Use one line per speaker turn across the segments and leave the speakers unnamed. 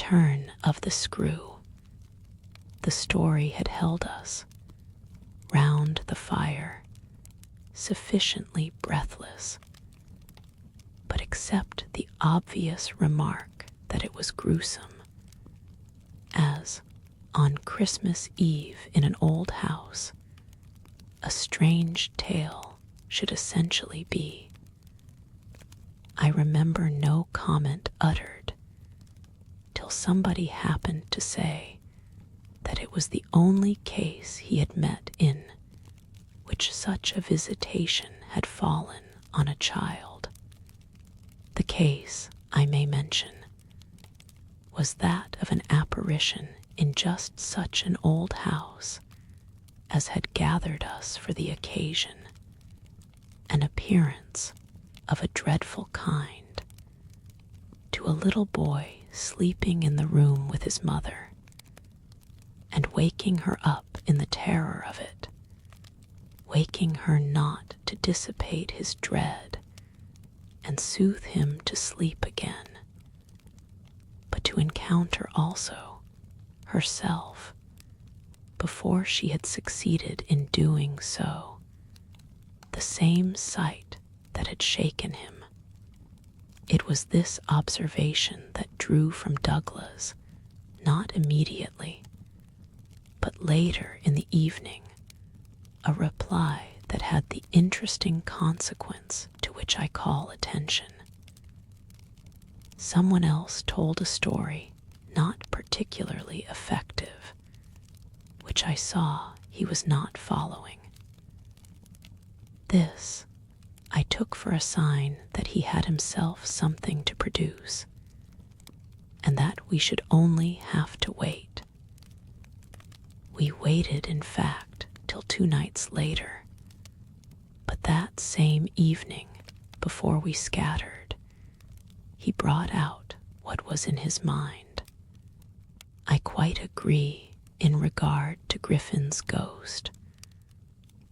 turn of the screw. The story had held us round the fire, sufficiently breathless, but except the obvious remark that it was gruesome, as on Christmas Eve in an old house, a strange tale should essentially be. I remember no comment uttered till somebody happened to say that it was the only case he had met in which such a visitation had fallen on a child. The case, I may mention, was that of an apparition in just such an old house as had gathered us for the occasion, an appearance of a dreadful kind, to a little boy sleeping in the room with his mother, and waking her up in the terror of it, waking her not to dissipate his dread and soothe him to sleep again, but to encounter also herself, before she had succeeded in doing so, the same sight that had shaken him. It was this observation that drew from Douglas, not immediately, but later in the evening, a reply that had the interesting consequence to which I call attention. Someone else told a story not particularly effective, which I saw he was not following. This I took for a sign that he had himself something to produce, and that we should only have to wait. We waited, in fact, till 2 nights later, but that same evening, before we scattered, he brought out what was in his mind. I quite agree in regard to Griffin's ghost,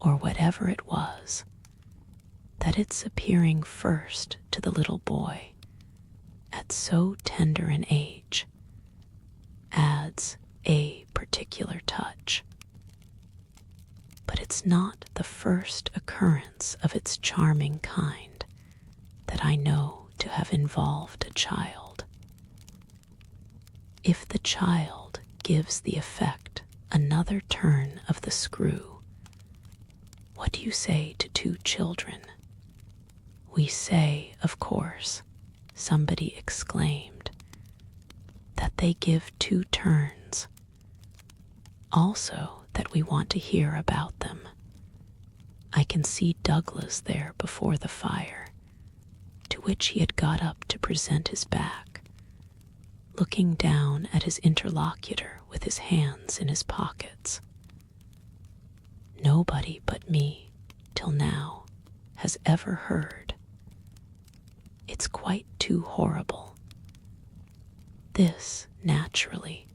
or whatever it was, that its appearing first to the little boy at so tender an age adds a particular touch. But it's not the first occurrence of its charming kind that I know to have involved a child. If the child gives the effect another turn of the screw, what do you say to 2 children? We say, of course, somebody exclaimed, that they give 2 turns. Also that we want to hear about them. I can see Douglas there before the fire, to which he had got up to present his back, looking down at his interlocutor with his hands in his pockets. Nobody but me, till now, has ever heard. It's quite too horrible. This, naturally,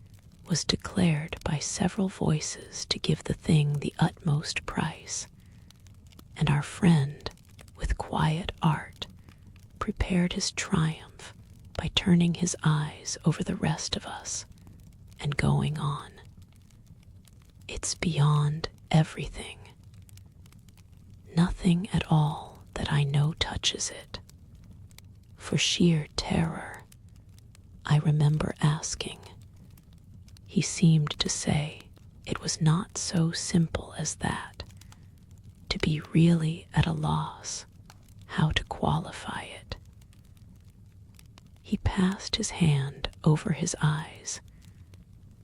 was declared by several voices to give the thing the utmost price, and our friend, with quiet art, prepared his triumph by turning his eyes over the rest of us and going on. It's beyond everything. Nothing at all that I know touches it. For sheer terror, I remember asking. He seemed to say it was not so simple as that, to be really at a loss how to qualify it. He passed his hand over his eyes,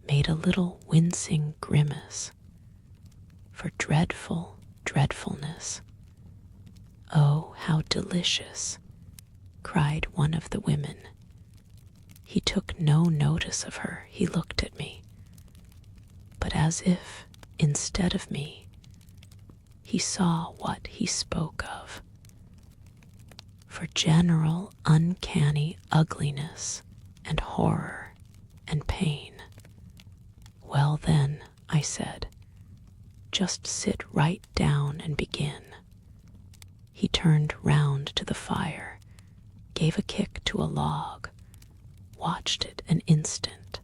made a little wincing grimace, for dreadful dreadfulness. "Oh, how delicious!" cried one of the women. He took no notice of her. He looked at me, but as if, instead of me, he saw what he spoke of. For general uncanny ugliness and horror and pain. "Well then," I said, "just sit right down and begin." He turned round to the fire, gave a kick to a log, watched it an instant,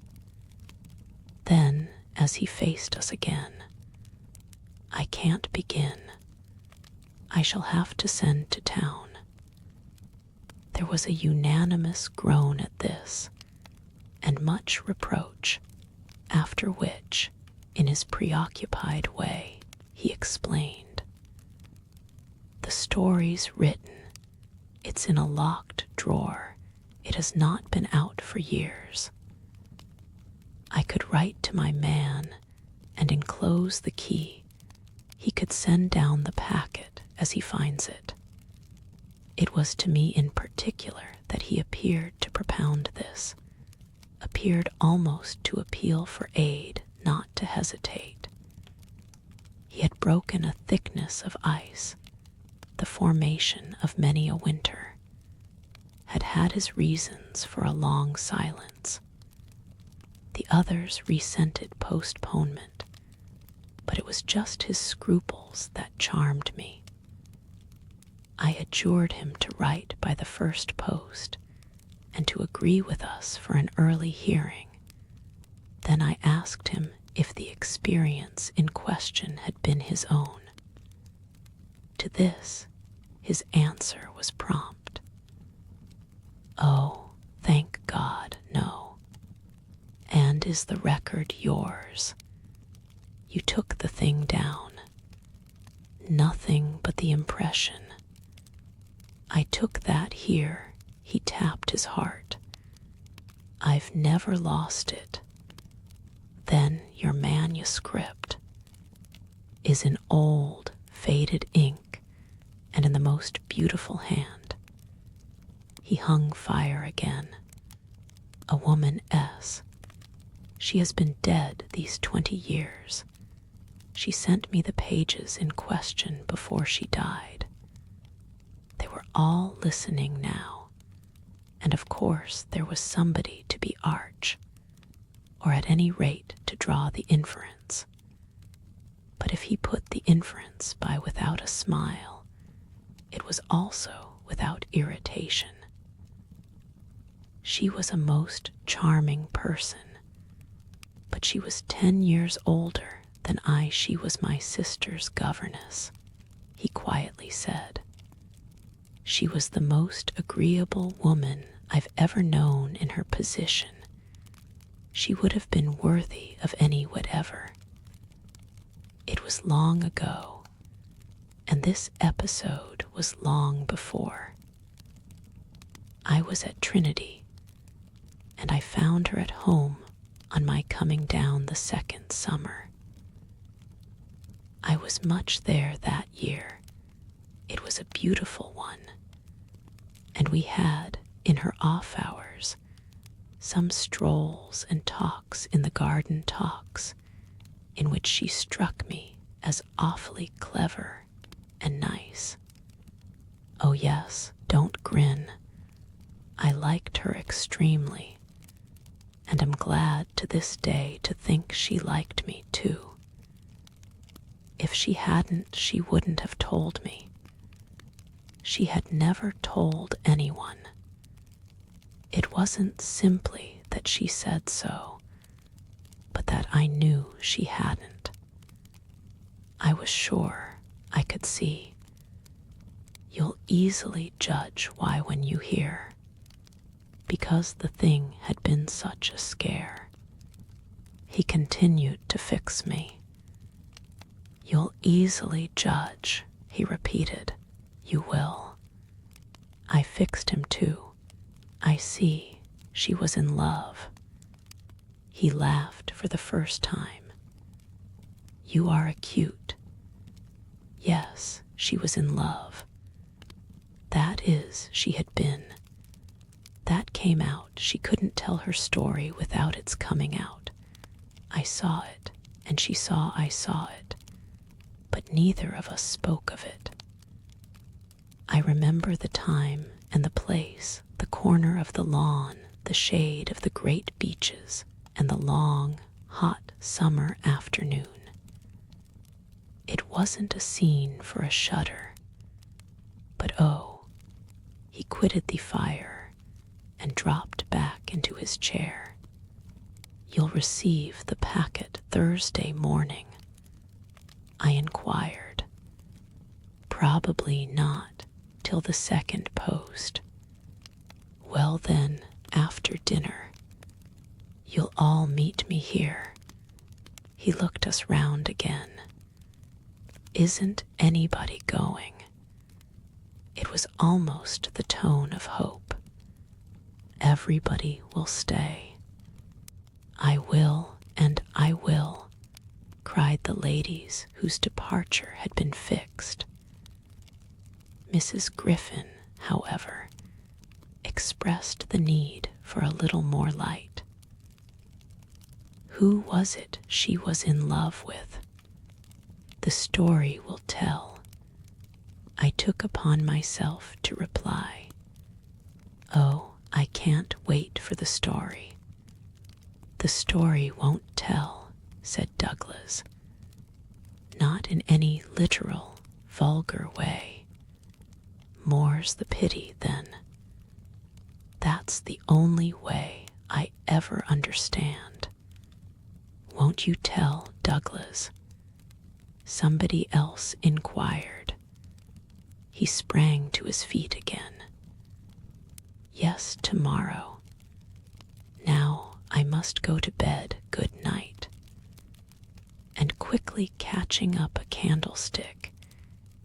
as he faced us again. "I can't begin. I shall have to send to town." There was a unanimous groan at this, and much reproach, after which, in his preoccupied way, he explained. "The story's written. It's in a locked drawer. It has not been out for years. I could write to my man and enclose the key. He could send down the packet as he finds it. It was to me in particular that he appeared to propound this, appeared almost to appeal for aid, not to hesitate. He had broken a thickness of ice, the formation of many a winter, had had his reasons for a long silence. The others resented postponement, but it was just his scruples that charmed me. I adjured him to write by the first post and to agree with us for an early hearing. Then I asked him if the experience in question had been his own. To this, his answer was prompt. "Oh, thank God, no. And is the record yours? You took the thing down. Nothing but the impression. I took that here," he tapped his heart. "I've never lost it. Then your manuscript is in old, faded ink and in the most beautiful hand." He hung fire again. "A woman S. She has been dead these 20 years. She sent me the pages in question before she died." They were all listening now, and of course there was somebody to be arch, or at any rate to draw the inference. But if he put the inference by without a smile, it was also without irritation. She was a most charming person, but she was 10 years older than I. She was my sister's governess, he quietly said. She was the most agreeable woman I've ever known in her position. She would have been worthy of any whatever. It was long ago, and this episode was long before. I was at Trinity, and I found her at home on my coming down the second summer. I was much there that year. It was a beautiful one, and we had, in her off hours, some strolls and talks in the garden talks, in which she struck me as awfully clever and nice. Oh yes, don't grin. I liked her extremely, and am glad to this day to think she liked me too. If she hadn't, she wouldn't have told me. She had never told anyone. It wasn't simply that she said so, but that I knew she hadn't. I was sure, I could see. You'll easily judge why when you hear, because the thing had been such a scare. He continued to fix me. "You'll easily judge," he repeated. "You will." I fixed him too. "I see, she was in love." He laughed for the first time. "You are acute." Yes, she was in love. That is, she had been. That came out. She couldn't tell her story without its coming out. I saw it, and she saw I saw it, but neither of us spoke of it. I remember the time and the place, the corner of the lawn, the shade of the great beeches, and the long, hot summer afternoon. It wasn't a scene for a shudder, but oh, he quitted the fire and dropped back into his chair. "You'll receive the packet Thursday morning?" I inquired. "Probably not till the second post." "Well then, after dinner, you'll all meet me here." He looked us round again. "Isn't anybody going?" It was almost the tone of hope. "Everybody will stay." "I will, and I will," cried the ladies whose departure had been fixed. Mrs. Griffin, however, expressed the need for a little more light. Who was it she was in love with? The story will tell. I took upon myself to reply. "Oh, I can't wait for the story." "The story won't tell," said Douglas. "Not in any literal, vulgar way." "More's the pity, then." "That's the only way I ever understand." "Won't you tell, Douglas?" Somebody else inquired. He sprang to his feet again. "Yes, tomorrow. Now I must go to bed. Good night." And quickly catching up a candlestick,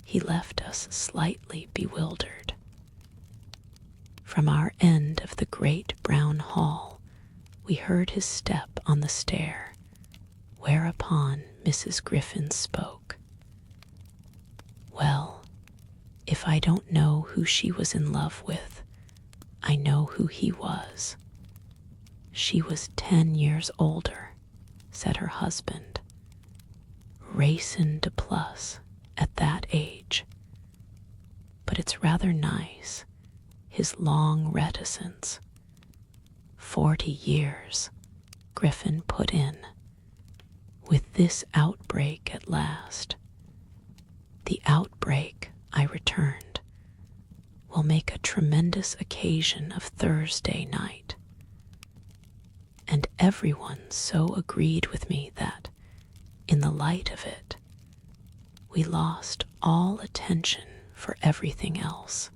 he left us slightly bewildered. From our end of the great brown hall, we heard his step on the stair, whereupon Mrs. Griffin spoke. "Well, if I don't know who she was in love with, I know who he was." "She was 10 years older," said her husband. "Racine de plus at that age. But it's rather nice, his long reticence." 40 years, Griffin put in. "With this outbreak at last." "The outbreak," I returned, "will make a tremendous occasion of Thursday night." And everyone so agreed with me that, in the light of it, we lost all attention for everything else.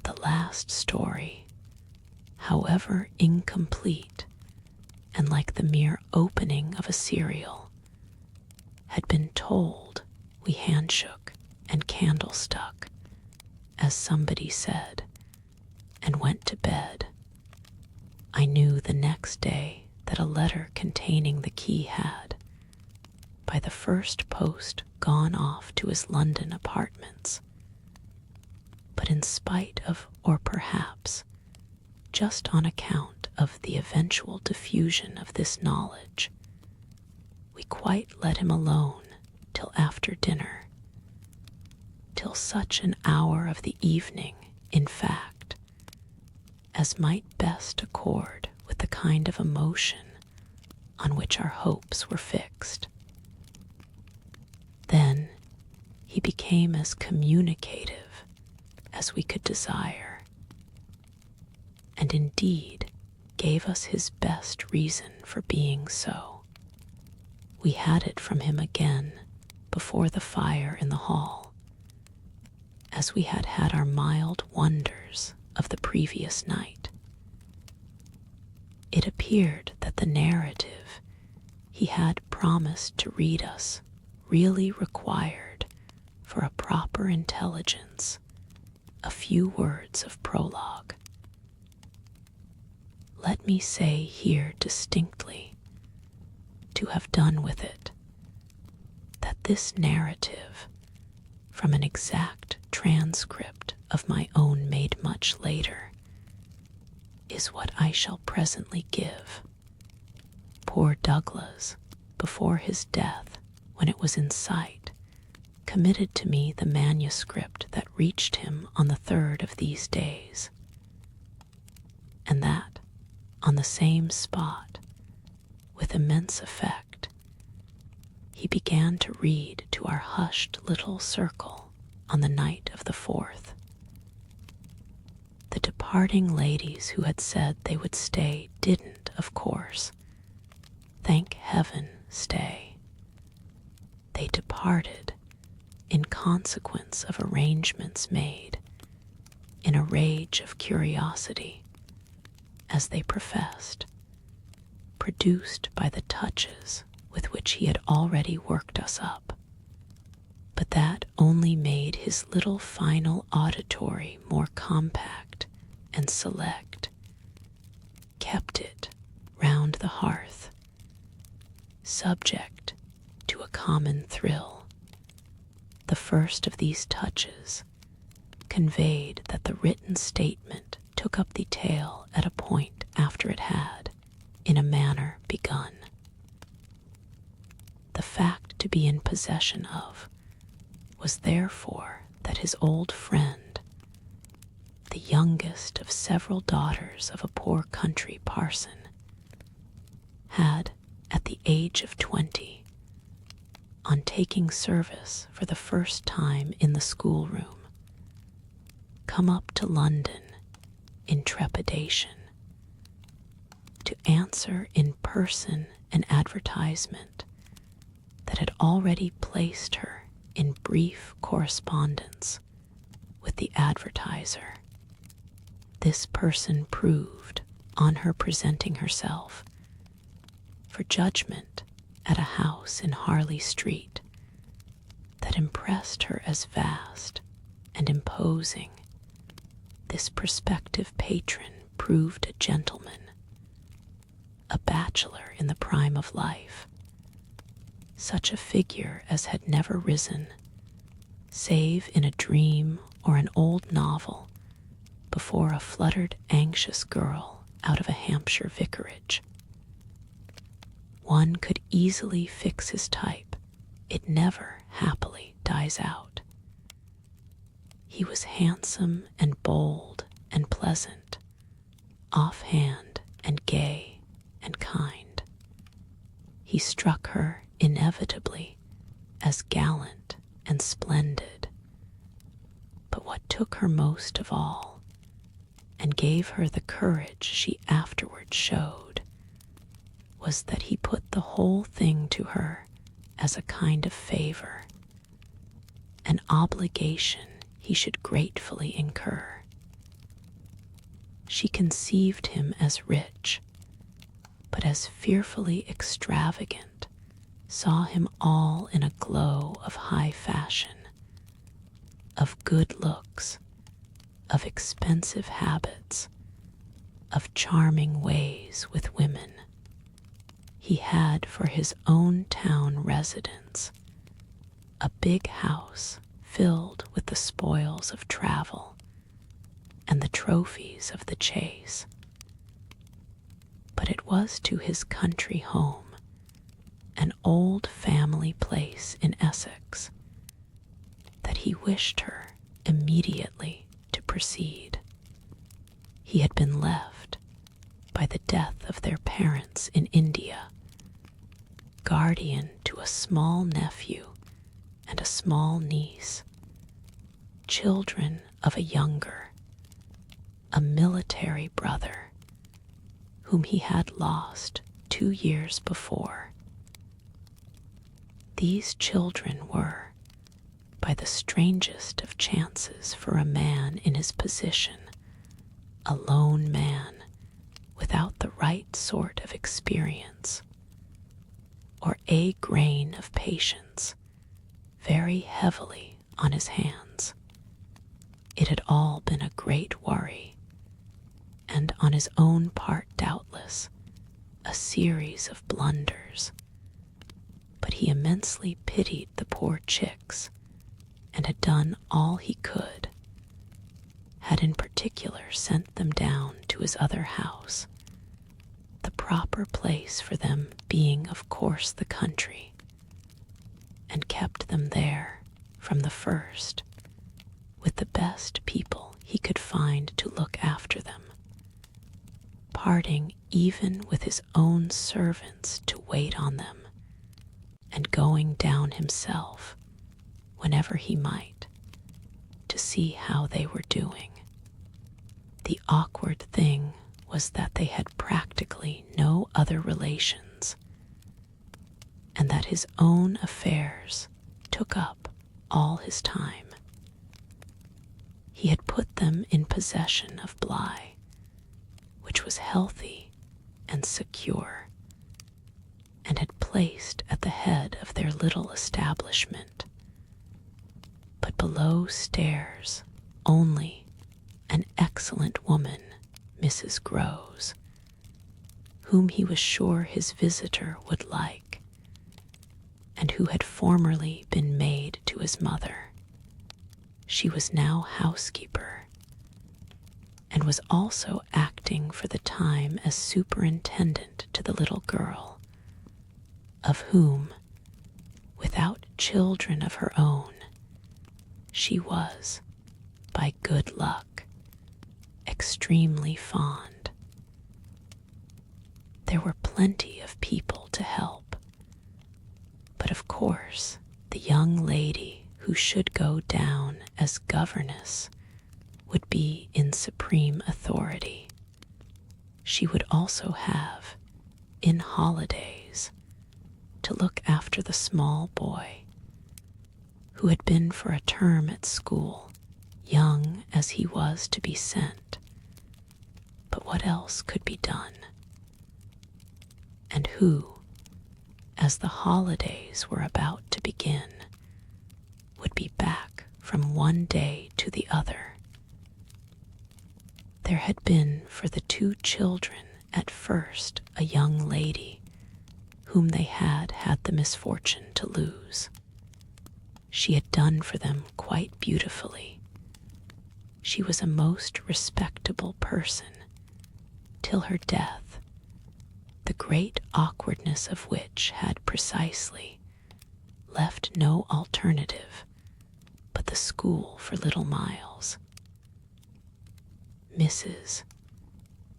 The last story, however incomplete and like the mere opening of a serial, had been told. We handshook and candle stuck, as somebody said, and went to bed. I knew the next day that a letter containing the key had, by the first post, gone off to his London apartments. But in spite of, or perhaps just on account of the eventual diffusion of this knowledge, we quite let him alone till after dinner, till such an hour of the evening, in fact, as might best accord with the kind of emotion on which our hopes were fixed. Then he became as communicative as we could desire, and indeed gave us his best reason for being so. We had it from him again before the fire in the hall, as we had had our mild wonders of the previous night. It appeared that the narrative he had promised to read us really required, for a proper intelligence, a few words of prologue. Let me say here distinctly, to have done with it, that this narrative, from an exact transcript of my own made much later, is what I shall presently give. Poor Douglas, before his death, when it was in sight, committed to me the manuscript that reached him on the 3rd of these days, and that, on the same spot, with immense effect, he began to read to our hushed little circle on the night of the 4th. The departing ladies who had said they would stay didn't, of course, thank heaven, stay. They departed in consequence of arrangements made in a rage of curiosity, as they professed, produced by the touches with which he had already worked us up, but that only made his little final auditory more compact and select, kept it round the hearth, subject to a common thrill. The first of these touches conveyed that the written statement took up the tale at a point after it had, in a manner, begun. The fact to be in possession of was therefore that his old friend, the youngest of several daughters of a poor country parson, had, at the age of 20, on taking service for the first time in the schoolroom, come up to London in trepidation to answer in person an advertisement that had already placed her in brief correspondence with the advertiser. This person proved, on her presenting herself for judgment at a house in Harley Street that impressed her as vast and imposing, this prospective patron proved a gentleman, a bachelor in the prime of life, such a figure as had never risen, save in a dream or an old novel, before a fluttered, anxious girl out of a Hampshire vicarage. One could easily fix his type. It never, happily, dies out. He was handsome and bold and pleasant, offhand and gay and kind. He struck her inevitably as gallant and splendid. But what took her most of all, and gave her the courage she afterward showed, was that he put the whole thing to her as a kind of favor, an obligation he should gratefully incur. She conceived him as rich, but as fearfully extravagant, saw him all in a glow of high fashion, of good looks, of expensive habits, of charming ways with women. He had for his own town residence a big house filled with the spoils of travel and the trophies of the chase. But it was to his country home, an old family place in Essex, that he wished her immediately to proceed. He had been left, by the death of their parents in India, guardian to a small nephew and a small niece, children of a younger, a military brother, whom he had lost 2 years before. These children were, by the strangest of chances for a man in his position, a lone man without the right sort of experience, or a grain of patience, very heavily on his hands. It had all been a great worry, and on his own part doubtless, a series of blunders. But he immensely pitied the poor chicks, and had done all he could, had in particular sent them down to his other house, the proper place for them being of course the country, and kept them there from the first, with the best people he could find to look after them, parting even with his own servants to wait on them, and going down himself, whenever he might, to see how they were doing. The awkward thing was that they had practically no other relations, and that his own affairs took up all his time. He had put them in possession of Bly, which was healthy and secure, and had placed at the head of their little establishment. But below stairs only an excellent woman, Mrs. Groves, whom he was sure his visitor would like, and who had formerly been maid to his mother. She was now housekeeper, and was also acting for the time as superintendent to the little girl, of whom, without children of her own, she was, by good luck, extremely fond. There were plenty of people to help, but of course the young lady who should go down as governess would be in supreme authority. She would also have, in holidays, to look after the small boy, who had been for a term at school, young as he was to be sent. But what else could be done? And who, as the holidays were about to begin, would be back from one day to the other. There had been for the two children at first a young lady whom they had had the misfortune to lose. She had done for them quite beautifully. She was a most respectable person till her death, the great awkwardness of which had precisely left no alternative but the school for little Miles. Mrs.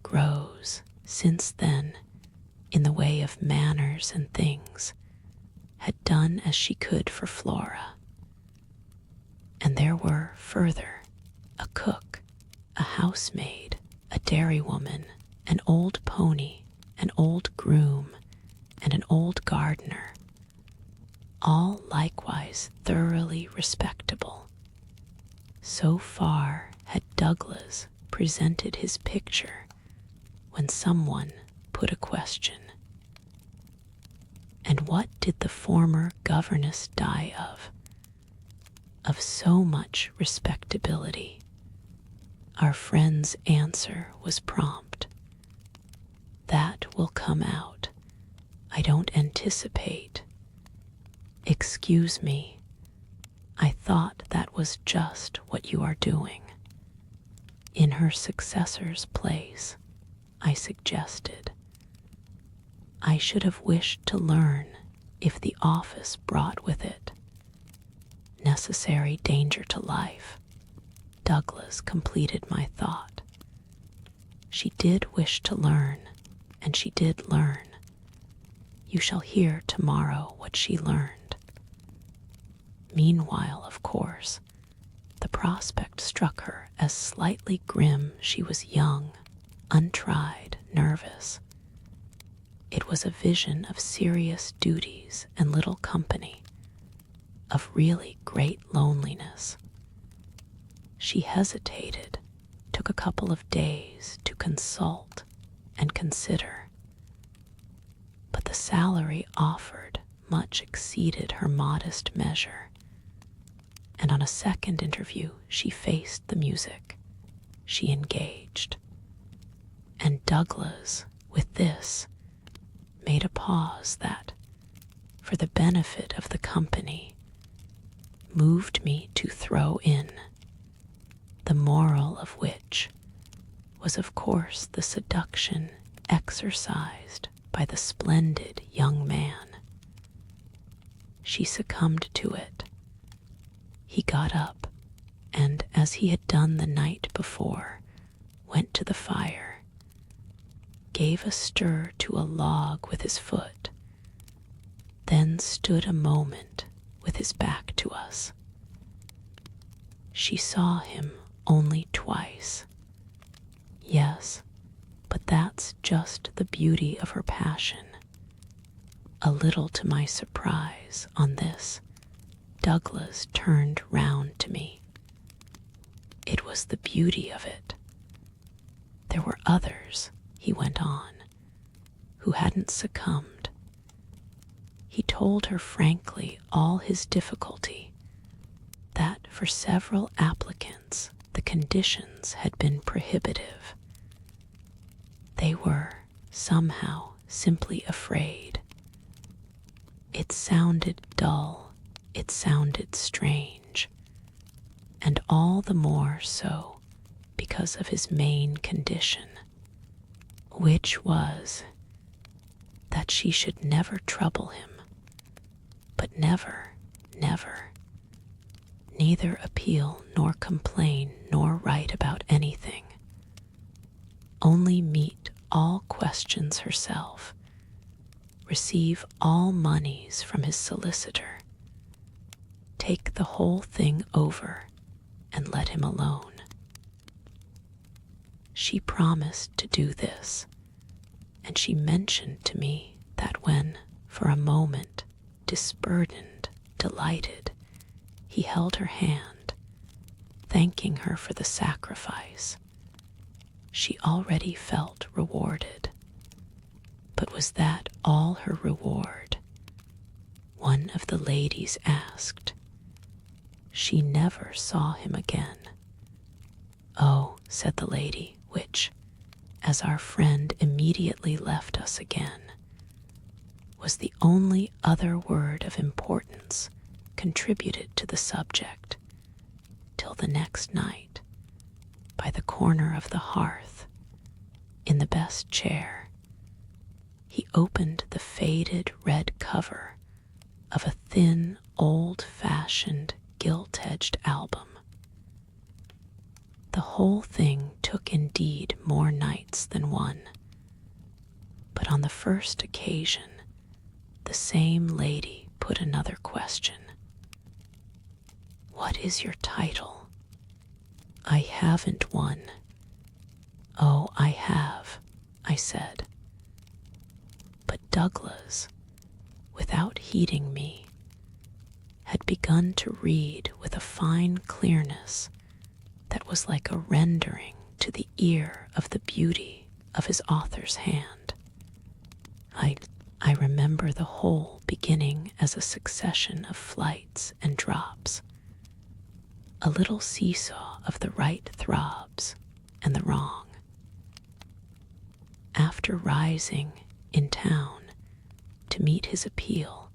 Groves, since then, in the way of manners and things, had done as she could for Flora. And there were, further, a cook, a housemaid, a dairywoman, an old pony, an old groom, and an old gardener, all likewise thoroughly respectable. So far had Douglas presented his picture when someone put a question. And what did the former governess die of? Of so much respectability. Our friend's answer was prompt. That will come out. I don't anticipate. Excuse me. I thought that was just what you are doing. In her successor's place, I suggested. I should have wished to learn if the office brought with it necessary danger to life. Douglas completed my thought. She did wish to learn, and she did learn. You shall hear tomorrow what she learned. Meanwhile, of course, the prospect struck her as slightly grim. She was young, untried, nervous. It was a vision of serious duties and little company, of really great loneliness. She hesitated, took a couple of days to consult and consider. But the salary offered much exceeded her modest measure, and on a second interview she faced the music. She engaged. And Douglas, with this, made a pause that, for the benefit of the company, moved me to throw in, the moral of which was of course the seduction exercised by the splendid young man. She succumbed to it. He got up, and as he had done the night before, went to the fire, gave a stir to a log with his foot, then stood a moment with his back to us. She saw him only twice. Yes, But that's just the beauty of her passion. A little to my surprise on this, Douglas turned round to me. It was the beauty of it. There were others, he went on, who hadn't succumbed. He told her frankly all his difficulty, that for several applicants the conditions had been prohibitive. They were, somehow, simply afraid. It sounded dull, it sounded strange, and all the more so because of his main condition, which was that she should never trouble him, but never, neither appeal nor complain nor write about anything, only meet all questions herself, receive all moneys from his solicitor, take the whole thing over, and let him alone. She promised to do this, and she mentioned to me that when, for a moment, disburdened, delighted, he held her hand, thanking her for the sacrifice, she already felt rewarded. But was that all her reward? One of the ladies asked. She never saw him again. Oh, said the lady, which, as our friend immediately left us again, was the only other word of importance contributed to the subject, till the next night, by the corner of the hearth, in the best chair, he opened the faded red cover of a thin, old-fashioned, gilt-edged album. The whole thing took indeed more nights than one, but on the first occasion the same lady put another question. What is your title? I haven't one. Oh, I have, I said. But Douglas, without heeding me, had begun to read with a fine clearness that was like a rendering to the ear of the beauty of his author's hand. I remember the whole beginning as a succession of flights and drops, a little seesaw of the right throbs and the wrong. After rising in town to meet his appeal,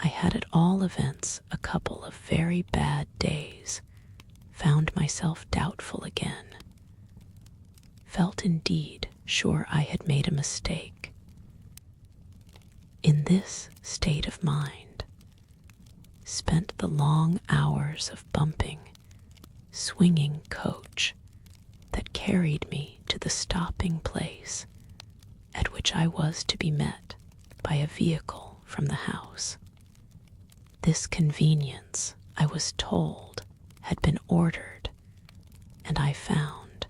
I had at all events a couple of very bad days, found myself doubtful again, felt indeed sure I had made a mistake. In this state of mind, spent the long hours of bumping, swinging coach that carried me to the stopping place at which I was to be met by a vehicle from the house. This convenience, I was told, had been ordered, and I found,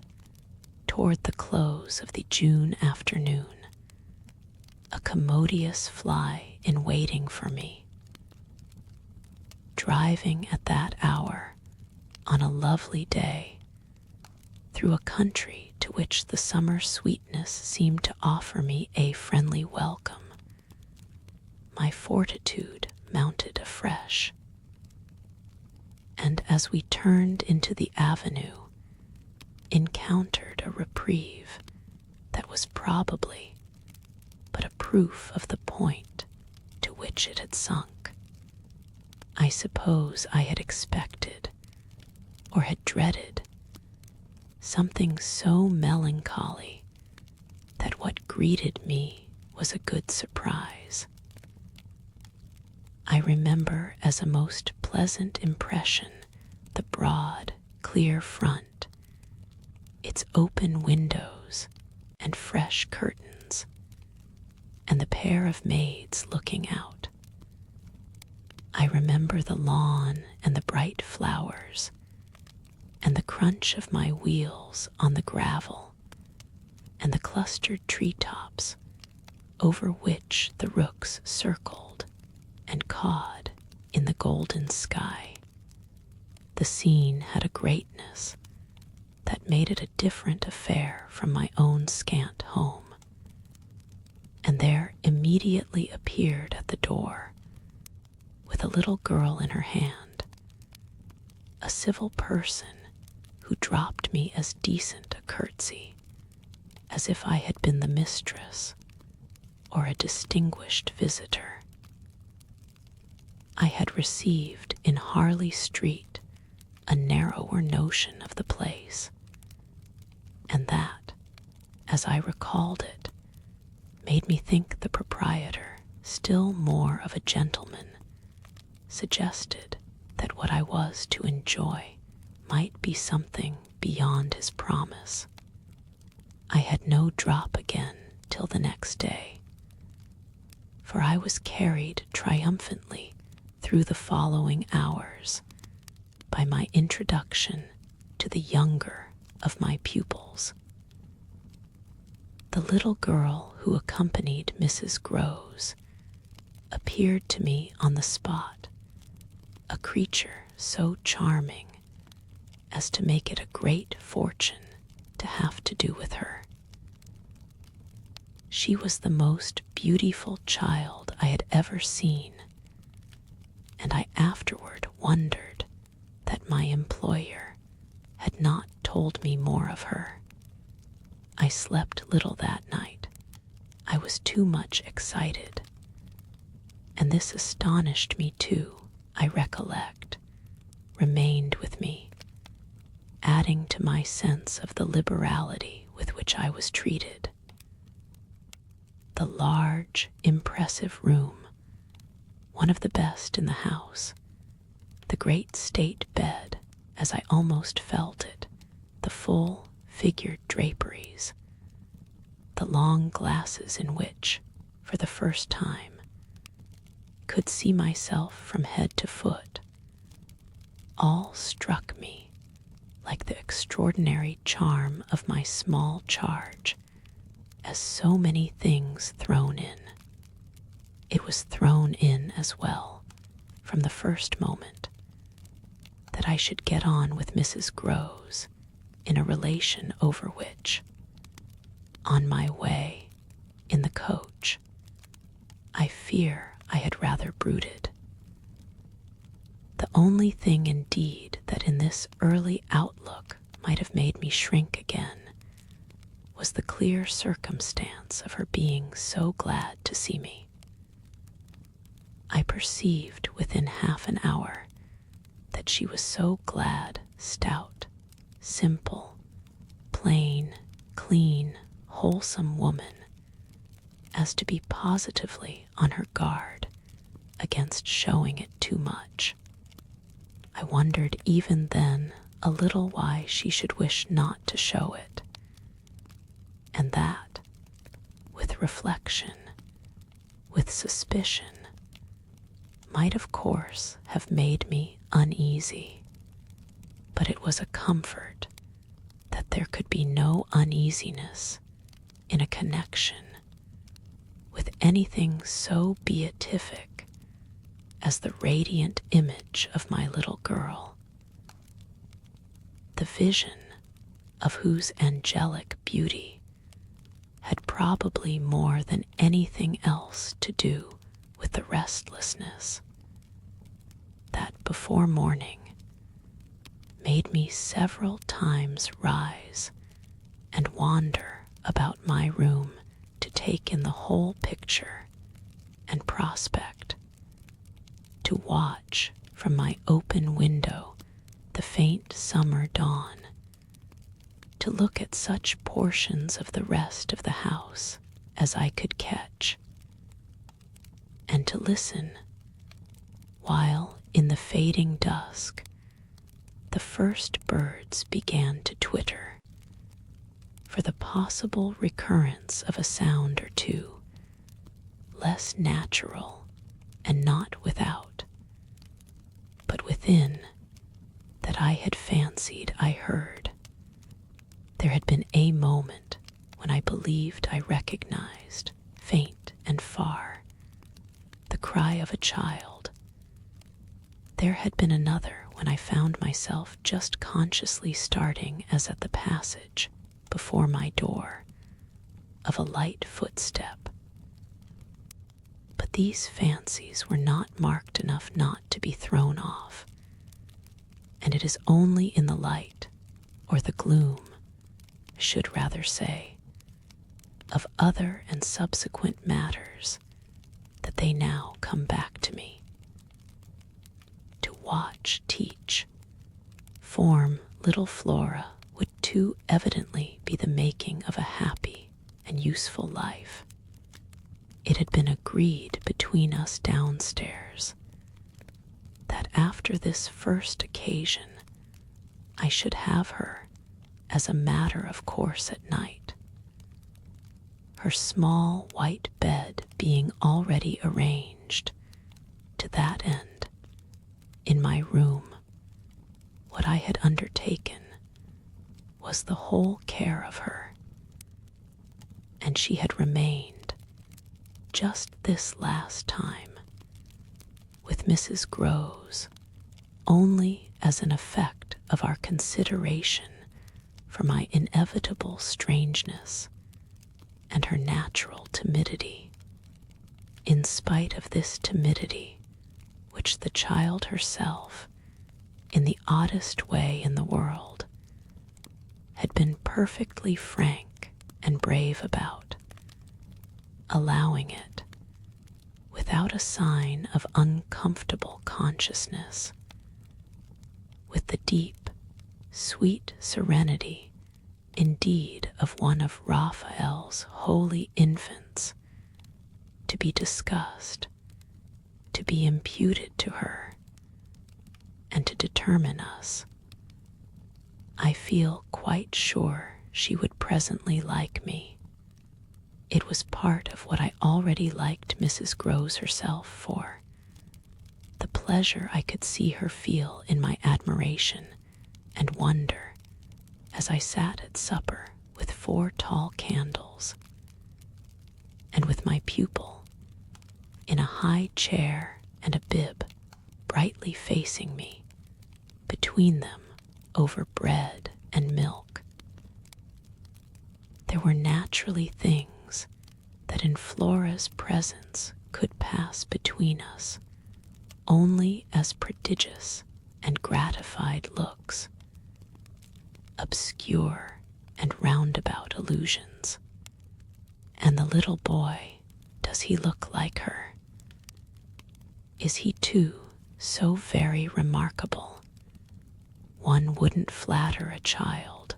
toward the close of the June afternoon, a commodious fly in waiting for me. Driving at that hour, on a lovely day, through a country to which the summer sweetness seemed to offer me a friendly welcome, my fortitude mounted afresh, and as we turned into the avenue, encountered a reprieve that was probably but a proof of the point to which it had sunk. I suppose I had expected, or had dreaded, something so melancholy that what greeted me was a good surprise. I remember as a most pleasant impression the broad, clear front, its open windows and fresh curtains, and the pair of maids looking out. I remember the lawn and the bright flowers, and the crunch of my wheels on the gravel, and the clustered treetops over which the rooks circled and cawed in the golden sky. The scene had a greatness that made it a different affair from my own scant home, and there immediately appeared at the door, with a little girl in her hand, a civil person who dropped me as decent a curtsy as if I had been the mistress or a distinguished visitor. I had received in Harley Street a narrower notion of the place, and that, as I recalled it, made me think the proprietor still more of a gentleman, suggested that what I was to enjoy might be something beyond his promise. I had no drop again till the next day, for I was carried triumphantly through the following hours by my introduction to the younger of my pupils. The little girl who accompanied Mrs. Groves appeared to me on the spot a creature so charming as to make it a great fortune to have to do with her. She was the most beautiful child I had ever seen, and I afterward wondered that my employer had not told me more of her. I slept little that night. I was too much excited, and this astonished me too, I recollect, remained with me, adding to my sense of the liberality with which I was treated. The large, impressive room, one of the best in the house, the great state bed, as I almost felt it, the full, figured draperies, the long glasses in which, for the first time, could see myself from head to foot, all struck me like the extraordinary charm of my small charge, as so many things thrown in. It was thrown in as well, from the first moment, that I should get on with Mrs. Groves in a relation over which, on my way in the coach, I fear I had rather brooded. The only thing indeed that in this early outlook might have made me shrink again was the clear circumstance of her being so glad to see me. I perceived within half an hour that she was so glad, stout, simple, plain, clean, wholesome woman as to be positively on her guard against showing it too much. I wondered even then a little why she should wish not to show it, and that, with reflection, with suspicion, might of course have made me uneasy, but it was a comfort that there could be no uneasiness in a connection with anything so beatific as the radiant image of my little girl, the vision of whose angelic beauty had probably more than anything else to do with the restlessness that before morning made me several times rise and wander about my room to take in the whole picture and prospect, to watch from my open window the faint summer dawn, to look at such portions of the rest of the house as I could catch, and to listen while in the fading dusk the first birds began to twitter, for the possible recurrence of a sound or two, less natural and not without, but within, that I had fancied I heard. There had been a moment when I believed I recognized, faint and far, the cry of a child. There had been another when I found myself just consciously starting as at the passage before my door of a light footstep. But these fancies were not marked enough not to be thrown off, and it is only in the light, or the gloom, I should rather say, of other and subsequent matters that they now come back to me. To watch, teach, form little Flora would too evidently be the making of a happy and useful life. It had been agreed between us downstairs that after this first occasion I should have her as a matter of course at night, her small white bed being already arranged to that end in my room. What I had undertaken was the whole care of her, and she had remained just this last time with Mrs. Groves only as an effect of our consideration for my inevitable strangeness and her natural timidity. In spite of this timidity, which the child herself, in the oddest way in the world, had been perfectly frank and brave about, allowing it without a sign of uncomfortable consciousness, with the deep, sweet serenity indeed of one of Raphael's holy infants, to be discussed, to be imputed to her, and to determine us. I feel quite sure she would presently like me. It was part of what I already liked Mrs. Groves herself for, the pleasure I could see her feel in my admiration and wonder as I sat at supper with 4 tall candles, and with my pupil in a high chair and a bib brightly facing me, between them over bread and milk. There were naturally things that in Flora's presence could pass between us only as prodigious and gratified looks, obscure and roundabout allusions. And the little boy, does he look like her? Is he too so very remarkable? One wouldn't flatter a child.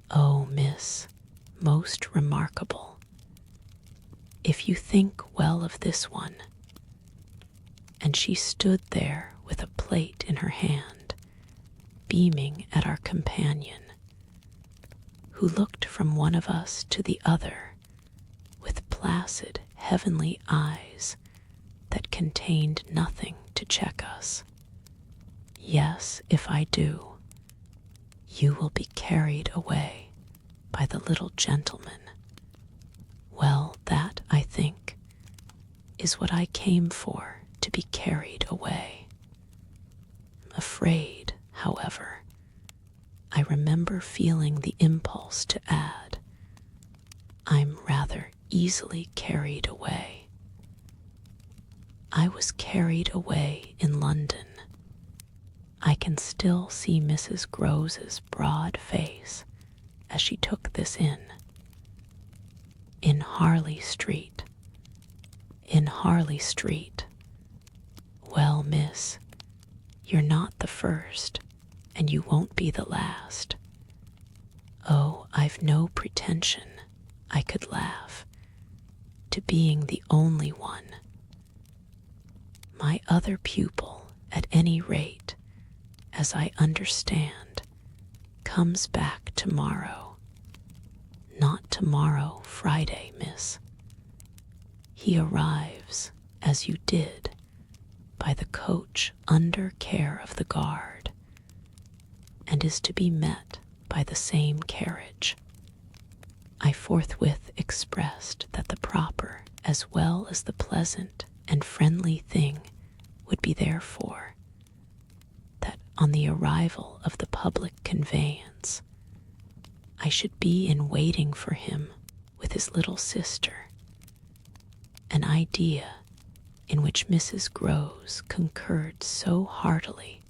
Oh, miss, most remarkable. If you think well of this one. And she stood there with a plate in her hand, beaming at our companion, who looked from one of us to the other with placid, heavenly eyes that contained nothing to check us. Yes, if I do, you will be carried away by the little gentleman. Well, that, I think, is what I came for, to be carried away. Afraid, however, I remember feeling the impulse to add, I'm rather easily carried away. I was carried away in London. I can still see Mrs. Groves's broad face as she took this in. In Harley Street. In Harley Street. Well, miss, you're not the first, and you won't be the last. Oh, I've no pretension, I could laugh, to being the only one. My other pupil, at any rate, as I understand, comes back tomorrow. Not tomorrow, Friday, miss. He arrives, as you did, by the coach under care of the guard, and is to be met by the same carriage. I forthwith expressed that the proper as well as the pleasant and friendly thing would be therefore that on the arrival of the public conveyance I should be in waiting for him with his little sister, an idea in which Mrs. Groves concurred so heartily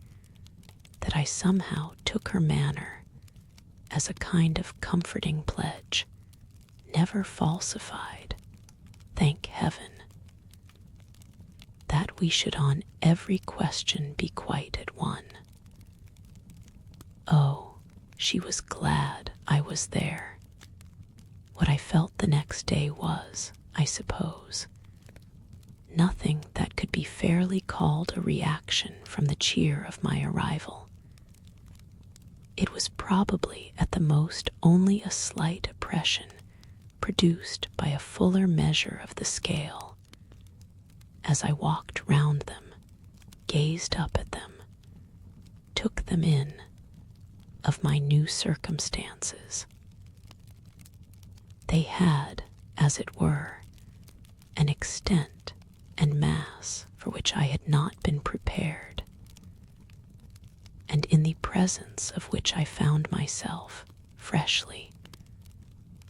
that I somehow took her manner as a kind of comforting pledge, never falsified, thank heaven, that we should on every question be quite at one. Oh, she was glad I was there. What I felt the next day was, I suppose, nothing that could be fairly called a reaction from the cheer of my arrival. It was probably at the most only a slight oppression produced by a fuller measure of the scale. As I walked round them, gazed up at them, took them in, of my new circumstances. They had, as it were, an extent and mass for which I had not been prepared, and in the presence of which I found myself, freshly,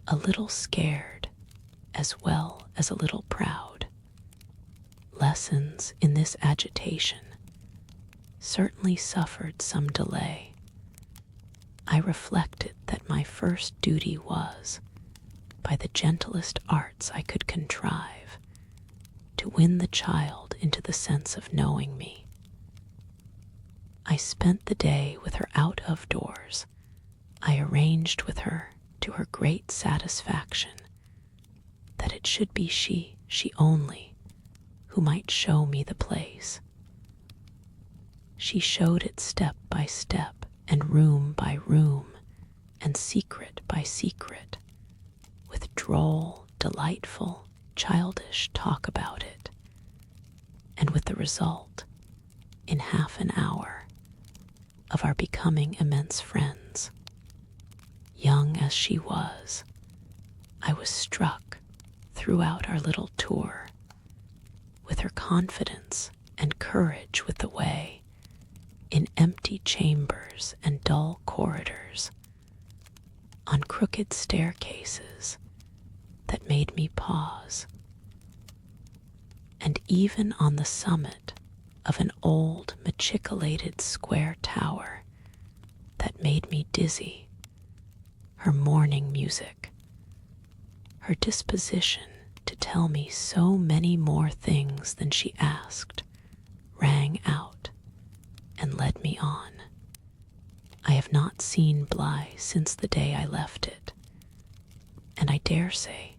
a little scared as well as a little proud. Lessons in this agitation certainly suffered some delay. I reflected that my first duty was, by the gentlest arts I could contrive, to win the child into the sense of knowing me. I spent the day with her out of doors. I arranged with her, to her great satisfaction, that it should be she only, who might show me the place. She showed it step by step, and room by room, and secret by secret, with droll, delightful, childish talk about it, and with the result, in half an hour, of our becoming immense friends. Young as she was, I was struck throughout our little tour with her confidence and courage with the way, in empty chambers and dull corridors, on crooked staircases that made me pause, and even on the summit of an old machicolated square tower that made me dizzy, her morning music, her disposition to tell me so many more things than she asked, rang out and led me on. I have not seen Bly since the day I left it, and I dare say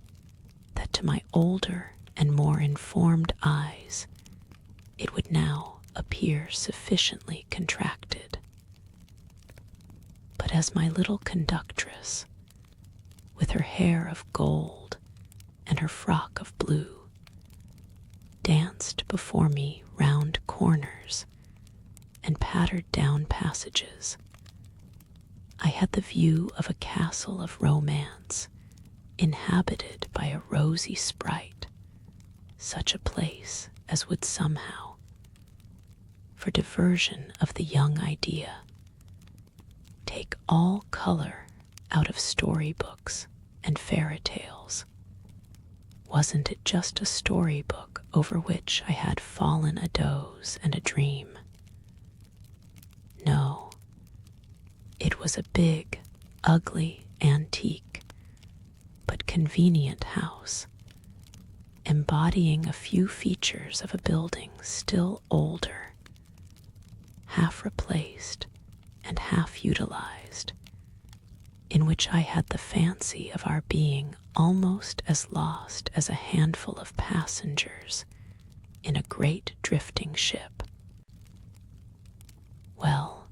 that to my older and more informed eyes it would now appear sufficiently contracted. But as my little conductress, with her hair of gold and her frock of blue, danced before me round corners and pattered down passages, I had the view of a castle of romance inhabited by a rosy sprite, such a place as would somehow, for diversion of the young idea, take all color out of storybooks and fairy tales. Wasn't it just a storybook over which I had fallen a doze and a dream? No, it was a big, ugly, antique, but convenient house, embodying a few features of a building still older, half replaced and half utilized, in which I had the fancy of our being almost as lost as a handful of passengers in a great drifting ship. Well,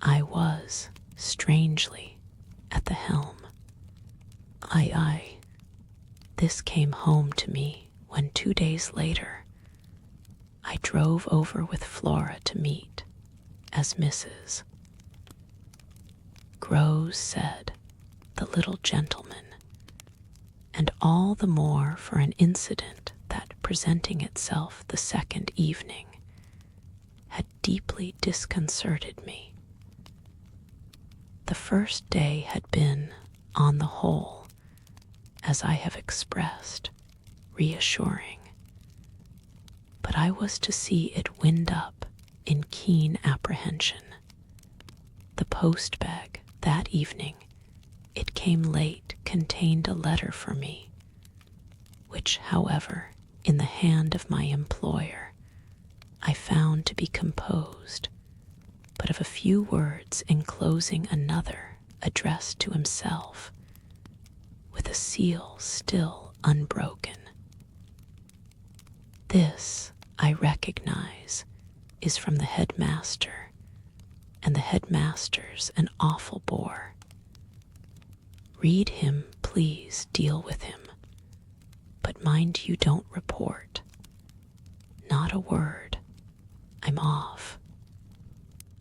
I was, strangely, at the helm. Aye, this came home to me when 2 days later I drove over with Flora to meet, as Mrs. Groves said, the little gentleman and all the more for an incident that, presenting itself the second evening, had deeply disconcerted me. The first day had been, on the whole, as I have expressed, reassuring, but I was to see it wind up in keen apprehension. The post-bag that evening, it came late, contained a letter for me, which, however, in the hand of my employer, I found to be composed but of a few words enclosing another addressed to himself, with a seal still unbroken. This, I recognize, is from the headmaster, and the headmaster's an awful bore. Read him, please, deal with him, but mind you don't report. Not a word. I'm off.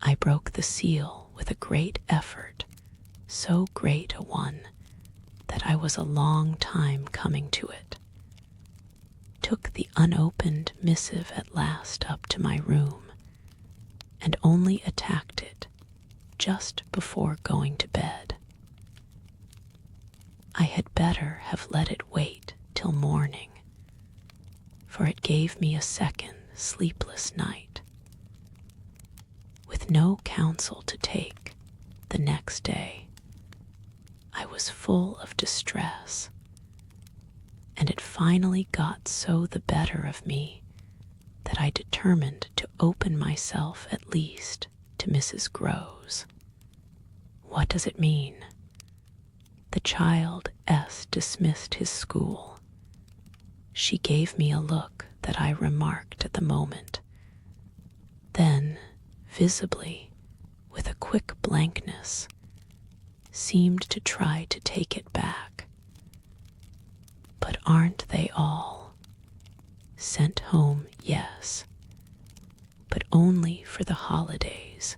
I broke the seal with a great effort, so great a one that I was a long time coming to it. Took the unopened missive at last up to my room, and only attacked it just before going to bed. I had better have let it wait till morning, for it gave me a second sleepless night. With no counsel to take the next day, I was full of distress, and it finally got so the better of me that I determined to open myself at least to Mrs. Groves. What does it mean? The child S. dismissed his school. She gave me a look that I remarked at the moment. Then, visibly, with a quick blankness, seemed to try to take it back. But aren't they all? Sent home, yes, but only for the holidays.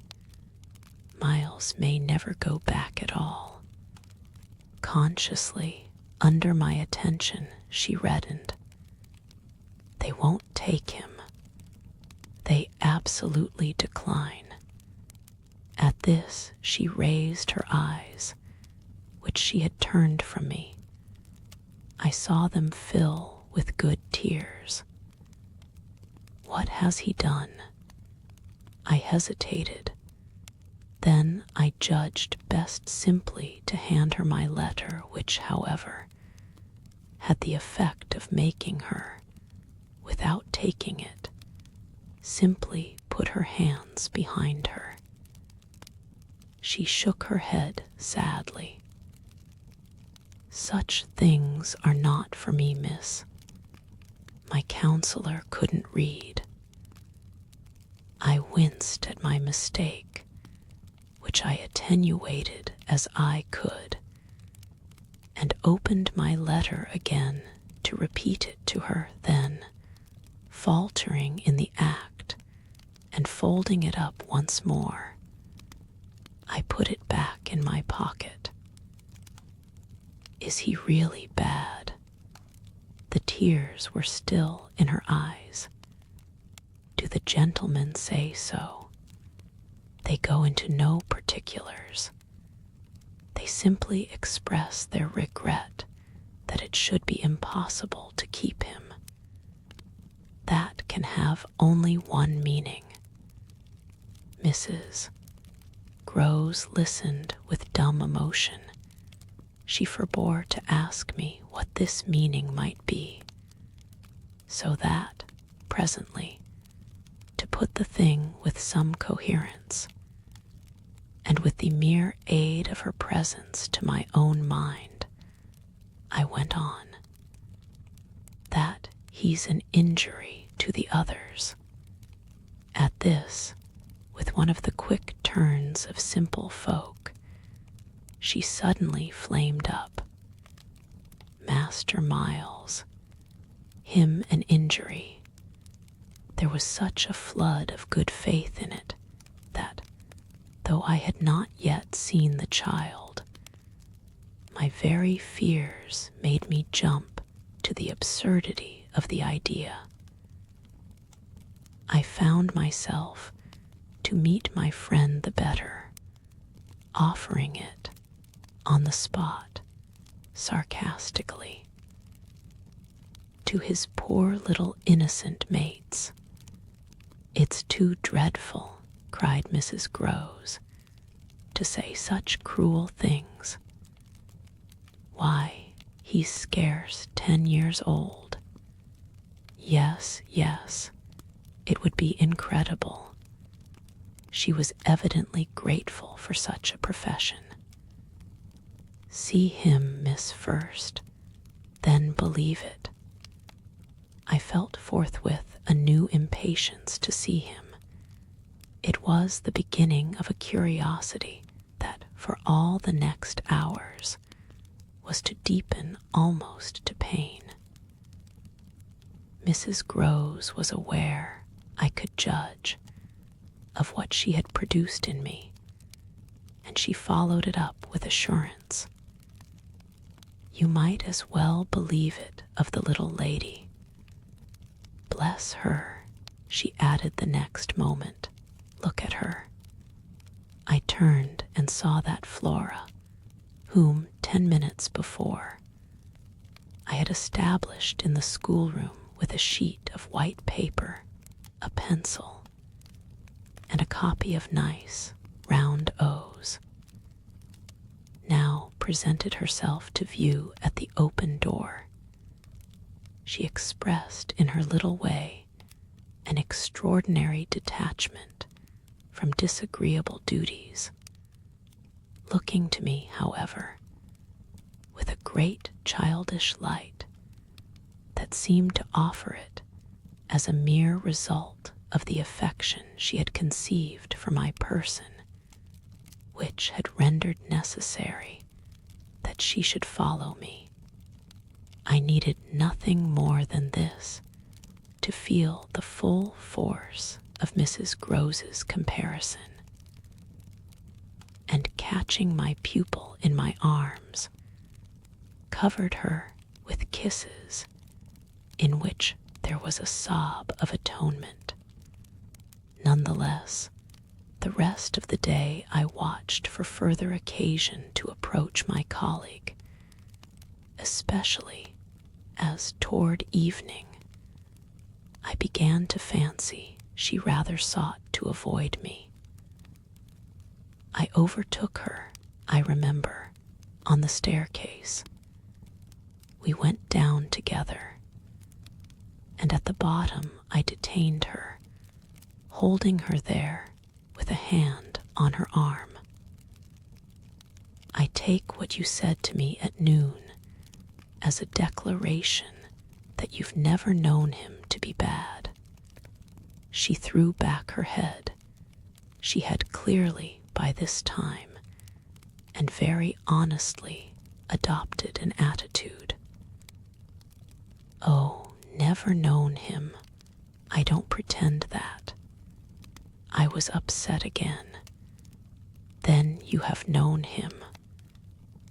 Miles may never go back at all. Consciously, under my attention, she reddened. They won't take him. They absolutely decline. At this, she raised her eyes, which she had turned from me. I saw them fill with good tears. What has he done? I hesitated. Then I judged best simply to hand her my letter, which, however, had the effect of making her, without taking it, simply put her hands behind her. She shook her head sadly. Such things are not for me, miss. My counselor couldn't read. I winced at my mistake, which I attenuated as I could, and opened my letter again to repeat it to her. Then, faltering in the act and folding it up once more, I put it back in my pocket. Is he really bad? The tears were still in her eyes. Do the gentlemen say so? They go into no particulars. They simply express their regret that it should be impossible to keep him. That can have only one meaning. Mrs. Groves listened with dumb emotion. She forbore to ask me what this meaning might be, so that, presently, to put the thing with some coherence, and with the mere aid of her presence to my own mind, I went on. That he's an injury to the others. At this, with one of the quick turns of simple folk, she suddenly flamed up. Master Miles, him an injury. There was such a flood of good faith in it that, though I had not yet seen the child, My very fears made me jump to the absurdity of the idea. I found myself, to meet my friend the better, offering it on the spot, sarcastically, to his poor little innocent mates. "It's too dreadful," cried Mrs. Groves, "to say such cruel things. Why, he's scarce 10 years old. Yes, yes, it would be incredible." She was evidently grateful for such a profession. "See him, miss, first, then believe it." I felt forthwith a new impatience to see him. It was the beginning of a curiosity that, for all the next hours, was to deepen almost to pain. Mrs. Groves was aware, I could judge, of what she had produced in me, and she followed it up with assurance. "You might as well believe it of the little lady. Bless her," she added the next moment. "Look at her." I turned and saw that Flora, whom 10 minutes before I had established in the schoolroom with a sheet of white paper, a pencil, and a copy of nice, round O's, now presented herself to view at the open door. She expressed in her little way an extraordinary detachment from disagreeable duties, looking to me, however, with a great childish light that seemed to offer it as a mere result of the affection she had conceived for my person, which had rendered necessary that she should follow me. I needed nothing more than this to feel the full force of Mrs. Groves's comparison, and catching my pupil in my arms, covered her with kisses in which there was a sob of atonement. Nonetheless, the rest of the day I watched for further occasion to approach my colleague, especially as toward evening I began to fancy she rather sought to avoid me. I overtook her, I remember, on the staircase. We went down together, and at the bottom I detained her, holding her there with a hand on her arm. "I take what you said to me at noon as a declaration that you've never known him to be bad." She threw back her head. She had clearly, by this time, and very honestly, adopted an attitude. "Oh, never known him. I don't pretend that." I was upset again. "Then you have known him."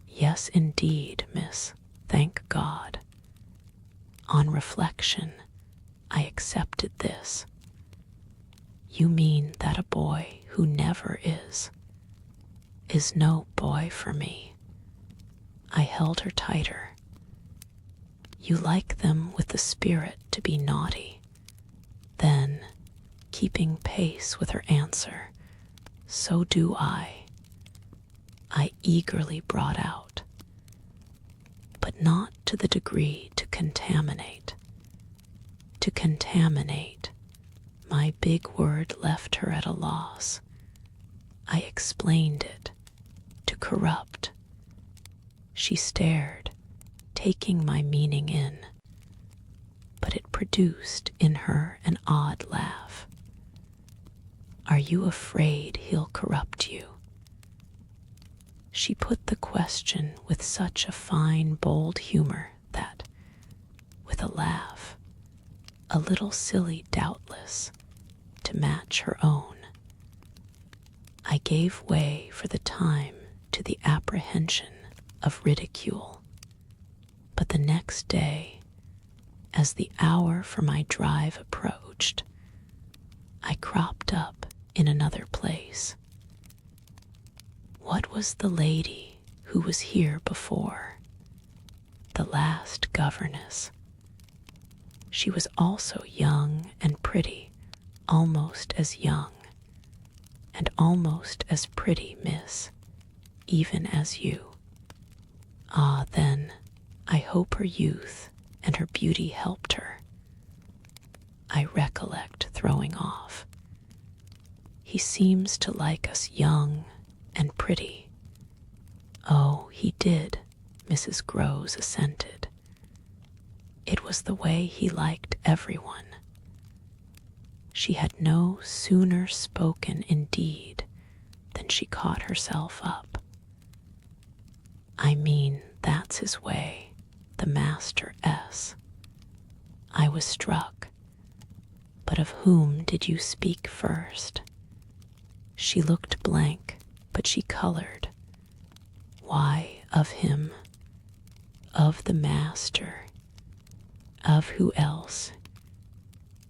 "Yes, indeed, miss, thank God." On reflection, I accepted this. "You mean that a boy who never is no boy for me." I held her tighter. "You like them with the spirit to be naughty." Then, keeping pace with her answer, "So do I." I eagerly brought out, "But not to the degree to contaminate." To contaminate, my big word left her at a loss. I explained it. To corrupt. She stared, taking my meaning in, but it produced in her an odd laugh. "Are you afraid he'll corrupt you?" She put the question with such a fine, bold humor that, with a laugh, a little silly doubtless, to match her own, I gave way for the time to the apprehension of ridicule. But the next day, as the hour for my drive approached, I cropped up in another place. What was the lady who was here before? The last governess. She was also young and pretty, almost as young, and almost as pretty, miss, even as you. Ah, then, I hope her youth and her beauty helped her. I recollect throwing off. He seems to like us young and pretty. Oh, he did, Mrs. Groves assented. It was the way he liked everyone. She had no sooner spoken, indeed, than she caught herself up. I mean, that's his way, the Master S. I was struck. But of whom did you speak first? She looked blank, but she colored. Why, of him, of the Master, of who else?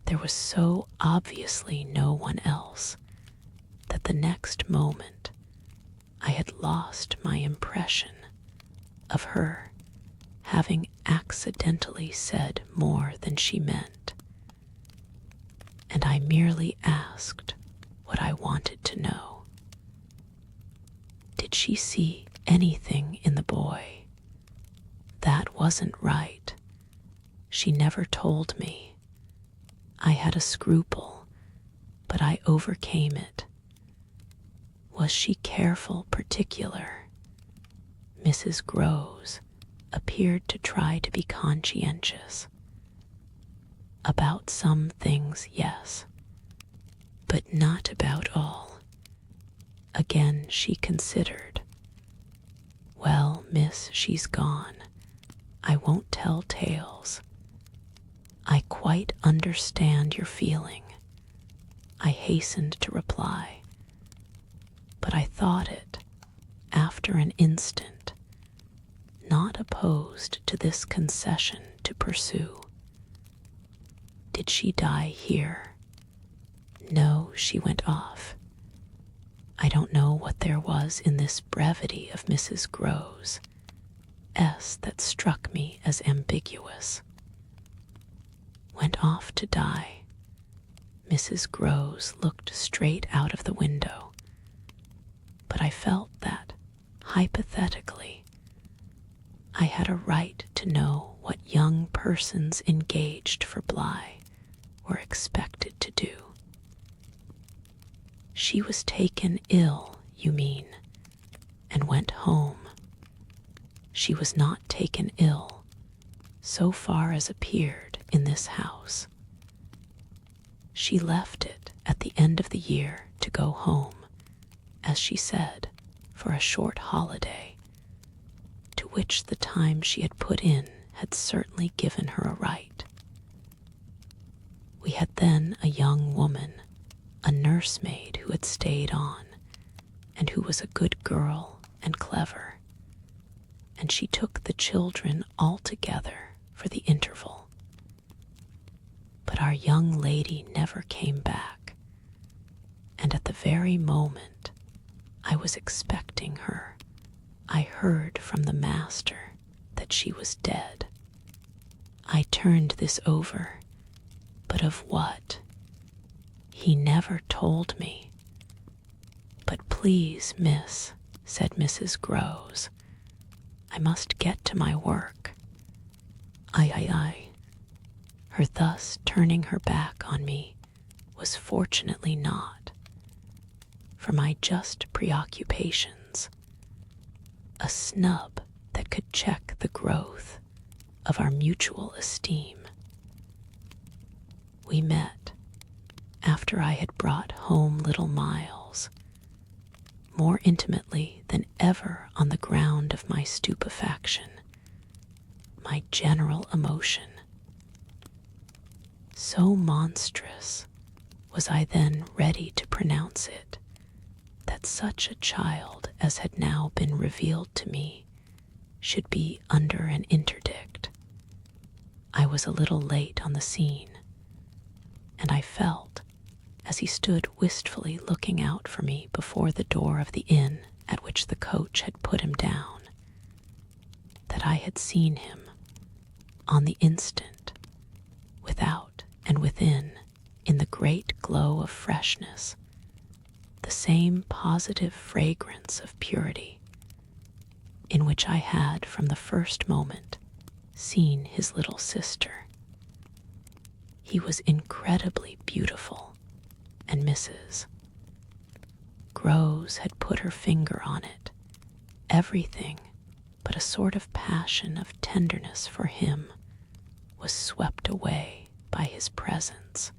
There was so obviously no one else that the next moment I had lost my impression of her having accidentally said more than she meant, and I merely asked what I wanted to know. Did she see anything in the boy? That wasn't right. She never told me. I had a scruple, but I overcame it. Was she careful, particular? Mrs. Groves appeared to try to be conscientious. About some things, yes, but not about all. Again she considered. Well, miss, she's gone. I won't tell tales. I quite understand your feeling, I hastened to reply. But I thought it, after an instant, not opposed to this concession to pursue. Did she die here? No, she went off. I don't know what there was in this brevity of Mrs. Groves' that struck me as ambiguous. Went off to die. Mrs. Groves looked straight out of the window, but I felt that, hypothetically, I had a right to know what young persons engaged for Bly were expected to do. She was taken ill, you mean, and went home. She was not taken ill, so far as appeared in this house. She left it at the end of the year to go home, as she said, for a short holiday, to which the time she had put in had certainly given her a right. We had then a young woman, a nursemaid who had stayed on, and who was a good girl and clever, and she took the children altogether for the interval. But our young lady never came back, and at the very moment I was expecting her, I heard from the master that she was dead. I turned this over, but of what? He never told me. But please, miss, said Mrs. Groves, I must get to my work. Aye. Her thus turning her back on me was fortunately not, for my just preoccupations, a snub that could check the growth of our mutual esteem. We met after I had brought home little Miles, more intimately than ever on the ground of my stupefaction, my general emotion. So monstrous was I then ready to pronounce it, that such a child as had now been revealed to me should be under an interdict. I was a little late on the scene, and I felt, as he stood wistfully looking out for me before the door of the inn at which the coach had put him down, that I had seen him, on the instant, without and within, in the great glow of freshness, the same positive fragrance of purity in which I had from the first moment seen his little sister. He was incredibly beautiful, and Mrs. Groves had put her finger on it. Everything but a sort of passion of tenderness for him was swept away by his presence.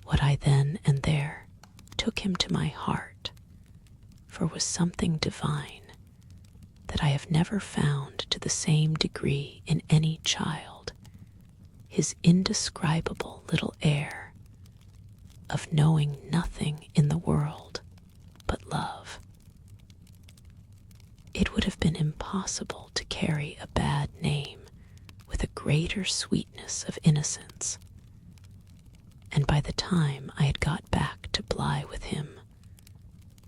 What I then and there took him to my heart, for was something divine that I have never found to the same degree in any child, his indescribable little air of knowing nothing in the world but love. It would have been impossible to carry a bad name with a greater sweetness of innocence, and by the time I had got back to Bly with him,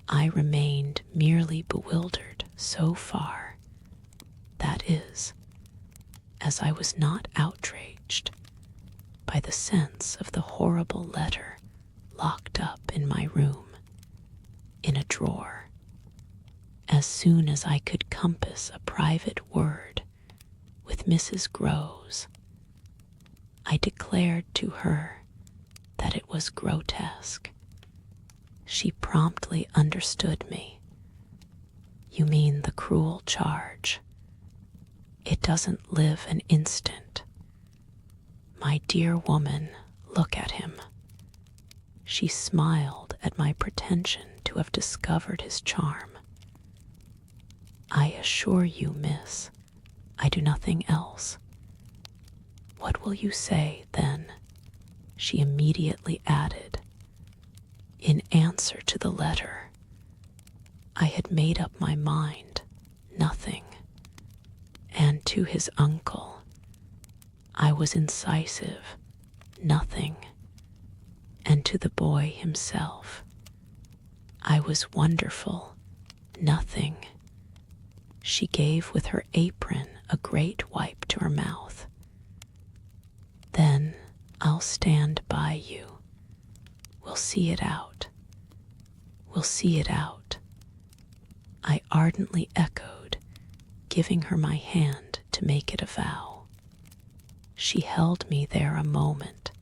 I remained merely bewildered so far, that is, as I was not outraged by the sense of the horrible letter locked up in my room, in a drawer. As soon as I could compass a private word with Mrs. Groves, I declared to her that it was grotesque. She promptly understood me. You mean the cruel charge. It doesn't live an instant. My dear woman, look at him. She smiled at my pretension to have discovered his charm. I assure you, miss, I do nothing else. What will you say, then? She immediately added, in answer to the letter. I had made up my mind, nothing. And to his uncle, I was incisive, nothing. And to the boy himself, I was wonderful, nothing. She gave with her apron a great wipe to her mouth. Then I'll stand by you. We'll see it out. We'll see it out. I ardently echoed, giving her my hand to make it a vow. She held me there a moment,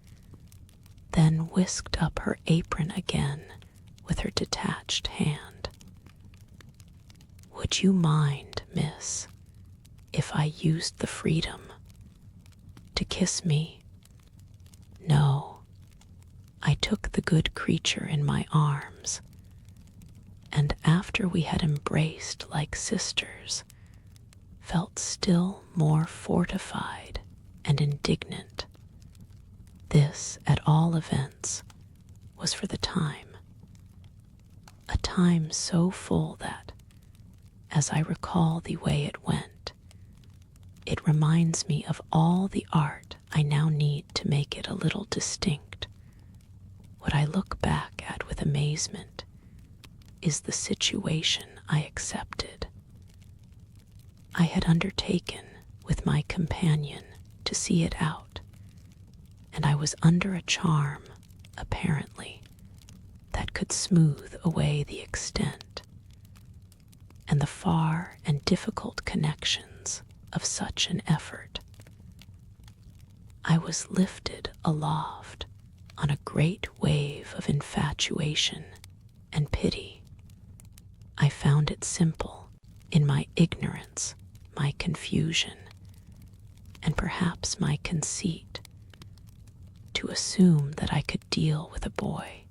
then whisked up her apron again with her detached hand. Would you mind, miss, if I used the freedom to kiss me? No. I took the good creature in my arms, and after we had embraced like sisters, felt still more fortified and indignant. This, at all events, was for the time, a time so full that, as I recall the way it went, it reminds me of all the art I now need to make it a little distinct. What I look back at with amazement is the situation I accepted. I had undertaken with my companion to see it out, and I was under a charm, apparently, that could smooth away the extent and the far and difficult connections of such an effort. I was lifted aloft on a great wave of infatuation and pity. I found it simple in my ignorance, my confusion, and perhaps my conceit, to assume that I could deal with a boy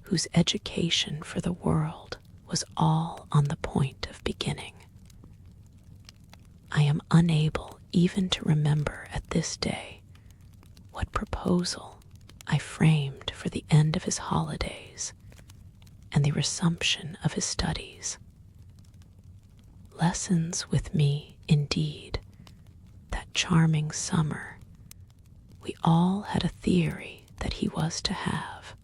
whose education for the world was all on the point of beginning. I am unable even to remember at this day what proposal I framed for the end of his holidays and the resumption of his studies. Lessons with me, indeed, that charming summer. We all had a theory that he was to have,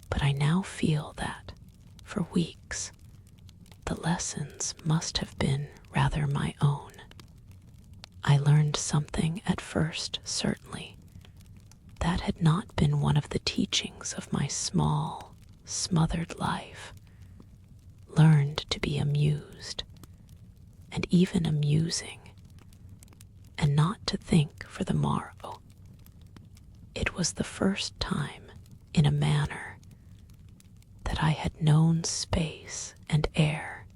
but I now feel that, for weeks, the lessons must have been rather my own. I learned something at first, certainly. That had not been one of the teachings of my small, smothered life. Learned to be amused, and even amusing, and not to think for the morrow. It was the first time, in a manner, that I had known space and air,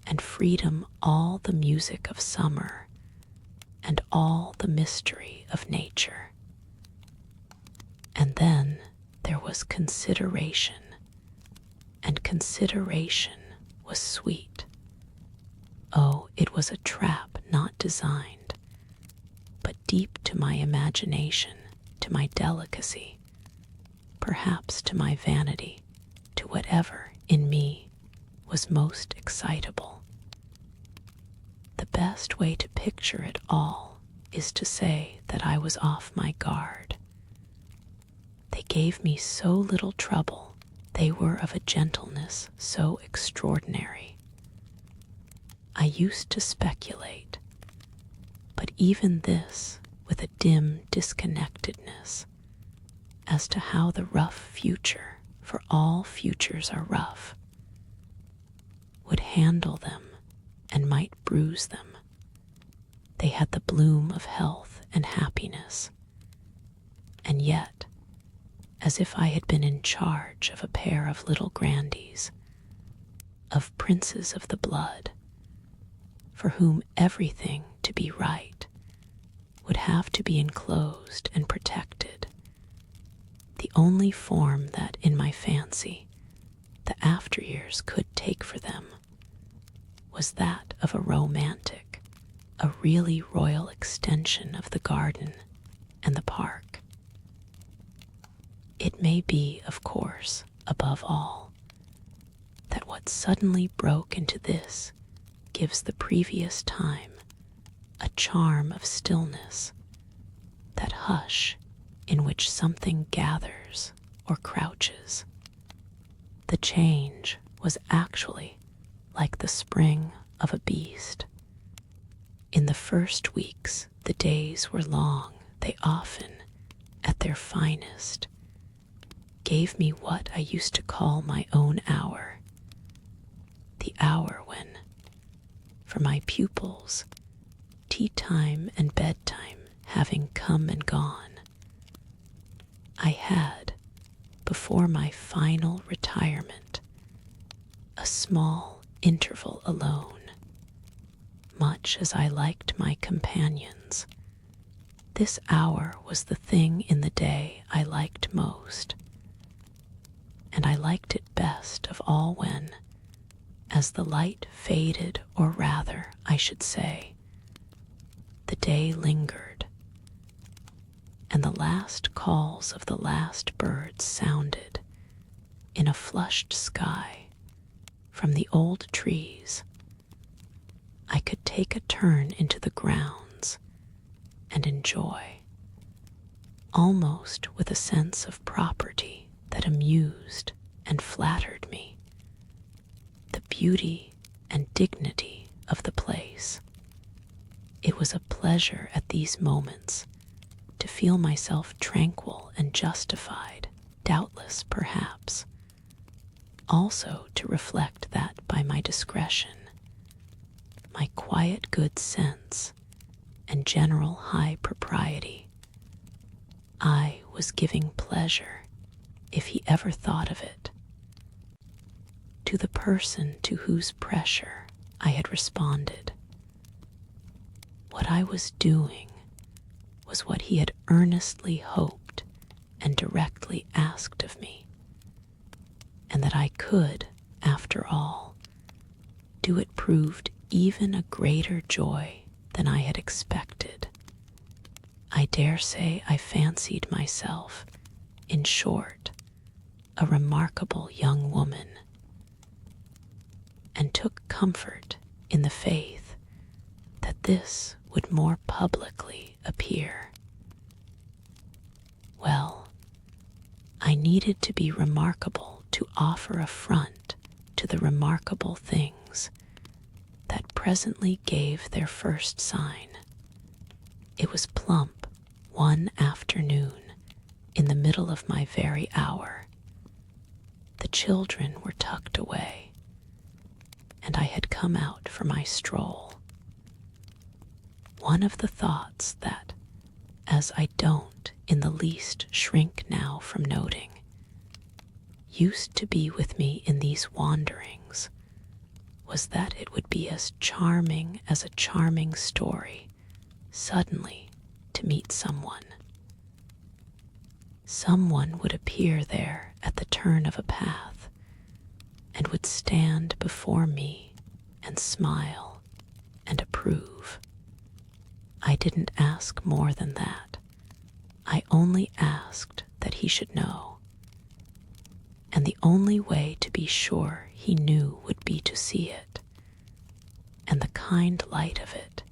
and freedom, all the music of summer, and all the mystery of nature. And then there was consideration, and consideration was sweet. Oh, it was a trap not designed, but deep to my imagination, to my delicacy, perhaps to my vanity, to whatever in me was most excitable. The best way to picture it all is to say that I was off my guard. They gave me so little trouble, they were of a gentleness so extraordinary. I used to speculate, but even this with a dim disconnectedness, as to how the rough future, for all futures are rough, would handle them and might bruise them. They had the bloom of health and happiness, and yet, as if I had been in charge of a pair of little grandees, of princes of the blood, for whom everything to be right would have to be enclosed and protected. The only form that, in my fancy, the after years could take for them was that of a romantic, a really royal extension of the garden and the park. It may be, of course, above all, that what suddenly broke into this gives the previous time a charm of stillness, that hush in which something gathers or crouches. The change was actually like the spring of a beast. In the first weeks, the days were long. They often, at their finest, gave me what I used to call my own hour. The hour when, for my pupils, tea time and bedtime having come and gone, I had, before my final retirement, a small interval alone. Much as I liked my companions, this hour was the thing in the day I liked most, and I liked it best of all when, as the light faded, or rather, I should say, the day lingered, and the last calls of the last birds sounded in a flushed sky from the old trees, I could take a turn into the grounds and enjoy, almost with a sense of property that amused and flattered me, the beauty and dignity of the place. It was a pleasure at these moments to feel myself tranquil and justified, doubtless, perhaps, also to reflect that by my discretion, my quiet good sense, and general high propriety, I was giving pleasure, if he ever thought of it, to the person to whose pressure I had responded. What I was doing was what he had earnestly hoped and directly asked of me, and that I could, after all, do it proved even a greater joy than I had expected. I dare say I fancied myself, in short, a remarkable young woman, and took comfort in the faith that this would more publicly appear. Well, I needed to be remarkable to offer a front to the remarkable things that presently gave their first sign. It was plump one afternoon in the middle of my very hour. The children were tucked away, and I had come out for my stroll. One of the thoughts that, as I don't in the least shrink now from noting, used to be with me in these wanderings, was that it would be as charming as a charming story suddenly to meet someone. Someone would appear there at the turn of a path and would stand before me and smile and approve. I didn't ask more than that. I only asked that he should know. And the only way to be sure he knew would be to see it, and the kind light of it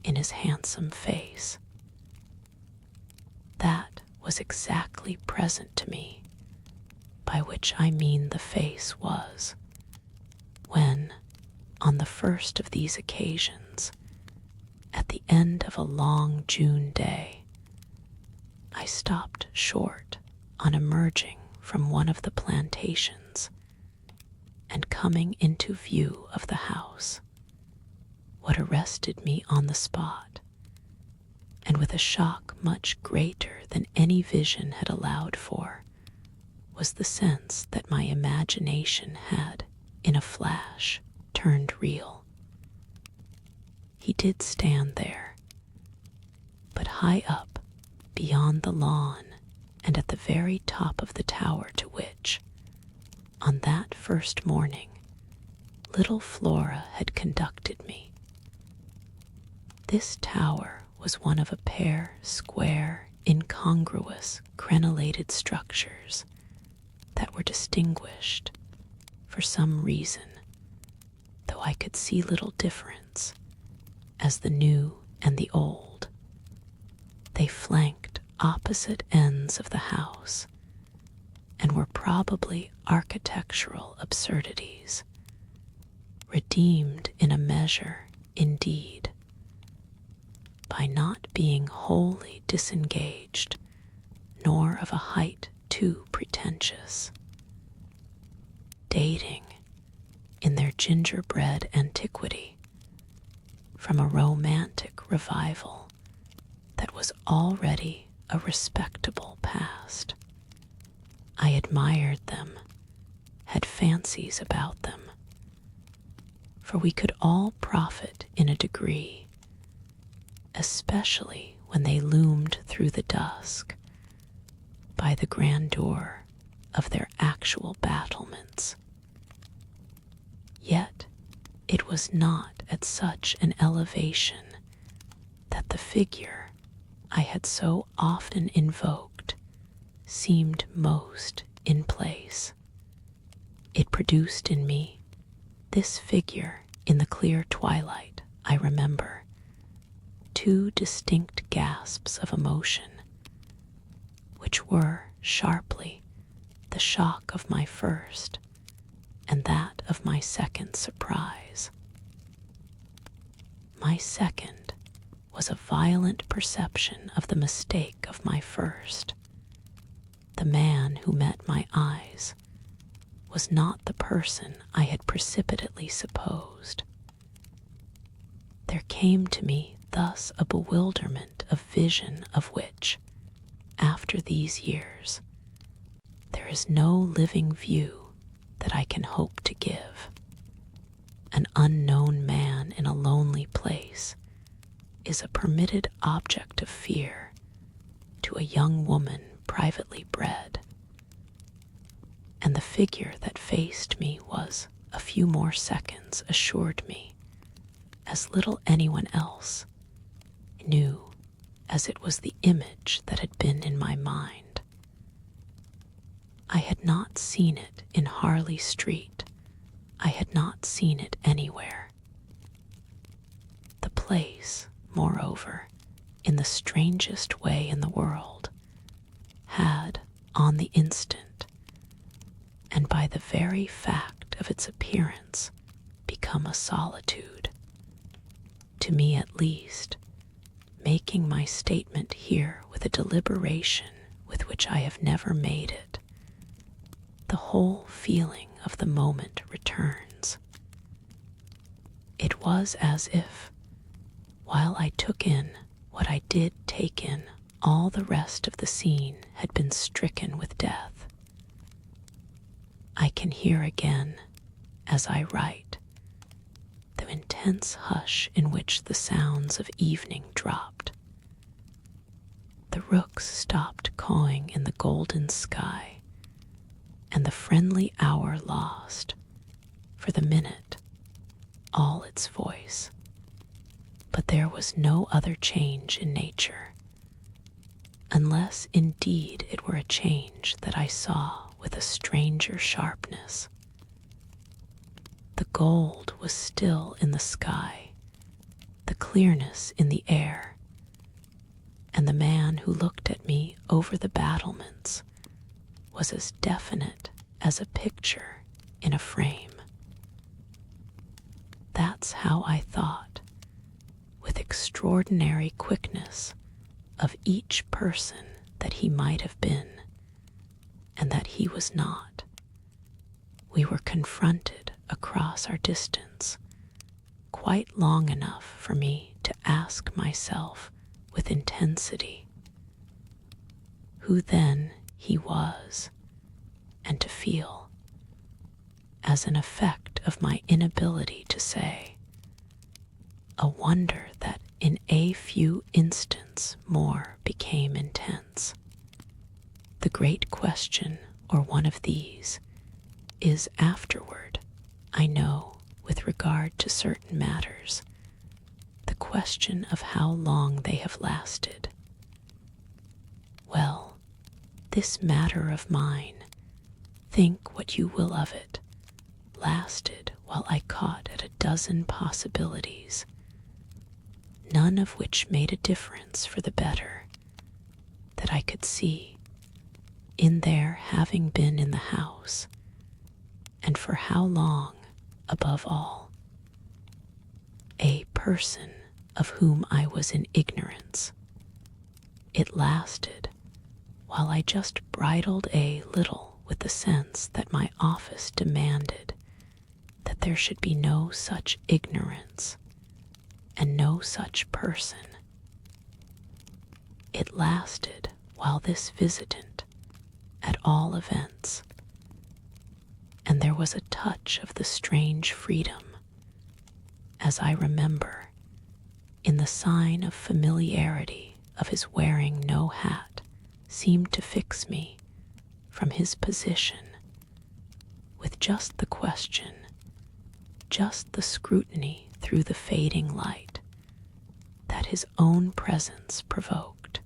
in his handsome face. That was exactly present to me, by which I mean the face was, when, on the first of these occasions, at the end of a long June day, I stopped short on emerging from one of the plantations and coming into view of the house. What arrested me on the spot, and with a shock much greater than any vision had allowed for, was the sense that my imagination had, in a flash, turned real. He did stand there, but high up, beyond the lawn, and at the very top of the tower to which, on that first morning, little Flora had conducted me. This tower was one of a pair square, incongruous, crenellated structures that were distinguished, for some reason, though I could see little difference, as the new and the old. They flanked opposite ends of the house and were probably architectural absurdities, redeemed in a measure, indeed, by not being wholly disengaged, nor of a height too pretentious, dating, in their gingerbread antiquity, from a romantic revival that was already a respectable past. I admired them, had fancies about them, for we could all profit in a degree, especially when they loomed through the dusk, by the grandeur of their actual battlements. Yet it was not at such an elevation that the figure I had so often invoked seemed most in place. It produced in me, this figure in the clear twilight, I remember, two distinct gasps of emotion, which were, sharply, the shock of my first and that of my second surprise. My second was a violent perception of the mistake of my first. The man who met my eyes was not the person I had precipitately supposed. There came to me thus a bewilderment of vision of which, after these years, there is no living view that I can hope to give. An unknown man in a lonely place is a permitted object of fear to a young woman privately bred, and the figure that faced me was, a few more seconds assured me, as little anyone else knew, as it was the image that had been in my mind. I had not seen it in Harley Street. I had not seen it anywhere. place, moreover, in the strangest way in the world, had, on the instant, and by the very fact of its appearance, become a solitude. To me at least, making my statement here with a deliberation with which I have never made it, the whole feeling of the moment returns. It was as if, while I took in what I did take in, all the rest of the scene had been stricken with death. I can hear again, as I write, the intense hush in which the sounds of evening dropped. The rooks stopped cawing in the golden sky, and the friendly hour lost, for the minute, all its voice. But there was no other change in nature, unless indeed it were a change that I saw with a stranger sharpness. The gold was still in the sky, the clearness in the air, and the man who looked at me over the battlements was as definite as a picture in a frame. That's how I thought, with extraordinary quickness, of each person that he might have been, and that he was not. We were confronted across our distance, quite long enough for me to ask myself with intensity who then he was, and to feel, as an effect of my inability to say, a wonder that in a few instants more became intense. The great question, or one of these, is afterward, I know, with regard to certain matters, the question of how long they have lasted. Well, this matter of mine, think what you will of it, lasted while I caught at a dozen possibilities, none of which made a difference for the better, that I could see, in their having been in the house, and for how long, above all. A person of whom I was in ignorance. It lasted while I just bridled a little with the sense that my office demanded that there should be no such ignorance and no such person. It lasted while this visitant, at all events, and there was a touch of the strange freedom, as I remember, in the sign of familiarity of his wearing no hat, seemed to fix me from his position with just the question, just the scrutiny through the fading light that his own presence provoked.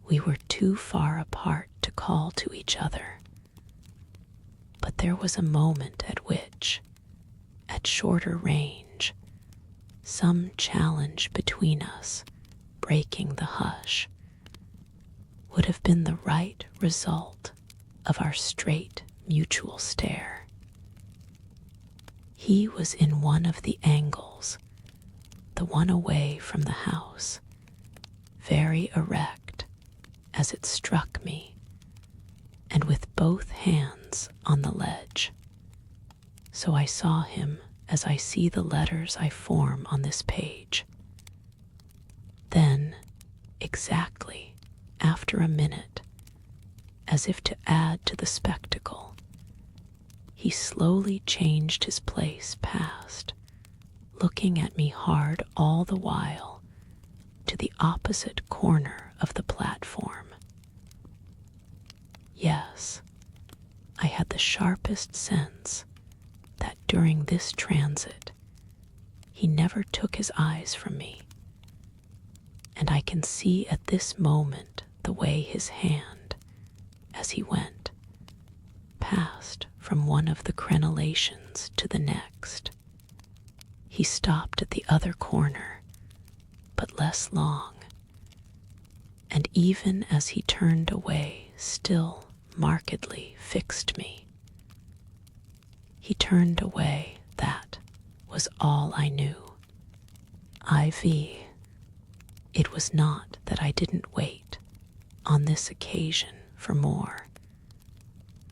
We were too far apart to call to each other, but there was a moment at which, at shorter range, some challenge between us, breaking the hush, would have been the right result of our straight mutual stare. He was in one of the angles, the one away from the house, very erect, as it struck me, and with both hands on the ledge. So I saw him as I see the letters I form on this page. Then, exactly after a minute, as if to add to the spectacle, he slowly changed his place past, looking at me hard all the while, to the opposite corner of the platform. Yes, I had the sharpest sense that during this transit he never took his eyes from me, and I can see at this moment the way his hand, as he went, passed from one of the crenellations to the next. He stopped at the other corner but less long. And even as he turned away, still markedly fixed me. He turned away, that was all I knew. IV. It was not that I didn't wait, on this occasion, for more,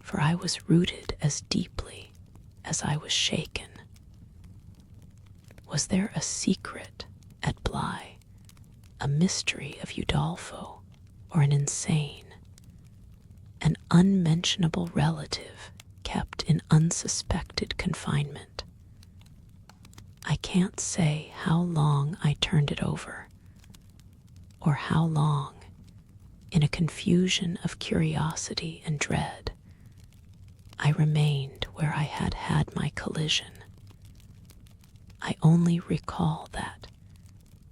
for I was rooted as deeply as I was shaken. Was there a secret at Bly, a mystery of Udolpho, or an insane, an unmentionable relative kept in unsuspected confinement? I can't say how long I turned it over, or how long, in a confusion of curiosity and dread, I remained where I had had my collision. I only recall that,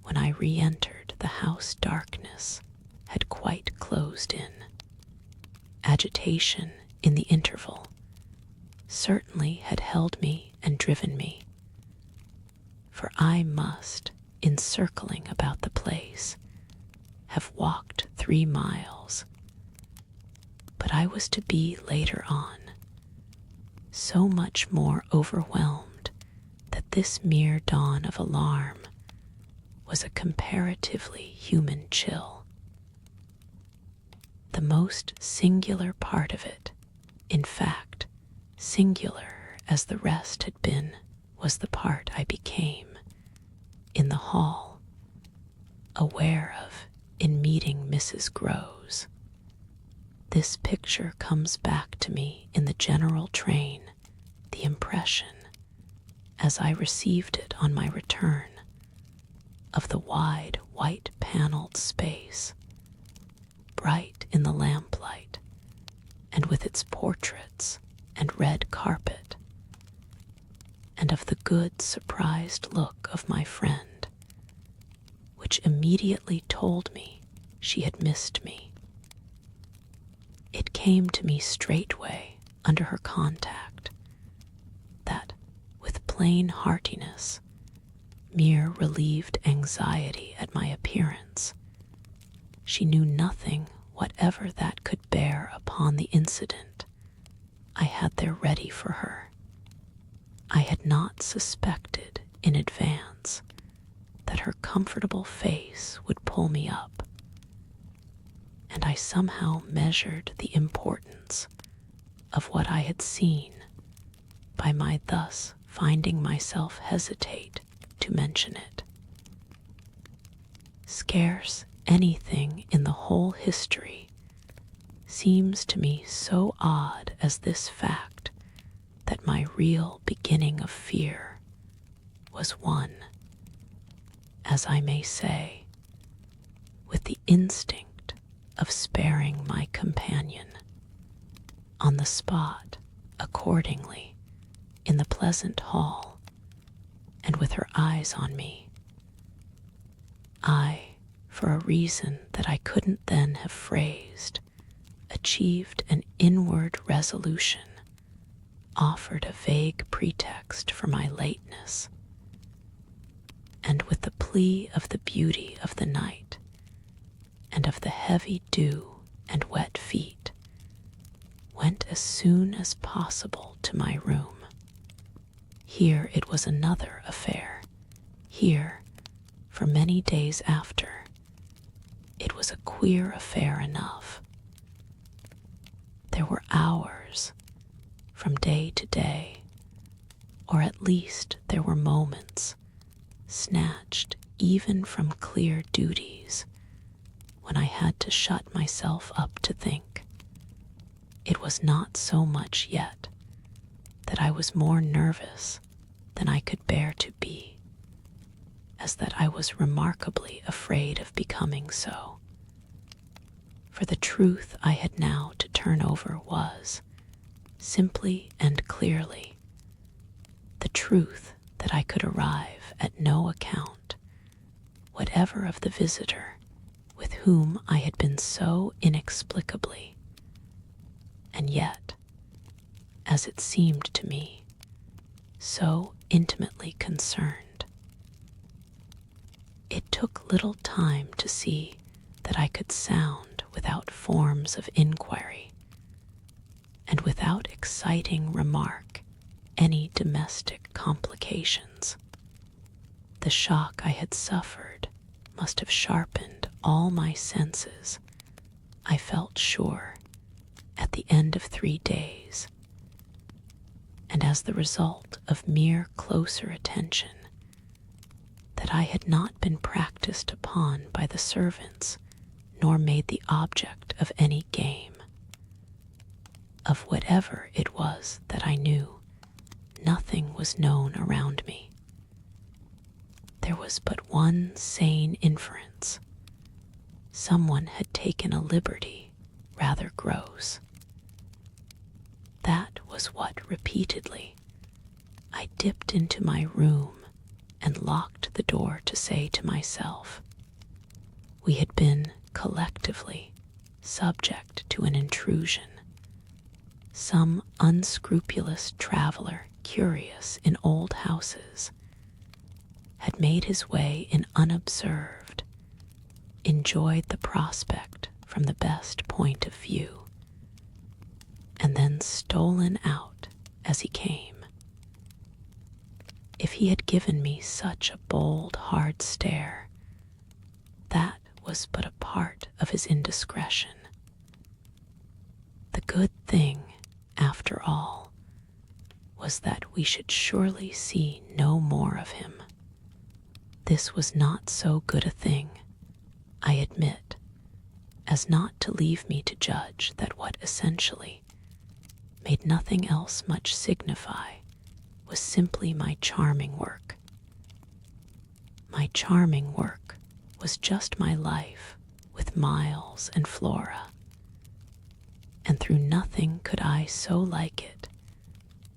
when I re-entered the house, darkness had quite closed in. Agitation, in the interval, certainly had held me and driven me, for I must, in circling about the place, have walked 3 miles. But I was to be later on so much more overwhelmed that this mere dawn of alarm was a comparatively human chill. The most singular part of it, in fact, singular as the rest had been, was the part I became, in the hall, aware of in meeting Mrs. Groves. This picture comes back to me in the general train, the impression, as I received it on my return, of the wide white-paneled space, bright in the lamplight, and with its portraits and red carpet, and of the good surprised look of my friend, which immediately told me she had missed me. It came to me straightway under her contact that, with plain heartiness, mere relieved anxiety at my appearance, she knew nothing whatever that could bear upon the incident I had there ready for her. I had not suspected in advance that her comfortable face would pull me up, and I somehow measured the importance of what I had seen by my thus finding myself hesitate to mention it. Scarce anything in the whole history seems to me so odd as this fact that my real beginning of fear was one, as I may say, with the instinct of sparing my companion. On the spot, accordingly, in the pleasant hall, and with her eyes on me, I, for a reason that I couldn't then have phrased, achieved an inward resolution, offered a vague pretext for my lateness, and with the plea of the beauty of the night, and of the heavy dew and wet feet, went as soon as possible to my room. Here it was another affair. Here, for many days after, it was a queer affair enough. There were hours, from day to day, or at least there were moments, snatched even from clear duties, when I had to shut myself up to think. It was not so much yet that I was more nervous than I could bear to be, as that I was remarkably afraid of becoming so. For the truth I had now to turn over was, simply and clearly, the truth that I could arrive at no account, whatever of the visitor with whom I had been so inexplicably, and yet, as it seemed to me, so intimately concerned. It took little time to see that I could sound without forms of inquiry, and without exciting remark any domestic complications. The shock I had suffered must have sharpened all my senses, I felt sure, at the end of 3 days, and as the result of mere closer attention, that I had not been practiced upon by the servants, nor made the object of any game. Of whatever it was that I knew, nothing was known around me. There was but one sane inference. Someone had taken a liberty, rather gross. That was what repeatedly I dipped into my room and locked the door to say to myself, we had been collectively subject to an intrusion. Some unscrupulous traveler curious in old houses had made his way in unobserved, enjoyed the prospect from the best point of view, and then stolen out as he came. If he had given me such a bold, hard stare, that was but a part of his indiscretion. The good thing, after all, was that we should surely see no more of him. This was not so good a thing, I admit, as not to leave me to judge that what essentially made nothing else much signify was simply my charming work. My charming work was just my life with Miles and Flora, and through nothing could I so like it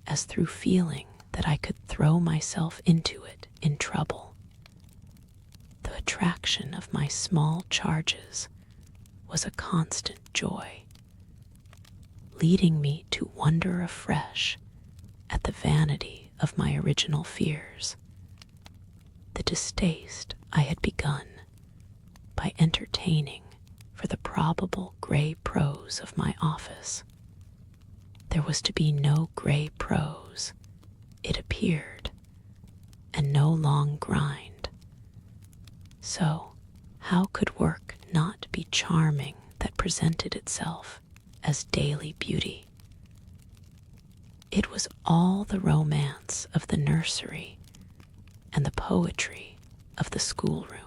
as through feeling that I could throw myself into it in trouble. The attraction of my small charges was a constant joy, leading me to wonder afresh at the vanity of my original fears. The distaste I had begun by entertaining for the probable grey prose of my office. There was to be no grey prose, it appeared, and no long grind. So, how could work not be charming that presented itself as daily beauty? It was all the romance of the nursery and the poetry of the schoolroom.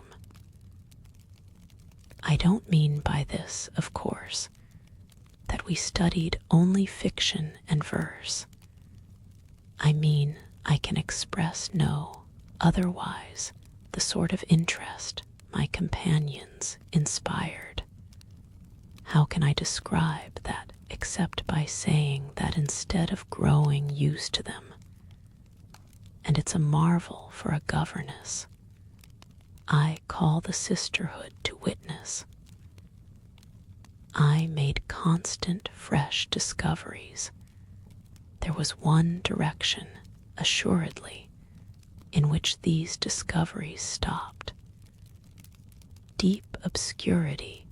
I don't mean by this, of course, that we studied only fiction and verse. I mean I can express no otherwise the sort of interest my companions inspired. How can I describe that except by saying that instead of growing used to them, and it's a marvel for a governess, I call the sisterhood to witness, I made constant fresh discoveries. There was one direction, assuredly, in which these discoveries stopped. Deep obscurity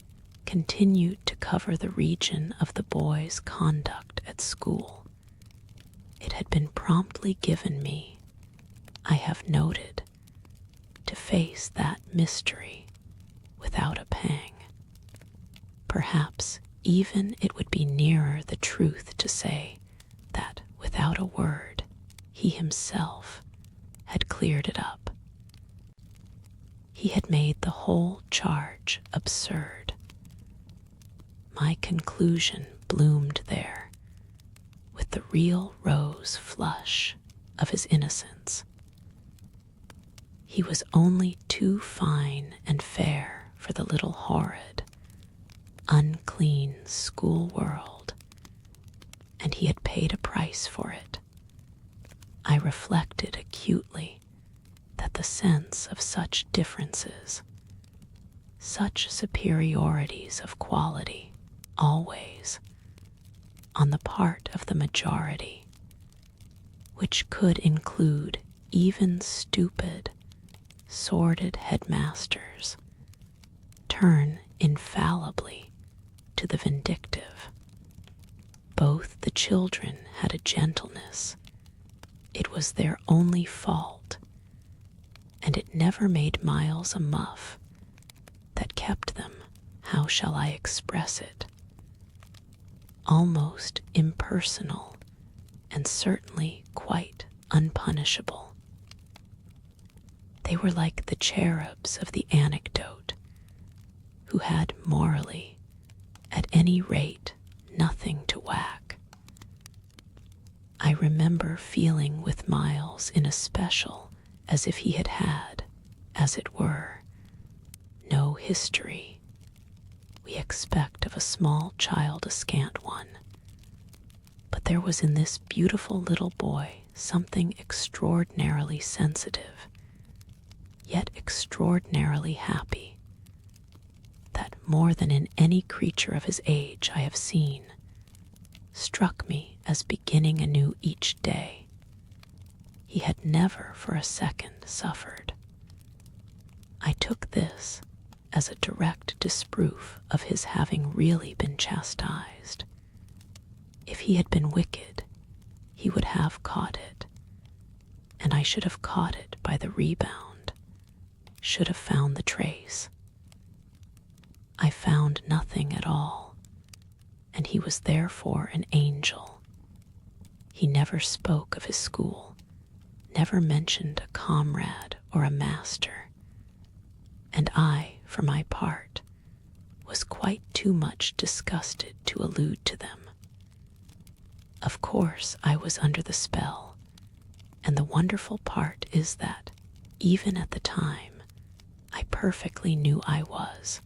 continued to cover the region of the boy's conduct at school. It had been promptly given me, I have noted, to face that mystery without a pang. Perhaps even it would be nearer the truth to say that without a word he himself had cleared it up. He had made the whole charge absurd. My conclusion bloomed there with the real rose flush of his innocence. He was only too fine and fair for the little horrid, unclean school world, and he had paid a price for it. I reflected acutely that the sense of such differences, such superiorities of quality, always, on the part of the majority, which could include even stupid, sordid headmasters turn infallibly to the vindictive. Both the children had a gentleness. It was their only fault, and it never made Miles a muff that kept them, how shall I express it, almost impersonal and certainly quite unpunishable. They were like the cherubs of the anecdote, who had morally, at any rate, nothing to whack. I remember feeling with Miles in especial as if he had had, as it were, no history. We expect of a small child a scant one. But there was in this beautiful little boy something extraordinarily sensitive, yet extraordinarily happy, that more than in any creature of his age I have seen, struck me as beginning anew each day. He had never for a second suffered. I took this as a direct disproof of his having really been chastised. If he had been wicked, he would have caught it, and I should have caught it by the rebound, should have found the trace. I found nothing at all, and he was therefore an angel. He never spoke of his school, never mentioned a comrade or a master, and I, for my part, was quite too much disgusted to allude to them. Of course, I was under the spell, and the wonderful part is that, even at the time, I perfectly knew I was.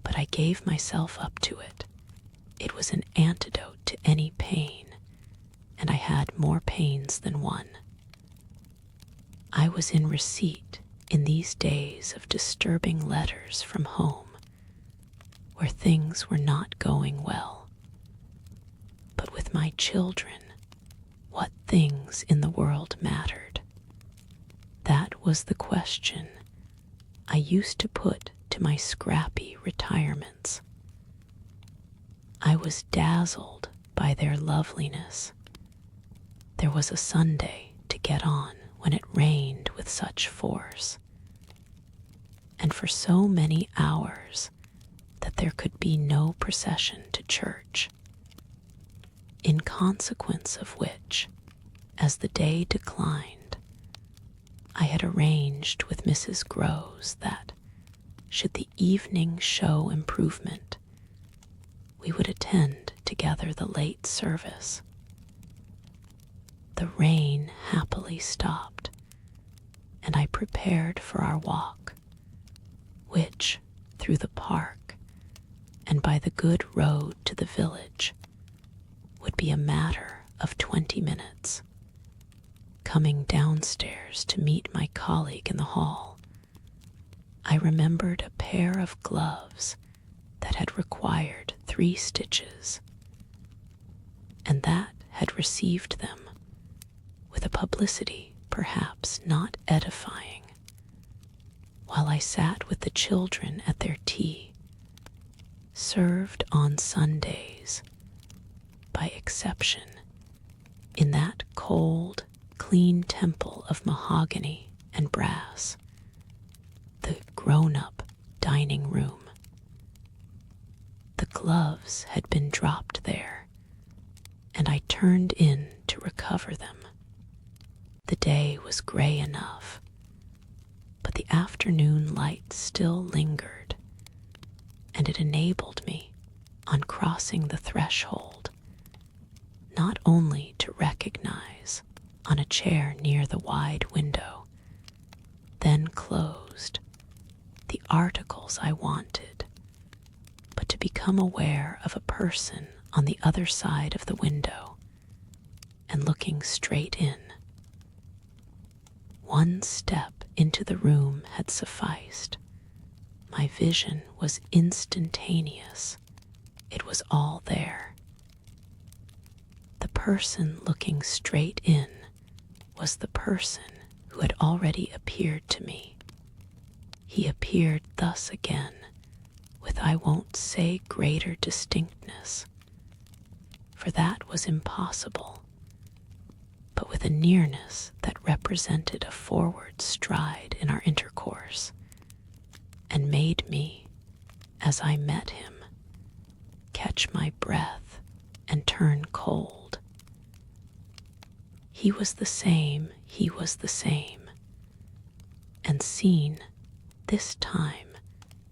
But I gave myself up to it. It was an antidote to any pain, and I had more pains than one. I was in receipt in these days of disturbing letters from home, where things were not going well. But with my children, what things in the world mattered? That was the question I used to put to my scrappy retirements. I was dazzled by their loveliness. There was a Sunday to get on when it rained with such force, and for so many hours that there could be no procession to church, in consequence of which, as the day declined, I had arranged with Mrs. Groves that, should the evening show improvement, we would attend together the late service. The rain happily stopped, and I prepared for our walk, which, through the park and by the good road to the village, would be a matter of 20 minutes. Coming downstairs to meet my colleague in the hall, I remembered a pair of gloves that had required 3 stitches, and that had received them with a publicity perhaps not edifying, while I sat with the children at their tea, served on Sundays, by exception, in that cold, clean temple of mahogany and brass, the grown-up dining room. The gloves had been dropped there, and I turned in to recover them. The day was gray enough, but the afternoon light still lingered, and it enabled me, on crossing the threshold, not only to recognize, on a chair near the wide window, then closed, the articles I wanted, but to become aware of a person on the other side of the window and looking straight in. One step into the room had sufficed. My vision was instantaneous. It was all there. The person looking straight in was the person who had already appeared to me. He appeared thus again, with I won't say greater distinctness, for that was impossible, but with a nearness that represented a forward stride in our intercourse, and made me, as I met him, catch my breath and turn cold. He was the same, and seen this time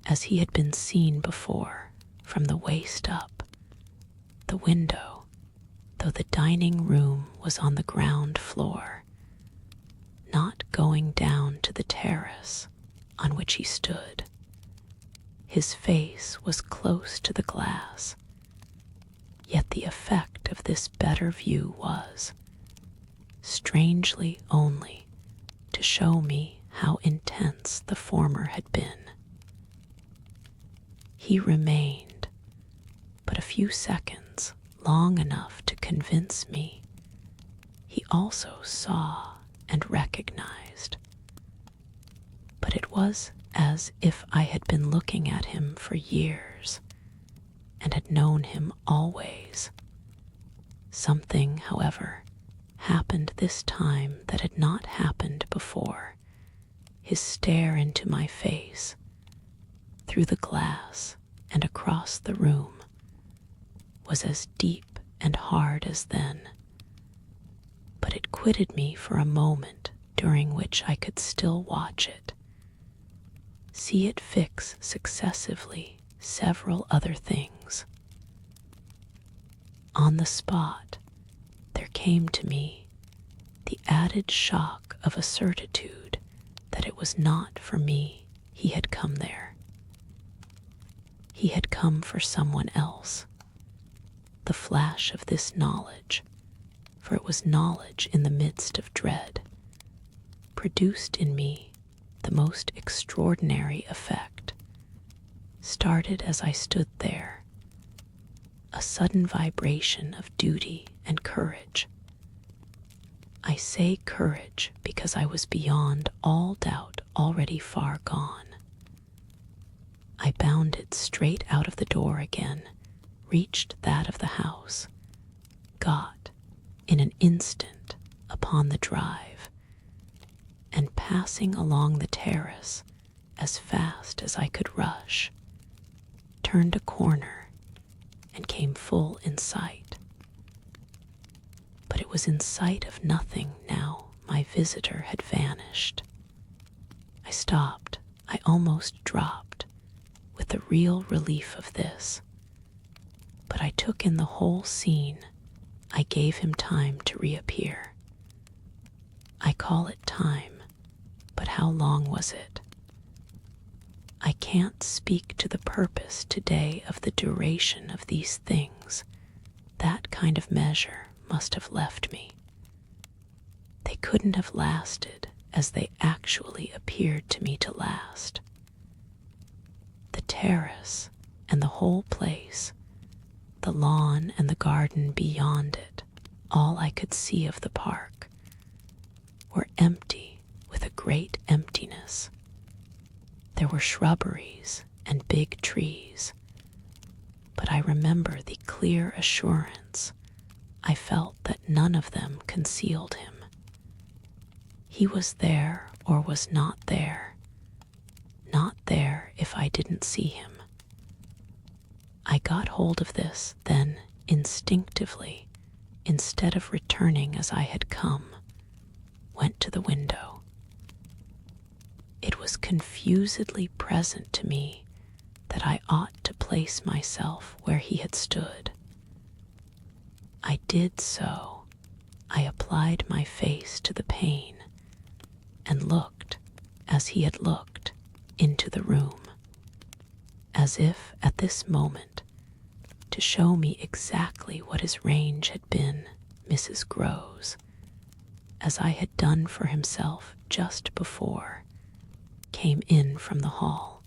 as he had been seen before, from the waist up, the window, though the dining room was on the ground floor, not going down to the terrace on which he stood. His face was close to the glass, yet the effect of this better view was, strangely only, to show me how intense the former had been. He remained but a few seconds, long enough to convince me he also saw and recognized, but it was as if I had been looking at him for years and had known him always. Something, however, happened this time that had not happened before. His stare into my face, through the glass and across the room, was as deep and hard as then, but it quitted me for a moment during which I could still watch it, see it fix successively several other things. On the spot, there came to me the added shock of a certitude that it was not for me he had come there. He had come for someone else. The flash of this knowledge, for it was knowledge in the midst of dread, produced in me the most extraordinary effect. Started as I stood there, a sudden vibration of duty and courage. I say courage because I was beyond all doubt already far gone. I bounded straight out of the door again, reached that of the house, got, in an instant, upon the drive, and passing along the terrace as fast as I could rush, turned a corner and came full in sight. But it was in sight of nothing now. My visitor had vanished. I stopped, I almost dropped, with the real relief of this. But I took in the whole scene. I gave him time to reappear. I call it time, but how long was it? I can't speak to the purpose today of the duration of these things. That kind of measure must have left me. They couldn't have lasted as they actually appeared to me to last. The terrace and the whole place, the lawn and the garden beyond it, all I could see of the park, were empty with a great emptiness. There were shrubberies and big trees, but I remember the clear assurance I felt that none of them concealed him. He was there or was not there if I didn't see him. I got hold of this, then, instinctively, instead of returning as I had come, went to the window. It was confusedly present to me that I ought to place myself where he had stood. I did so. I applied my face to the pane and looked, as he had looked, into the room, as if at this moment, to show me exactly what his range had been, Mrs. Groves, as I had done for himself just before, came in from the hall.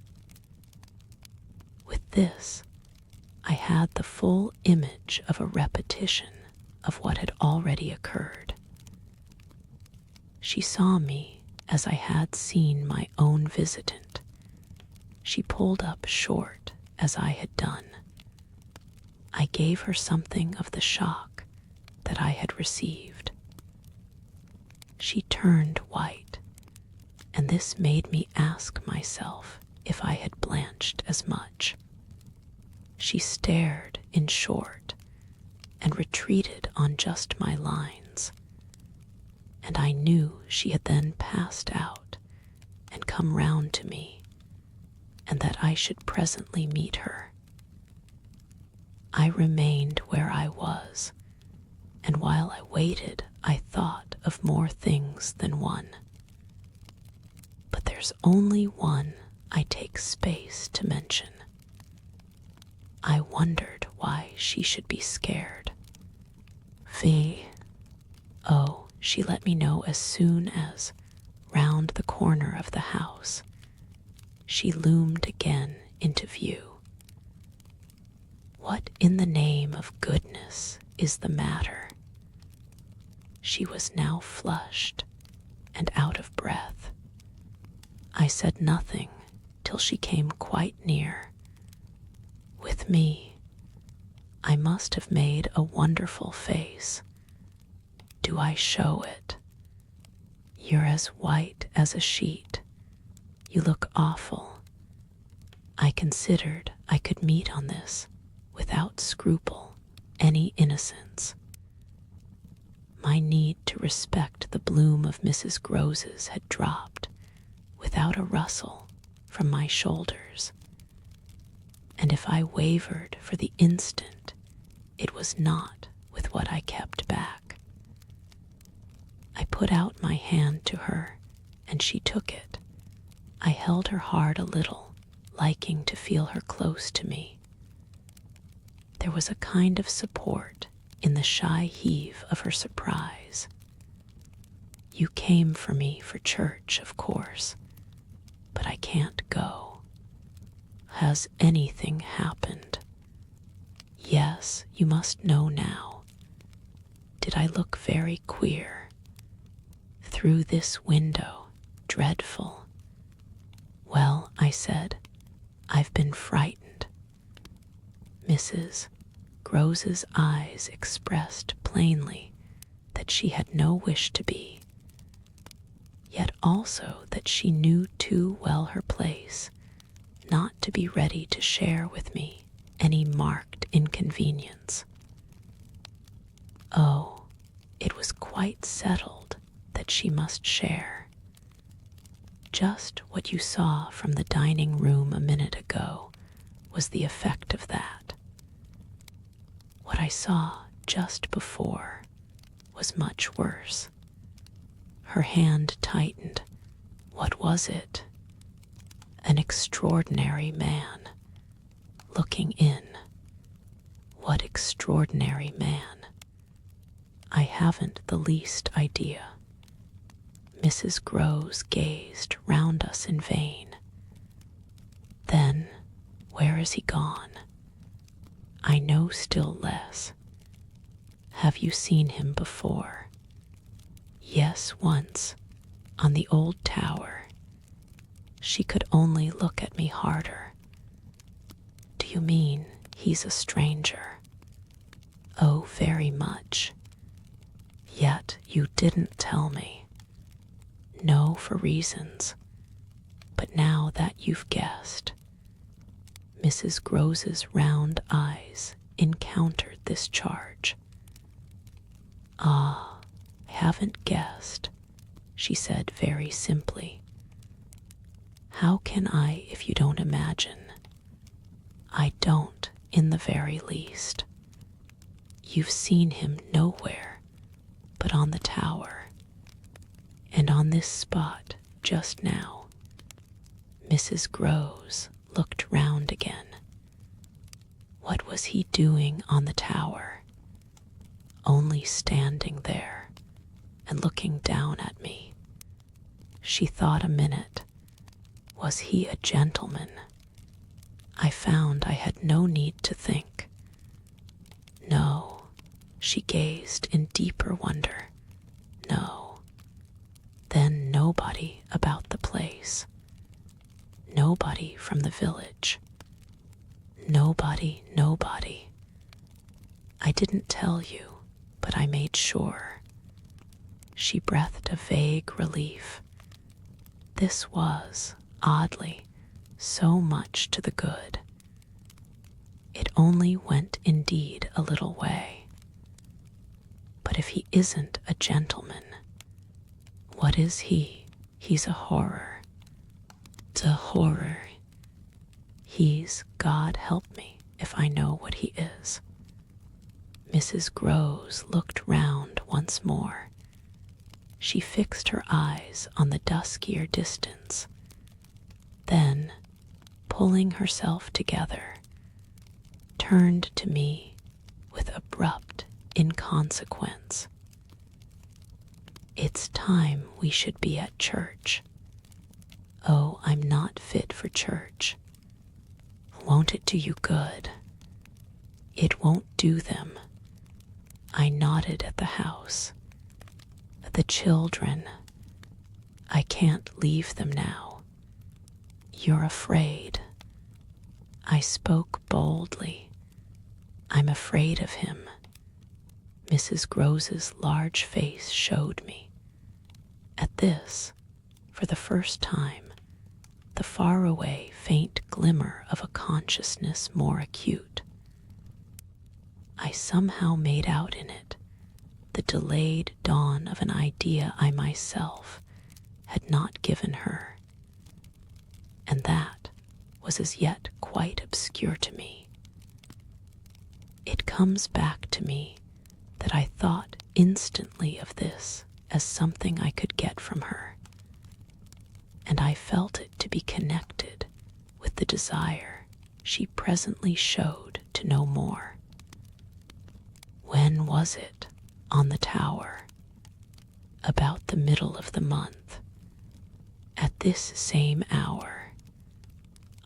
With this, I had the full image of a repetition of what had already occurred. She saw me as I had seen my own visitant. She pulled up short as I had done. I gave her something of the shock that I had received. She turned white, and this made me ask myself if I had blanched as much. She stared, in short, and retreated on just my lines, and I knew she had then passed out and come round to me, and that I should presently meet her. I remained where I was, and while I waited, I thought of more things than one. But there's only one I take space to mention. I wondered why she should be scared. Oh, she let me know as soon as, round the corner of the house, she loomed again into view. What in the name of goodness is the matter? She was now flushed and out of breath. I said nothing till she came quite near. With me, I must have made a wonderful face. Do I show it? You're as white as a sheet. You look awful. I considered I could meet on this without scruple any innocence. My need to respect the bloom of Mrs. Grose's had dropped without a rustle from my shoulders, and if I wavered for the instant, it was not with what I kept back. I put out my hand to her, and she took it. I held her hard a little, liking to feel her close to me. There was a kind of support in the shy heave of her surprise. You came for me for church, of course, but I can't go. Has anything happened? Yes, you must know now. Did I look very queer? Through this window, dreadful. Well, I said, I've been frightened. Mrs. Grose's eyes expressed plainly that she had no wish to be, yet also that she knew too well her place not to be ready to share with me any marked inconvenience. Oh, it was quite settled that she must share. Just what you saw from the dining room a minute ago was the effect of that. What I saw just before was much worse. Her hand tightened. What was it? An extraordinary man, looking in. What extraordinary man? I haven't the least idea. Mrs. Grose gazed round us in vain. Then, where is he gone? I know still less. Have you seen him before? Yes, once, on the old tower. She could only look at me harder. Do you mean he's a stranger? Oh, very much. Yet you didn't tell me. No, for reasons. But now that you've guessed. Mrs. Grose's round eyes encountered this charge. Ah, I haven't guessed, she said very simply. How can I if you don't imagine? I don't in the very least. You've seen him nowhere but on the tower, and on this spot just now. Mrs. Grose looked round again. What was he doing on the tower? Only standing there and looking down at me. She thought a minute. Was he a gentleman? I found I had no need to think. No, she gazed in deeper wonder. No. Then no nobody about the place. Nobody from the village. Nobody. I didn't tell you, but I made sure. She breathed a vague relief. This was, oddly, so much to the good. It only went indeed a little way. But if he isn't a gentleman, what is he? He's a horror. A horror. He's, God help me if I know what he is. Mrs. Groves looked round once more. She fixed her eyes on the duskier distance. Then, pulling herself together, turned to me with abrupt inconsequence. It's time we should be at church. Oh, I'm not fit for church. Won't it do you good? It won't do them. I nodded at the house. The children. I can't leave them now. You're afraid. I spoke boldly. I'm afraid of him. Mrs. Groves's large face showed me. At this, for the first time, the faraway, faint glimmer of a consciousness more acute. I somehow made out in it the delayed dawn of an idea I myself had not given her, and that was as yet quite obscure to me. It comes back to me that I thought instantly of this as something I could get from her, and I felt it to be connected with the desire she presently showed to know more. When was it? On the tower. About the middle of the month. At this same hour.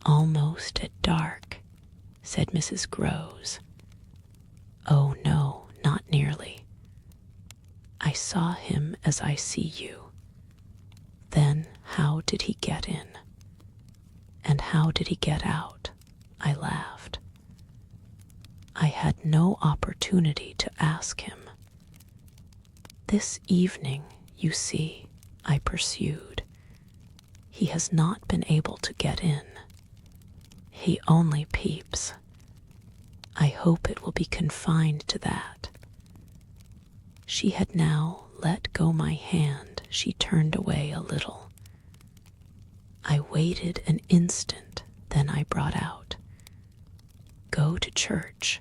Almost at dark, said Mrs. Groves. Oh no, not nearly. I saw him as I see you. Then how did he get in? And how did he get out? I laughed. I had no opportunity to ask him. This evening, you see, I pursued, he has not been able to get in. He only peeps. I hope it will be confined to that. She had now let go my hand. She turned away a little. I waited an instant, then I brought out, Go to church.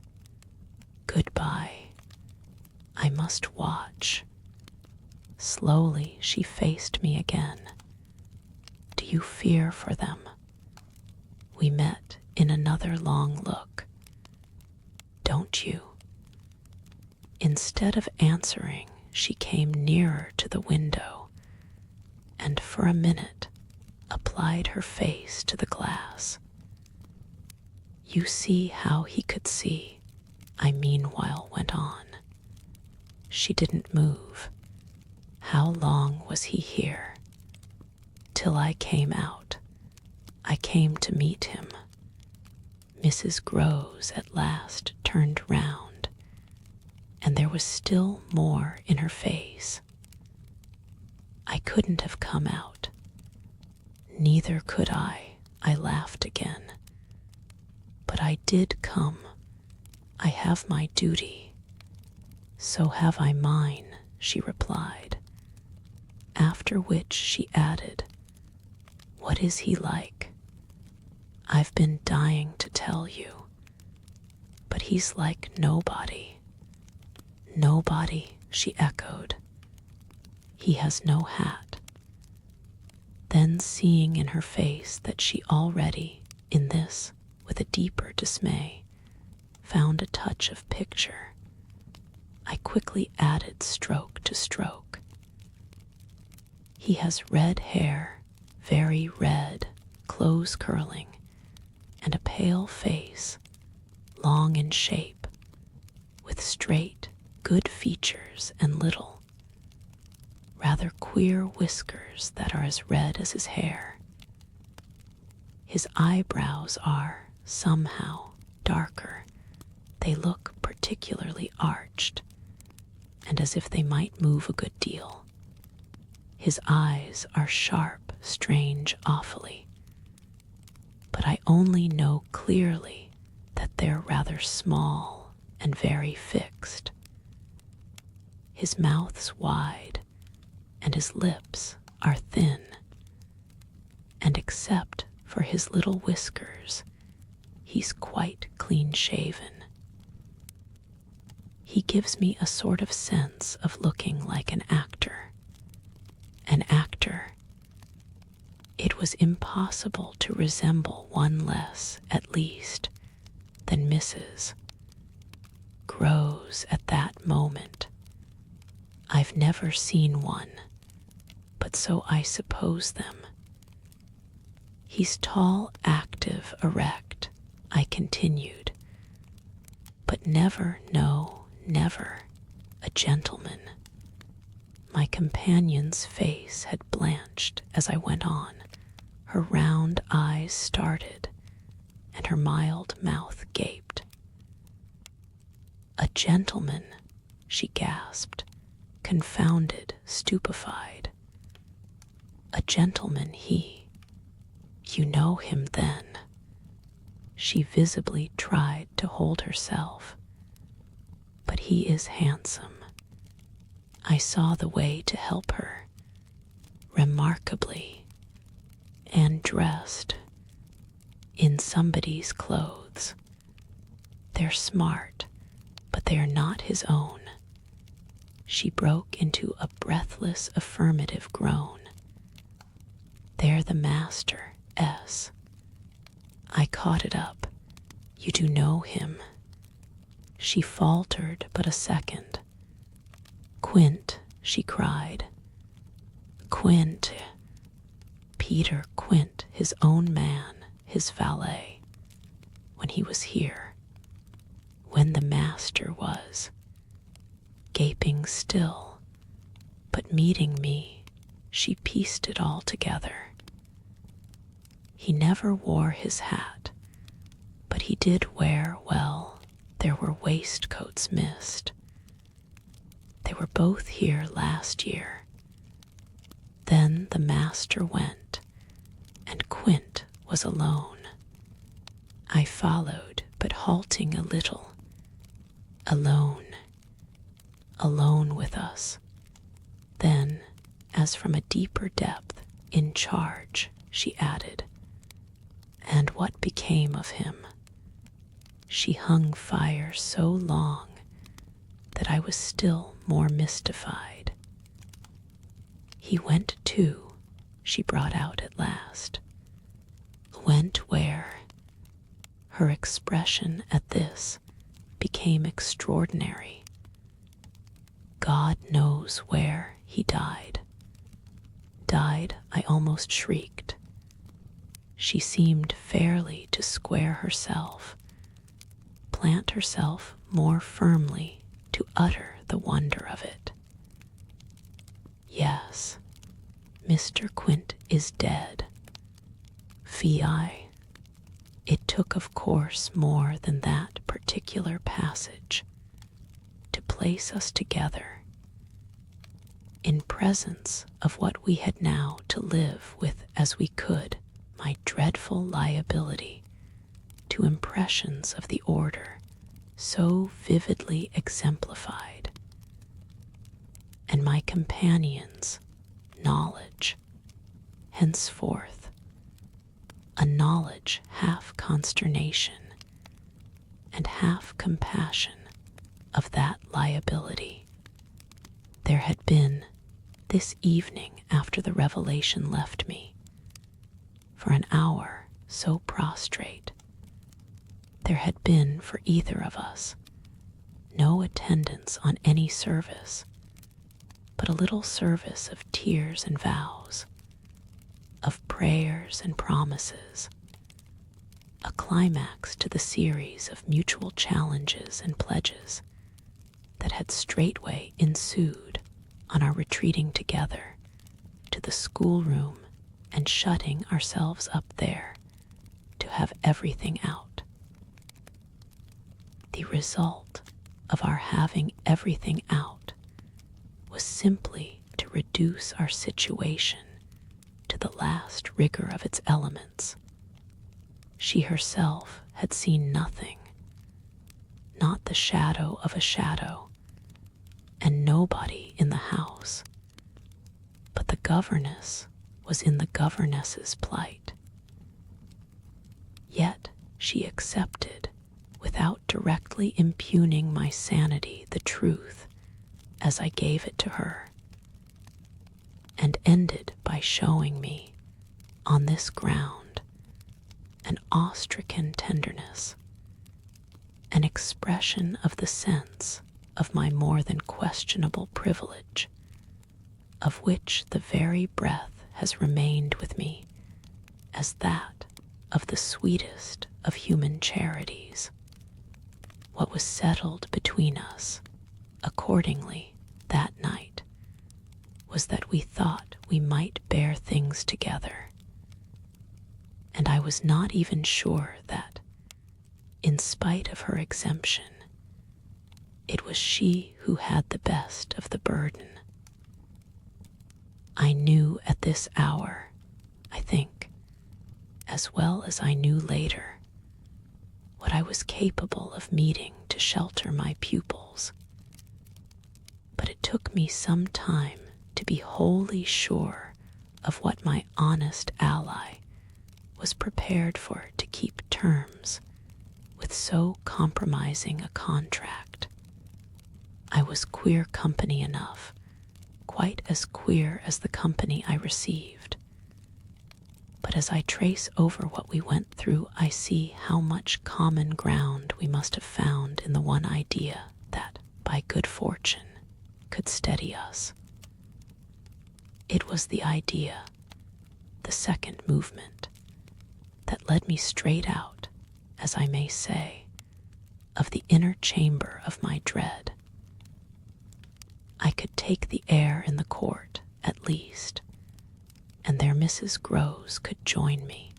Goodbye. I must watch. Slowly she faced me again. Do you fear for them? We met in another long look. Don't you? Instead of answering, she came nearer to the window, and for a minute applied her face to the glass. You see how he could see, I meanwhile went on. She didn't move. How long was he here? Till I came out. I came to meet him. Mrs. Groves at last turned round, and there was still more in her face. I couldn't have come out. Neither could I laughed again. But I did come. I have my duty. So have I mine, she replied. After which she added, What is he like? I've been dying to tell you. But he's like nobody. Nobody, she echoed. He has no hat. Then seeing in her face that she already, in this, with a deeper dismay, found a touch of picture, I quickly added stroke to stroke. He has red hair, very red, close curling, and a pale face, long in shape, with straight, good features and little. rather queer whiskers that are as red as his hair. His eyebrows are, somehow, darker. They look particularly arched, and as if they might move a good deal. His eyes are sharp, strange, awfully, but I only know clearly that they're rather small and very fixed. His mouth's wide, and his lips are thin, and except for his little whiskers, he's quite clean-shaven. He gives me a sort of sense of looking like an actor. An actor. It was impossible to resemble one less, at least, than Mrs. Grows at that moment. I've never seen one, but so I suppose them. He's tall, active, erect, I continued, but never, no, never, a gentleman. My companion's face had blanched as I went on. Her round eyes started, and her mild mouth gaped. A gentleman, she gasped, confounded, stupefied. A gentleman, he. You know him then. She visibly tried to hold herself. But he is handsome. I saw the way to help her, remarkably, and dressed in somebody's clothes. They're smart, but they are not his own. She broke into a breathless affirmative groan. They're the master, S. I caught it up. You do know him. She faltered but a second. Quint, she cried. Quint. Peter Quint, his own man, his valet, when he was here, when the master was, gaping still, but meeting me, she pieced it all together. He never wore his hat, but he did wear, well, there were waistcoats missed. They were both here last year. Then the master went, and Quint was alone. I followed, but halting a little. Alone. Alone with us. Then, as from a deeper depth, in charge, she added, and what became of him? She hung fire so long that I was still more mystified. He went too, she brought out at last. Went where? Her expression at this became extraordinary. God knows where he died. Died, I almost shrieked. She seemed fairly to square herself, plant herself more firmly to utter the wonder of it. Yes, Mr. Quint is dead. VIII. It took, of course, more than that particular passage to place us together in presence of what we had now to live with as we could, my dreadful liability to impressions of the order so vividly exemplified, and my companion's knowledge, henceforth, a knowledge half consternation and half compassion of that liability. There had been, this evening after the revelation left me, for an hour so prostrate, there had been for either of us no attendance on any service, but a little service of tears and vows, of prayers and promises, a climax to the series of mutual challenges and pledges that had straightway ensued on our retreating together to the schoolroom and shutting ourselves up there to have everything out. The result of our having everything out was simply to reduce our situation to the last rigor of its elements. She herself had seen nothing, not the shadow of a shadow, and nobody in the house. But the governess was in the governess's plight. Yet she accepted, without directly impugning my sanity, the truth as I gave it to her, and ended by showing me, on this ground, an awe-stricken tenderness, an expression of the sense of my more than questionable privilege, of which the very breath has remained with me as that of the sweetest of human charities. What was settled between us, accordingly, that night, was that we thought we might bear things together, and I was not even sure that, in spite of her exemption, it was she who had the best of the burden. I knew at this hour, I think, as well as I knew later, what I was capable of meeting to shelter my pupils. But it took me some time to be wholly sure of what my honest ally was prepared for to keep terms with so compromising a contract. I was queer company enough, quite as queer as the company I received. But as I trace over what we went through, I see how much common ground we must have found in the one idea that, by good fortune, could steady us. It was the idea, the second movement, that led me straight out, as I may say, of the inner chamber of my dread. I could take the air in the court, at least, and there Mrs. Groves could join me.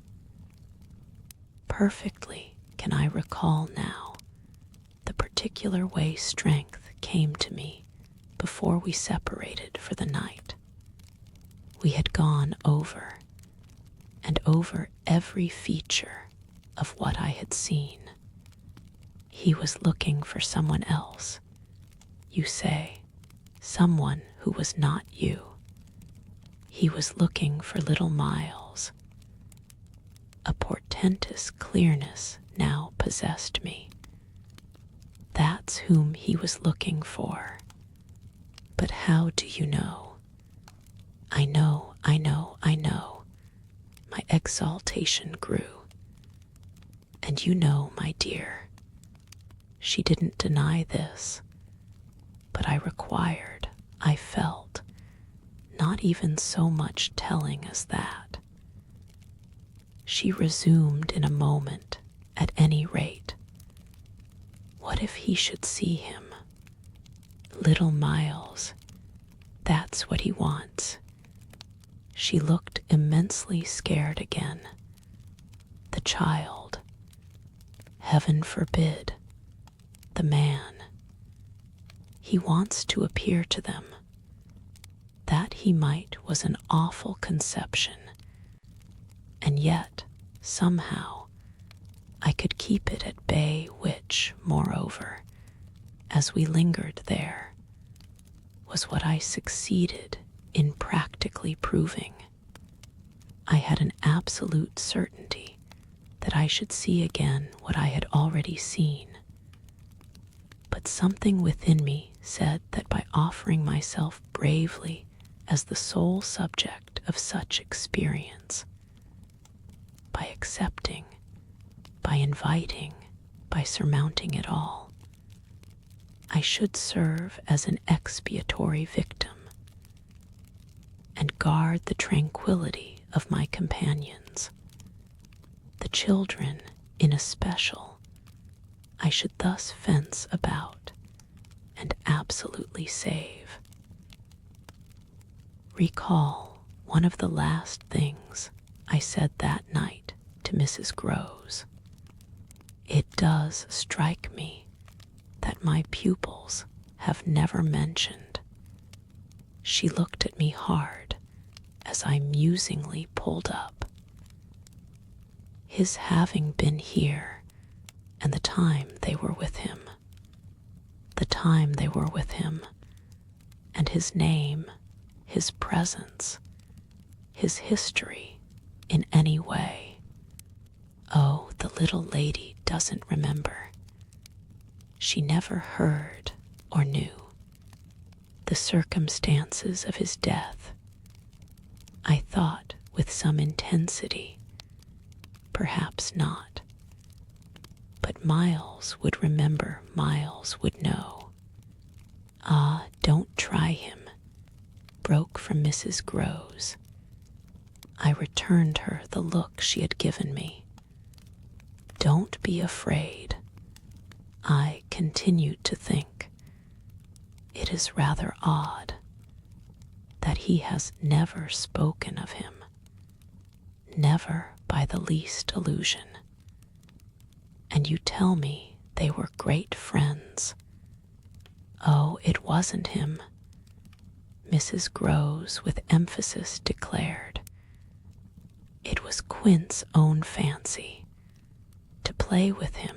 Perfectly can I recall now the particular way strength came to me before we separated for the night. We had gone over and over every feature of what I had seen. He was looking for someone else, you say, someone who was not you. He was looking for little Miles. A portentous clearness now possessed me. That's whom he was looking for. But how do you know? I know. My exaltation grew. And you know, my dear, she didn't deny this, but I felt, not even so much telling as that. She resumed in a moment, at any rate. What if he should see him? Little Miles, that's what he wants. She looked immensely scared again. The child. Heaven forbid. The man. He wants to appear to them. That he might was an awful conception, and yet, somehow, I could keep it at bay, which, moreover, as we lingered there, was what I succeeded in practically proving. I had an absolute certainty that I should see again what I had already seen. But something within me said that by offering myself bravely as the sole subject of such experience, by accepting, by inviting, by surmounting it all, I should serve as an expiatory victim and guard the tranquility of my companions. The children, in especial, I should thus fence about and absolutely save. recall one of the last things I said that night to Mrs. Groves. It does strike me that my pupils have never mentioned. She looked at me hard as I musingly pulled up. His having been here and the time they were with him, and his name, his presence, his history in any way. Oh, the little lady doesn't remember. She never heard or knew the circumstances of his death. I thought with some intensity, perhaps not, but Miles would remember, Miles would know. Ah, don't try him, broke from Mrs. Groves. I returned her the look she had given me. Don't be afraid. I continued to think. It is rather odd that he has never spoken of him, never by the least allusion. And you tell me they were great friends. Oh, it wasn't him, Mrs. Groves with emphasis declared. It was Quint's own fancy, to play with him,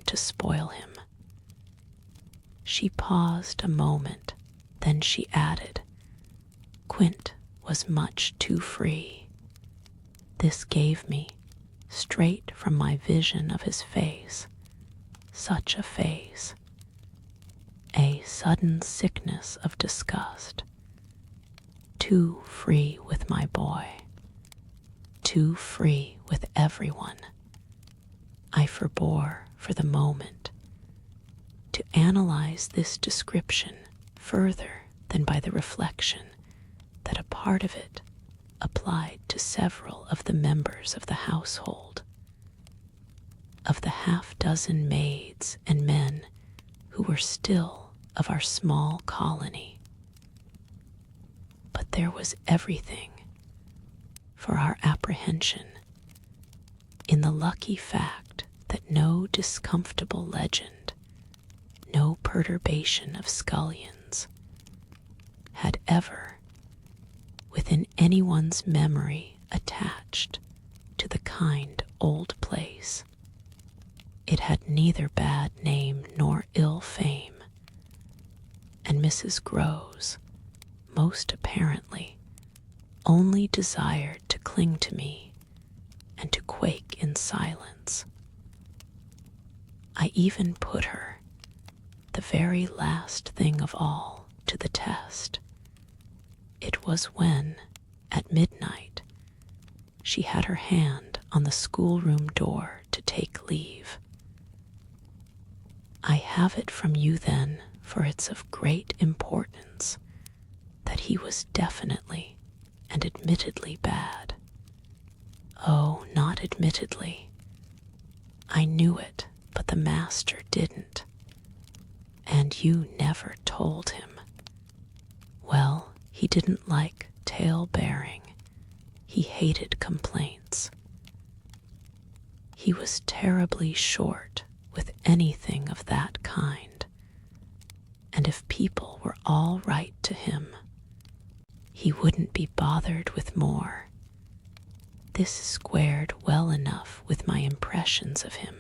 to spoil him. She paused a moment, then she added, Quint was much too free. This gave me, straight from my vision of his face, such a face, a sudden sickness of disgust. Too free with my boy, too free with everyone. I forbore for the moment to analyze this description further than by the reflection that a part of it applied to several of the members of the household, of the half-dozen maids and men who were still of our small colony. But there was everything for our apprehension in the lucky fact that no discomfortable legend, no perturbation of scullions, had ever, within anyone's memory, attached to the kind old place. It had neither bad name nor ill fame, and Mrs. Groves, most apparently, only desired to cling to me and to quake in silence. I even put her, the very last thing of all, to the test. It was when, at midnight, she had her hand on the schoolroom door to take leave. I have it from you then, for it's of great importance, that he was definitely and admittedly bad. Oh, not admittedly. I knew it, but the master didn't. And you never told him. Well, he didn't like tale-bearing. He hated complaints. He was terribly short with anything of that kind, and if people were all right to him, he wouldn't be bothered with more. This squared well enough with my impressions of him.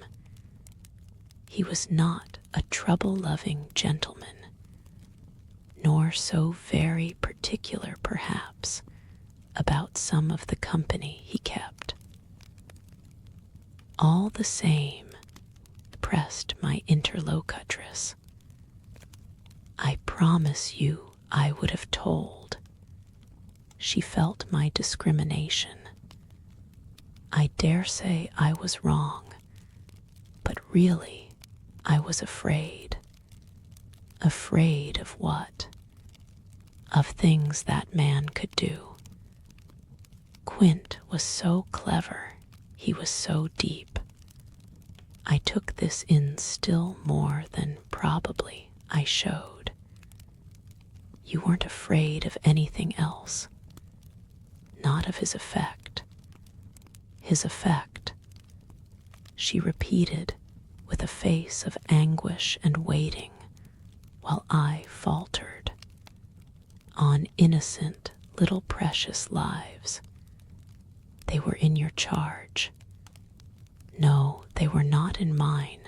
He was not a trouble-loving gentleman, nor so very particular, perhaps, about some of the company he kept. All the same, pressed my interlocutress, I promise you I would have told. She felt my discrimination. I dare say I was wrong, but really I was afraid. Afraid of what? Of things that man could do. Quint was so clever, he was so deep. I took this in still more than probably I showed. You weren't afraid of anything else, not of his effect. His effect, she repeated with a face of anguish and waiting, while I faltered. On innocent, little precious lives. They were in your charge. No, they were not in mine,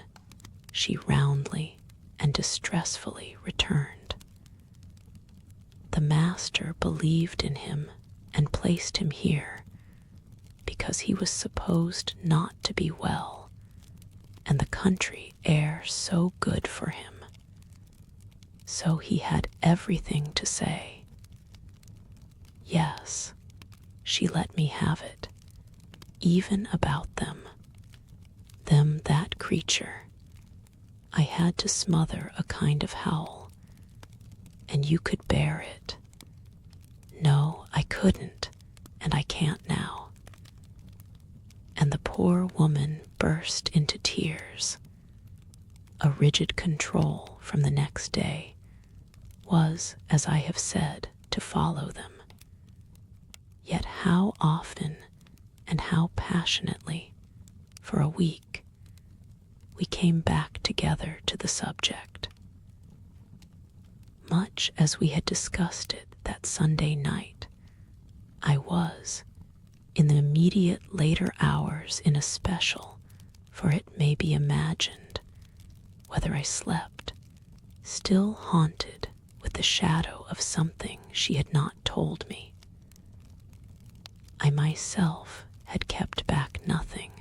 she roundly and distressfully returned. The master believed in him and placed him here because he was supposed not to be well, and the country air so good for him. So he had everything to say. Yes, she let me have it, even about them. That creature. I had to smother a kind of howl, and you could bear it. No, I couldn't, and I can't now. And the poor woman burst into tears. A rigid control from the next day was, as I have said, to follow them. Yet how often and how passionately, for a week, we came back together to the subject. Much as we had discussed it that Sunday night, I was, in the immediate later hours in especial, for it may be imagined, whether I slept, still haunted with the shadow of something she had not told me. I myself had kept back nothing,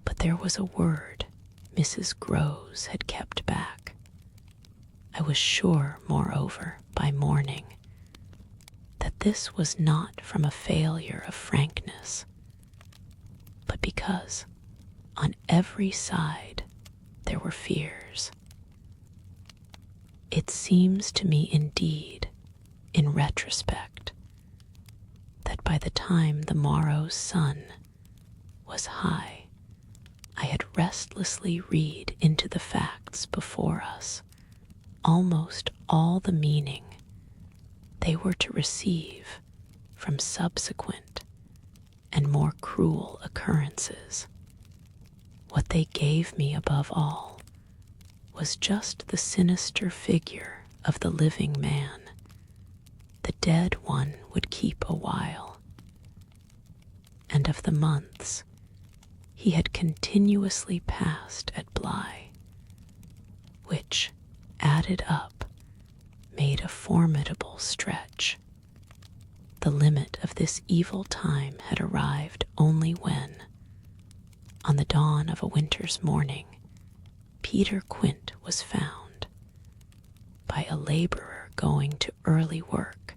but there was a word Mrs. Groves had kept back. I was sure, moreover, by morning, that this was not from a failure of frankness, but because on every side there were fears. It seems to me indeed, in retrospect, that by the time the morrow's sun was high, I had restlessly read into the facts before us almost all the meaning they were to receive from subsequent and more cruel occurrences. What they gave me above all was just the sinister figure of the living man. The dead one would keep a while, and of the months he had continuously passed at Bly, which, added up, made a formidable stretch. The limit of this evil time had arrived only when, on the dawn of a winter's morning, Peter Quint was found, by a laborer going to early work,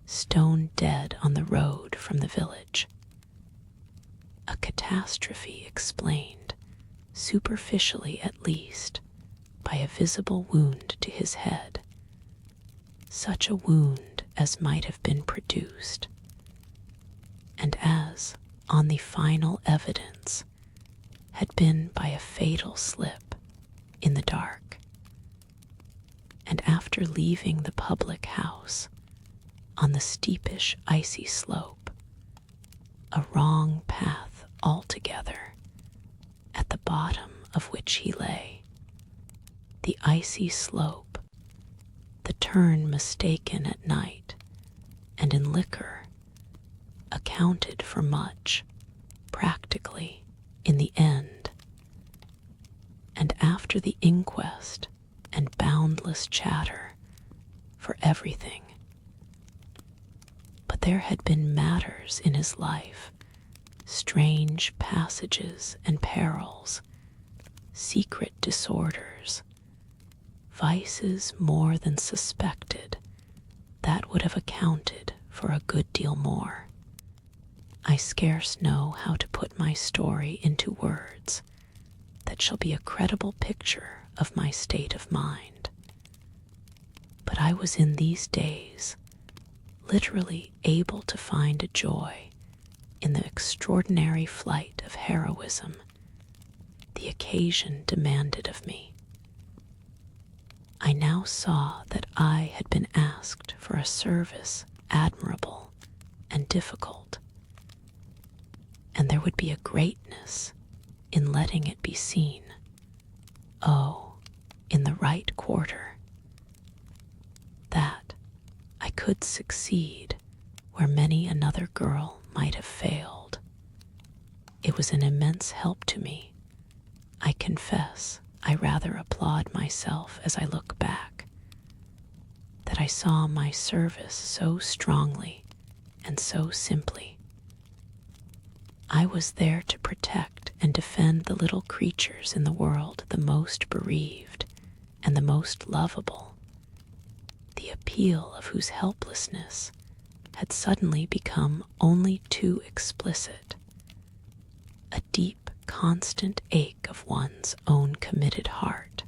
stone dead on the road from the village. A catastrophe explained, superficially at least, by a visible wound to his head, such a wound as might have been produced, and as, on the final evidence, had been by a fatal slip in the dark, and after leaving the public house on the steepish icy slope, a wrong path altogether, at the bottom of which he lay. The icy slope, the turn mistaken at night and in liquor, accounted for much, practically, in the end. And after the inquest and boundless chatter, for everything. But there had been matters in his life, strange passages and perils, secret disorders, vices more than suspected, that would have accounted for a good deal more. I scarce know how to put my story into words that shall be a credible picture of my state of mind. But I was in these days literally able to find a joy in the extraordinary flight of heroism the occasion demanded of me. I now saw that I had been asked for a service admirable and difficult, and there would be a greatness in letting it be seen, oh, in the right quarter, that I could succeed where many another girl might have failed. It was an immense help to me. I confess I rather applaud myself as I look back, that I saw my service so strongly and so simply. I was there to protect and defend the little creatures in the world the most bereaved and the most lovable, the appeal of whose helplessness had suddenly become only too explicit, a deep, constant ache of one's own committed heart.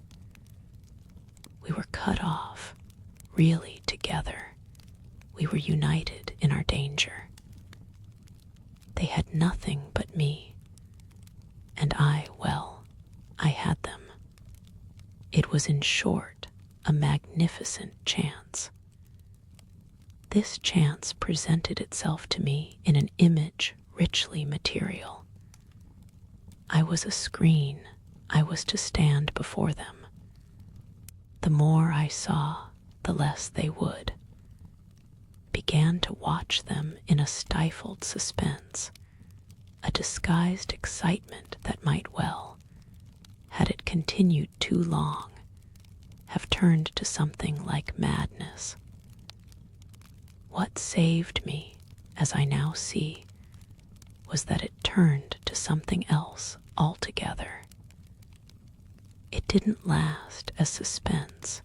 We were cut off, really together. We were united in our danger. They had nothing but me, and I had them. It was, in short, a magnificent chance. This chance presented itself to me in an image richly material. I was a screen. I was to stand before them. The more I saw, the less they would. Began to watch them in a stifled suspense, a disguised excitement that might well, had it continued too long, have turned to something like madness. What saved me, as I now see, was that it turned to something else altogether. It didn't last as suspense.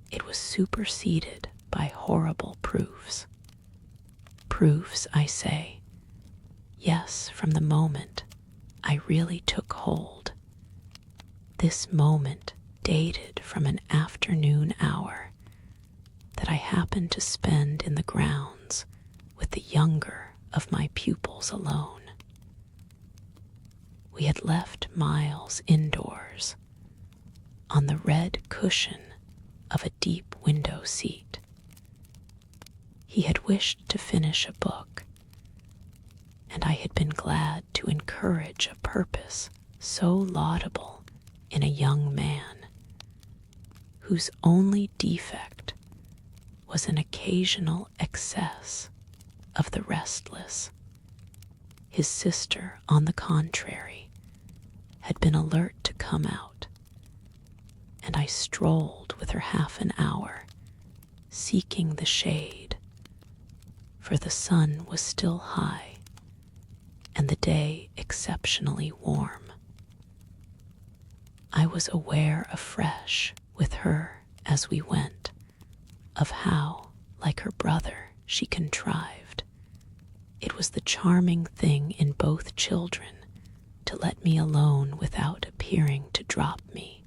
It was superseded by horrible proofs. Proofs, I say. Yes, from the moment I really took hold. This moment dated from an afternoon hour that I happened to spend in the grounds with the younger of my pupils alone. We had left Miles indoors, on the red cushion of a deep window seat. He had wished to finish a book, and I had been glad to encourage a purpose so laudable in a young man, whose only defect was an occasional excess of the restless. His sister, on the contrary, had been alert to come out, and I strolled with her half an hour, seeking the shade, for the sun was still high and the day exceptionally warm. I was aware afresh with her as we went of how, like her brother, she contrived. It was the charming thing in both children to let me alone without appearing to drop me,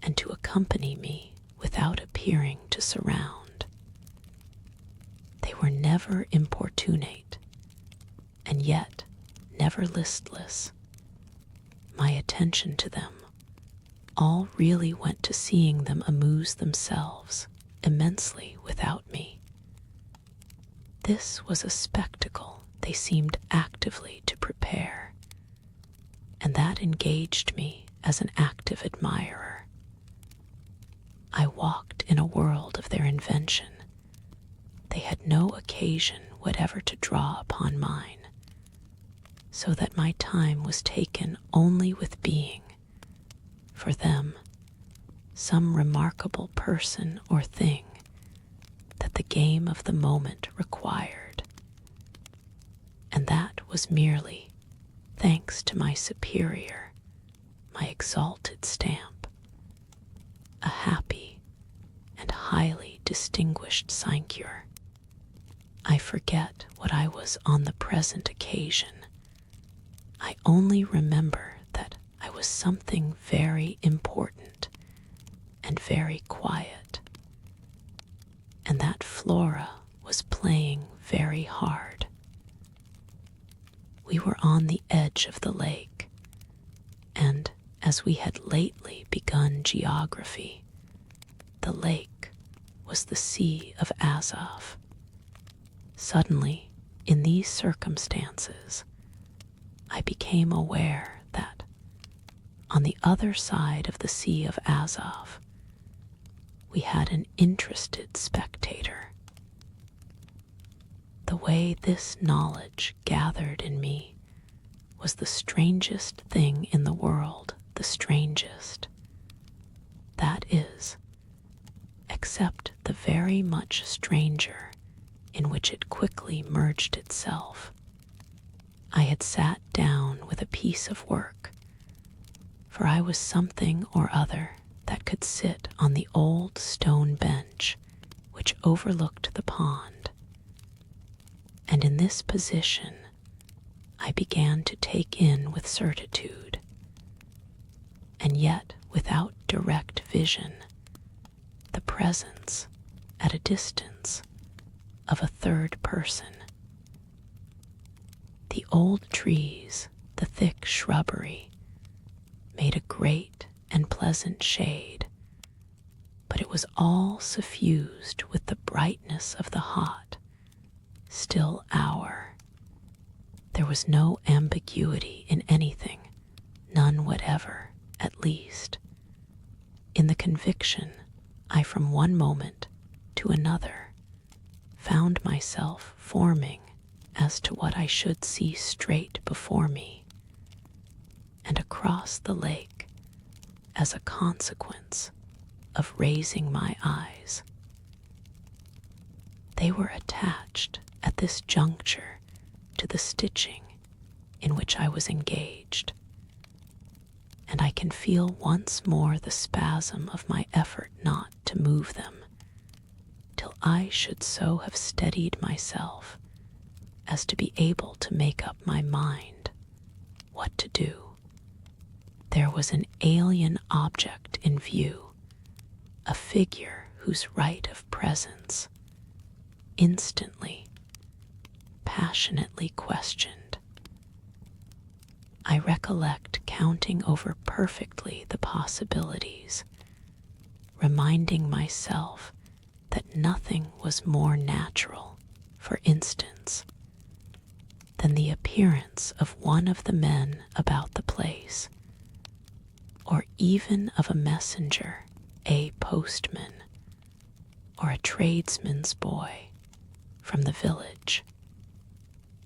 and to accompany me without appearing to surround. They were never importunate, and yet never listless. My attention to them all really went to seeing them amuse themselves immensely without me. This was a spectacle they seemed actively to prepare, and that engaged me as an active admirer. I walked in a world of their invention. They had no occasion whatever to draw upon mine, so that my time was taken only with being, for them, some remarkable person or thing that the game of the moment required, and that was merely thanks to my superior, my exalted stamp, a happy and highly distinguished sinecure. I forget what I was on the present occasion. I only remember that I was something very important and very quiet, and that Flora was playing very hard. We were on the edge of the lake, and as we had lately begun geography, the lake was the Sea of Azov. Suddenly, in these circumstances, I became aware that on the other side of the Sea of Azov, we had an interested spectator. The way this knowledge gathered in me was the strangest thing in the world, the strangest. That is, except the very much stranger in which it quickly merged itself. I had sat down with a piece of work, for I was something or other that could sit on the old stone bench which overlooked the pond, and in this position I began to take in with certitude, and yet without direct vision, the presence, at a distance, of a third person. The old trees, the thick shrubbery, made a great and pleasant shade, but it was all suffused with the brightness of the hot, still hour. There was no ambiguity in anything, none whatever, at least. In the conviction, I from one moment to another found myself forming as to what I should see straight before me, and across the lake as a consequence of raising my eyes. They were attached at this juncture to the stitching in which I was engaged, and I can feel once more the spasm of my effort not to move them, till I should so have steadied myself as to be able to make up my mind what to do. There was an alien object in view, a figure whose right of presence, instantly, passionately questioned. I recollect counting over perfectly the possibilities, reminding myself that nothing was more natural, for instance, than the appearance of one of the men about the place, or even of a messenger, a postman, or a tradesman's boy from the village.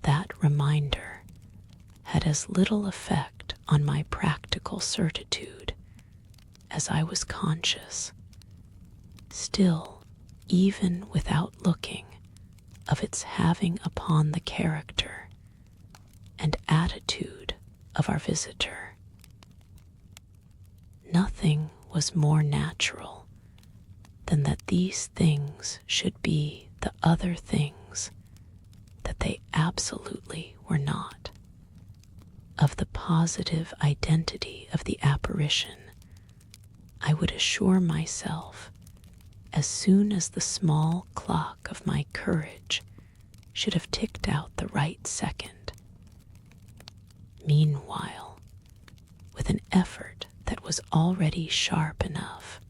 That reminder had as little effect on my practical certitude as I was conscious, still, even without looking, of its having upon the character and attitude of our visitor. Nothing was more natural than that these things should be the other things that they absolutely were not. Of the positive identity of the apparition, I would assure myself as soon as the small clock of my courage should have ticked out the right second. Meanwhile, with an effort that was already sharp enough,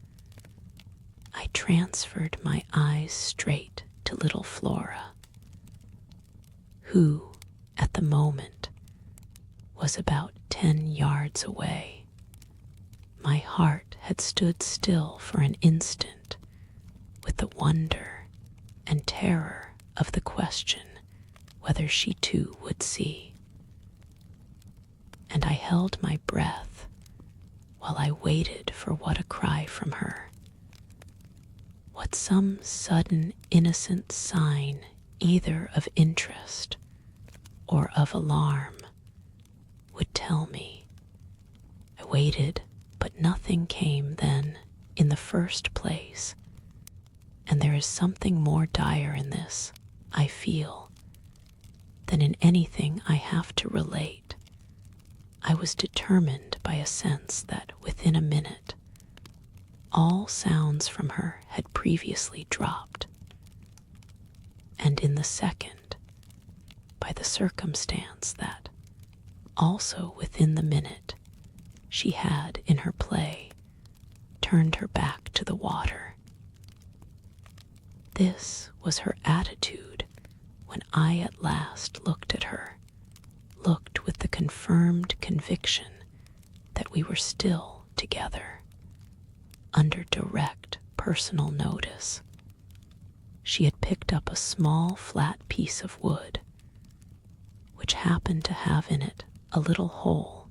I transferred my eyes straight to little Flora, who, at the moment, was about 10 yards away. My heart had stood still for an instant with the wonder and terror of the question whether she too would see, and I held my breath while I waited for what a cry from her, what some sudden innocent sign either of interest or of alarm would tell me. I waited, but nothing came then in the first place, and there is something more dire in this, I feel, than in anything I have to relate. I was determined by a sense that within a minute all sounds from her had previously dropped, and in the second, by the circumstance that, also within the minute, she had in her play turned her back to the water This was her attitude when I at last looked at her, looked with the confirmed conviction that we were still together, under direct personal notice. She had picked up a small flat piece of wood, which happened to have in it a little hole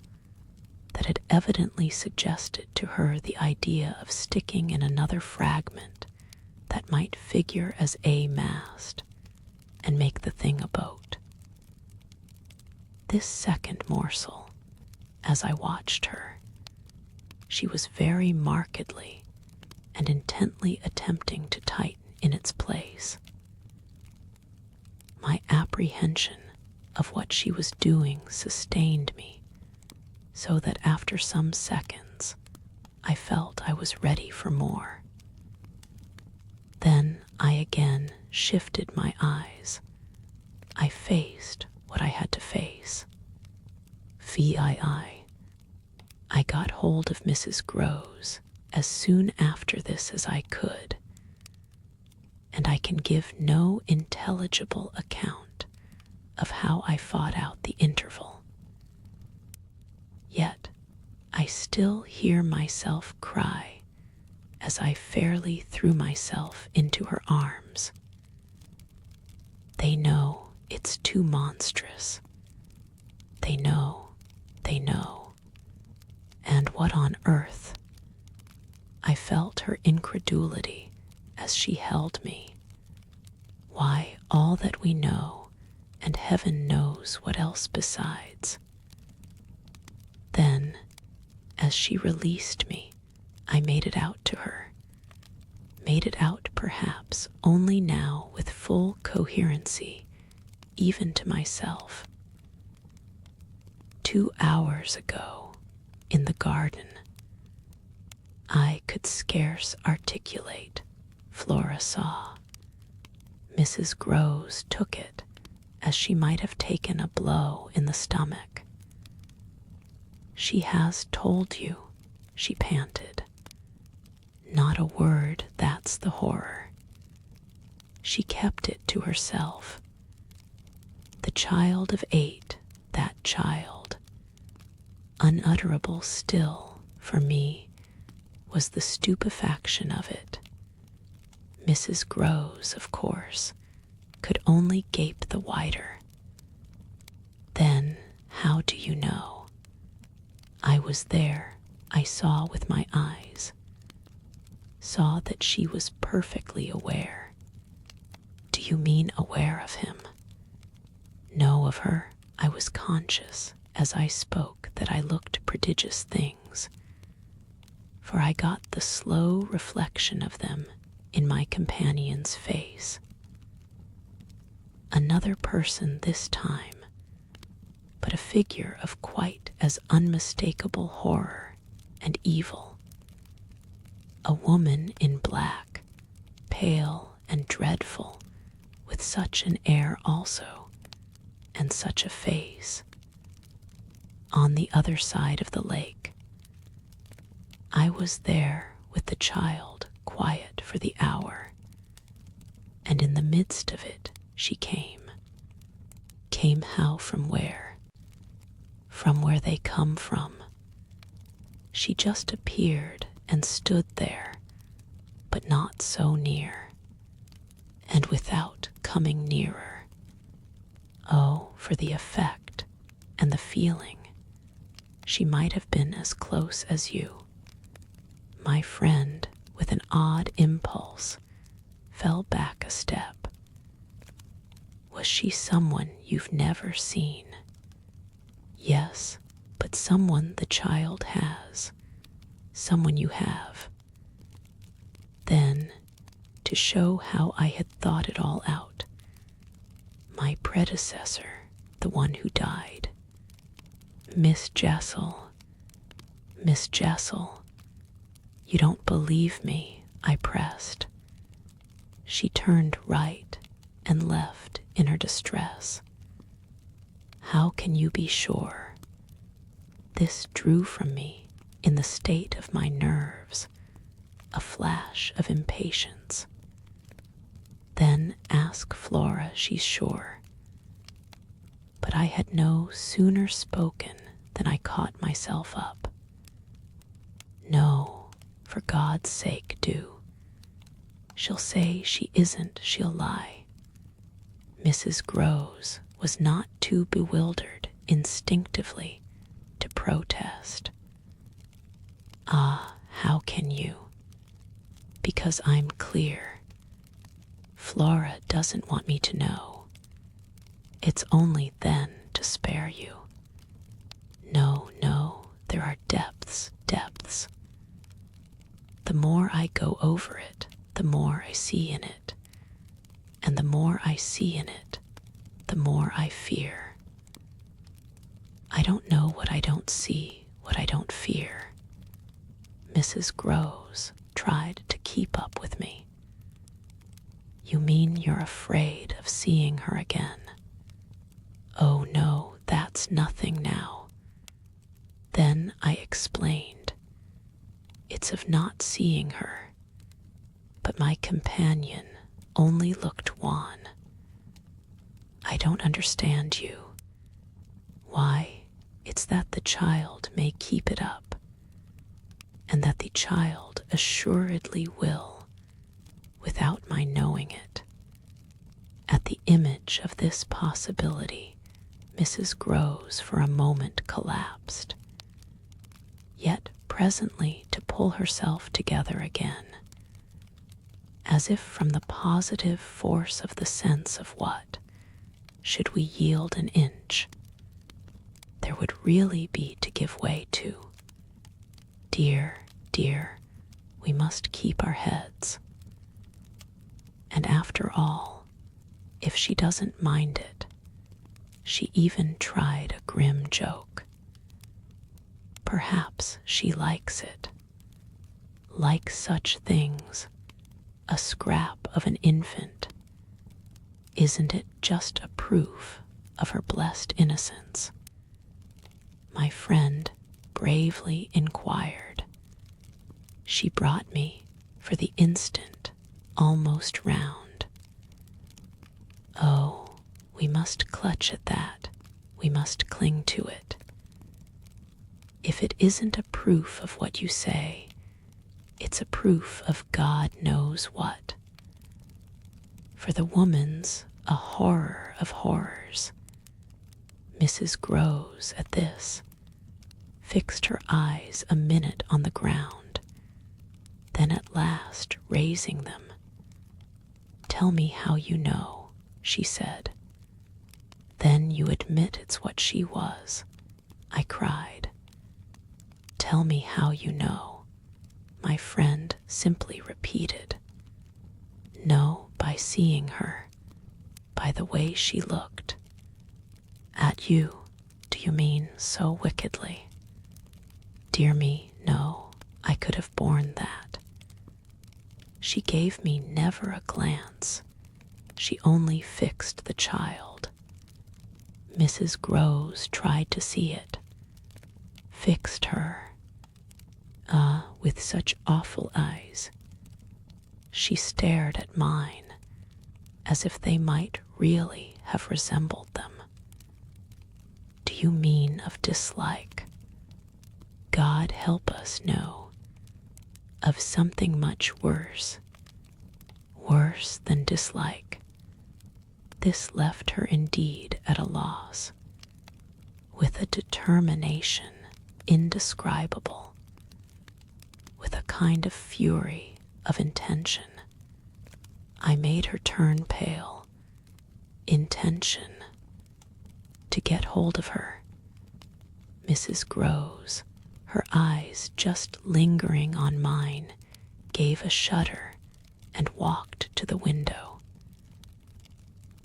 that had evidently suggested to her the idea of sticking in another fragment that might figure as a mast and make the thing a boat. This second morsel, as I watched her, she was very markedly and intently attempting to tighten in its place. My apprehension of what she was doing sustained me, so that after some seconds I felt I was ready for more. Then I again shifted my eyes. I faced what I had to face. VIII. I got hold of Mrs. Groves as soon after this as I could, and I can give no intelligible account of how I fought out the interval. Yet I still hear myself cry as I fairly threw myself into her arms. They know it's too monstrous. They know. And what on earth? I felt her incredulity as she held me. Why, all that we know, and heaven knows what else besides. Then, as she released me, I made it out to her. Made it out perhaps only now with full coherency, even to myself. 2 hours ago, in the garden, I could scarce articulate, Flora saw. Mrs. Groves took it as she might have taken a blow in the stomach. She has told you, she panted. Not a word, that's the horror. She kept it to herself. The child of 8, that child. Unutterable still, for me, was the stupefaction of it. Mrs. Groves, of course, could only gape the wider. Then, how do you know? I was there, I saw with my eyes. Saw that she was perfectly aware. Do you mean aware of him? No, of her, I was conscious as I spoke that I looked prodigious things, for I got the slow reflection of them in my companion's face. Another person this time, but a figure of quite as unmistakable horror and evil. A woman in black, pale and dreadful, with such an air also, and such a face. On the other side of the lake. I was there with the child, quiet for the hour, and in the midst of it she came. Came how, from where? From where they come from. She just appeared and stood there, but not so near, and without coming nearer. Oh, for the effect and the feeling. She might have been as close as you. My friend, with an odd impulse, fell back a step. Was she someone you've never seen? Yes, but someone the child has. Someone you have. Then, to show how I had thought it all out, my predecessor, the one who died, Miss Jessel, you don't believe me, I pressed. She turned right and left in her distress. How can you be sure? This drew from me, in the state of my nerves, a flash of impatience. Then ask Flora, she's sure. But I had no sooner spoken than I caught myself up. No, for God's sake, do. She'll say she isn't, she'll lie. Mrs. Groves was not too bewildered instinctively to protest. Ah, how can you? Because I'm clear. Flora doesn't want me to know. It's only then to spare you. No, no, there are depths, depths. The more I go over it, the more I see in it. And the more I see in it, the more I fear. I don't know what I don't see, what I don't fear. Mrs. Groves tried to keep up with me. You mean you're afraid of seeing her again? Oh no, that's nothing now. Then I explained. It's of not seeing her, but my companion only looked wan. I don't understand you. Why, it's that the child may keep it up, and that the child assuredly will, without my knowing it. At the image of this possibility, Mrs. Groves for a moment collapsed, yet presently to pull herself together again, as if from the positive force of the sense of what, should we yield an inch, there would really be to give way to. Dear, dear, we must keep our heads. And after all, if she doesn't mind it, she even tried a grim joke. Perhaps she likes it. Like such things, a scrap of an infant. Isn't it just a proof of her blessed innocence? My friend bravely inquired. She brought me, for the instant, almost round. Oh, we must clutch at that. We must cling to it. If it isn't a proof of what you say, it's a proof of God knows what. For the woman's a horror of horrors. Mrs. Groves, at this, fixed her eyes a minute on the ground, then at last raising them. Tell me how you know, she said. Then you admit it's what she was, I cried. Tell me how you know, my friend simply repeated. No, by seeing her, by the way she looked. At you, do you mean so wickedly? Dear me, no, I could have borne that. She gave me never a glance. She only fixed the child. Mrs. Groves tried to see it, fixed her. Ah, with such awful eyes. She stared at mine, as if they might really have resembled them. Do you mean of dislike? God help us, no. Of something much worse. Worse than dislike. This left her indeed at a loss. With a determination indescribable. With a kind of fury of intention. I made her turn pale. Intention. To get hold of her. Mrs. Groves, her eyes just lingering on mine, gave a shudder and walked to the window.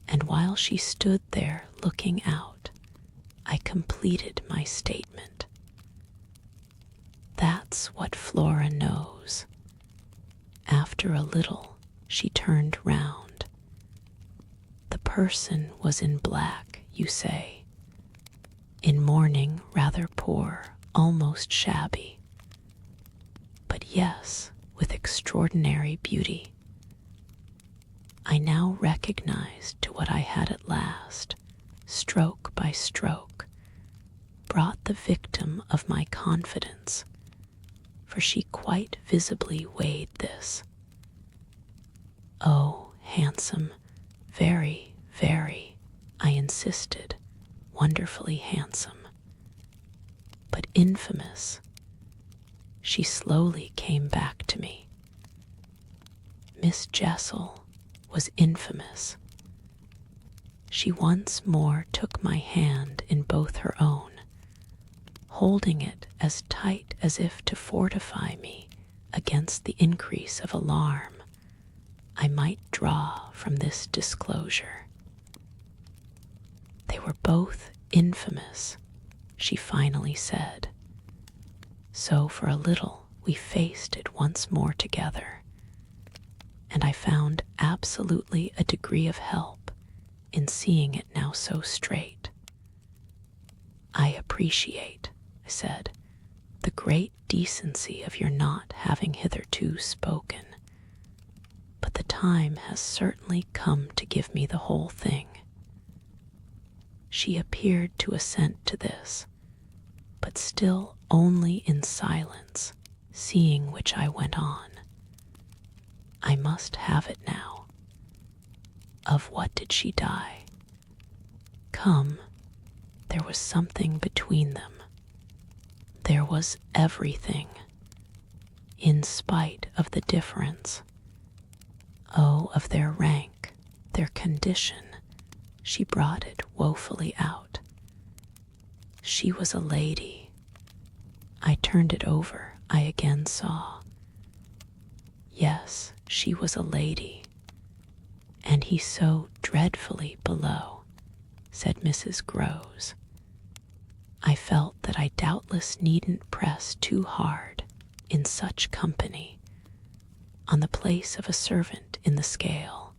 And while she stood there looking out, I completed my statement. That's what Flora knows. After a little, she turned round. The person was in black, you say. In mourning, rather poor, almost shabby. But yes, with extraordinary beauty. I now recognized to what I had at last, stroke by stroke, brought the victim of my confidence, for she quite visibly weighed this. "Oh, handsome, very, very," I insisted, "wonderfully handsome. But infamous." She slowly came back to me. Miss Jessel was infamous. She once more took my hand in both her own, holding it as tight as if to fortify me against the increase of alarm I might draw from this disclosure. "They were both infamous," she finally said. So for a little we faced it once more together, and I found absolutely a degree of help in seeing it now so straight. "I appreciate," I said, "the great decency of your not having hitherto spoken, but the time has certainly come to give me the whole thing." She appeared to assent to this, but still only in silence, seeing which I went on. "I must have it now. Of what did she die? Come, there was something between them. There was everything, in spite of the difference. Oh, of their rank, their condition," she brought it woefully out. "She was a lady." I turned it over. I again saw. Yes, she was a lady. "And he so dreadfully below," said Mrs. Groves. I felt that I doubtless needn't press too hard, in such company, on the place of a servant in the scale.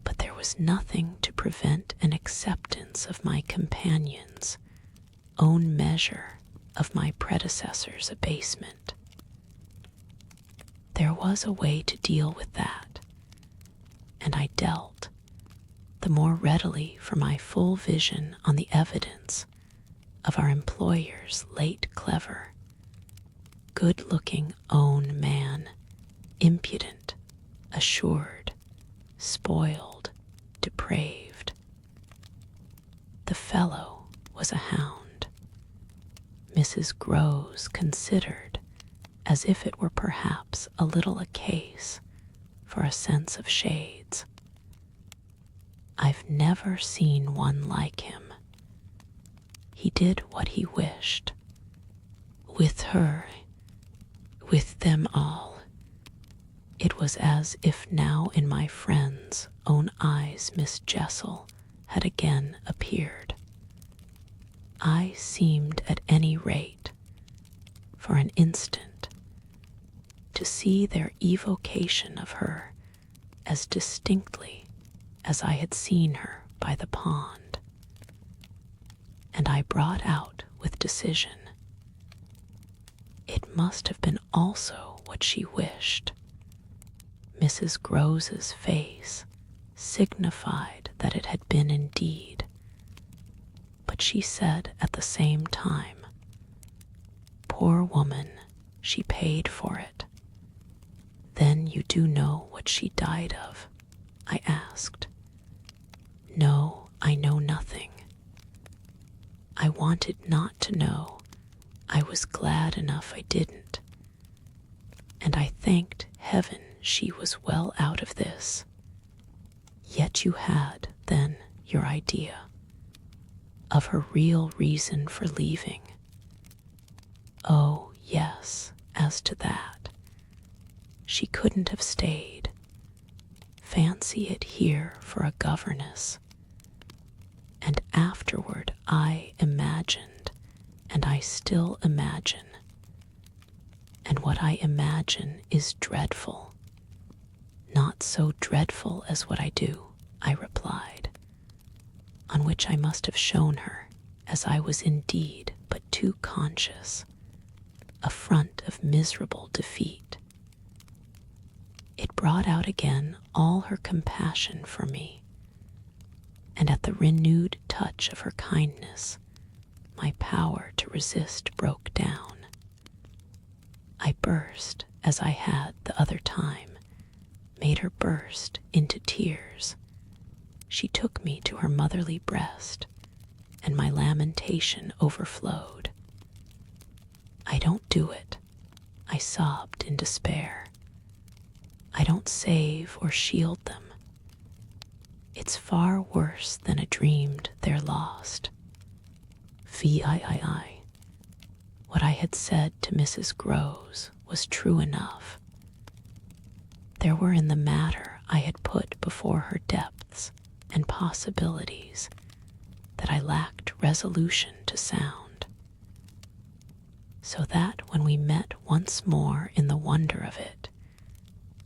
But there was nothing to prevent an acceptance of my companion's own measure of my predecessor's abasement. There was a way to deal with that, and I dealt, the more readily for my full vision on the evidence of our employer's late clever, good-looking own man, impudent, assured, spoiled, depraved. The fellow was a hound. Mrs. Groves considered as if it were perhaps a little a case for a sense of shades. "I've never seen one like him. He did what he wished. With her, with them all. It was as if now in my friend's own eyes Miss Jessel had again appeared. I seemed at any rate, for an instant, to see their evocation of her as distinctly as I had seen her by the pond. And I brought out with decision, it must have been also what she wished. Mrs. Groves's face signified that it had been indeed, but she said at the same time, "Poor woman, she paid for it." "Then you do know what she died of?" I asked. "No, I know nothing." I wanted not to know. I was glad enough I didn't. And I thanked heaven she was well out of this. "Yet you had, then, your idea of her real reason for leaving?" "Oh, yes, as to that. She couldn't have stayed. Fancy it here for a governess. And afterward I imagined, and I still imagine. And what I imagine is dreadful. Not so dreadful as what I do," I replied, on which I must have shown her, as I was indeed but too conscious, a front of miserable defeat. It brought brought out again all her compassion for me, and at the renewed touch of her kindness, my power to resist broke down. I burst, as I had the other time, made her burst into tears. She took me to her motherly breast, and my lamentation overflowed. "I don't do it," I sobbed in despair. "I don't save or shield them. It's far worse than a dreamed they're lost." VIII. What I had said to Mrs. Groves was true enough. There were in the matter I had put before her depths and possibilities that I lacked resolution to sound, so that when we met once more in the wonder of it,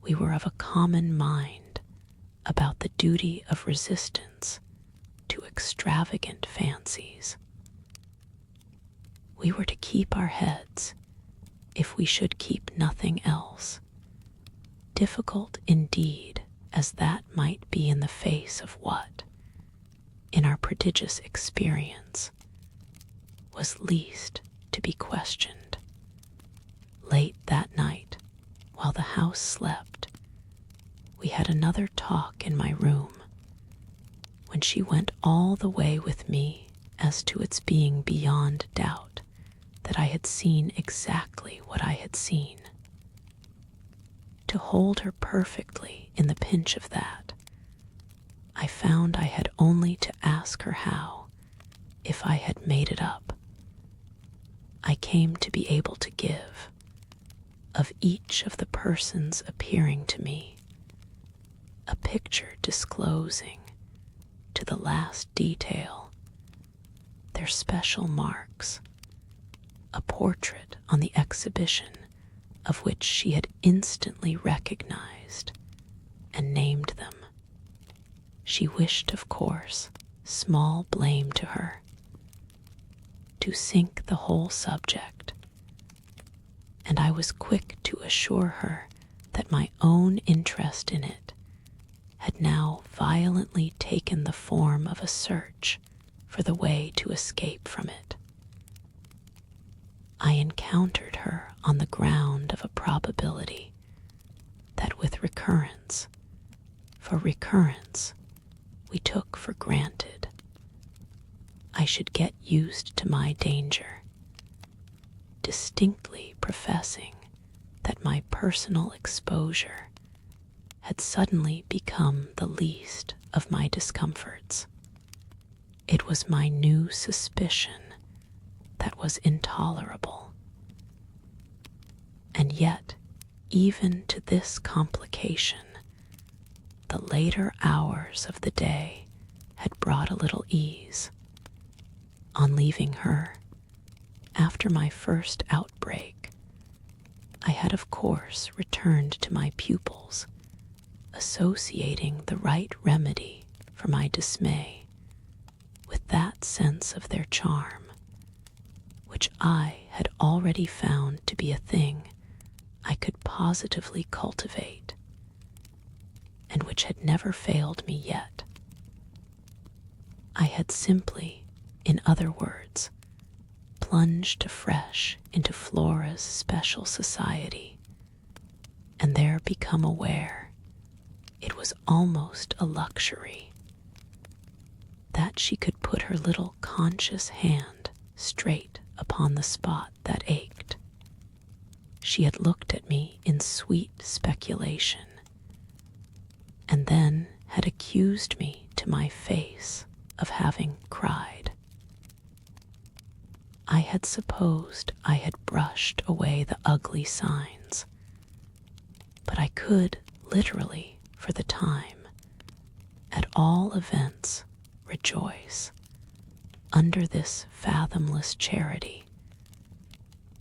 we were of a common mind about the duty of resistance to extravagant fancies. We were to keep our heads if we should keep nothing else, difficult indeed as that might be in the face of what, in our prodigious experience, was least to be questioned. Late that night, while the house slept, we had another talk in my room, when she went all the way with me as to its being beyond doubt that I had seen exactly what I had seen. To hold her perfectly in the pinch of that, I found I had only to ask her how, if I had made it up. I came to be able to give, of each of the persons appearing to me, a picture disclosing, to the last detail, their special marks, a portrait on the exhibition of which she had instantly recognized and named them. She wished, of course, small blame to her, to sink the whole subject, and I was quick to assure her that my own interest in it had now violently taken the form of a search for the way to escape from it. I encountered her on the ground of a probability that with recurrence, for recurrence we took for granted, I should get used to my danger, distinctly professing that my personal exposure had suddenly become the least of my discomforts. It was my new suspicion that was intolerable. And yet, even to this complication, the later hours of the day had brought a little ease. On leaving her, after my first outbreak, I had of course returned to my pupils, associating the right remedy for my dismay with that sense of their charm, which I had already found to be a thing I could positively cultivate, and which had never failed me yet. I had simply, in other words, plunged afresh into Flora's special society, and there become aware it was almost a luxury, that she could put her little conscious hand straight upon the spot that ached. She had looked at me in sweet speculation, and then had accused me to my face of having cried. I had supposed I had brushed away the ugly signs, but I could literally, for the time, at all events, rejoice, under this fathomless charity,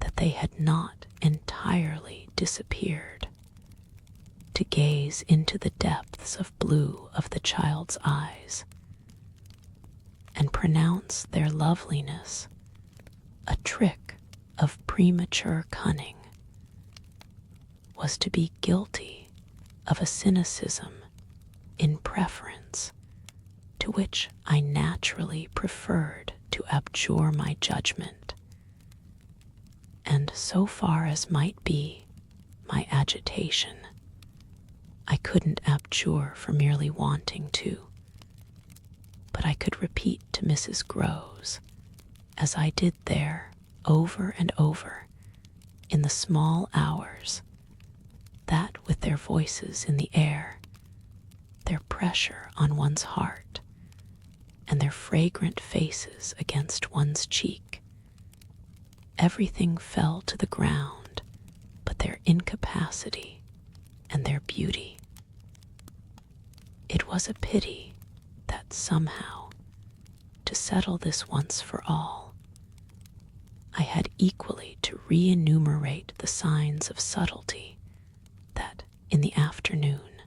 that they had not entirely disappeared, to gaze into the depths of blue of the child's eyes, and pronounce their loveliness a trick of premature cunning, was to be guilty of a cynicism in preference to which I naturally preferred to abjure my judgment, and so far as might be my agitation, I couldn't abjure for merely wanting to, but I could repeat to Mrs. Groves, as I did there over and over in the small hours, that with their voices in the air, their pressure on one's heart, and their fragrant faces against one's cheek, everything fell to the ground but their incapacity and their beauty. It was a pity that somehow, to settle this once for all, I had equally to re-enumerate the signs of subtlety that, in the afternoon,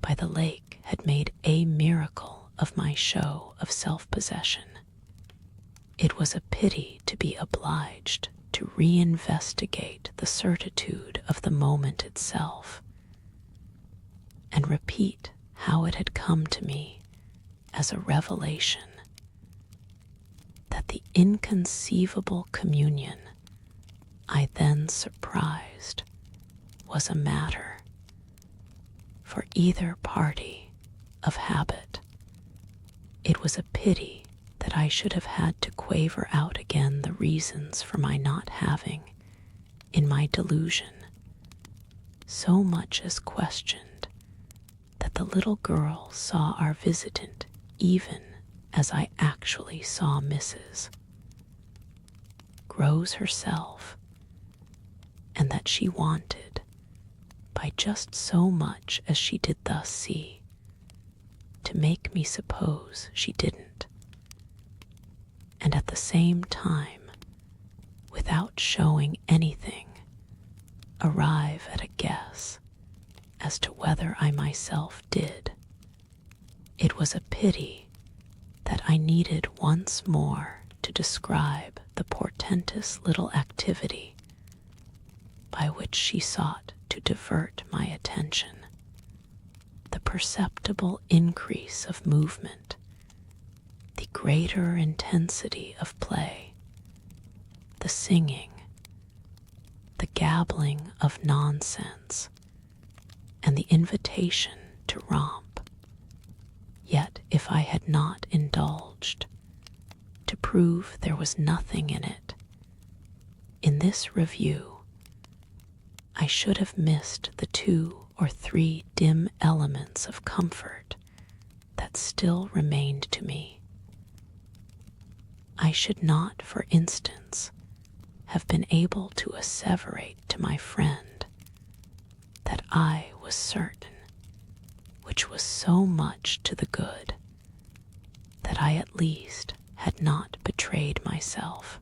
by the lake had made a miracle of my show of self-possession. It was a pity to be obliged to reinvestigate the certitude of the moment itself, and repeat how it had come to me as a revelation that the inconceivable communion I then surprised was a matter for either party of habit. It was a pity that I should have had to quaver out again the reasons for my not having, in my delusion, so much as questioned that the little girl saw our visitant even as I actually saw Mrs. Groves herself, and that she wanted, by just so much as she did thus see, to make me suppose she didn't, and at the same time, without showing anything, arrive at a guess as to whether I myself did. It was a pity that I needed once more to describe the portentous little activity by which she sought to divert my attention, the perceptible increase of movement, the greater intensity of play, the singing, the gabbling of nonsense, and the invitation to romp. Yet if I had not indulged, to prove there was nothing in it, in this review, I should have missed the 2 or 3 dim elements of comfort that still remained to me. I should not, for instance, have been able to asseverate to my friend that I was certain, which was so much to the good, that I at least had not betrayed myself.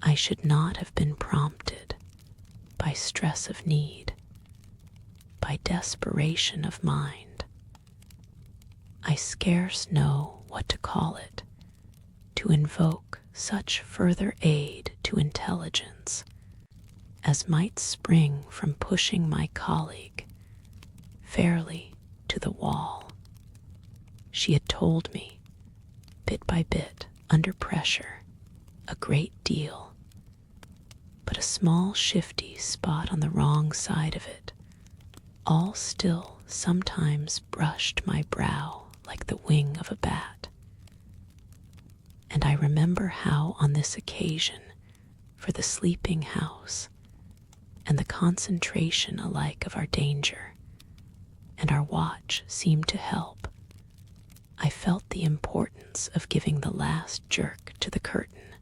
I should not have been prompted by stress of need, by desperation of mind. I scarce know what to call it, to invoke such further aid to intelligence as might spring from pushing my colleague fairly to the wall. She had told me, bit by bit, under pressure, a great deal, but a small shifty spot on the wrong side of it, all still sometimes brushed my brow like the wing of a bat. And I remember how on this occasion, for the sleeping house, and the concentration alike of our danger, and our watch seemed to help, I felt the importance of giving the last jerk to the curtain.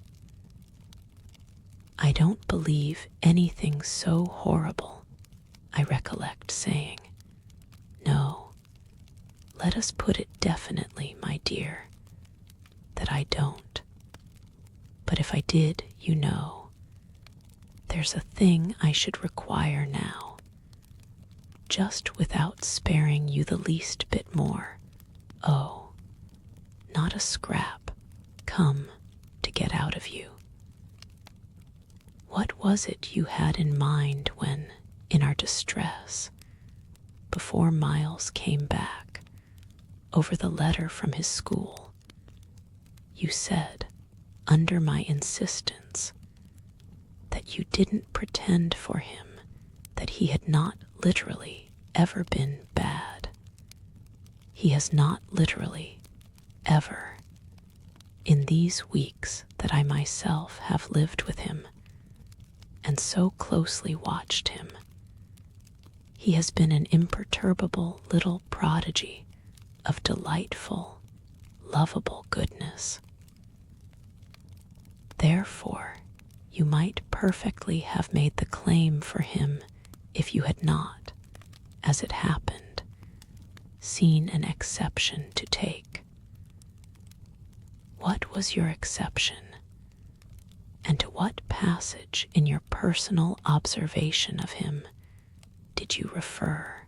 I don't believe anything so horrible, I recollect saying. No, let us put it definitely, my dear, that I don't. But if I did, you know, there's a thing I should require now, just without sparing you the least bit more. Oh, not a scrap, come, to get out of you. What was it you had in mind when, in our distress, before Miles came back over the letter from his school. You said, under my insistence, that you didn't pretend for him that he had not literally ever been bad. He has not literally ever, in these weeks that I myself have lived with him and so closely watched him, he has been an imperturbable little prodigy of delightful, lovable goodness. Therefore, you might perfectly have made the claim for him if you had not, as it happened, seen an exception to take. What was your exception? And to what passage in your personal observation of him did you refer?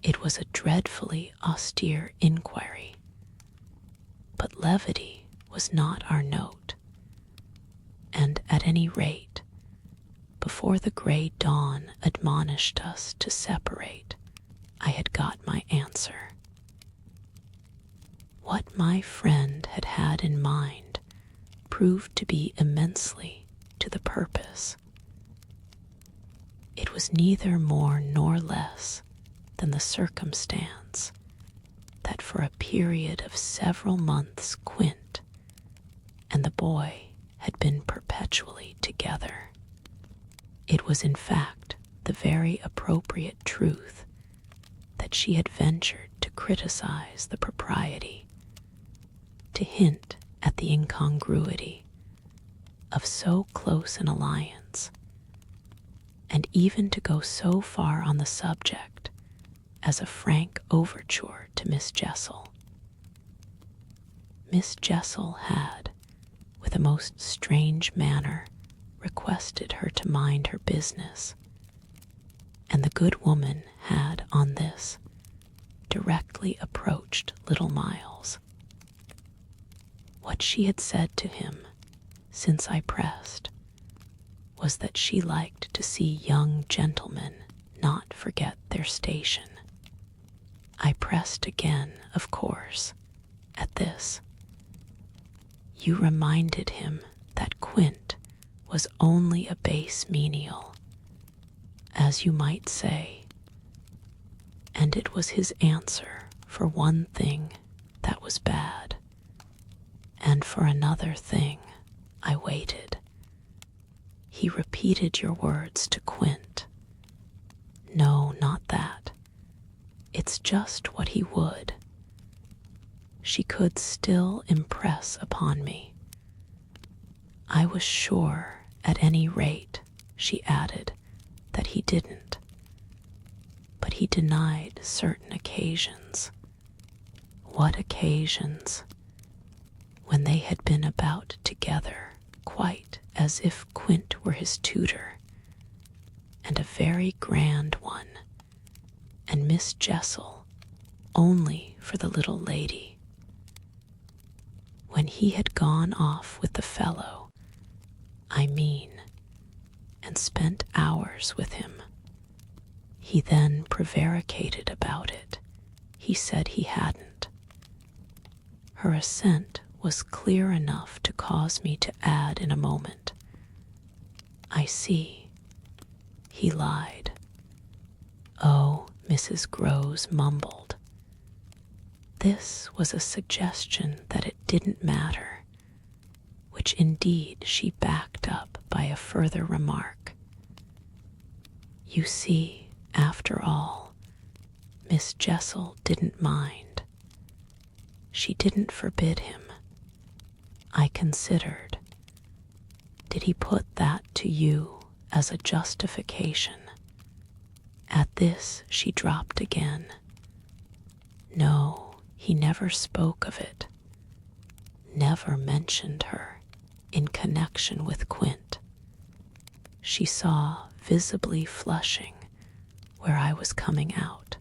It was a dreadfully austere inquiry, but levity was not our note, and at any rate, before the gray dawn admonished us to separate, I had got my answer. What my friend had had in mind proved to be immensely to the purpose. It was neither more nor less than the circumstance that for a period of several months Quint and the boy had been perpetually together. It was in fact the very appropriate truth that she had ventured to criticize the propriety, to hint at the incongruity of so close an alliance, and even to go so far on the subject as a frank overture to Miss Jessel. Miss Jessel had, with a most strange manner, requested her to mind her business, and the good woman had on this directly approached little Miles. What she had said to him, since I pressed, was that she liked to see young gentlemen not forget their station. I pressed again, of course, at this. You reminded him that Quint was only a base menial, as you might say, and it was his answer for one thing that was bad, and for another thing I waited. He repeated your words to Quint. No, not that. It's just what he would. She could still impress upon me. I was sure, at any rate, she added, that he didn't. But he denied certain occasions. What occasions? When they had been about together, quite as if Quint were his tutor, and a very grand one, and Miss Jessel only for the little lady. When he had gone off with the fellow, I mean, and spent hours with him, he then prevaricated about it. He said he hadn't. Her assent was clear enough to cause me to add in a moment, I see. He lied. Oh, Mrs. Groves mumbled. This was a suggestion that it didn't matter, which indeed she backed up by a further remark. You see, after all, Miss Jessel didn't mind. She didn't forbid him. I considered. Did he put that to you as a justification? At this she dropped again. No, he never spoke of it. Never mentioned her in connection with Quint. She saw visibly flushing where I was coming out.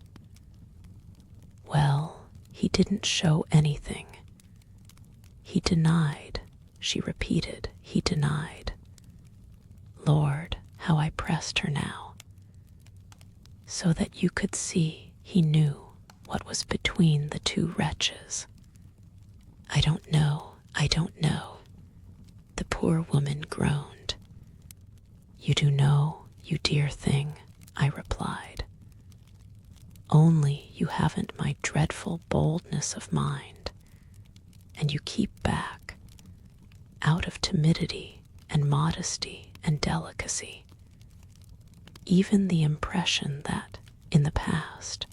Well, he didn't show anything. He denied, she repeated, he denied. Lord, how I pressed her now. so that you could see he knew what was between the two wretches. I don't know, the poor woman groaned. You do know, you dear thing, I replied. Only you haven't my dreadful boldness of mind, and you keep back, out of timidity and modesty and delicacy, even the impression that, in the past,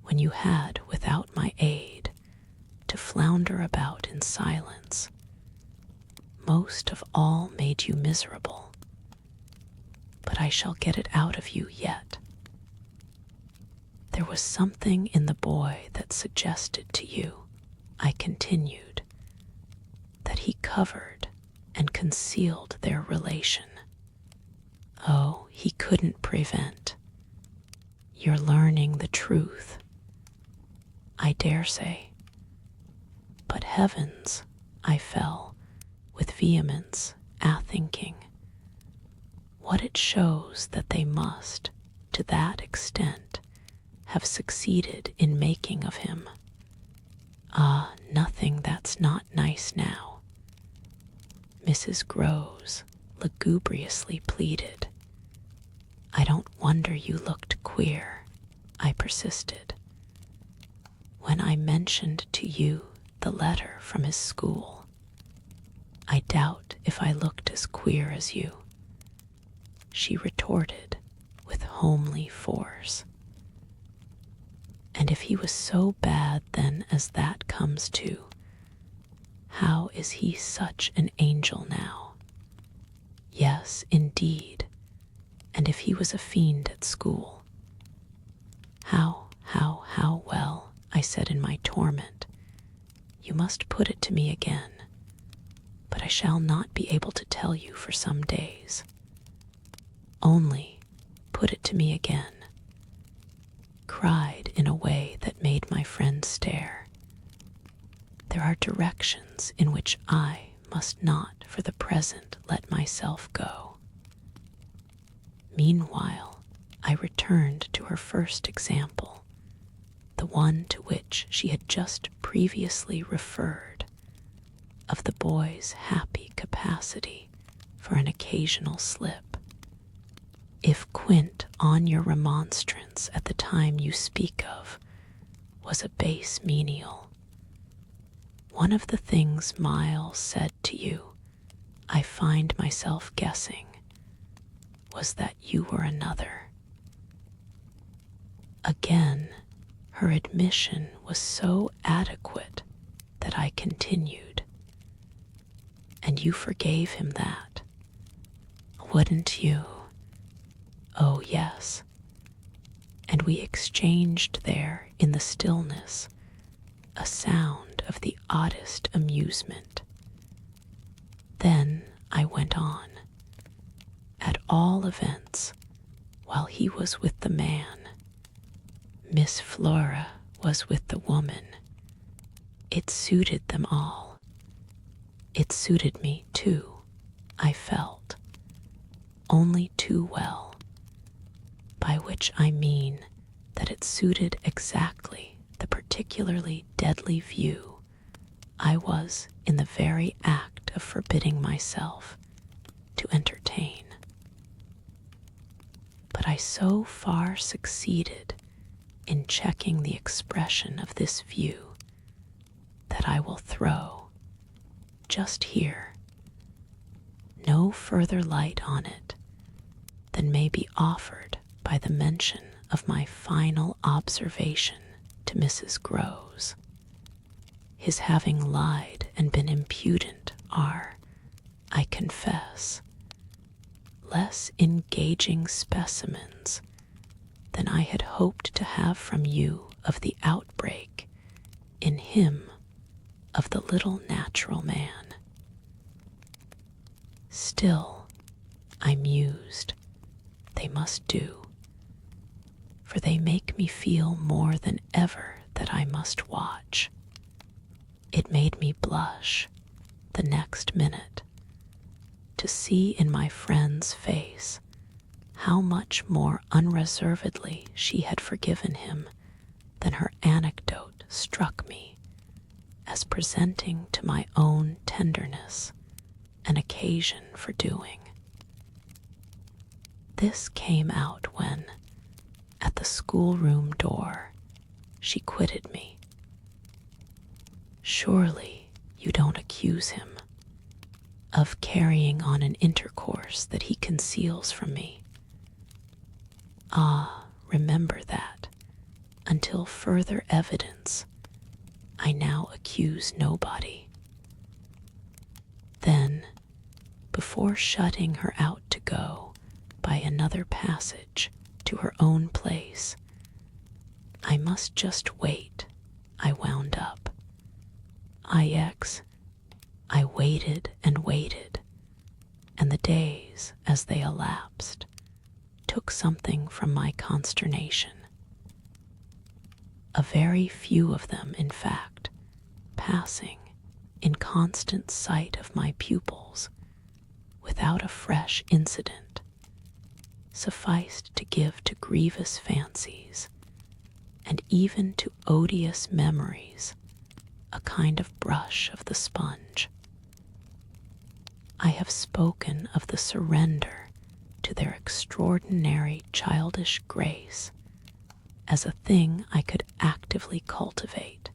when you had, without my aid, to flounder about in silence, most of all made you miserable. But I shall get it out of you yet. There was something in the boy that suggested to you, I continued, that he covered and concealed their relation. Oh, he couldn't prevent. You're learning the truth. I dare say. But heavens, I fell, with vehemence, a-thinking, what it shows that they must, to that extent, have succeeded in making of him. Ah, nothing that's not nice now. Mrs. Groves lugubriously pleaded. I don't wonder you looked queer, I persisted. When I mentioned to you the letter from his school, I doubt if I looked as queer as you, she retorted with homely force. And if he was so bad then as that comes to, how is he such an angel now? Yes, indeed, and if he was a fiend at school. How well, I said in my torment. You must put it to me again, but I shall not be able to tell you for some days. Only put it to me again. Cried in a way that made my friend stare. There are directions in which I must not for the present let myself go. Meanwhile, I returned to her first example, the one to which she had just previously referred, of the boy's happy capacity for an occasional slip. If Quint, on your remonstrance at the time you speak of, was a base menial, one of the things Miles said to you, I find myself guessing, was that you were another. Again, her admission was so adequate that I continued. And you forgave him that, wouldn't you? Oh, yes. And we exchanged there in the stillness a sound of the oddest amusement. Then I went on. At all events, while he was with the man, Miss Flora was with the woman. It suited them all. It suited me, too, I felt, only too well, by which I mean that it suited exactly the particularly deadly view I was in the very act of forbidding myself to entertain. But I so far succeeded in checking the expression of this view that I will throw, just here, no further light on it than may be offered by the mention of my final observation to Mrs. Groves. His having lied and been impudent are, I confess, less engaging specimens than I had hoped to have from you of the outbreak in him of the little natural man. Still, I mused, they must do, for they make me feel more than ever that I must watch. It made me blush the next minute to see in my friend's face how much more unreservedly she had forgiven him than her anecdote struck me as presenting to my own tenderness an occasion for doing. This came out when, at the schoolroom door, she quitted me. "Surely you don't accuse him of carrying on an intercourse that he conceals from me? Ah, remember that, until further evidence, I now accuse nobody." Then, before shutting her out to go by another passage to her own place, "I must just wait," I wound up. I waited and waited, and the days, as they elapsed, took something from my consternation. A very few of them, in fact, passing in constant sight of my pupils without a fresh incident, sufficed to give to grievous fancies and even to odious memories a kind of brush of the sponge. I have spoken of the surrender to their extraordinary childish grace as a thing I could actively cultivate,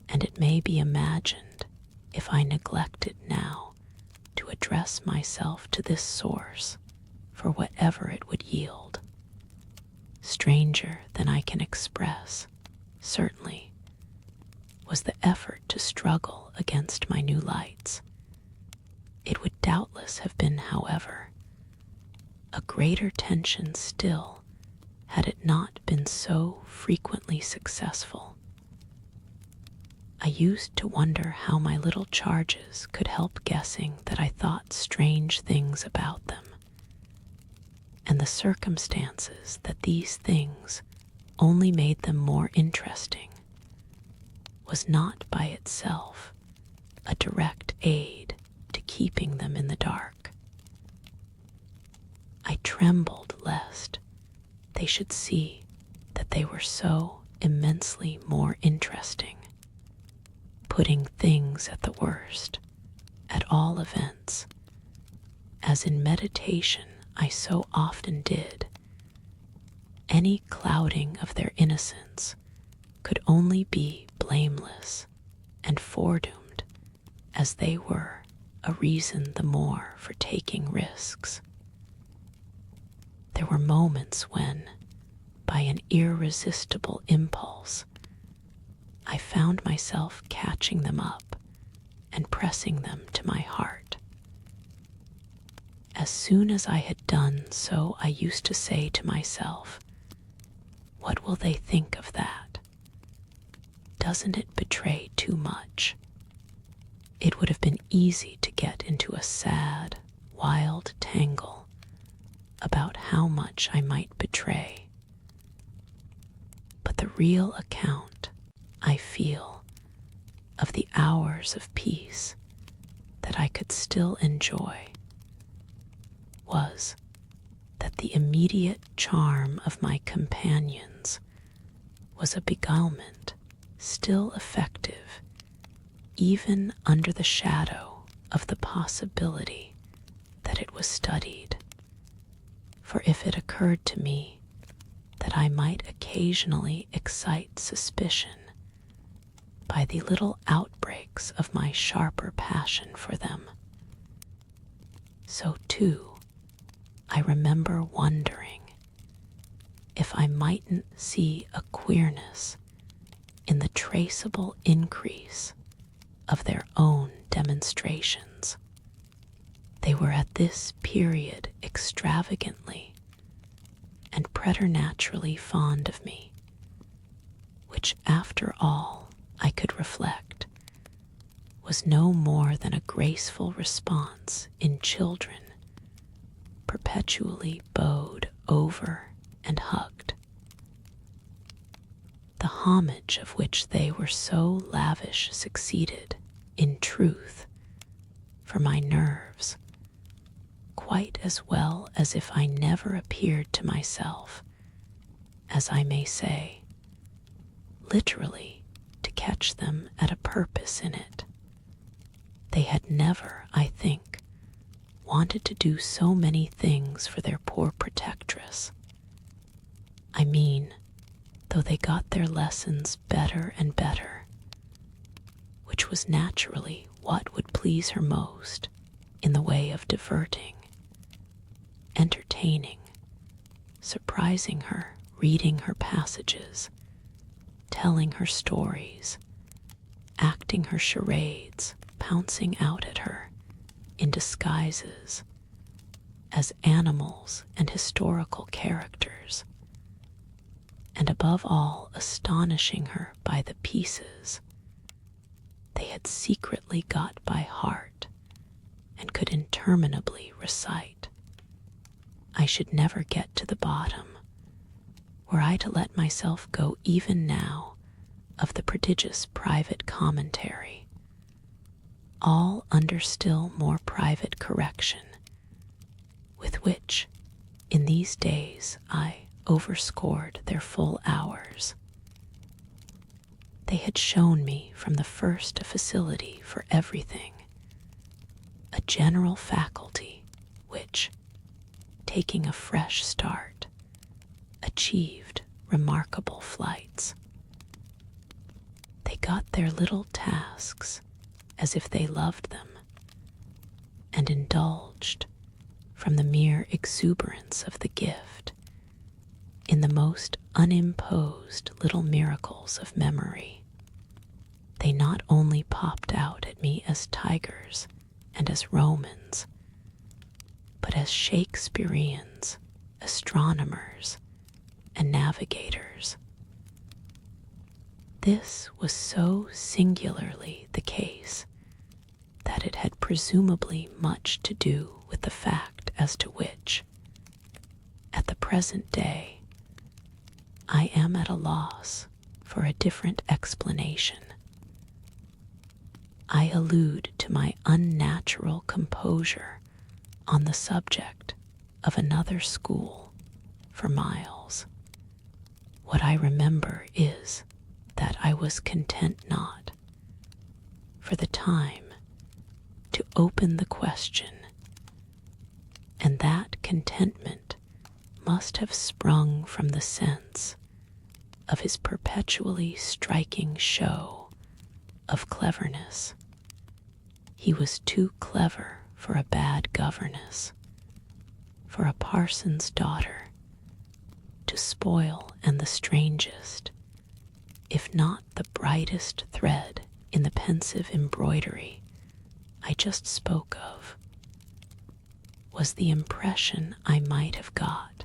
and it may be imagined if I neglected now to address myself to this source for whatever it would yield. Stranger than I can express, certainly, was the effort to struggle against my new lights. It would doubtless have been, however, a greater tension still had it not been so frequently successful. I used to wonder how my little charges could help guessing that I thought strange things about them, and the circumstances that these things only made them more interesting was not by itself a direct aid to keeping them in the dark. I trembled lest they should see that they were so immensely more interesting, putting things at the worst, at all events, as in meditation I so often did. Any clouding of their innocence could only be blameless and foredoomed, as they were a reason the more for taking risks. There were moments when, by an irresistible impulse, I found myself catching them up and pressing them to my heart. As soon as I had done so, I used to say to myself, "What will they think of that? Doesn't it betray too much?" It would have been easy to get into a sad, wild tangle about how much I might betray. But the real account, I feel, of the hours of peace that I could still enjoy was that the immediate charm of my companions was a beguilement still effective even under the shadow of the possibility that it was studied. For if it occurred to me that I might occasionally excite suspicion by the little outbreaks of my sharper passion for them, so too I remember wondering if I mightn't see a queerness in the traceable increase of their own demonstrations. They were at this period extravagantly and preternaturally fond of me, which after all I could reflect was no more than a graceful response in children perpetually bowed over and hugged. The homage of which they were so lavish succeeded, in truth, for my nerves, quite as well as if I never appeared to myself, as I may say, literally to catch them at a purpose in it. They had never, I think, wanted to do so many things for their poor protectress. I mean, though they got their lessons better and better, which was naturally what would please her most in the way of diverting, entertaining, surprising her, reading her passages, telling her stories, acting her charades, pouncing out at her in disguises as animals and historical characters, and above all astonishing her by the pieces they had secretly got by heart and could interminably recite. I should never get to the bottom, were I to let myself go even now, of the prodigious private commentary, all under still more private correction, with which, in these days, I overscored their full hours. They had shown me from the first a facility for everything, a general faculty which, taking a fresh start, achieved remarkable flights. They got their little tasks as if they loved them, and indulged, from the mere exuberance of the gift, in the most unimposed little miracles of memory. They not only popped out at me as tigers and as Romans, but as Shakespeareans, astronomers, and navigators. This was so singularly the case that it had presumably much to do with the fact as to which, at the present day, I am at a loss for a different explanation. I allude to my unnatural composure on the subject of another school for miles. What I remember is that I was content not, for the time, to open the question, and that contentment must have sprung from the sense of his perpetually striking show of cleverness. He was too clever for a bad governess, for a parson's daughter, to spoil and the strangest, if not the brightest thread in the pensive embroidery I just spoke of, was the impression I might have got,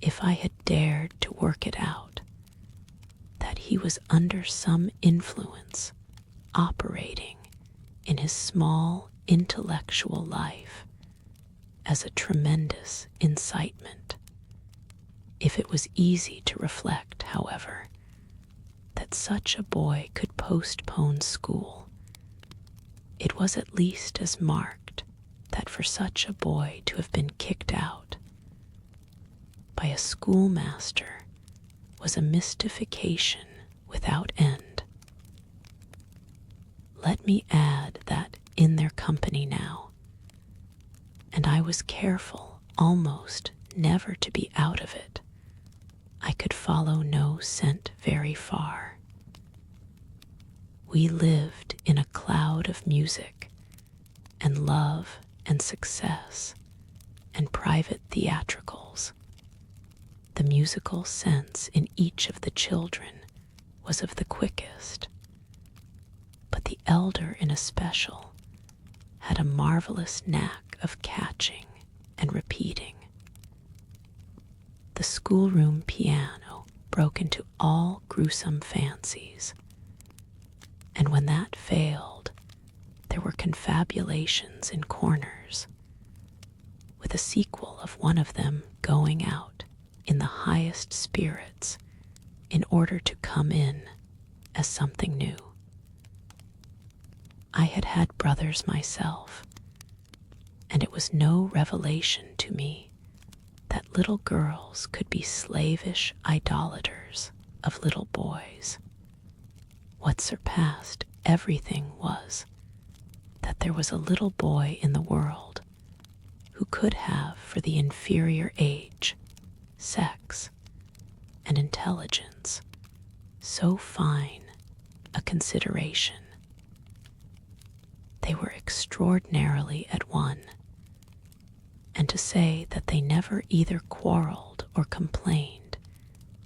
if I had dared to work it out, that he was under some influence operating in his small intellectual life as a tremendous incitement. If it was easy to reflect, however, that such a boy could postpone school, it was at least as marked that for such a boy to have been kicked out by a schoolmaster was a mystification without end. Let me add that in their company now, and I was careful almost never to be out of it, I could follow no scent very far. We lived in a cloud of music and love and success and private theatricals. The musical sense in each of the children was of the quickest, but the elder in especial had a marvelous knack of catching and repeating. The schoolroom piano broke into all gruesome fancies, and when that failed, there were confabulations in corners, with a sequel of one of them going out in the highest spirits in order to come in as something new. I had had brothers myself, and it was no revelation to me that little girls could be slavish idolaters of little boys. What surpassed everything was that there was a little boy in the world who could have for the inferior age, sex, and intelligence so fine a consideration. They were extraordinarily at one, and to say that they never either quarreled or complained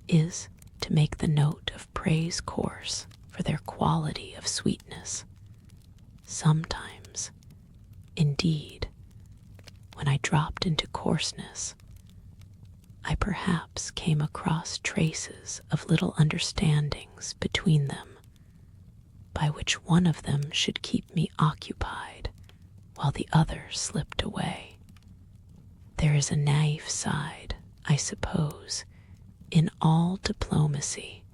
is to make the note of praise coarse for their quality of sweetness. Sometimes, indeed, when I dropped into coarseness, I perhaps came across traces of little understandings between them, by which one of them should keep me occupied while the other slipped away. There is a naïve side, I suppose, in all diplomacy,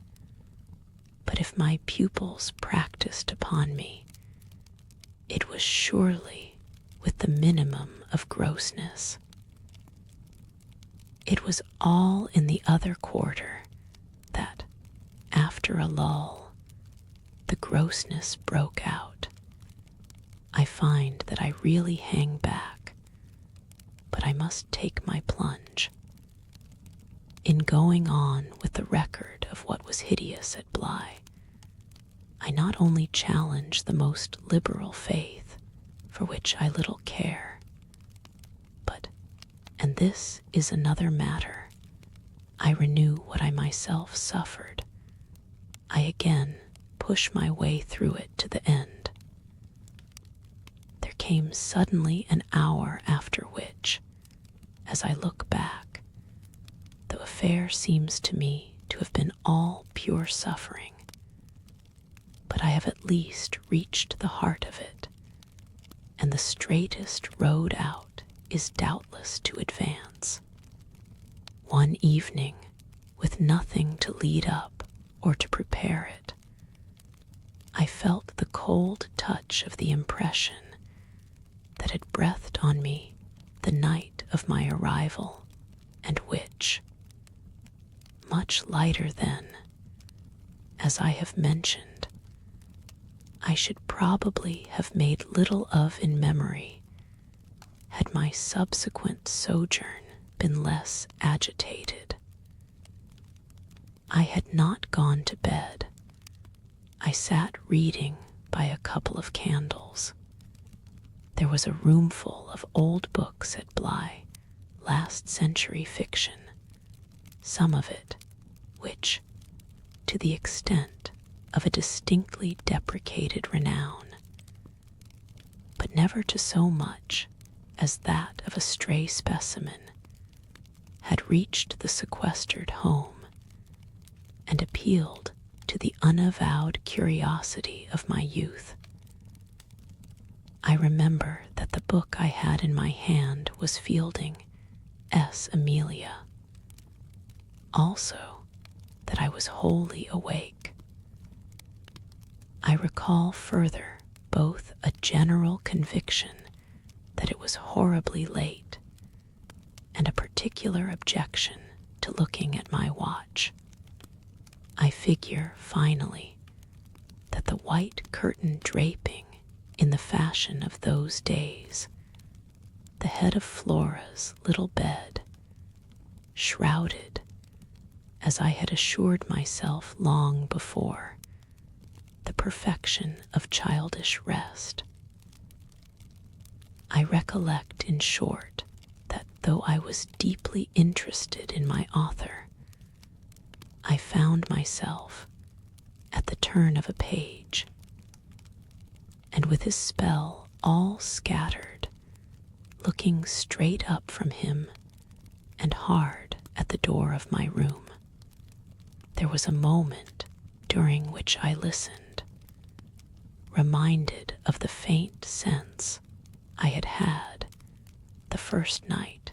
but if my pupils practiced upon me, it was surely with the minimum of grossness. It was all in the other quarter that, after a lull, the grossness broke out. I find that I really hang back, but I must take my plunge. In going on with the record of what was hideous at Bly, I not only challenge the most liberal faith, for which I little care, but, and this is another matter, I renew what I myself suffered. I again push my way through it to the end. There came suddenly an hour after which, as I look back, the affair seems to me to have been all pure suffering, but I have at least reached the heart of it, and the straightest road out is doubtless to advance. One evening, with nothing to lead up or to prepare it, I felt the cold touch of the impression that had breathed on me the night of my arrival, and which, much lighter than, as I have mentioned, I should probably have made little of in memory had my subsequent sojourn been less agitated. I had not gone to bed. I sat reading by a couple of candles. There was a roomful of old books at Bly, last century fiction, some of it which, to the extent of a distinctly deprecated renown, but never to so much as that of a stray specimen, had reached the sequestered home and appealed to the unavowed curiosity of my youth. I remember that the book I had in my hand was Fielding S. Amelia. Also, that I was wholly awake. I recall further both a general conviction that it was horribly late and a particular objection to looking at my watch. I figure, finally, that the white curtain draping in the fashion of those days, the head of Flora's little bed, shrouded, as I had assured myself long before, the perfection of childish rest. I recollect, in short, that though I was deeply interested in my author, I found myself, at the turn of a page, and with his spell all scattered, looking straight up from him and hard at the door of my room. There was a moment during which I listened, reminded of the faint sense I had had the first night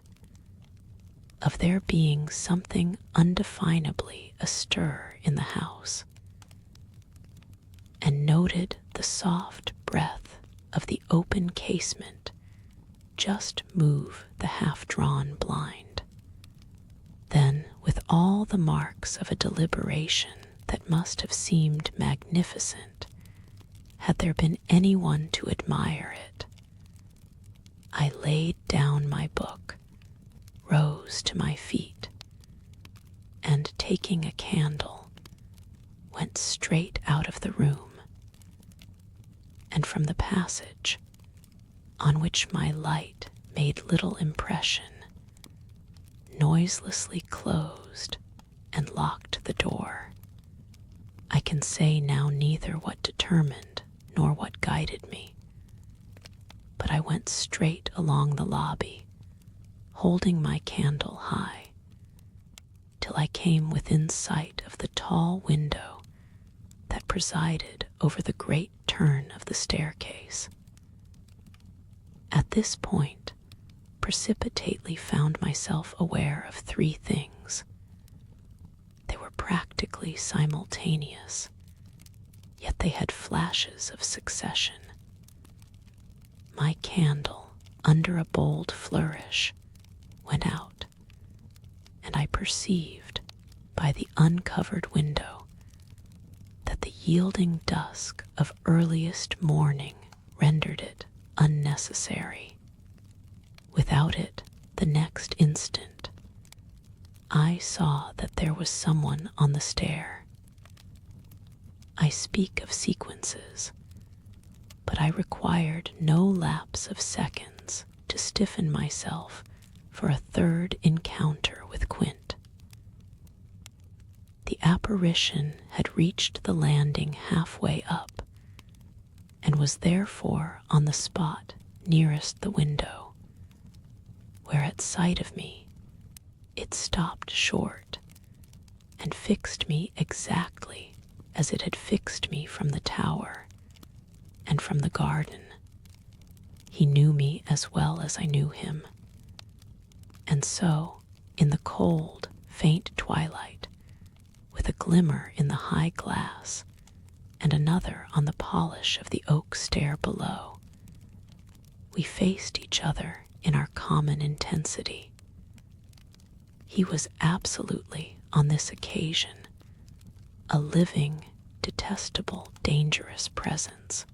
of there being something undefinably astir in the house, and noted the soft breath of the open casement just move the half-drawn blind. Then, with all the marks of a deliberation that must have seemed magnificent, had there been anyone to admire it, I laid down my book, rose to my feet, and taking a candle, went straight out of the room, and from the passage, on which my light made little impression, noiselessly closed and locked the door. I can say now neither what determined nor what guided me, but I went straight along the lobby, holding my candle high, till I came within sight of the tall window that presided over the great turn of the staircase. At this point, precipitately found myself aware of three things. They were practically simultaneous, yet they had flashes of succession. My candle, under a bold flourish, went out, and I perceived, by the uncovered window, that the yielding dusk of earliest morning rendered it unnecessary. Without it, the next instant, I saw that there was someone on the stair. I speak of sequences, but I required no lapse of seconds to stiffen myself for a third encounter with Quint. The apparition had reached the landing halfway up, and was therefore on the spot nearest the window, where at sight of me it stopped short and fixed me exactly as it had fixed me from the tower and from the garden. He knew me as well as I knew him, and so, in the cold, faint twilight, with a glimmer in the high glass and another on the polish of the oak stair below, we faced each other in our common intensity. He was absolutely, on this occasion, a living, detestable, dangerous presence.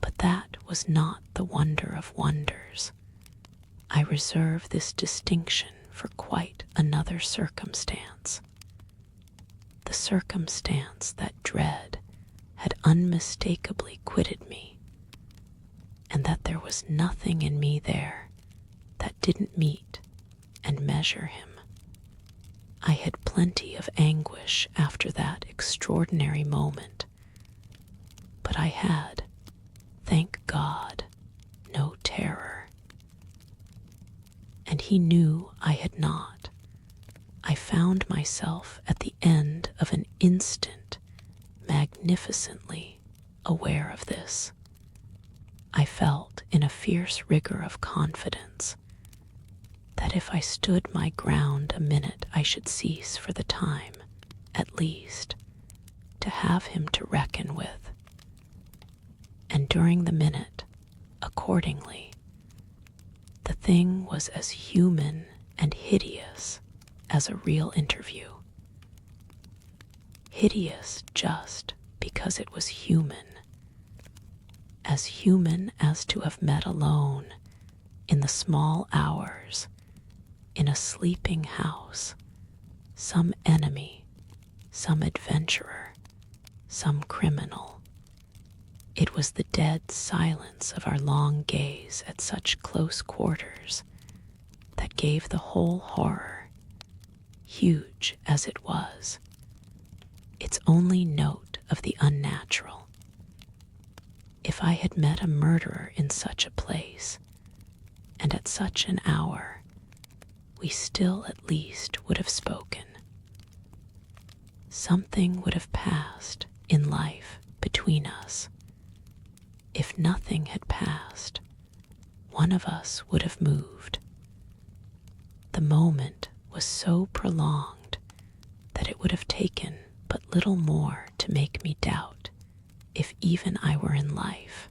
But that was not the wonder of wonders. I reserve this distinction for quite another circumstance. The circumstance that dread had unmistakably quitted me, and that there was nothing in me there that didn't meet and measure him. I had plenty of anguish after that extraordinary moment, but I had, thank God, no terror. And he knew I had not. I found myself at the end of an instant magnificently aware of this. I felt in a fierce rigor of confidence that if I stood my ground a minute I should cease for the time, at least, to have him to reckon with. And during the minute, accordingly, the thing was as human and hideous as a real interview. Hideous just because it was human. As human as to have met alone in the small hours, in a sleeping house, some enemy, some adventurer, some criminal. It was the dead silence of our long gaze at such close quarters that gave the whole horror, huge as it was, its only note of the unnatural. If I had met a murderer in such a place, and at such an hour, we still at least would have spoken. Something would have passed in life between us. If nothing had passed, one of us would have moved. The moment was so prolonged that it would have taken but little more to make me doubt if even I were in life.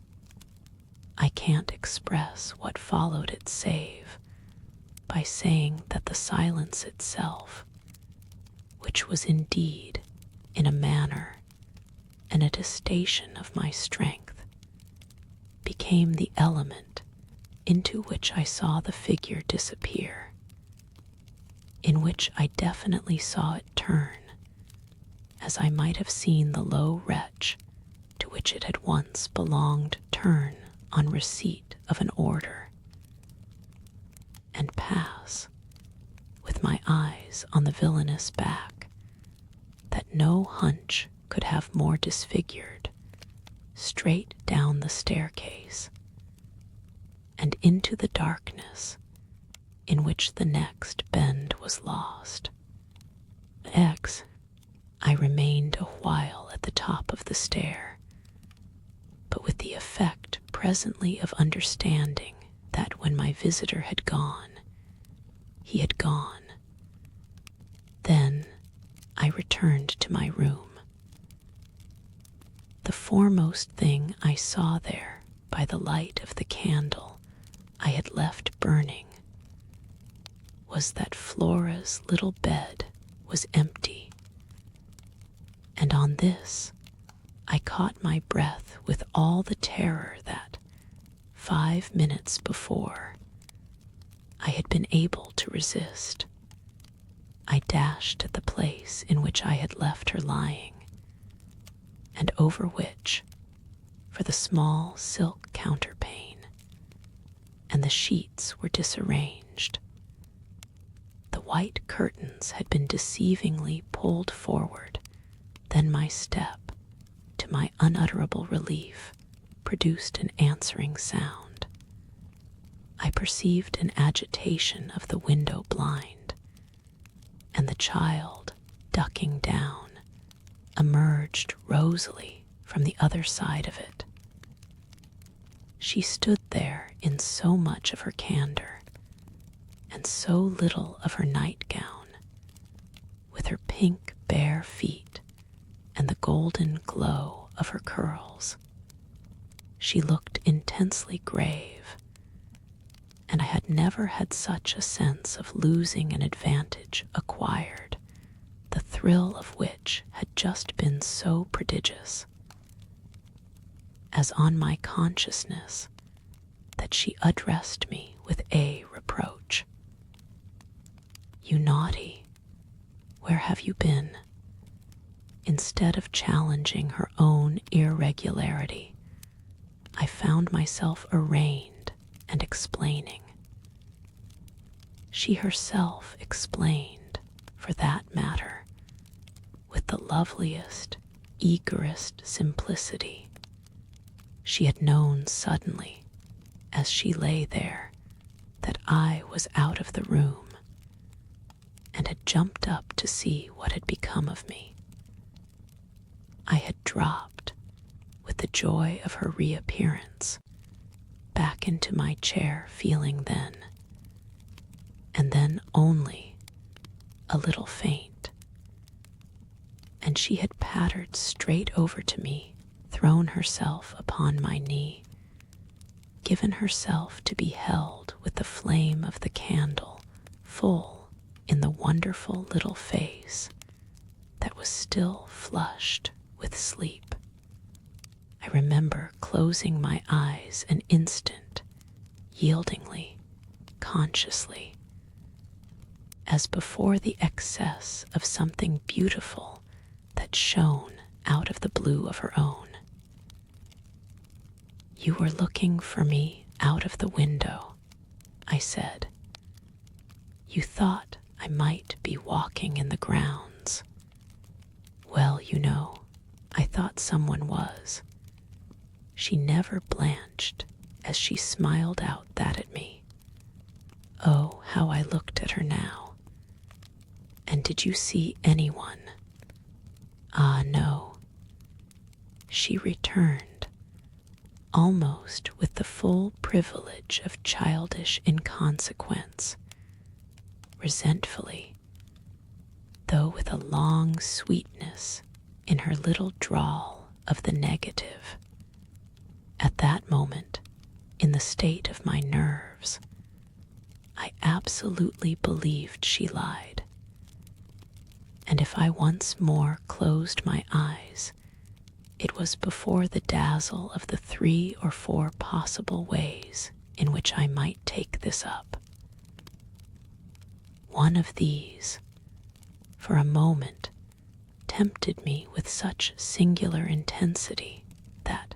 I I can't express what followed it save by saying that the silence itself, which was indeed, in a manner, an attestation of my strength, became the element into which I saw the figure disappear, in which I definitely saw it turn, as I might have seen the low wretch to which it had once belonged turn on receipt of an order, and pass, with my eyes on the villainous back that no hunch could have more disfigured, straight down the staircase, and into the darkness in which the next bend was lost. I remained a while at the top of the stair, but with the effect presently of understanding that when my visitor had gone, he had gone. Then I returned to my room. The foremost thing I saw there by the light of the candle I had left burning was that Flora's little bed was empty, and on this I caught my breath with all the terror that, 5 minutes before, I had been able to resist. I dashed at the place in which I had left her lying, and over which, for the small silk counterpane, and the sheets were disarranged. The white curtains had been deceivingly pulled forward, then my step, to my unutterable relief, produced an answering sound. I perceived an agitation of the window blind, and the child, ducking down, emerged rosily from the other side of it. She stood there in so much of her candor, and so little of her nightgown, with her pink bare feet and the golden glow of her curls. She looked intensely grave, and I had never had such a sense of losing an advantage acquired, the thrill of which had just been so prodigious, as on my consciousness that she addressed me with a reproach. "You naughty, where have you been?" Instead of challenging her own irregularity, I found myself arraigned and explaining. She herself explained, for that matter, with the loveliest, eagerest simplicity. She had known suddenly, as she lay there, that I was out of the room, and had jumped up to see what had become of me. I had dropped, with the joy of her reappearance, back into my chair, feeling then, and then only, a little faint, and she had pattered straight over to me, thrown herself upon my knee, given herself to be held with the flame of the candle full in the wonderful little face that was still flushed with sleep. I remember closing my eyes an instant, yieldingly, consciously, as before the excess of something beautiful that shone out of the blue of her own. "You were looking for me out of the window," I said. "You thought I might be walking in the grounds. Well, you know, I thought someone was." She never blanched as she smiled out that at me. Oh, how I looked at her now. "And did you see anyone?" "Ah, no." She returned, almost with the full privilege of childish inconsequence, resentfully, though with a long sweetness in her little drawl of the negative. At that moment, in the state of my nerves, I absolutely believed she lied. And if I once more closed my eyes, it was before the dazzle of the 3 or 4 possible ways in which I might take this up. One of these, for a moment, tempted me with such singular intensity that,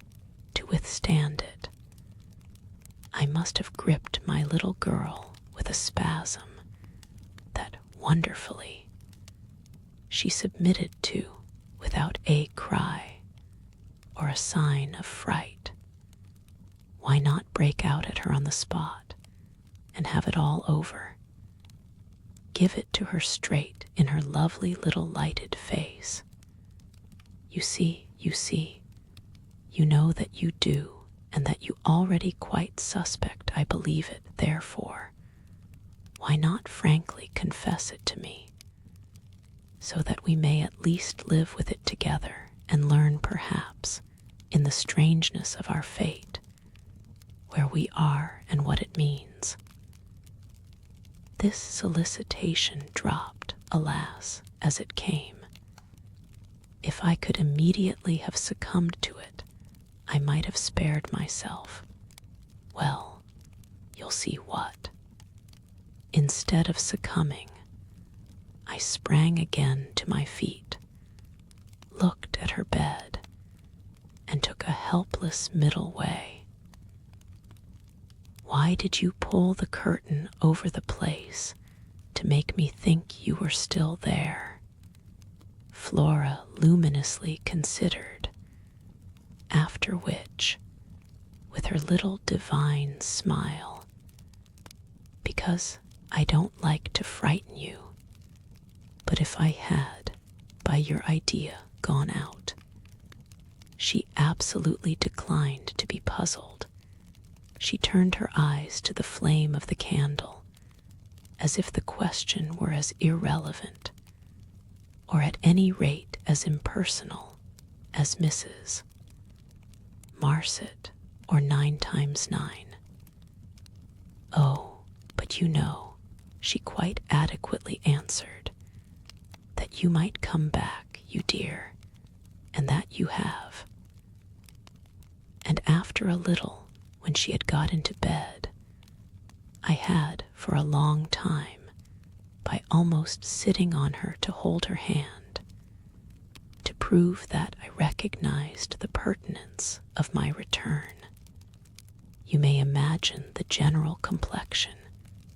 to withstand it, I must have gripped my little girl with a spasm that, wonderfully, she submitted to without a cry or a sign of fright. Why not break out at her on the spot and have it all over? Give it to her straight in her lovely little lighted face. You see, you know that you do, and that you already quite suspect I believe it, therefore, why not frankly confess it to me, so that we may at least live with it together and learn perhaps, in the strangeness of our fate, where we are and what it means. This solicitation dropped, alas, as it came. If I could immediately have succumbed to it, I might have spared myself. Well, you'll see what. Instead of succumbing, I sprang again to my feet, looked at her bed, and took a helpless middle way. Why did you pull the curtain over the place to make me think you were still there? Flora luminously considered, after which, with her little divine smile, because I don't like to frighten you, but if I had, by your idea, gone out, she absolutely declined to be puzzled. She turned her eyes to the flame of the candle, as if the question were as irrelevant, or at any rate as impersonal, as Mrs. Marset or 9 times 9. Oh, but you know, she quite adequately answered, that you might come back, you dear, and that you have. And after a little, when she had got into bed, I had for a long time, by almost sitting on her to hold her hand, to prove that I recognized the pertinence of my return. You may imagine the general complexion,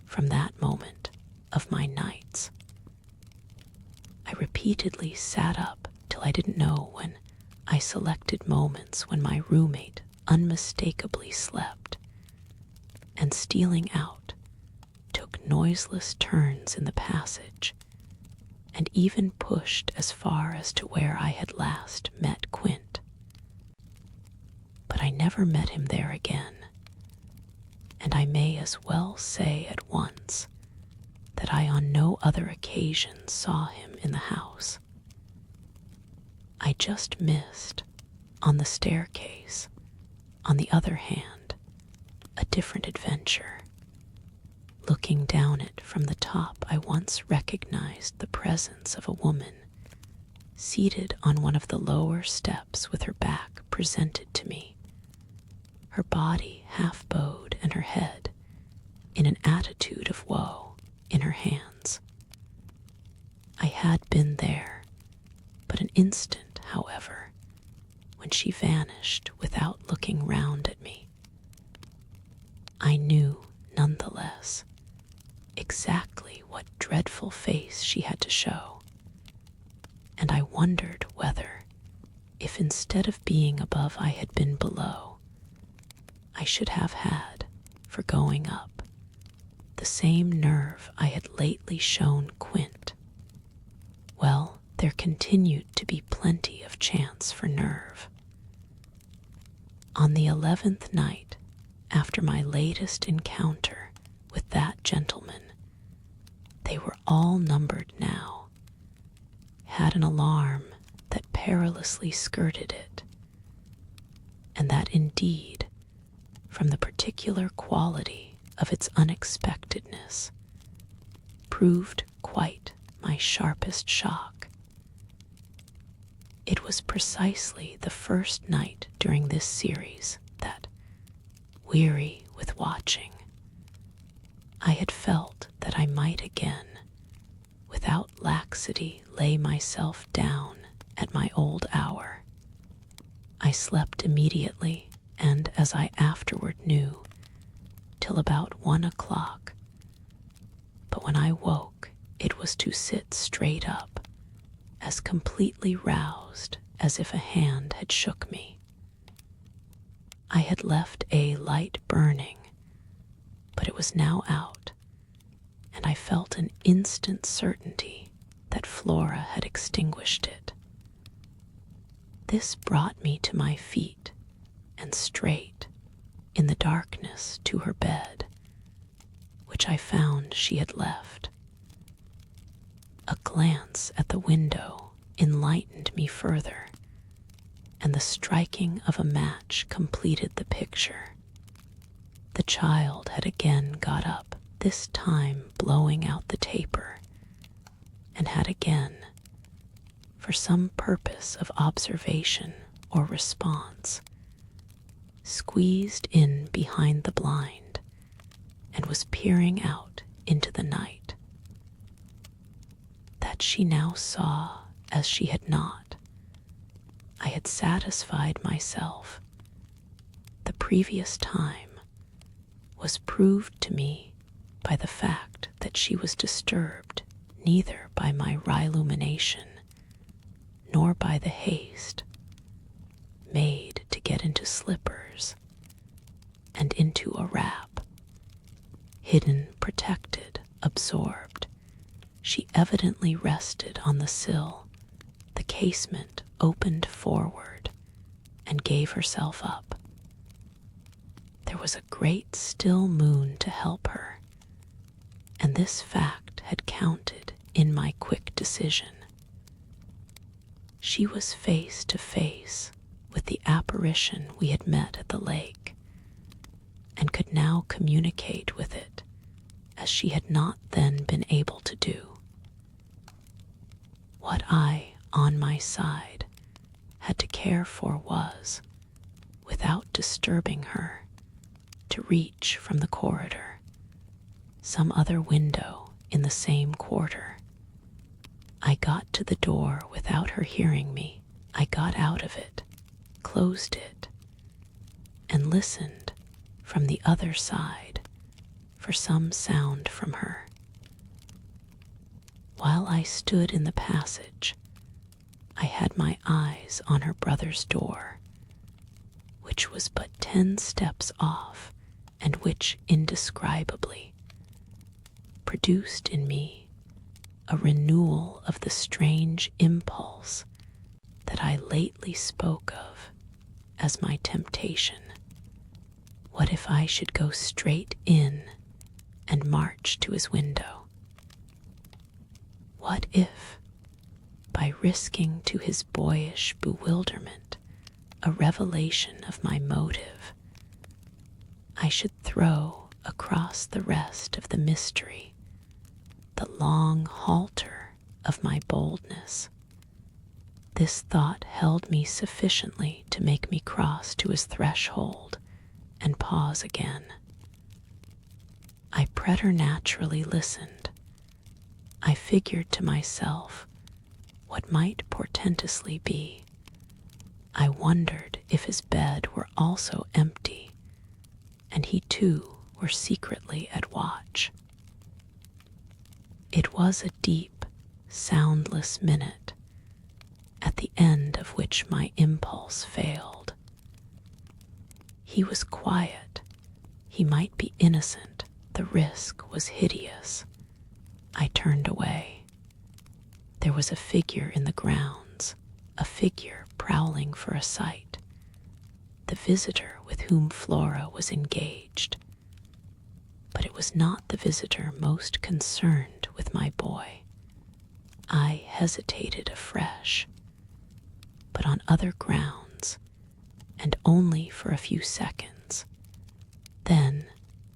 from that moment, of my nights. I repeatedly sat up till I didn't know when I selected moments when my roommate unmistakably slept, and stealing out, took noiseless turns in the passage, and even pushed as far as to where I had last met Quint. But I never met him there again, and I may as well say at once that I on no other occasion saw him in the house. I just missed, on the staircase, on the other hand, a different adventure. Looking down it from the top, I once recognized the presence of a woman seated on one of the lower steps with her back presented to me, her body half bowed and her head, in an attitude of woe, in her hands. I had been there but an instant, however, when she vanished without looking round at me. I knew, nonetheless, exactly what dreadful face she had to show, and I wondered whether, if instead of being above I had been below, I should have had, for going up, the same nerve I had lately shown Quint. Well, there continued to be plenty of chance for nerve. On the 11th night, after my latest encounter with that gentleman, they were all numbered now, had an alarm that perilously skirted it, and that indeed, from the particular quality of its unexpectedness, proved quite my sharpest shock. It was precisely the first night during this series that, weary with watching, I had felt that I might again, without laxity, lay myself down at my old hour. I slept immediately, and, as I afterward knew, till about 1 o'clock. But when I woke, it was to sit straight up, as completely roused as if a hand had shook me. I had left a light burning, but it was now out, and I felt an instant certainty that Flora had extinguished it. This brought me to my feet and straight, in the darkness, to her bed, which I found she had left. A glance at the window enlightened me further, and the striking of a match completed the picture. The child had again got up, this time blowing out the taper, and had again, for some purpose of observation or response, squeezed in behind the blind and was peering out into the night. That she now saw as she had not, I had satisfied myself. The previous time was proved to me by the fact that she was disturbed neither by my reillumination nor by the haste made to get into slippers and into a wrap. Hidden, protected, absorbed, she evidently rested on the sill, the casement opened forward, and gave herself up. There was a great still moon to help her, and this fact had counted in my quick decision. She was face to face with the apparition we had met at the lake, and could now communicate with it as she had not then been able to do. What I, on my side, had to care for was, without disturbing her, to reach from the corridor some other window in the same quarter. I got to the door without her hearing me. I got out of it, closed it, and listened from the other side for some sound from her. While I stood in the passage, I had my eyes on her brother's door, which was but 10 steps off, and which indescribably produced in me a renewal of the strange impulse that I lately spoke of as my temptation. What if I should go straight in and march to his window? What if, by risking to his boyish bewilderment a revelation of my motive, I should throw across the rest of the mystery the long halter of my boldness? This thought held me sufficiently to make me cross to his threshold and pause again. I preternaturally listened. I figured to myself what might portentously be. I wondered if his bed were also empty, and he too were secretly at watch. It was a deep, soundless minute, at the end of which my impulse failed. He was quiet. He might be innocent. The risk was hideous. I turned away. There was a figure in the grounds, a figure prowling for a sight, the visitor with whom Flora was engaged. But it was not the visitor most concerned with my boy. I hesitated afresh, but on other grounds, and only for a few seconds, Then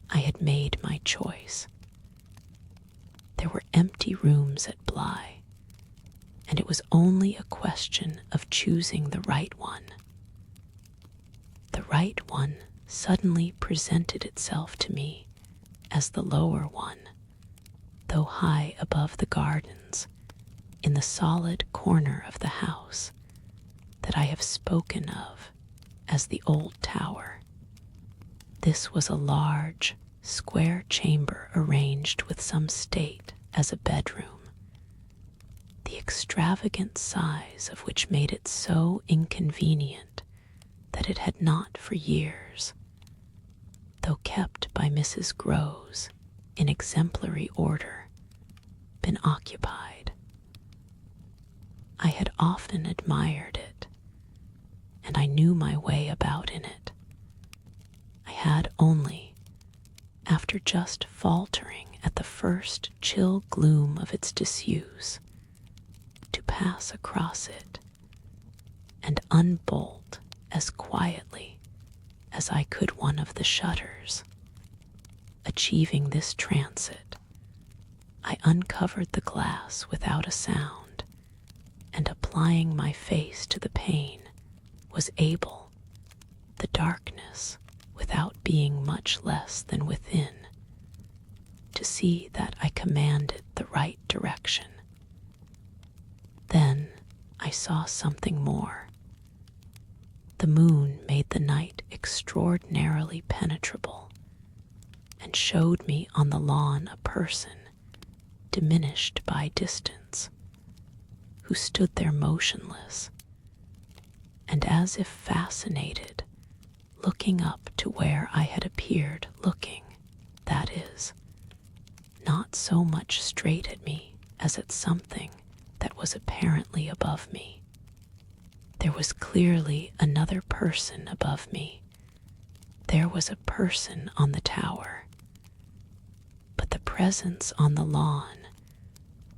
I had made my choice. There were empty rooms at Bly, and it was only a question of choosing the right one. The right one suddenly presented itself to me as the lower one, though high above the gardens, in the solid corner of the house that I have spoken of as the old tower. This was a large, square chamber arranged with some state as a bedroom, the extravagant size of which made it so inconvenient that it had not for years, though kept by Mrs. Groves in exemplary order, been occupied. I had often admired it, and I knew my way about in it. I had only, after just faltering at the first chill gloom of its disuse, to pass across it and unbolt as quietly as I could one of the shutters. Achieving this transit, I uncovered the glass without a sound, and applying my face to the pane, was able, the darkness without being much less than within, to see that I commanded the right direction. Then I saw something more. The moon made the night extraordinarily penetrable, and showed me on the lawn a person, diminished by distance, who stood there motionless, and as if fascinated, looking up to where I had appeared looking, that is, not so much straight at me as at something that was apparently above me. There was clearly another person above me. There was a person on the tower. But the presence on the lawn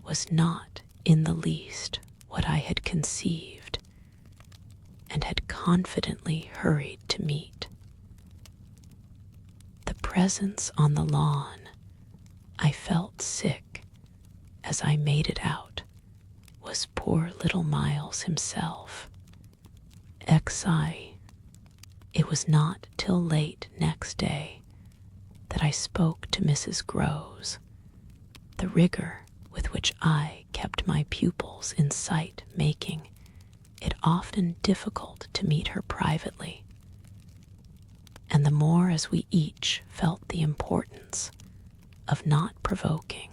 was not in the least what I had conceived and had confidently hurried to meet. The presence on the lawn, I felt sick as I made it out, was poor little Miles himself. XI. It was not till late next day that I spoke to Mrs. Groves. The rigor with which I kept my pupils in sight making it often difficult to meet her privately, and the more as we each felt the importance of not provoking,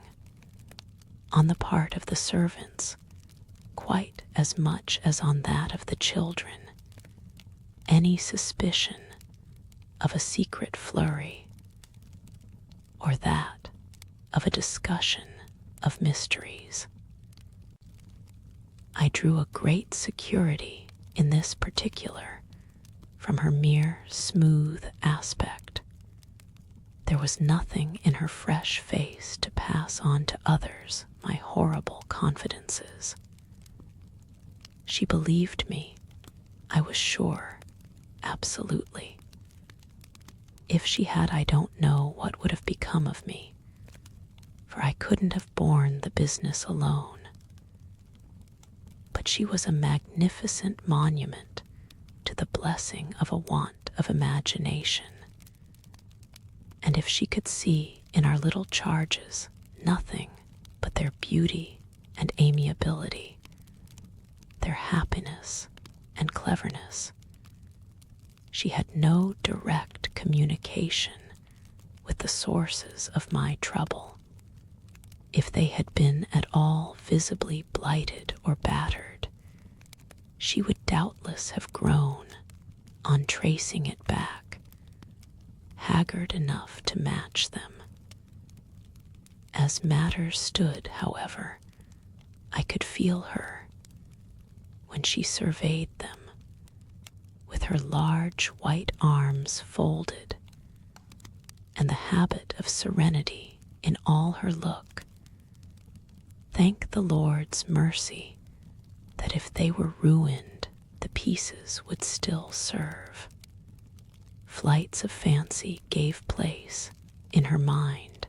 on the part of the servants, quite as much as on that of the children, any suspicion of a secret flurry, or that of a discussion of mysteries. I drew a great security in this particular from her mere smooth aspect. There was nothing in her fresh face to pass on to others my horrible confidences. She believed me, I was sure, absolutely. If she had, I don't know what would have become of me, for I couldn't have borne the business alone. But she was a magnificent monument to the blessing of a want of imagination. And if she could see in our little charges nothing but their beauty and amiability, their happiness and cleverness, she had no direct communication with the sources of my trouble. If they had been at all visibly blighted or battered, she would doubtless have grown, on tracing it back, haggard enough to match them. As matters stood, however, I could feel her, when she surveyed them, with her large white arms folded, and the habit of serenity in all her look, thank the Lord's mercy that if they were ruined, the pieces would still serve. flights of fancy gave place, in her mind,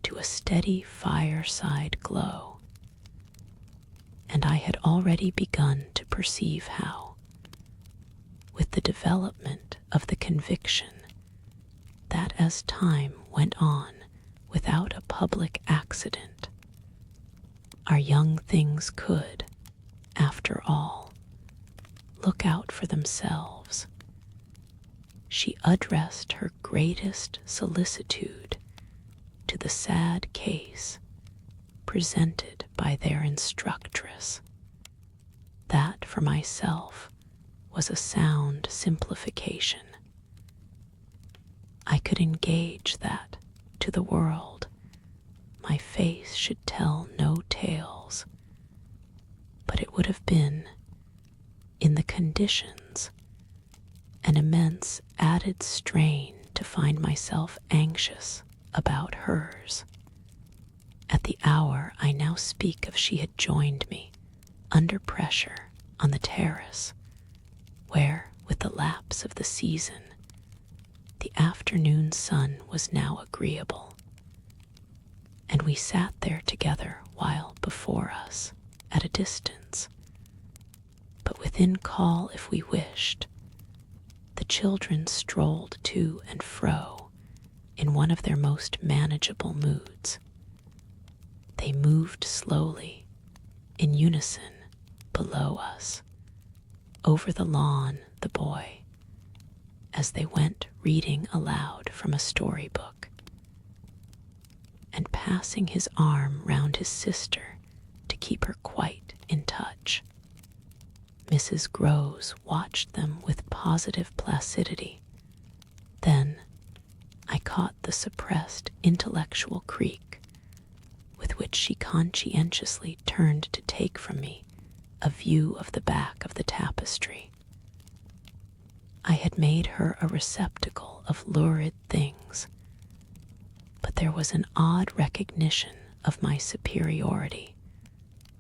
to a steady fireside glow, and I had already begun to perceive how, with the development of the conviction that as time went on without a public accident, our young things could, after all, look out for themselves, she addressed her greatest solicitude to the sad case presented by their instructress. That for myself was a sound simplification. I could engage that, to the world, my face should tell no tales, but it would have been, in the conditions, an immense added strain to find myself anxious about hers. At the hour I now speak of, she had joined me, under pressure, on the terrace, where, with the lapse of the season, the afternoon sun was now agreeable, and we sat there together while before us, at a distance, but within call if we wished, the children strolled to and fro in one of their most manageable moods. They moved slowly, in unison, below us, over the lawn, the boy, as they went reading aloud from a storybook, and passing his arm round his sister to keep her quite in touch. Mrs. Groves watched them with positive placidity. Then I caught the suppressed intellectual creak with which she conscientiously turned to take from me a view of the back of the tapestry. I had made her a receptacle of lurid things, but there was an odd recognition of my superiority,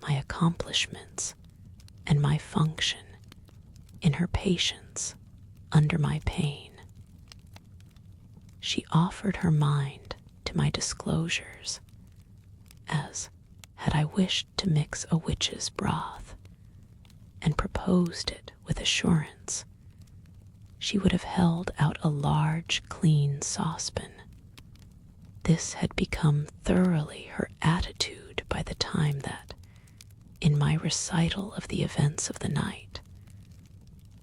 my accomplishments, and my function in her patience under my pain. She offered her mind to my disclosures, as had I wished to mix a witch's broth, and proposed it with assurance, she would have held out a large, clean saucepan. This had become thoroughly her attitude by the time that, in my recital of the events of the night,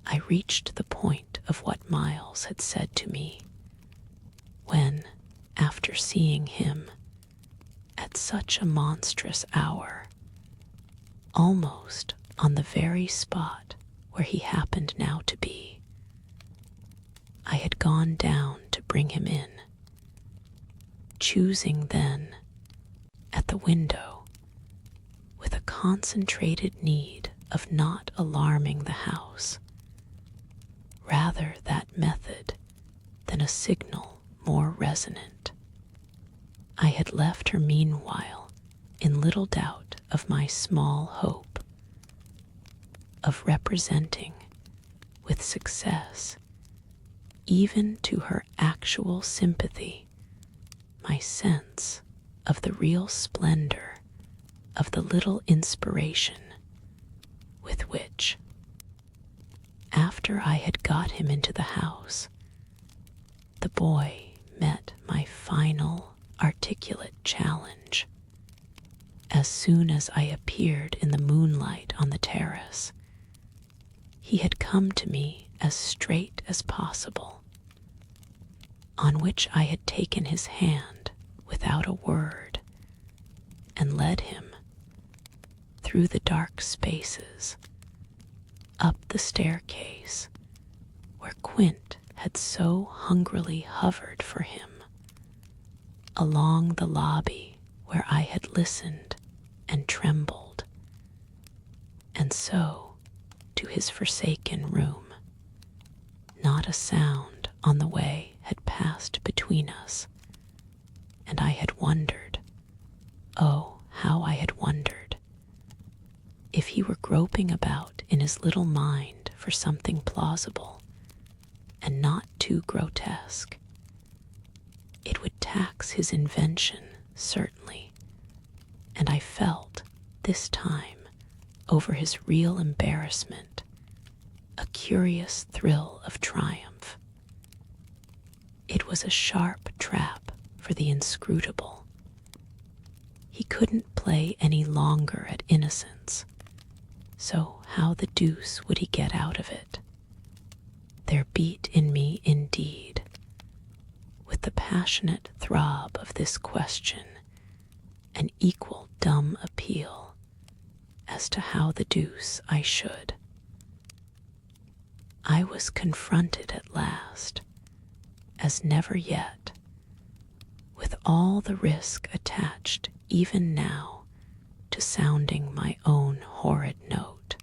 I reached the point of what Miles had said to me, when, after seeing him, at such a monstrous hour, almost on the very spot where he happened now to be, I had gone down to bring him in, choosing then, at the window, with a concentrated need of not alarming the house, rather that method than a signal more resonant. I had left her meanwhile in little doubt of my small hope of representing with success, even to her actual sympathy, my sense of the real splendor of the little inspiration with which, after I had got him into the house, the boy met my final articulate challenge. As soon as I appeared in the moonlight on the terrace, he had come to me as straight as possible, on which I had taken his hand without a word and led him through the dark spaces, up the staircase where Quint had so hungrily hovered for him, along the lobby where I had listened and trembled, and so to his forsaken room. Not a sound on the way had passed between us, and I had wondered, oh, how I had wondered, if he were groping about in his little mind for something plausible, and not too grotesque. It would tax his invention, certainly, and I felt, this time, over his real embarrassment, a curious thrill of triumph. It was a sharp trap for the inscrutable. He couldn't play any longer at innocence, so how the deuce would he get out of it? There beat in me, indeed, with the passionate throb of this question, an equal dumb appeal as to how the deuce I should. I was confronted at last, as never yet, with all the risk attached even now to sounding my own horrid note.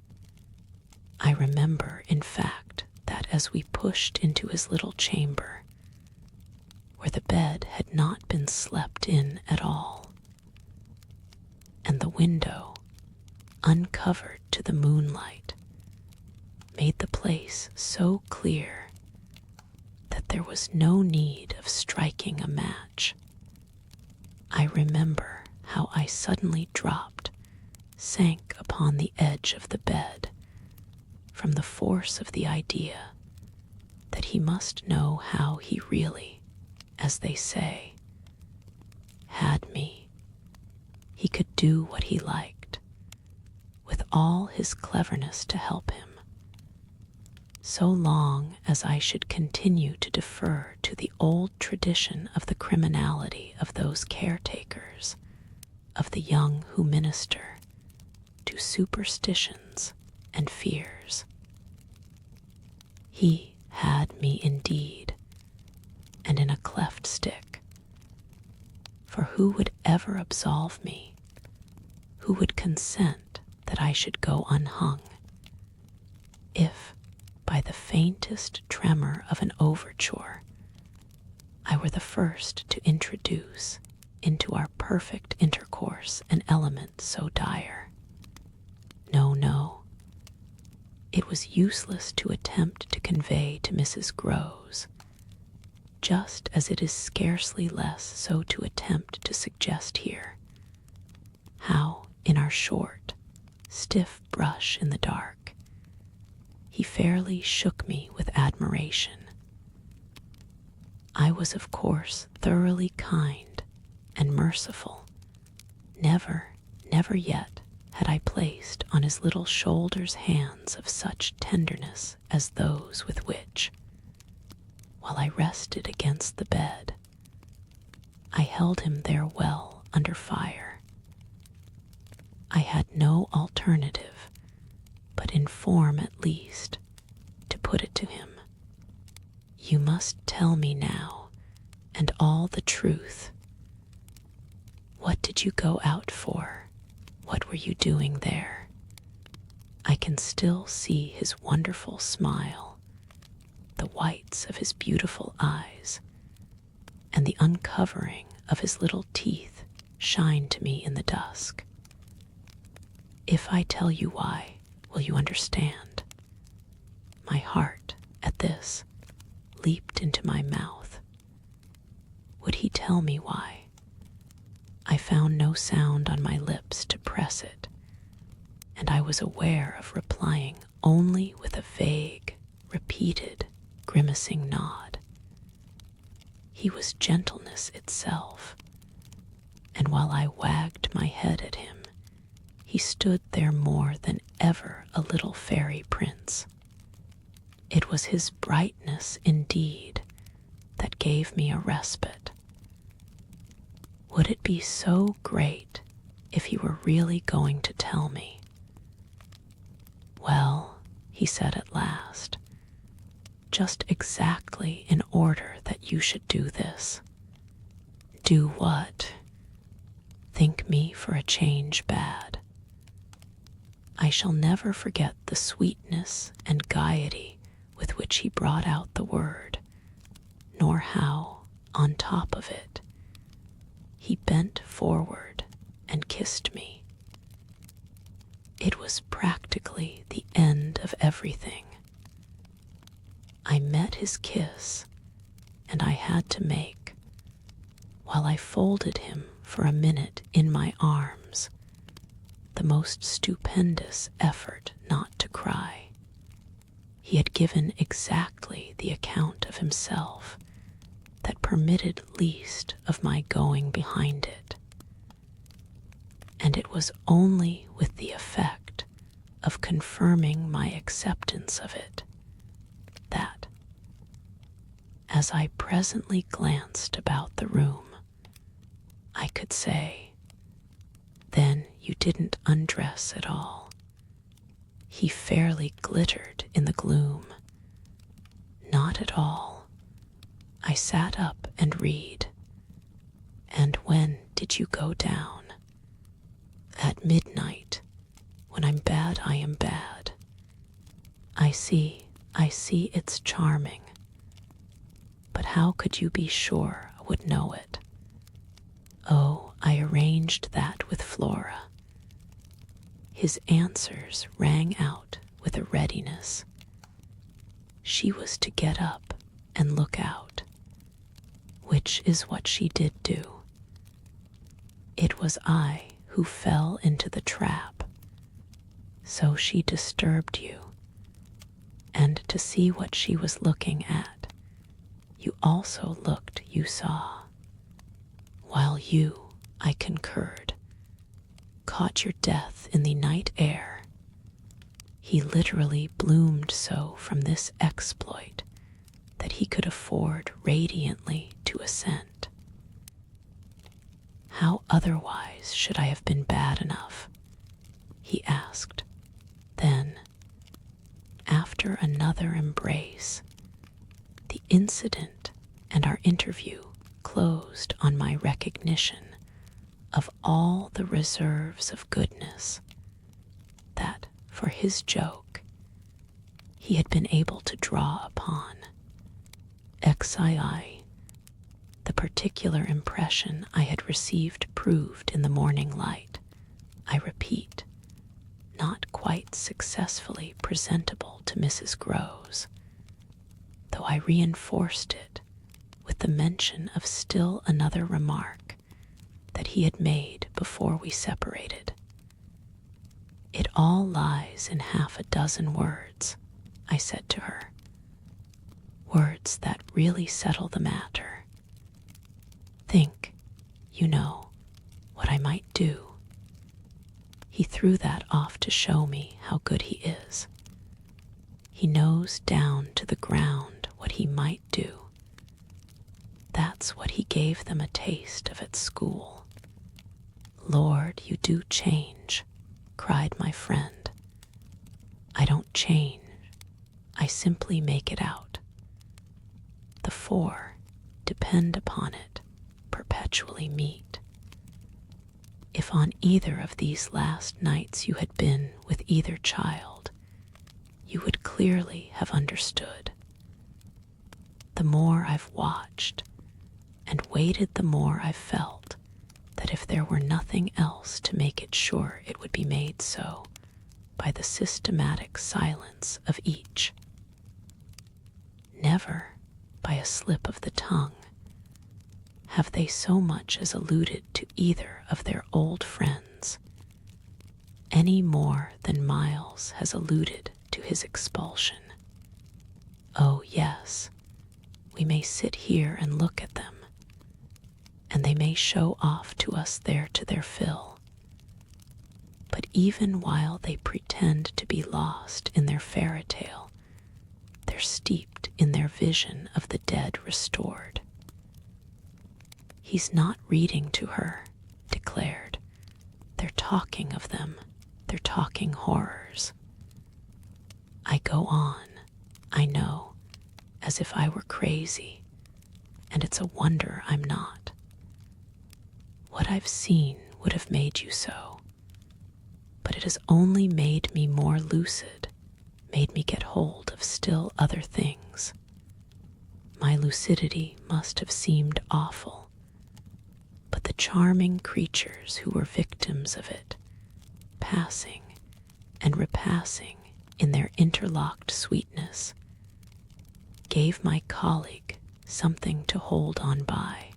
I remember, in fact, that as we pushed into his little chamber, where the bed had not been slept in at all, and the window, uncovered to the moonlight, made the place so clear that there was no need of striking a match. I remember how I suddenly sank upon the edge of the bed, from the force of the idea that he must know how he really, as they say, had me. He could do what he liked, with all his cleverness to help him, so long as I should continue to defer to the old tradition of the criminality of those caretakers, of the young who minister to superstitions and fears. He had me indeed, and in a cleft stick. For who would ever absolve me? Who would consent that I should go unhung? If, by the faintest tremor of an overture, I were the first to introduce into our perfect intercourse an element so dire. No, no. It was useless to attempt to convey to Mrs. Groves, just as it is scarcely less so to attempt to suggest here, how, in our short, stiff brush in the dark, he fairly shook me with admiration. I was, of course, thoroughly kind and merciful. Never yet had I placed on his little shoulders hands of such tenderness as those with which, while I rested against the bed, I held him there well under fire. I had no alternative, but in form at least, to put it to him. You must tell me now, and all the truth. What did you go out for? What were you doing there? I can still see his wonderful smile, the whites of his beautiful eyes, and the uncovering of his little teeth shine to me in the dusk. If I tell you why, will you understand? My heart, at this, leaped into my mouth. Would he tell me why? I found no sound on my lips to press it, and I was aware of replying only with a vague, repeated, grimacing nod. He was gentleness itself, and while I wagged my head at him, he stood there more than ever a little fairy prince. It was his brightness, indeed, that gave me a respite. Would it be so great if he were really going to tell me? Well, he said at last, just exactly in order that you should do this. Do what? Think me for a change bad. I shall never forget the sweetness and gaiety with which he brought out the word, nor how, on top of it, he bent forward and kissed me. It was practically the end of everything. I met his kiss and I had to make, while I folded him for a minute in my arms, the most stupendous effort not to cry. He had given exactly the account of himself that permitted least of my going behind it, and it was only with the effect of confirming my acceptance of it that, as I presently glanced about the room, I could say, "Then you didn't undress at all." He fairly glittered in the gloom. "Not at all. I sat up and read." "And when did you go down?" "At midnight. When I'm bad, I am bad." I see, it's charming. But how could you be sure I would know it?" "Oh, I arranged that with Flora." His answers rang out with a readiness. She was to get up and look out, which is what she did do. It was I who fell into the trap. So she disturbed you, and to see what she was looking at, you also looked, you saw, while you, I concurred, caught your death in the night air. He literally bloomed so from this exploit that he could afford radiantly to assent. "How otherwise should I have been bad enough?" he asked. Then, after another embrace, the incident and our interview closed on my recognition of all the reserves of goodness that, for his joke, he had been able to draw upon. XIII, the particular impression I had received proved in the morning light, I repeat, not quite successfully presentable to Mrs. Groves, though I reinforced it with the mention of still another remark that he had made before we separated. "It all lies in half a dozen words," I said to her. "Words that really settle the matter. Think, you know, what I might do." He threw that off to show me how good he is. He knows down to the ground what he might do. That's what he gave them a taste of at school. "Lord, you do change," cried my friend. "I don't change. I simply make it out. The four, depend upon it, perpetually meet. If on either of these last nights you had been with either child, you would clearly have understood. The more I've watched and waited, the more I've felt that if there were nothing else to make it sure, it would be made so by the systematic silence of each. Never by a slip of the tongue have they so much as alluded to either of their old friends, any more than Miles has alluded to his expulsion. Oh yes, we may sit here and look at them, and they may show off to us there to their fill. But even while they pretend to be lost in their fairy tale, they're steeped in their vision of the dead restored. He's not reading to her, declared. They're talking of them. They're talking horrors. I go on, I know, as if I were crazy, and it's a wonder I'm not. What I've seen would have made you so, but it has only made me more lucid, made me get hold of still other things. My lucidity must have seemed awful, but the charming creatures who were victims of it, passing and repassing in their interlocked sweetness, gave my colleague something to hold on by.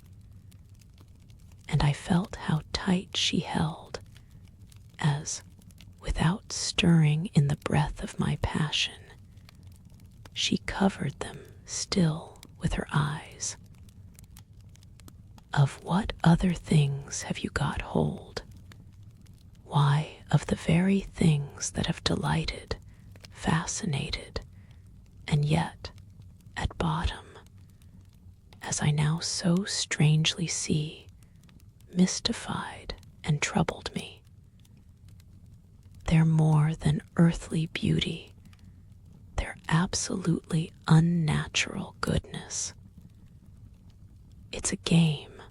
And I felt how tight she held, as, without stirring in the breath of my passion, she covered them still with her eyes. Of what other things have you got hold? Why, of the very things that have delighted, fascinated, and yet, at bottom, as I now so strangely see, mystified and troubled me. They're more than earthly beauty. They're absolutely unnatural goodness. It's a game,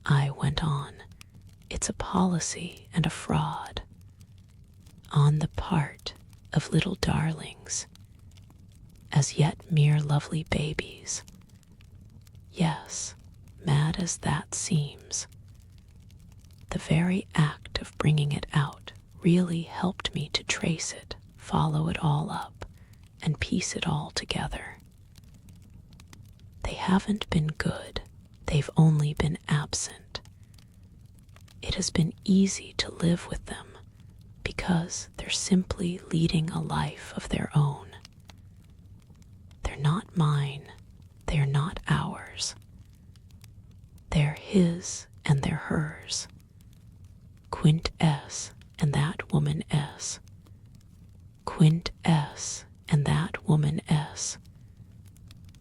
I went on. It's a policy and a fraud on the part of little darlings, as yet mere lovely babies. Yes, mad as that seems, the very act of bringing it out really helped me to trace it, follow it all up, and piece it all together. They haven't been good, they've only been absent. It has been easy to live with them because they're simply leading a life of their own. They're not mine, they're not ours. They're his and they're hers. Quint S and that woman S. Quint S and that woman S.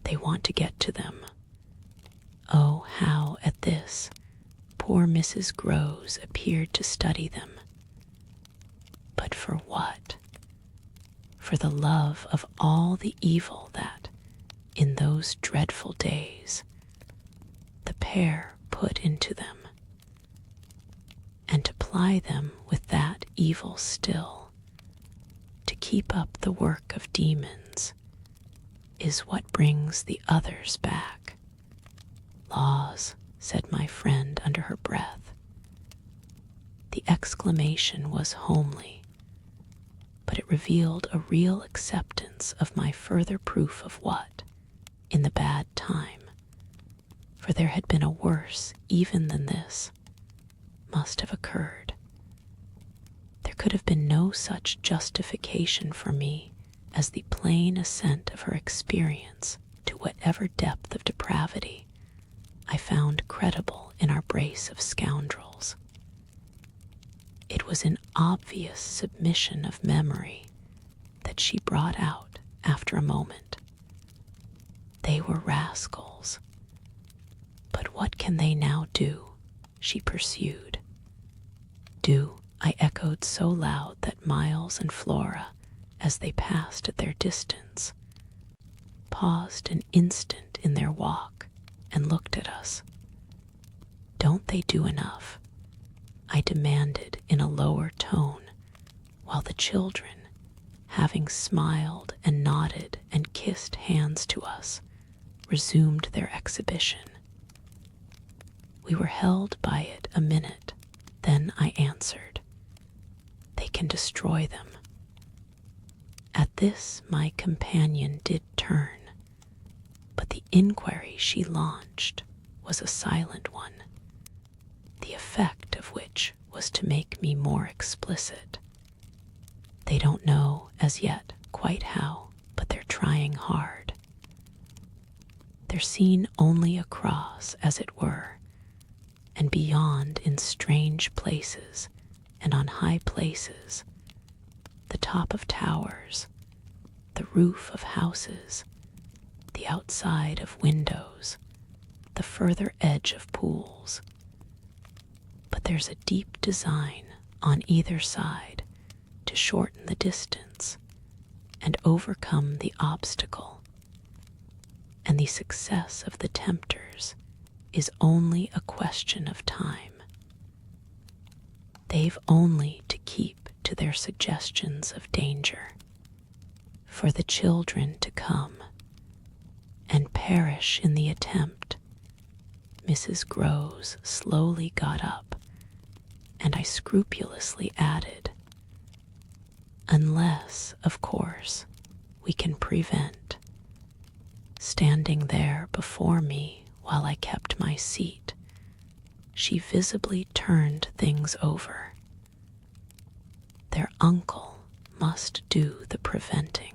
They want to get to them. Oh, how at this poor Mrs. Groves appeared to study them. But for what? For the love of all the evil that, in those dreadful days, the pair put into them, and to ply them with that evil still, to keep up the work of demons, is what brings the others back. Laws, said my friend under her breath. The exclamation was homely, but it revealed a real acceptance of my further proof of what, in the bad time, for there had been a worse even than this, must have occurred. There could have been no such justification for me as the plain assent of her experience to whatever depth of depravity I found credible in our brace of scoundrels. It was an obvious submission of memory that she brought out after a moment. They were rascals. But what can they now do? She pursued. Do, I echoed so loud that Miles and Flora, as they passed at their distance, paused an instant in their walk and looked at us. Don't they do enough? I demanded in a lower tone, while the children, having smiled and nodded and kissed hands to us, resumed their exhibition. We were held by it a minute, then I answered, they can destroy them. At this my companion did turn, but the inquiry she launched was a silent one, the effect of which was to make me more explicit. They don't know as yet quite how, but they're trying hard. They're seen only across, as it were, and beyond in strange places and on high places, the top of towers, the roof of houses, the outside of windows, the further edge of pools. But there's a deep design on either side to shorten the distance and overcome the obstacle, and the success of the tempters is only a question of time. They've only to keep to their suggestions of danger, for the children to come and perish in the attempt. Mrs. Groves slowly got up, and I scrupulously added, unless, of course, we can prevent. standing there before me while I kept my seat, she visibly turned things over. Their uncle must do the preventing.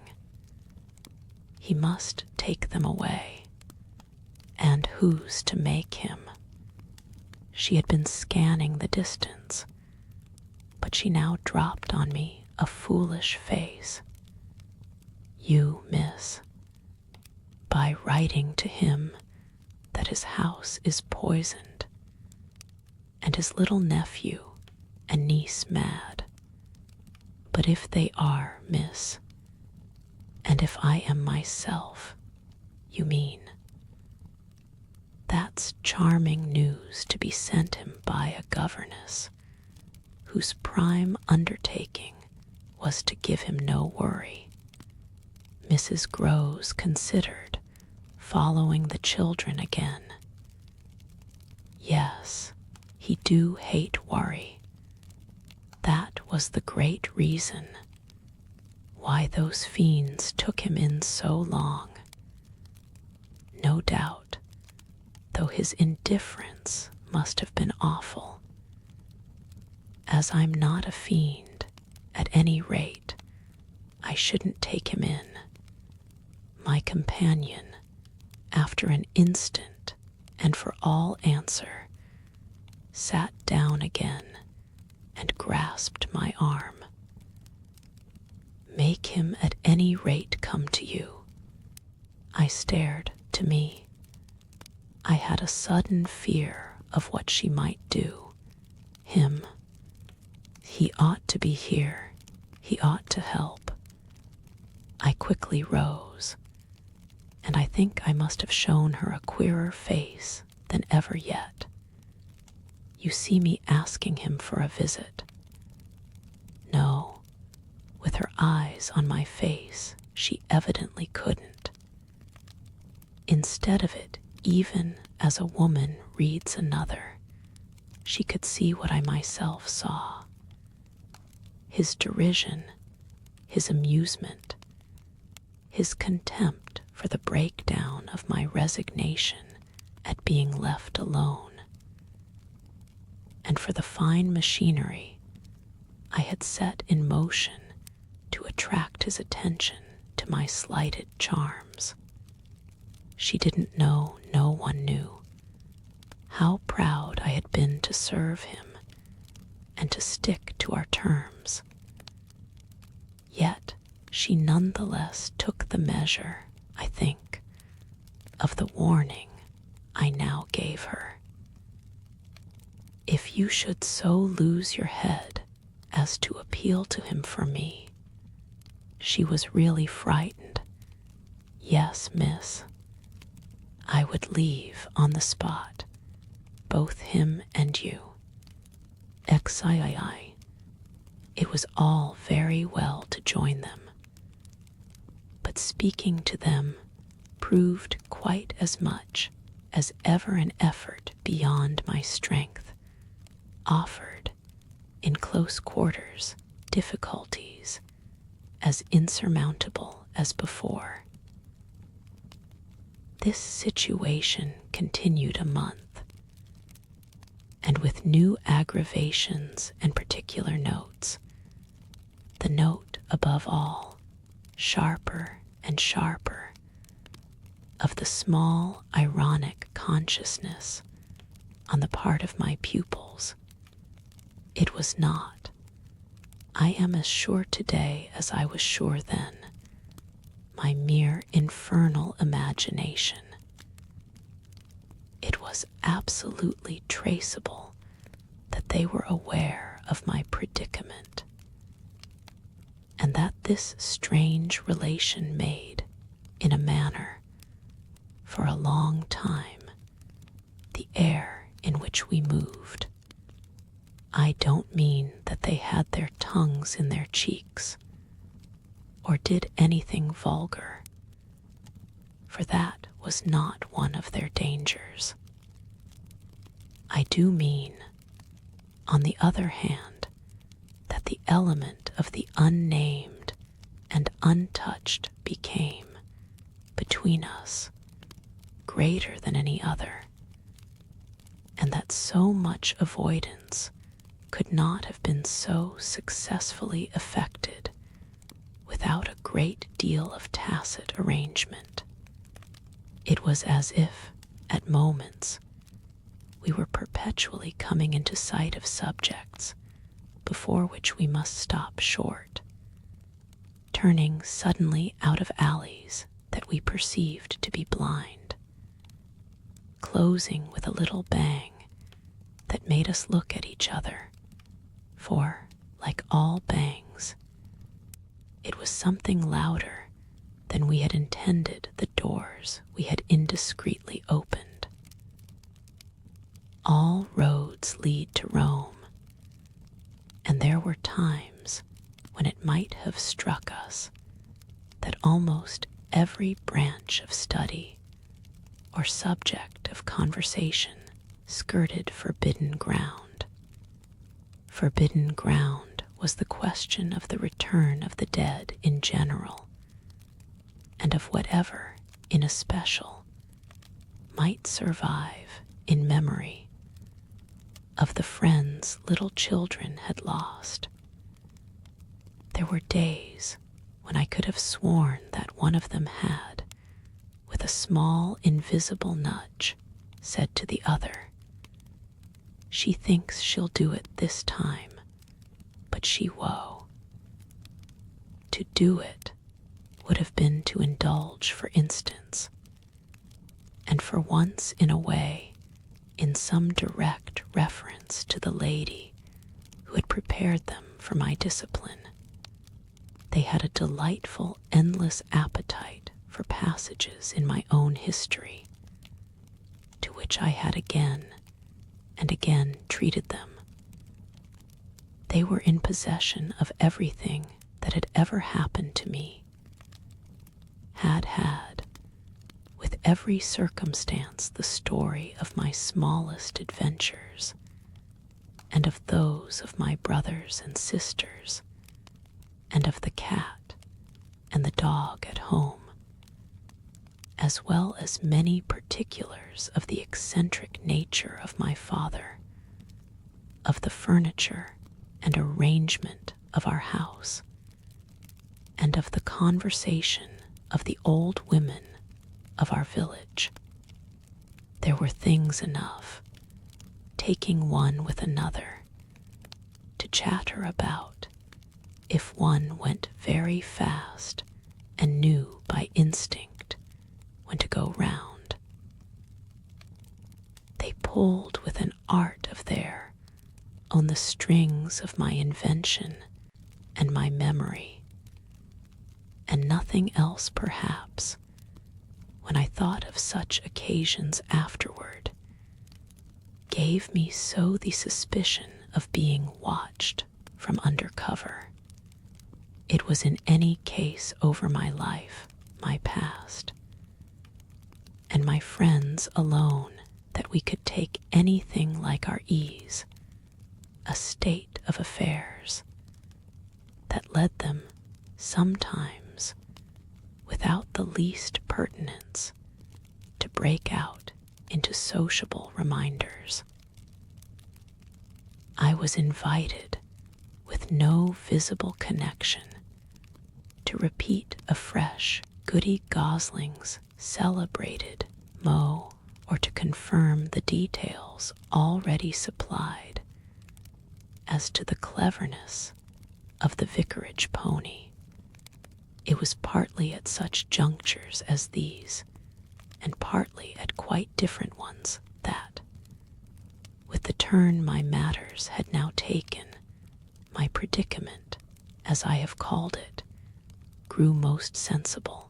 He must take them away. And who's to make him? She had been scanning the distance, but she now dropped on me a foolish face. You, miss, by writing to him that his house is poisoned, and his little nephew and niece mad. But if they are, miss, and if I am myself, you mean, that's charming news to be sent him by a governess whose prime undertaking was to give him no worry. Mrs. Groves considered following the children again. Yes, he do hate worry. That was the great reason why those fiends took him in so long. No doubt, though his indifference must have been awful. As I'm not a fiend, at any rate, I shouldn't take him in. My companion, after an instant and for all answer, sat down again and grasped my arm. Make him at any rate come to you. I stared to me. I had a sudden fear of what she might do. Him. He ought to be here. He ought to help. I quickly rose, and I think I must have shown her a queerer face than ever yet. You see me asking him for a visit. No, with her eyes on my face, she evidently couldn't. Instead of it, even as a woman reads another, she could see what I myself saw. His derision, his amusement, his contempt for the breakdown of my resignation at being left alone, and for the fine machinery I had set in motion to attract his attention to my slighted charms. She didn't know, no one knew, how proud I had been to serve him and to stick to our terms. Yet she nonetheless took the measure, I think, of the warning I now gave her. If you should so lose your head as to appeal to him for me, she was really frightened. Yes, miss, I would leave on the spot both him and you. XIII. It was all very well to join them, but speaking to them proved quite as much as ever an effort beyond my strength offered in close quarters difficulties as insurmountable as before. This situation continued a month, and with new aggravations and particular notes, the note above all, sharper and sharper, of the small ironic consciousness on the part of my pupils. It was not, I am as sure today as I was sure then, my mere infernal imagination. It was absolutely traceable that they were aware of my predicament, and that this strange relation made, in a manner, for a long time, the air in which we moved. I don't mean that they had their tongues in their cheeks, or did anything vulgar, for that was not one of their dangers. I do mean, on the other hand, that the element of the unnamed and untouched became, between us, greater than any other, and that so much avoidance could not have been so successfully effected without a great deal of tacit arrangement. It was as if, at moments, we were perpetually coming into sight of subjects before which we must stop short, turning suddenly out of alleys that we perceived to be blind, closing with a little bang that made us look at each other, for, like all bangs, it was something louder than we had intended the doors we had indiscreetly opened. All roads lead to Rome, and there were times when it might have struck us that almost every branch of study or subject of conversation skirted forbidden ground. Forbidden ground was the question of the return of the dead in general, and of whatever, in especial, might survive in memory of the friends little children had lost. There were days when I could have sworn that one of them had, with a small invisible nudge, said to the other, "She thinks she'll do it this time, but she woe." To do it would have been to indulge, for instance, and for once in a way, in some direct reference to the lady who had prepared them for my discipline. They had a delightful, endless appetite for passages in my own history, to which I had again and again treated them. They were in possession of everything that had ever happened to me, had, with every circumstance, the story of my smallest adventures, and of those of my brothers and sisters, and of the cat and the dog at home, as well as many particulars of the eccentric nature of my father, of the furniture and arrangement of our house, and of the conversation of the old women of our village. There were things enough, taking one with another, to chatter about if one went very fast and knew by instinct when to go round. They pulled with an art of their on the strings of my invention and my memory, and nothing else perhaps, when I thought of such occasions afterward, gave me so the suspicion of being watched from under cover. It was in any case over my life, my past, and my friends alone that we could take anything like our ease, a state of affairs that led them sometimes, without the least pertinence, to break out into sociable reminders. I was invited, with no visible connection, to repeat afresh Goody Gosling's celebrated mot, or to confirm the details already supplied as to the cleverness of the vicarage pony. It was partly at such junctures as these, and partly at quite different ones, that, with the turn my matters had now taken, my predicament, as I have called it, grew most sensible.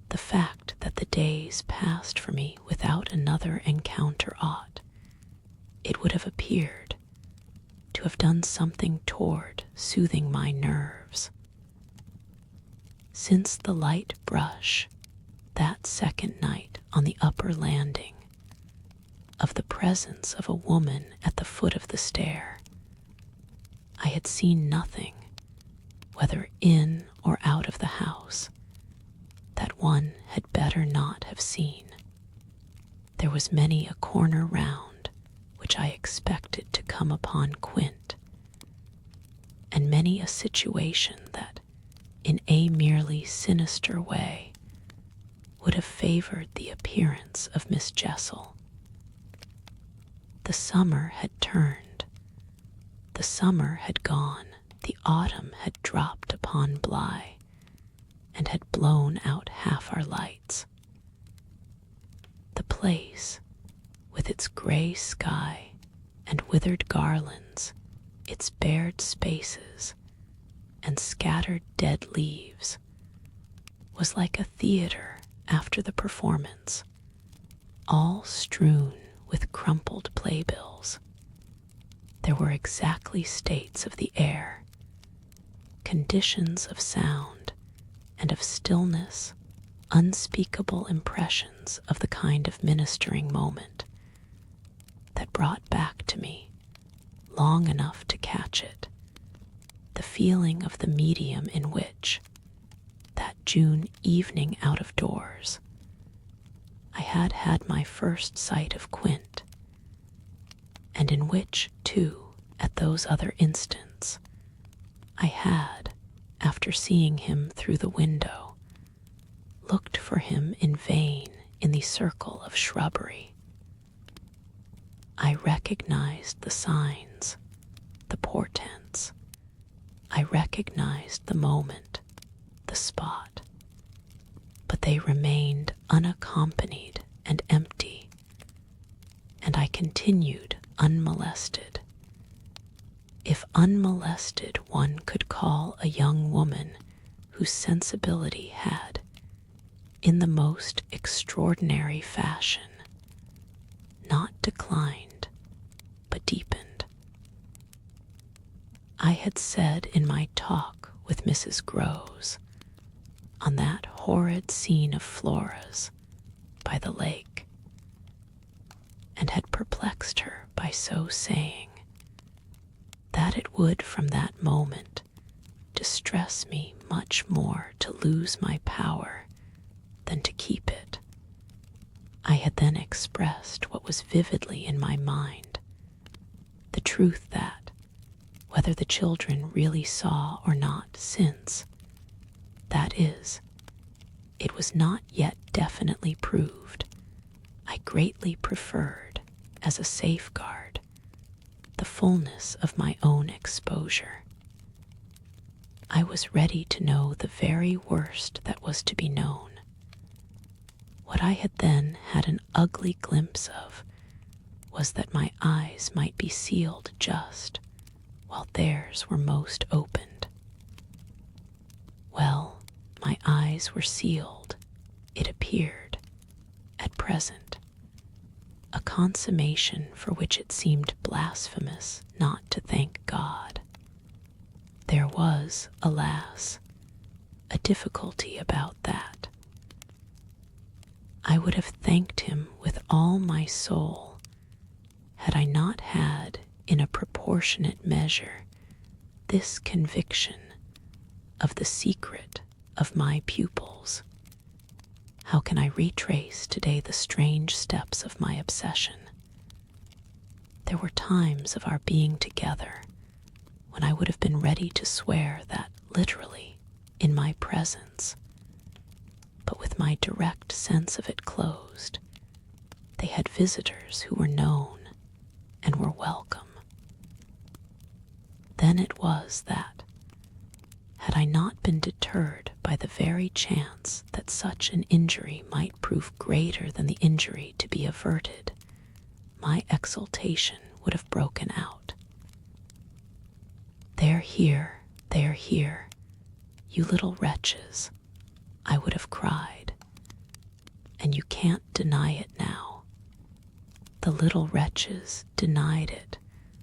The fact that the days passed for me without another encounter ought, it would have appeared, to have done something toward soothing my nerves. Since the light brush, that second night on the upper landing, of the presence of a woman at the foot of the stair, I had seen nothing, whether in or out of the house, that one had better not have seen. There was many a corner round which I expected to come upon Quint, and many a situation that, in a merely sinister way, would have favored the appearance of Miss Jessel. The summer had turned, the summer had gone, the autumn had dropped upon Bly, and had blown out half our lights. The place, with its grey sky and withered garlands, its bared spaces and scattered dead leaves, was like a theatre after the performance, all strewn with crumpled playbills. There were exactly states of the air, conditions of sound and of stillness, unspeakable impressions of the kind of ministering moment that brought back to me, long enough to catch it, the feeling of the medium in which, that June evening out of doors, I had had my first sight of Quint, and in which, too, at those other instants, I had, after seeing him through the window, looked for him in vain in the circle of shrubbery. I recognized the signs, the portents. I recognized the moment, the spot, but they remained unaccompanied and empty, and I continued unmolested. If unmolested one could call a young woman whose sensibility had, in the most extraordinary fashion, not declined, but deepened. I had said in my talk with Mrs. Groves, on that horrid scene of Flora's by the lake, and had perplexed her by so saying, that it would from that moment distress me much more to lose my power than to keep it. I had then expressed what was vividly in my mind, the truth that, whether the children really saw or not since, that is, it was not yet definitely proved, I greatly preferred, as a safeguard, the fullness of my own exposure. I was ready to know the very worst that was to be known. What I had then had an ugly glimpse of was that my eyes might be sealed just while theirs were most opened. Well, my eyes were sealed, it appeared, at present, a consummation for which it seemed blasphemous not to thank God. There was, alas, a difficulty about that. I would have thanked him with all my soul had I not had, in a proportionate measure, this conviction of the secret of my pupils. How can I retrace today the strange steps of my obsession? There were times of our being together when I would have been ready to swear that, literally, in my presence, but with my direct sense of it closed, they had visitors who were known and were welcome. Then it was that, had I not been deterred by the very chance that such an injury might prove greater than the injury to be averted, my exultation would have broken out. "They're here, they're here, you little wretches," I would have cried, and you can't deny it now. The little wretches denied it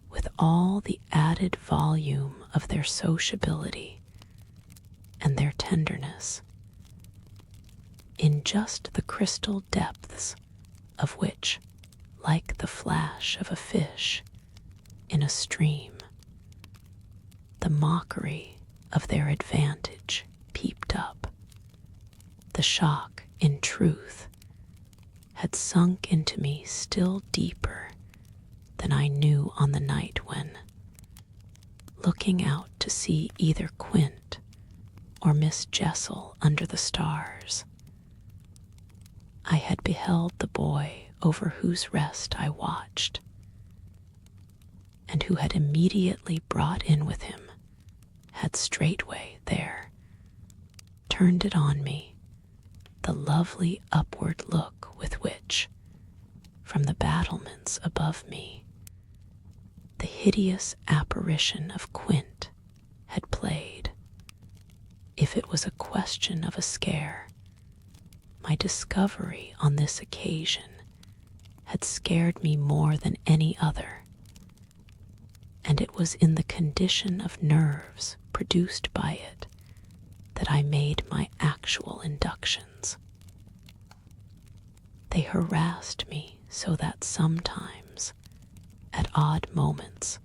with all the added volume of their sociability and their tenderness, in just the crystal depths of which, like the flash of a fish in a stream, the mockery of their advantage peeped up. The shock, in truth, had sunk into me still deeper than I knew on the night when, looking out to see either Quint or Miss Jessel under the stars, I had beheld the boy over whose rest I watched, and who had immediately brought in with him, had straightway there turned it on me, the lovely upward look with which, from the battlements above me, the hideous apparition of Quint had played. If it was a question of a scare, my discovery on this occasion had scared me more than any other, and it was in the condition of nerves produced by it that I made my actual inductions. They harassed me so that sometimes, at odd moments,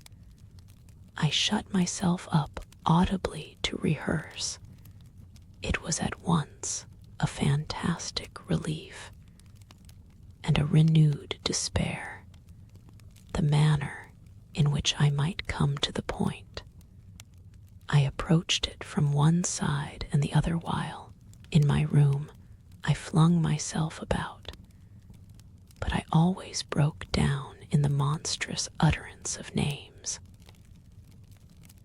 I shut myself up audibly to rehearse. It was at once a fantastic relief and a renewed despair, the manner in which I might come to the point. I approached it from one side and the other while, in my room, I flung myself about, but I always broke down in the monstrous utterance of names.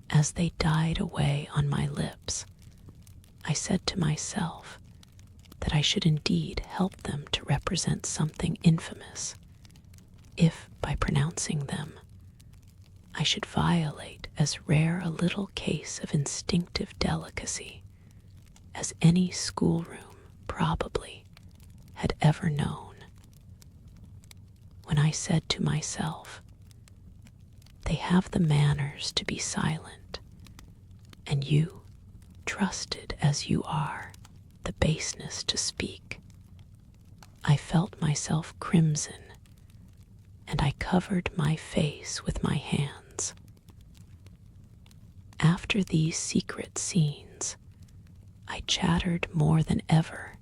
As they died away on my lips, I said to myself that I should indeed help them to represent something infamous, if, by pronouncing them, I should violate as rare a little case of instinctive delicacy as any schoolroom, probably, had ever known. When I said to myself, "They have the manners to be silent, and you, trusted as you are, the baseness to speak," I felt myself crimson, and I covered my face with my hands. After these secret scenes, I chattered more than ever,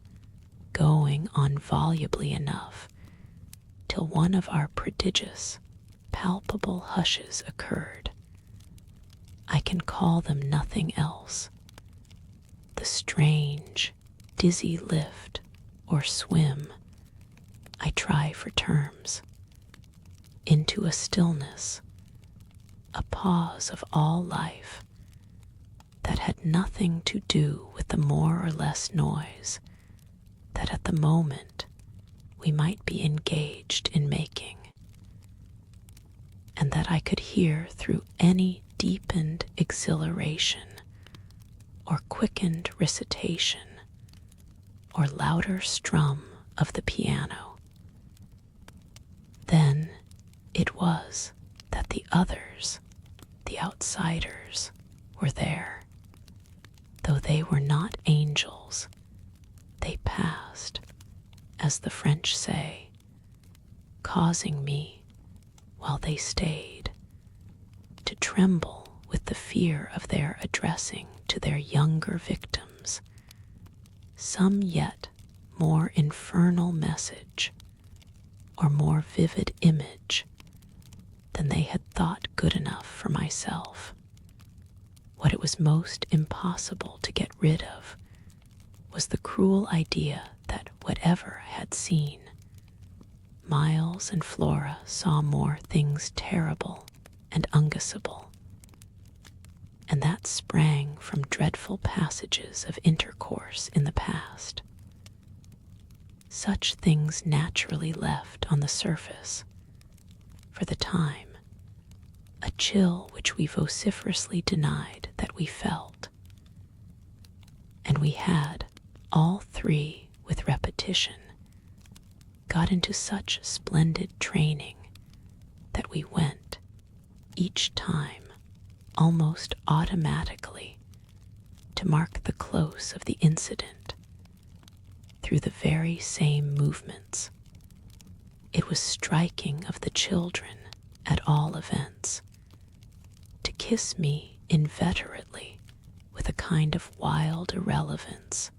going on volubly enough, till one of our prodigious, palpable hushes occurred. I can call them nothing else. The strange, dizzy lift or swim, I try for terms, into a stillness, a pause of all life that had nothing to do with the more or less noise that at the moment we might be engaged in making, and that I could hear through any deepened exhilaration or quickened recitation or louder strum of the piano. Then it was that the others, the outsiders, were there. Though they were not angels, they passed, as the French say, causing me, while they stayed, to tremble with the fear of their addressing to their younger victims some yet more infernal message or more vivid image than they had thought good enough for myself. What it was most impossible to get rid of was the cruel idea that whatever I had seen, Miles and Flora saw more things terrible and unguessable, and that sprang from dreadful passages of intercourse in the past. Such things naturally left on the surface, for the time, a chill which we vociferously denied that we felt, and we had, all three with repetition, got into such splendid training that we went, each time, almost automatically, to mark the close of the incident through the very same movements. It was striking of the children, at all events, to kiss me inveterately with a kind of wild irrelevance,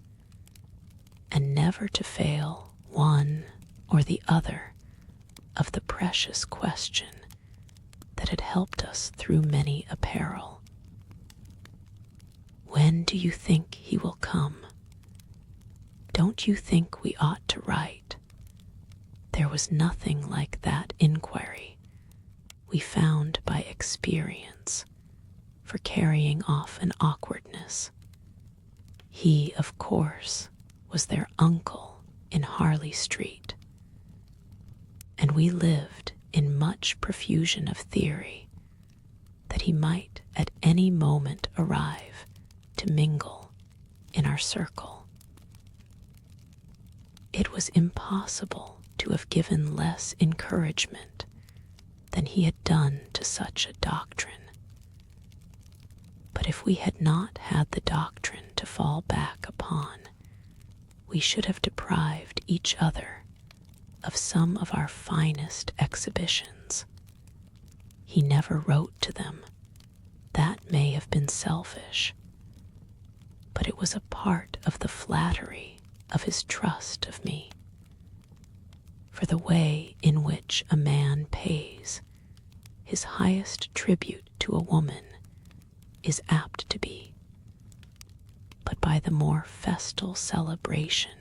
and never to fail one or the other of the precious question that had helped us through many a peril. When do you think he will come? Don't you think we ought to write? There was nothing like that inquiry we found by experience for carrying off an awkwardness. He, of course, was their uncle in Harley Street, and we lived in much profusion of theory that he might at any moment arrive to mingle in our circle. It was impossible to have given less encouragement than he had done to such a doctrine. But if we had not had the doctrine to fall back upon, we should have deprived each other of some of our finest exhibitions. He never wrote to them. That may have been selfish, but it was a part of the flattery of his trust of me. For the way in which a man pays his highest tribute to a woman is apt to be but by the more festal celebration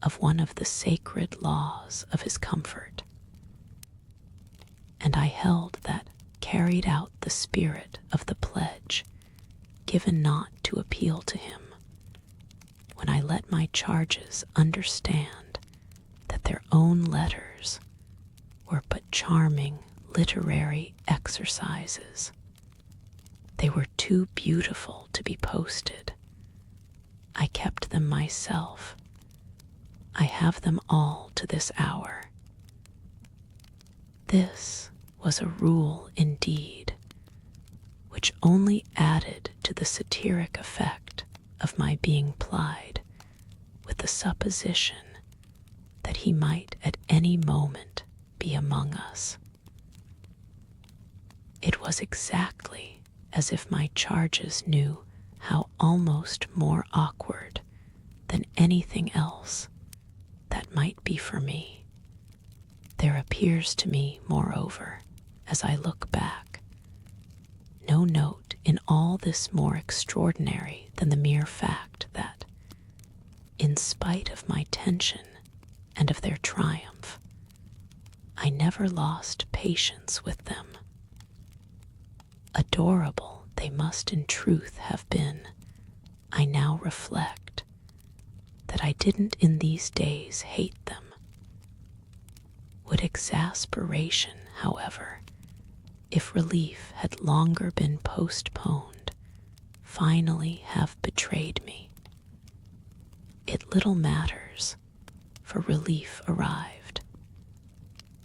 of one of the sacred laws of his comfort. And I held that carried out the spirit of the pledge given not to appeal to him, when I let my charges understand that their own letters were but charming literary exercises. They were too beautiful to be posted. I kept them myself. I have them all to this hour. This was a rule indeed, which only added to the satiric effect of my being plied with the supposition that he might at any moment be among us. It was exactly as if my charges knew how almost more awkward than anything else that might be for me. There appears to me, moreover, as I look back, no note in all this more extraordinary than the mere fact that, in spite of my tension and of their triumph, I never lost patience with them. Adorable they must in truth have been, I now reflect, that I didn't in these days hate them. Would exasperation, however, if relief had longer been postponed, finally have betrayed me? It little matters, for relief arrived.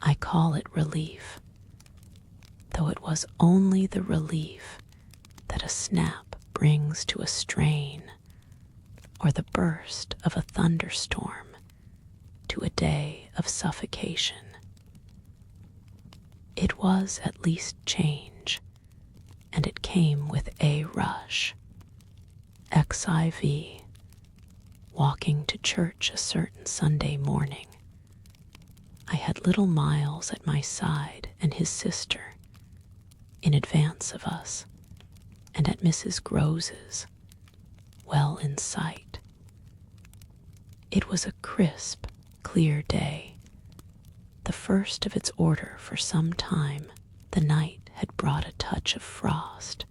I call it relief, though it was only the relief that a snap brings to a strain, or the burst of a thunderstorm to a day of suffocation. It was at least change, and it came with a rush. XIV, walking to church a certain Sunday morning, I had little Miles at my side and his sister, in advance of us, and at Mrs. Grose's, well in sight. It was a crisp, clear day, the first of its order for some time. The night had brought a touch of frost,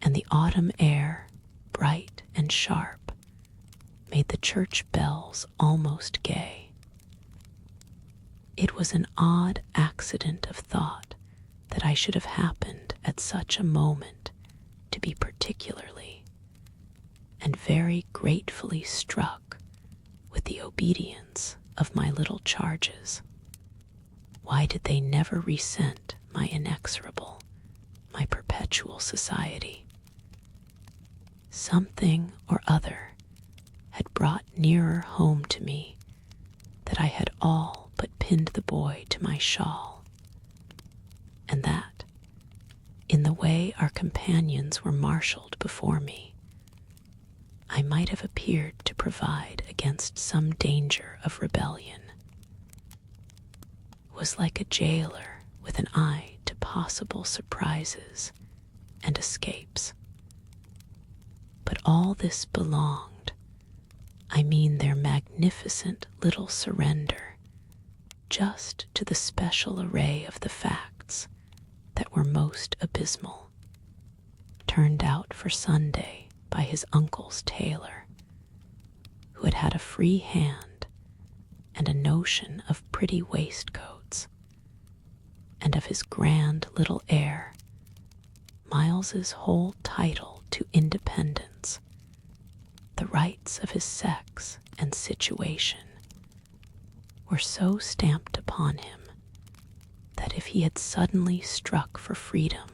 and the autumn air, bright and sharp, made the church bells almost gay. It was an odd accident of thought that I should have happened at such a moment to be particularly and very gratefully struck with the obedience of my little charges. Why did they never resent my inexorable, my perpetual society? Something or other had brought nearer home to me that I had all but pinned the boy to my shawl, and that, in the way our companions were marshaled before me, I might have appeared to provide against some danger of rebellion. Was like a jailer with an eye to possible surprises and escapes. But all this belonged, I mean their magnificent little surrender, just to the special array of the facts that were most abysmal, turned out for Sunday by his uncle's tailor, who had had a free hand and a notion of pretty waistcoats, and of his grand little heir, Miles's whole title to independence, the rights of his sex and situation, were so stamped upon him that if he had suddenly struck for freedom,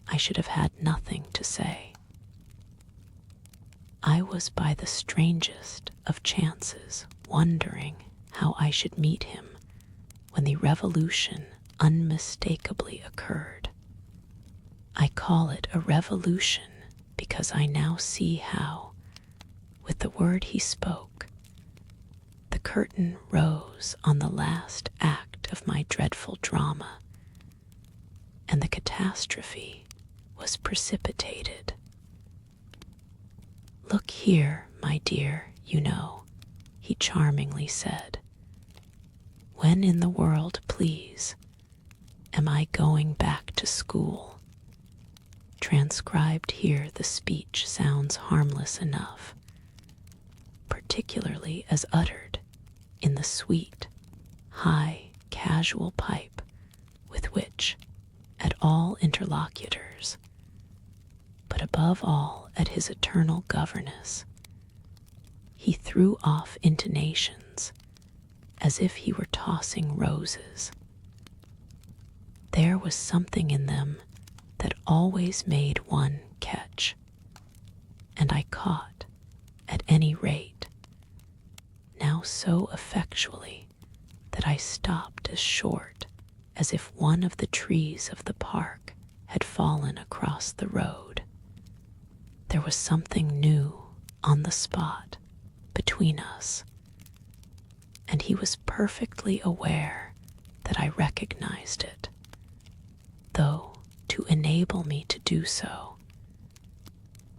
I should have had nothing to say. I was by the strangest of chances wondering how I should meet him when the revolution unmistakably occurred. I call it a revolution because I now see how, with the word he spoke, the curtain rose on the last act of my dreadful drama, and the catastrophe was precipitated. "Look here, my dear, you know," he charmingly said. "When in the world, please, am I going back to school?" Transcribed here, the speech sounds harmless enough, particularly as uttered in the sweet, high, casual pipe with which, at all interlocutors, but above all at his eternal governess, he threw off intonations as if he were tossing roses. There was something in them that always made one catch, and I caught, at any rate, now so effectually that I stopped as short as if one of the trees of the park had fallen across the road. There was something new on the spot between us, and he was perfectly aware that I recognized it, though to enable me to do so,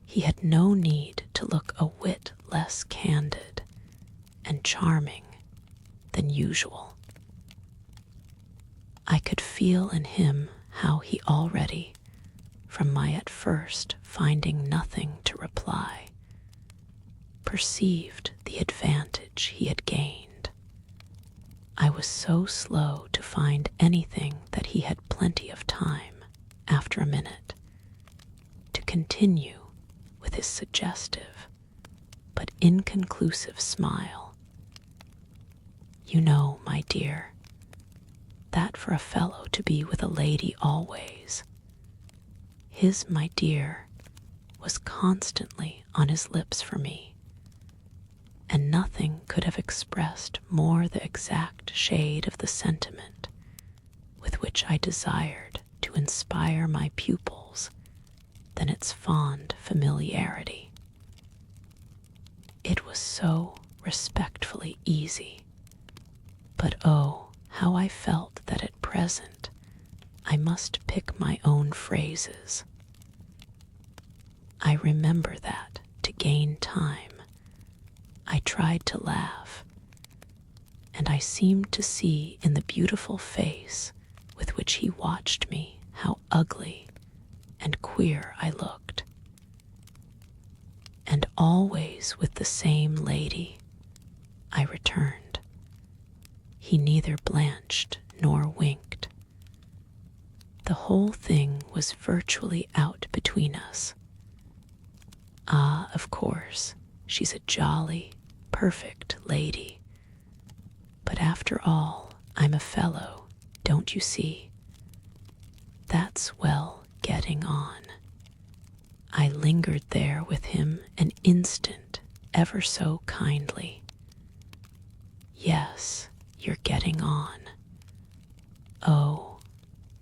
he had no need to look a whit less candid and charming than usual. I could feel in him how he already, from my at first finding nothing to reply, perceived the advantage he had gained. I was so slow to find anything that he had plenty of time, after a minute, to continue with his suggestive but inconclusive smile. "You know, my dear, that for a fellow to be with a lady always," his "my dear" was constantly on his lips for me, and nothing could have expressed more the exact shade of the sentiment with which I desired to inspire my pupils than its fond familiarity. It was so respectfully easy, but oh, how I felt that at present I must pick my own phrases. I remember that, to gain time, I tried to laugh, and I seemed to see in the beautiful face with which he watched me how ugly and queer I looked. "And always with the same lady," I returned. He neither blanched nor winked. The whole thing was virtually out between us. "Ah, of course, she's a jolly, perfect lady. But after all, I'm a fellow, don't you see? That's well getting on." I lingered there with him an instant, ever so kindly. "Yes, you're getting on." Oh,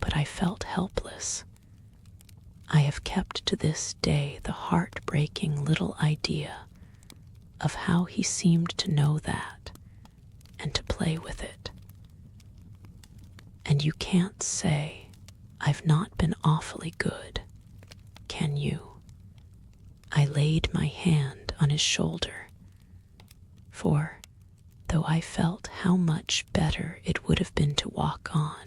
but I felt helpless. I have kept to this day the heartbreaking little idea of how he seemed to know that and to play with it. And you can't say I've not been awfully good, can you? I laid my hand on his shoulder, for though I felt how much better it would have been to walk on,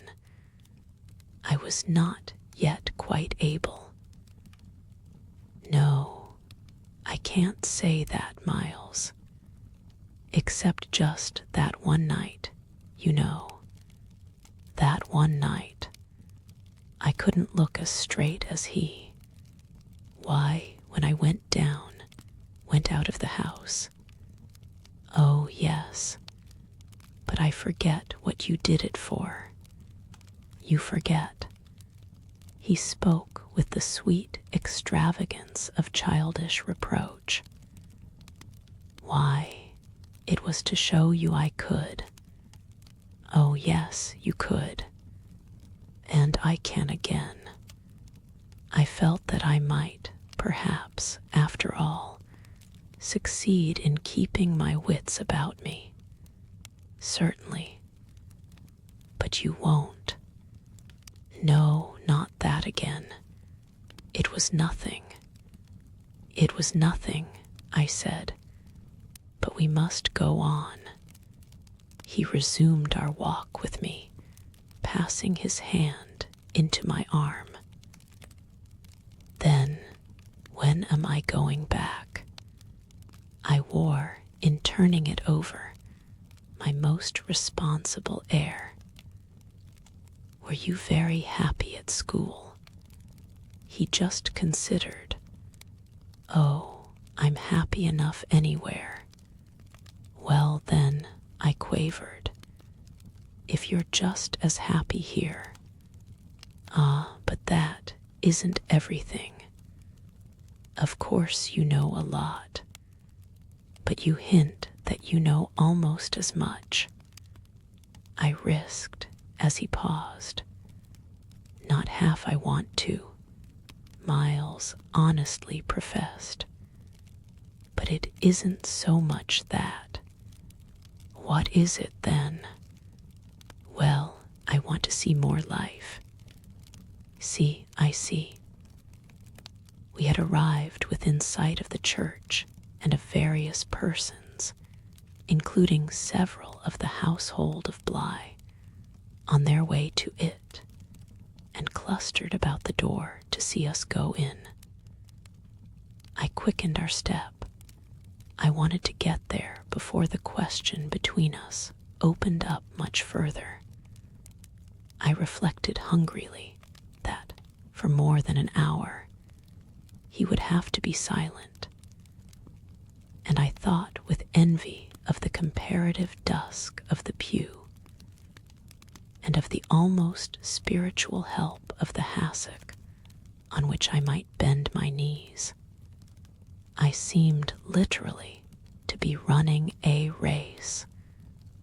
I was not yet quite able. No, I can't say that, Miles, except just that one night, you know. That one night, I couldn't look as straight as he. Why, when I went out of the house. Oh, yes, but I forget what you did it for. You forget. He spoke with the sweet extravagance of childish reproach. Why, it was to show you I could. Oh, yes, you could. And I can again. I felt that I might, perhaps, after all, succeed in keeping my wits about me. Certainly. But you won't. No, not that again. It was nothing. It was nothing, I said. But we must go on. He resumed our walk with me, passing his hand into my arm. Then, when am I going back? I wore, in turning it over, my most responsible air. Were you very happy at school? He just considered. Oh, I'm happy enough anywhere. Well, then, I quavered. If you're just as happy here. Ah, but that isn't everything. Of course you know a lot, but you hint that you know almost as much. I risked, as he paused. Not half I want to, Miles honestly professed. But it isn't so much that. What is it then? Well, I want to see more life. See, I see. We had arrived within sight of the church and of various persons, including several of the household of Bly, on their way to it, and clustered about the door to see us go in. I quickened our step. I wanted to get there before the question between us opened up much further. I reflected hungrily that, for more than an hour, he would have to be silent, and I thought with envy of the comparative dusk of the pew, and of the almost spiritual help of the hassock on which I might bend my knees. I seemed literally to be running a race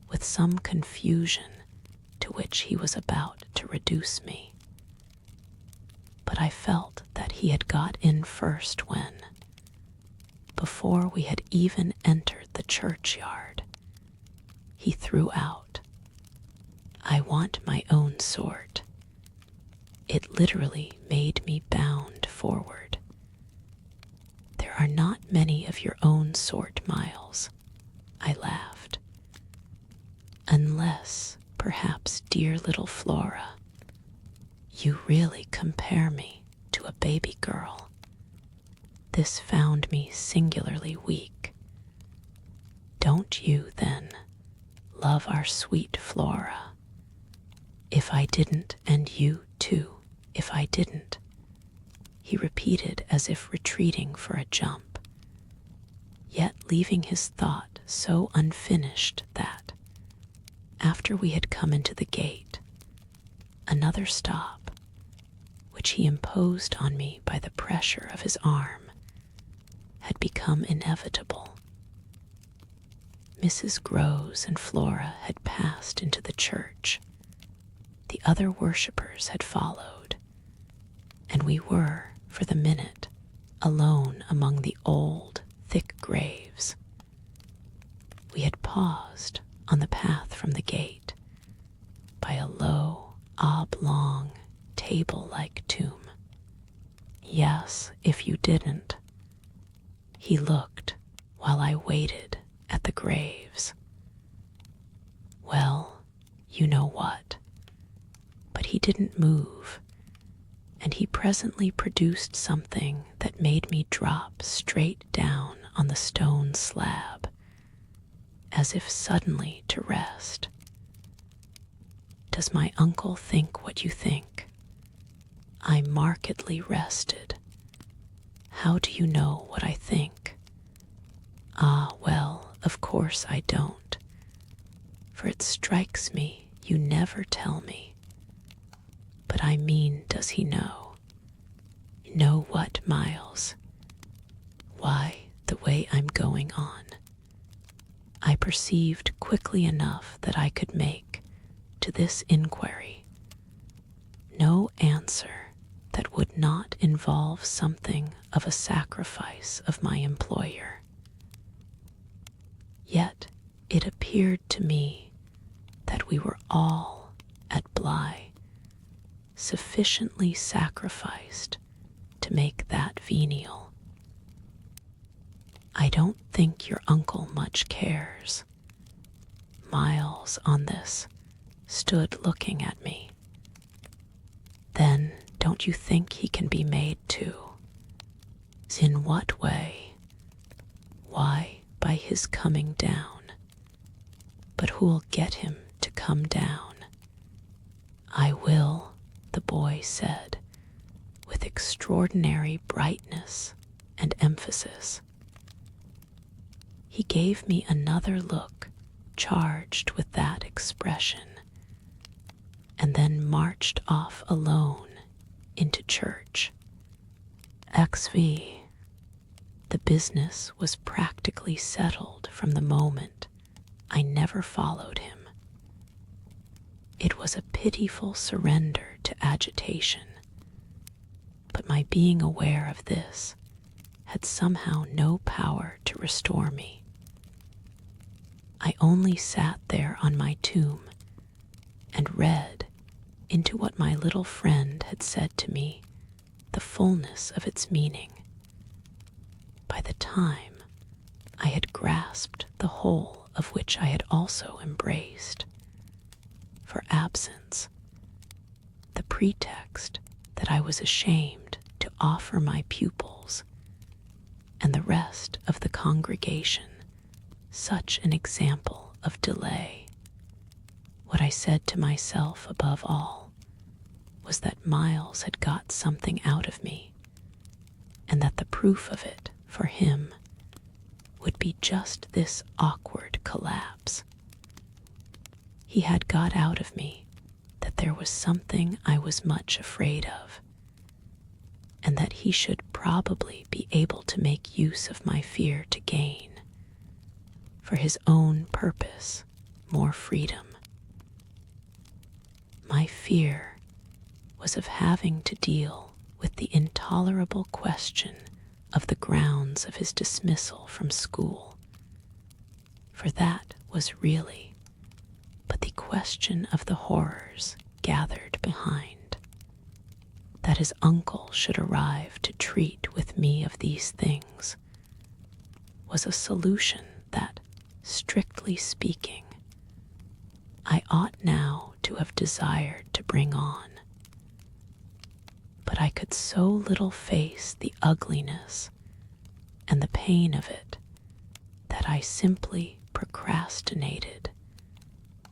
with some confusion to which he was about to reduce me. But I felt that he had got in first when, before we had even entered the churchyard, he threw out, "I want my own sort." It literally made me bound forward. There are not many of your own sort, Miles, I laughed. Unless, perhaps, dear little Flora, you really compare me to a baby girl. This found me singularly weak. Don't you, then, love our sweet Flora? If I didn't, and you, too, if I didn't, he repeated as if retreating for a jump, yet leaving his thought so unfinished that, after we had come into the gate, another stop, which he imposed on me by the pressure of his arm, had become inevitable. Mrs. Groves and Flora had passed into the church. The other worshippers had followed, and we were, for the minute, alone among the old, thick graves. We had paused on the path from the gate by a low, oblong, table-like tomb. Yes, if you didn't. He looked while I waited at the graves. Well, you know what. But he didn't move, and he presently produced something that made me drop straight down on the stone slab, as if suddenly to rest. Does my uncle think what you think? I markedly rested. How do you know what I think? Ah, well, of course I don't, for it strikes me you never tell me. But I mean, does he know? Know what, Miles? Why, the way I'm going on. I perceived quickly enough that I could make, to this inquiry, no answer that would not involve something of a sacrifice of my employer. Yet it appeared to me that we were all at Bly sufficiently sacrificed to make that venial. I don't think your uncle much cares. Miles, on this, stood looking at me. Then don't you think he can be made to? In what way? Why, by his coming down. But who'll get him to come down? I will, the boy said, with extraordinary brightness and emphasis. He gave me another look charged with that expression, and then marched off alone into church. XV. The business was practically settled from the moment I never followed him. It was a pitiful surrender to agitation, but my being aware of this had somehow no power to restore me. I only sat there on my tomb and read into what my little friend had said to me the fullness of its meaning. By the time I had grasped the whole of which I had also embraced, for absence, the pretext that I was ashamed to offer my pupils and the rest of the congregation such an example of delay. What I said to myself above all was that Miles had got something out of me, and that the proof of it for him would be just this awkward collapse. He had got out of me that there was something I was much afraid of, and that he should probably be able to make use of my fear to gain, for his own purpose, more freedom. My fear was of having to deal with the intolerable question of the grounds of his dismissal from school, for that was really but the question of the horrors gathered behind. That his uncle should arrive to treat with me of these things was a solution that, strictly speaking, I ought now to have desired to bring on. But I could so little face the ugliness and the pain of it that I simply procrastinated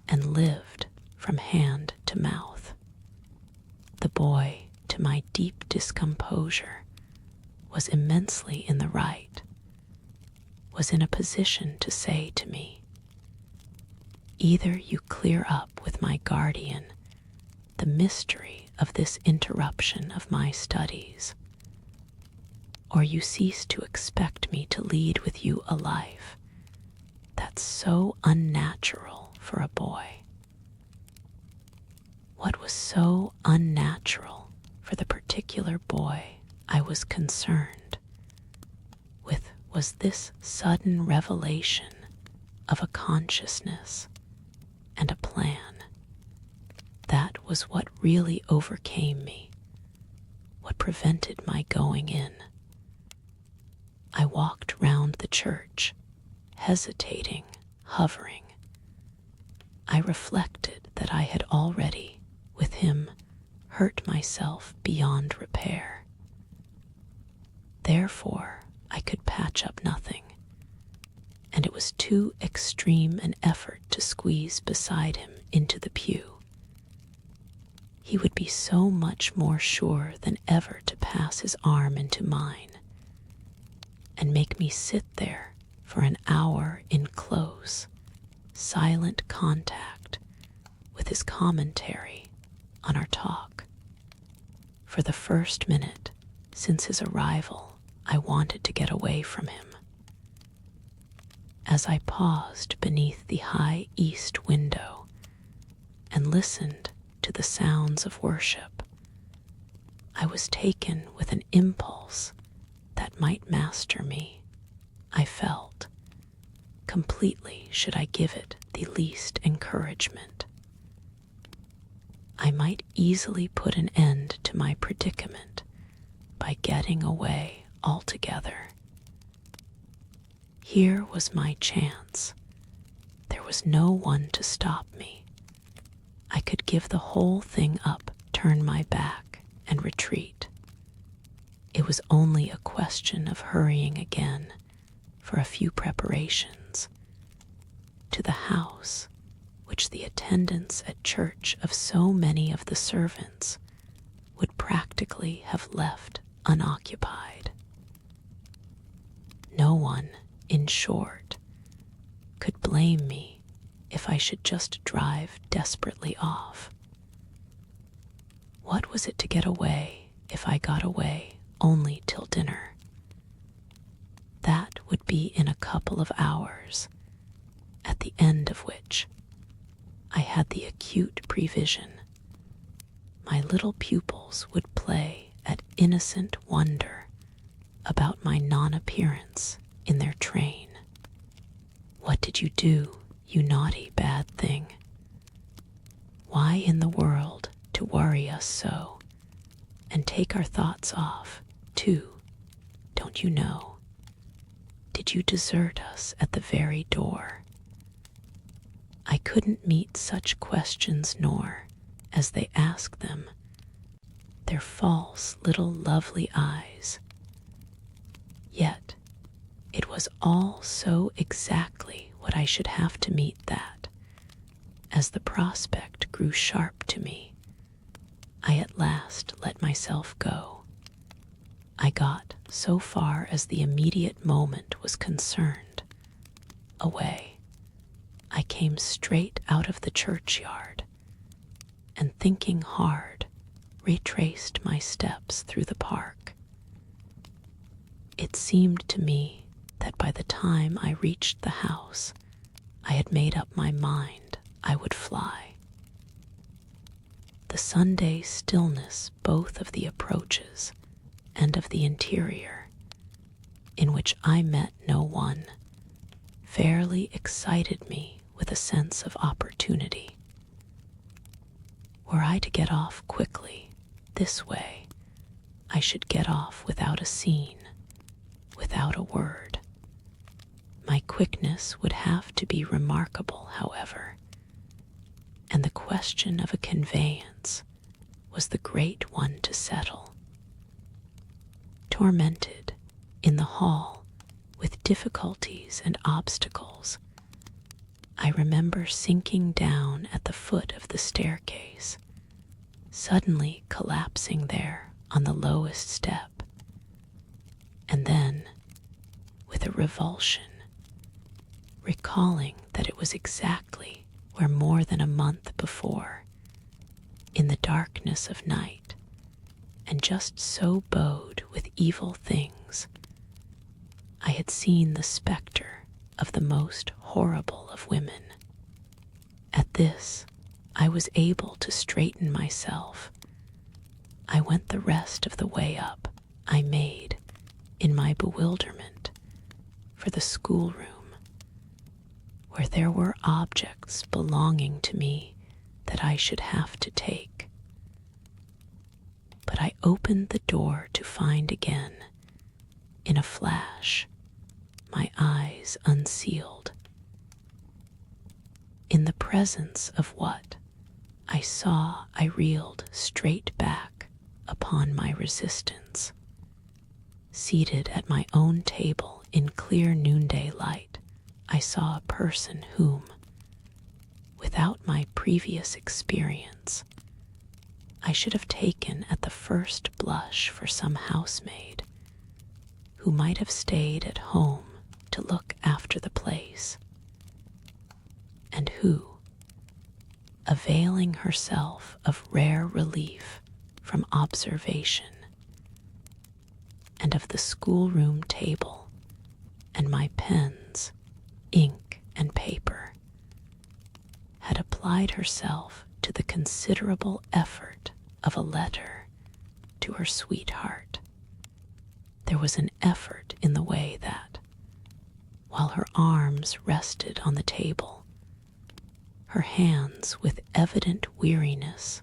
and lived from hand to mouth. The boy, to my deep discomposure, was immensely in the right, was in a position to say to me, either you clear up with my guardian the mystery of this interruption of my studies, or you cease to expect me to lead with you a life that's so unnatural for a boy. What was so unnatural for the particular boy I was concerned with was this sudden revelation of a consciousness and a plan. That was what really overcame me, what prevented my going in. I walked round the church, hesitating, hovering. I reflected that I had already, with him, hurt myself beyond repair. Therefore, I could patch up nothing, and it was too extreme an effort to squeeze beside him into the pew. He would be so much more sure than ever to pass his arm into mine and make me sit there for an hour in close, silent contact with his commentary on our talk. For the first minute since his arrival, I wanted to get away from him. As I paused beneath the high east window and listened to the sounds of worship, I was taken with an impulse that might master me. I felt, completely should I give it the least encouragement, I might easily put an end to my predicament by getting away altogether. Here was my chance. There was no one to stop me. I could give the whole thing up, turn my back, and retreat. It was only a question of hurrying again for a few preparations to the house which the attendance at church of so many of the servants would practically have left unoccupied. No one, in short, could blame me if I should just drive desperately off. What was it to get away if I got away only till dinner? That would be in a couple of hours, at the end of which I had the acute prevision. My little pupils would play at innocent wonder about my non-appearance in their train. What did you do, you naughty bad thing? Why in the world to worry us so, and take our thoughts off, too, don't you know? Did you desert us at the very door? I couldn't meet such questions, nor, as they asked them, their false little lovely eyes. Yet it was all so exactly what I should have to meet that, as the prospect grew sharp to me, I at last let myself go. I got so far as the immediate moment was concerned. Away. I came straight out of the churchyard, and thinking hard, retraced my steps through the park. It seemed to me that by the time I reached the house, I had made up my mind I would fly. The Sunday stillness both of the approaches and of the interior, in which I met no one, fairly excited me with a sense of opportunity. Were I to get off quickly, this way, I should get off without a scene, without a word. My quickness would have to be remarkable, however, and the question of a conveyance was the great one to settle. Tormented in the hall with difficulties and obstacles, I remember sinking down at the foot of the staircase, suddenly collapsing there on the lowest step, and then, with a revulsion, recalling that it was exactly where more than a month before, in the darkness of night, and just so bowed with evil things, I had seen the spectre of the most horrible of women. At this, I was able to straighten myself. I went the rest of the way up, I made, in my bewilderment, for the schoolroom, where there were objects belonging to me that I should have to take. But I opened the door to find again, in a flash, my eyes unsealed. In the presence of what I saw, I reeled straight back upon my resistance. Seated at my own table in clear noonday light, I saw a person whom, without my previous experience, I should have taken at the first blush for some housemaid who might have stayed at home to look after the place, and who, availing herself of rare relief from observation and of the schoolroom table and my pens, ink, and paper, had applied herself to the considerable effort of a letter to her sweetheart. There was an effort in the way that, while her arms rested on the table, her hands with evident weariness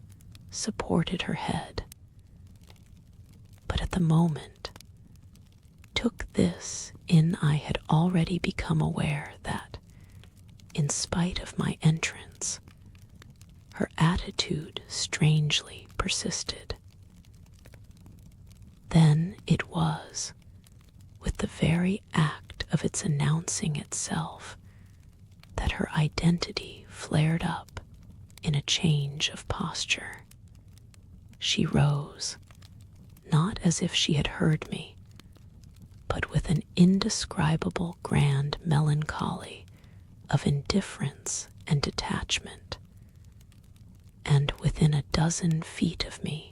supported her head. But at the moment, took this in, I had already become aware that, in spite of my entrance, her attitude strangely persisted. Then it was, with the very act of its announcing itself, that her identity flared up in a change of posture. She rose, not as if she had heard me, but with an indescribable grand melancholy of indifference and detachment, and within a dozen feet of me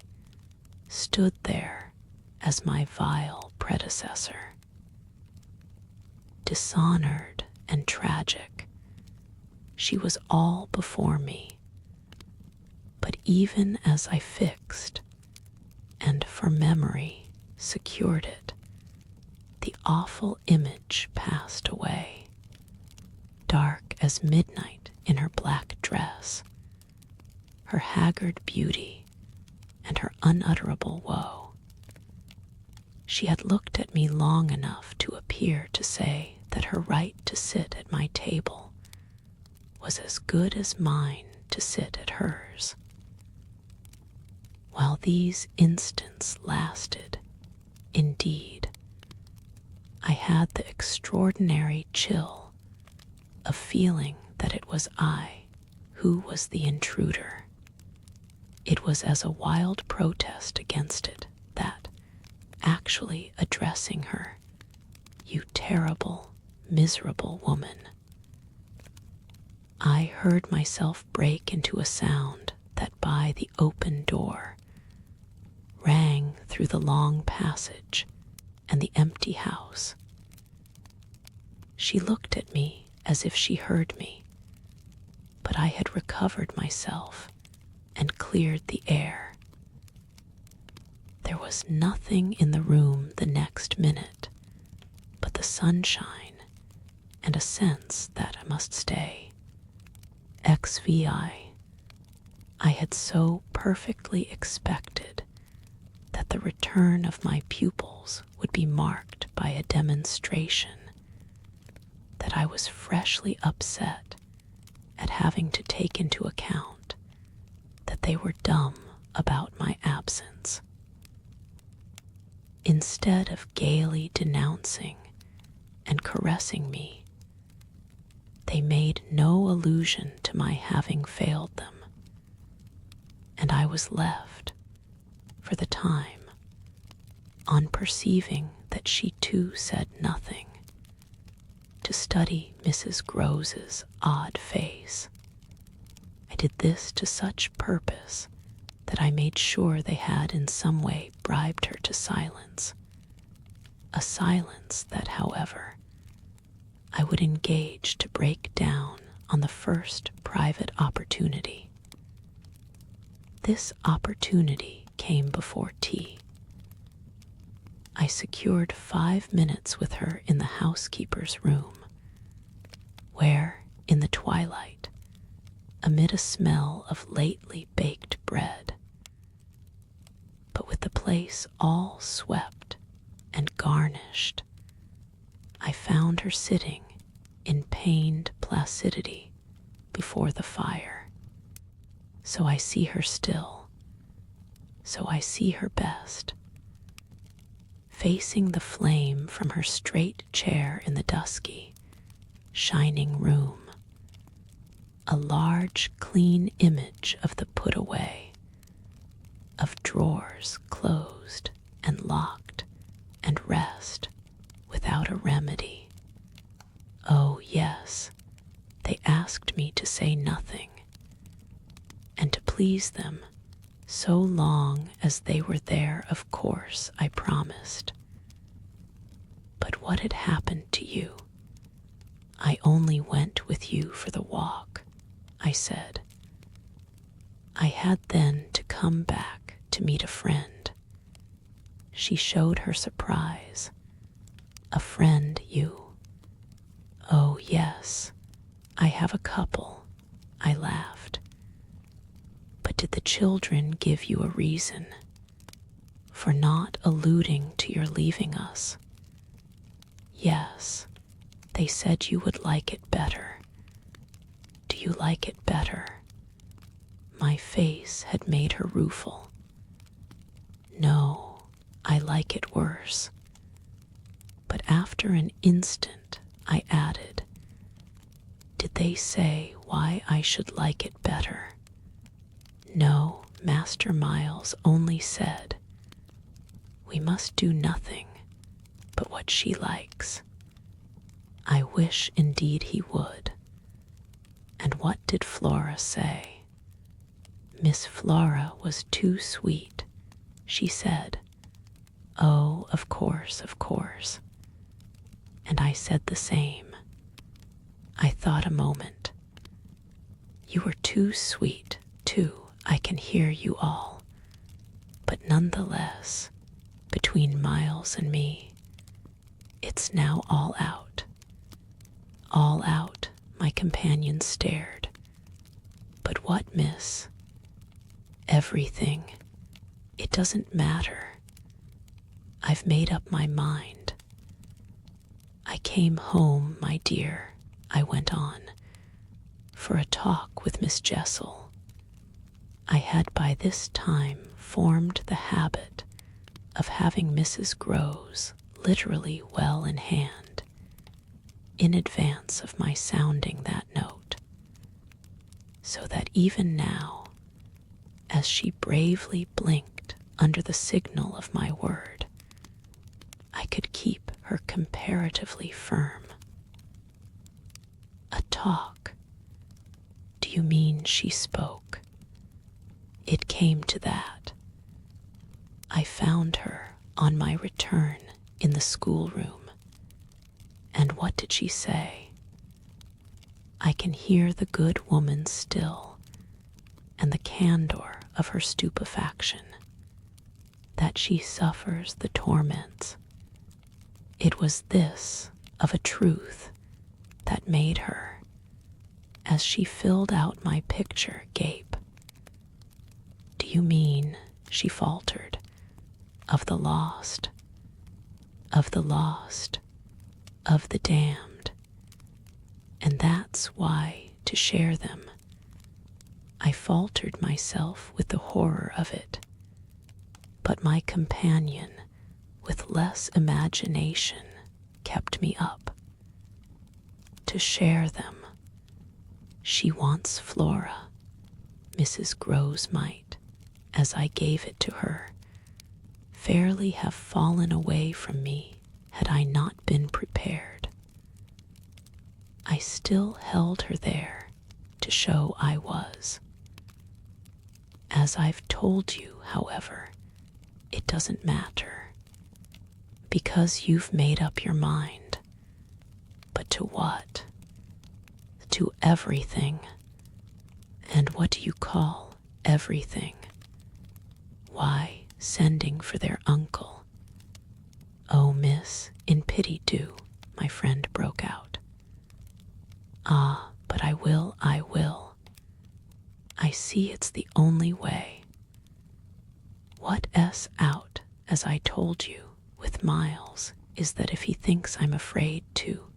stood there as my vile predecessor. Dishonored and tragic, she was all before me, but even as I fixed, and for memory secured it, the awful image passed away, dark as midnight in her black dress, her haggard beauty, and her unutterable woe. She had looked at me long enough to appear to say that her right to sit at my table was as good as mine to sit at hers. While these instants lasted, indeed, I had the extraordinary chill of feeling that it was I who was the intruder. It was as a wild protest against it that, actually addressing her, "You terrible, miserable woman," I heard myself break into a sound that by the open door rang through the long passage and the empty house. She looked at me as if she heard me, but I had recovered myself and cleared the air. There was nothing in the room the next minute but the sunshine and a sense that I must stay. XVIII. I had so perfectly expected that the return of my pupils would be marked by a demonstration that I was freshly upset at having to take into account that they were dumb about my absence. Instead of gaily denouncing and caressing me, they made no allusion to my having failed them, and I was left, for the time, on perceiving that she too said nothing, to study Mrs. Grose's odd face. I did this to such purpose that I made sure they had in some way bribed her to silence, a silence that, however, I would engage to break down on the first private opportunity. This opportunity came before tea. I secured 5 minutes with her in the housekeeper's room, where, in the twilight, amid a smell of lately baked bread, but with the place all swept and garnished, I found her sitting in pained placidity before the fire. So I see her still, so I see her best, facing the flame from her straight chair in the dusky, shining room, a large, clean image of the put away, of drawers closed and locked and rest without a remedy. Oh, yes, they asked me to say nothing, and to please them, so long as they were there, of course, I promised. But what had happened to you? I only went with you for the walk, I said. I had then to come back to meet a friend. She showed her surprise. A friend, you? Oh, yes, I have a couple, I laughed. But did the children give you a reason for not alluding to your leaving us? Yes, they said you would like it better. Do you like it better? My face had made her rueful. No, I like it worse. But after an instant, I added, did they say why I should like it better? No, Master Miles only said, we must do nothing but what she likes. I wish indeed he would. And what did Flora say? Miss Flora was too sweet, she said. Oh, of course, of course. And I said the same. I thought a moment. You were too sweet, too, I can hear you all. But nonetheless, between Miles and me, it's now all out. All out, my companion stared. But what, miss? Everything. It doesn't matter. I've made up my mind. I came home, my dear, I went on, for a talk with Miss Jessel. I had by this time formed the habit of having Mrs. Groves literally well in hand, in advance of my sounding that note, so that even now, as she bravely blinked under the signal of my word, I could keep her comparatively firm. A talk? Do you mean she spoke? It came to that. I found her on my return in the schoolroom. And what did she say? I can hear the good woman still, and the candor of her stupefaction, that she suffers the torments. It was this, of a truth, that made her, as she filled out my picture, gape. Do you mean, she faltered, of the lost, of the lost, of the damned? And that's why, to share them, I faltered myself with the horror of it. But my companion, with less imagination, kept me up. To share them, she wants Flora. Mrs. Groves might, as I gave it to her, fairly have fallen away from me had I not been prepared. I still held her there to show I was. As I've told you, however, it doesn't matter, because you've made up your mind. But to what? To everything. And what do you call everything? Why, sending for their uncle. "Oh, miss, in pity do," my friend broke out. "Ah, but I will, I will. I see it's the only way. What's out, as I told you, with Miles, is that if he thinks I'm afraid to,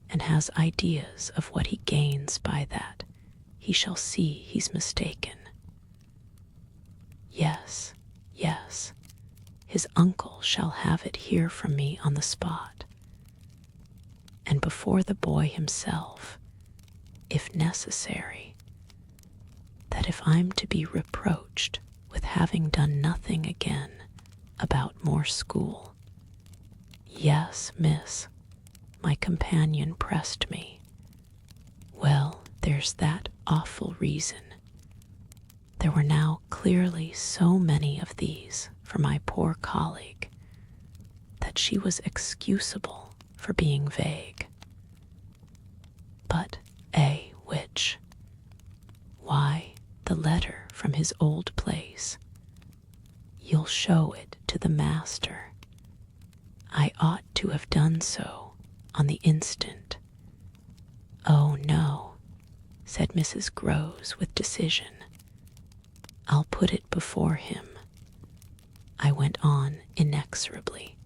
and has ideas of what he gains by that, he shall see he's mistaken. Yes, yes, his uncle shall have it here from me on the spot, and before the boy himself, if necessary, that if I'm to be reproached with having done nothing again about more school. Yes, miss, my companion pressed me. Well, there's that awful reason. There were now clearly so many of these for my poor colleague that she was excusable for being vague. But which? Why, the letter from his old place. You'll show it to the master. I ought to have done so on the instant. Oh, no, said Mrs. Groves with decision. I'll put it before him. I went on inexorably.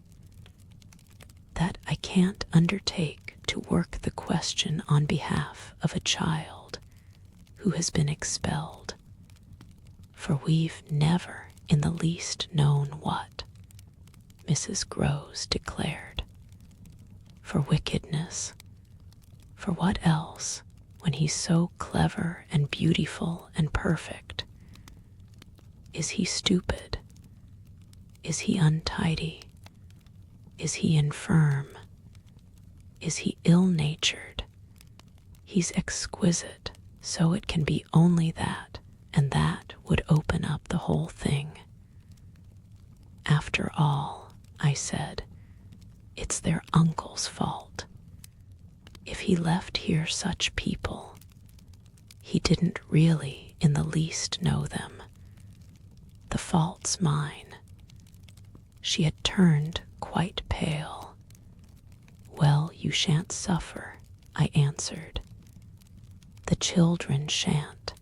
That I can't undertake to work the question on behalf of a child who has been expelled, for we've never in the least known what, Mrs. Groves declared. For wickedness, for what else when he's so clever and beautiful and perfect? Is he stupid? Is he untidy? Is he infirm? Is he ill-natured? He's exquisite, so it can be only that, and that would open up the whole thing. After all, I said, it's their uncle's fault. If he left here such people, he didn't really in the least know them. The fault's mine. She had turned quite pale. Well, you shan't suffer, I answered. The children shan't,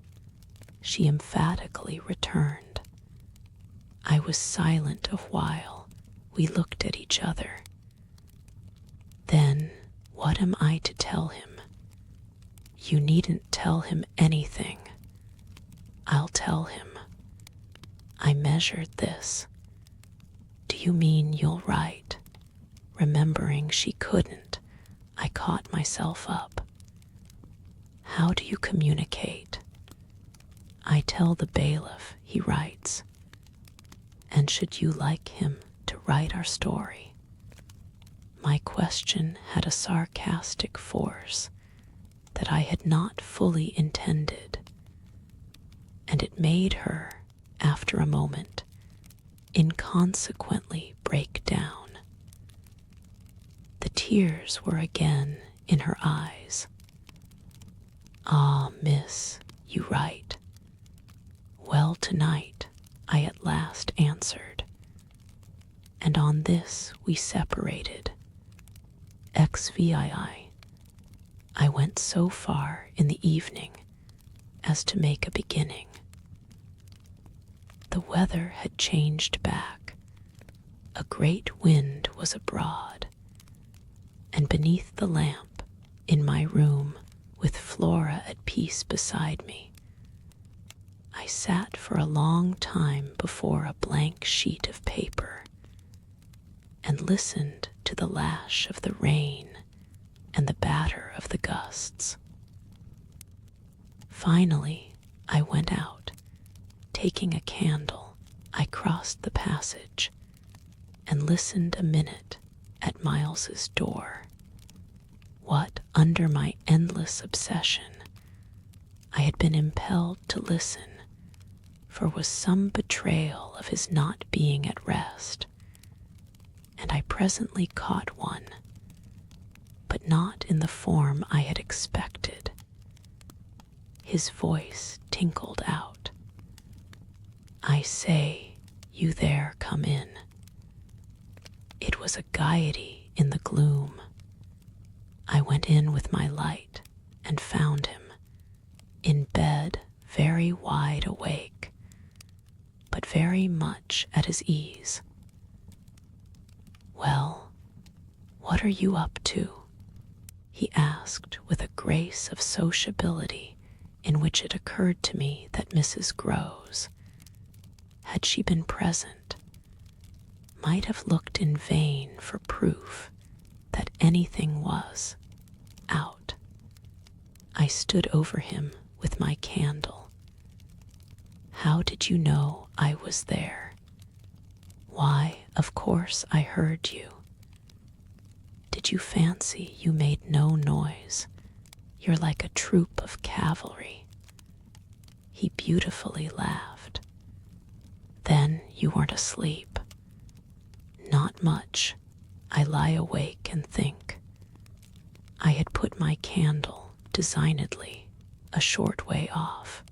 she emphatically returned. I was silent a while. We looked at each other. Then, what am I to tell him? You needn't tell him anything. I'll tell him. I measured this. Do you mean you'll write? Remembering she couldn't, I caught myself up. How do you communicate? I tell the bailiff, he writes. And should you like him to write our story? My question had a sarcastic force that I had not fully intended, and it made her, after a moment, inconsequently break down. The tears were again in her eyes. Ah, miss, you write. Well, tonight, I at last answered, and on this we separated. XVIII. I went so far in the evening as to make a beginning. The weather had changed back. A great wind was abroad, and beneath the lamp in my room, with Flora at peace beside me, I sat for a long time before a blank sheet of paper and listened to the lash of the rain and the batter of the gusts. Finally, I went out. Taking a candle, I crossed the passage and listened a minute at Miles's door. What, under my endless obsession, I had been impelled to listen, for was some betrayal of his not being at rest, and I presently caught one, but not in the form I had expected. His voice tinkled out. I say, you there come in. It was a gaiety in the gloom. I went in with my light and found him in bed, very wide awake, but very much at his ease. "Well, what are you up to?" he asked with a grace of sociability in which it occurred to me that Mrs. Groves, had she been present, might have looked in vain for proof that anything was out. I stood over him with my candle. "How did you know I was there?" "Why, of course I heard you." "Did you fancy you made no noise? You're like a troop of cavalry." He beautifully laughed. "Then you weren't asleep?" "Not much. I lie awake and think." I had put my candle designedly a short way off.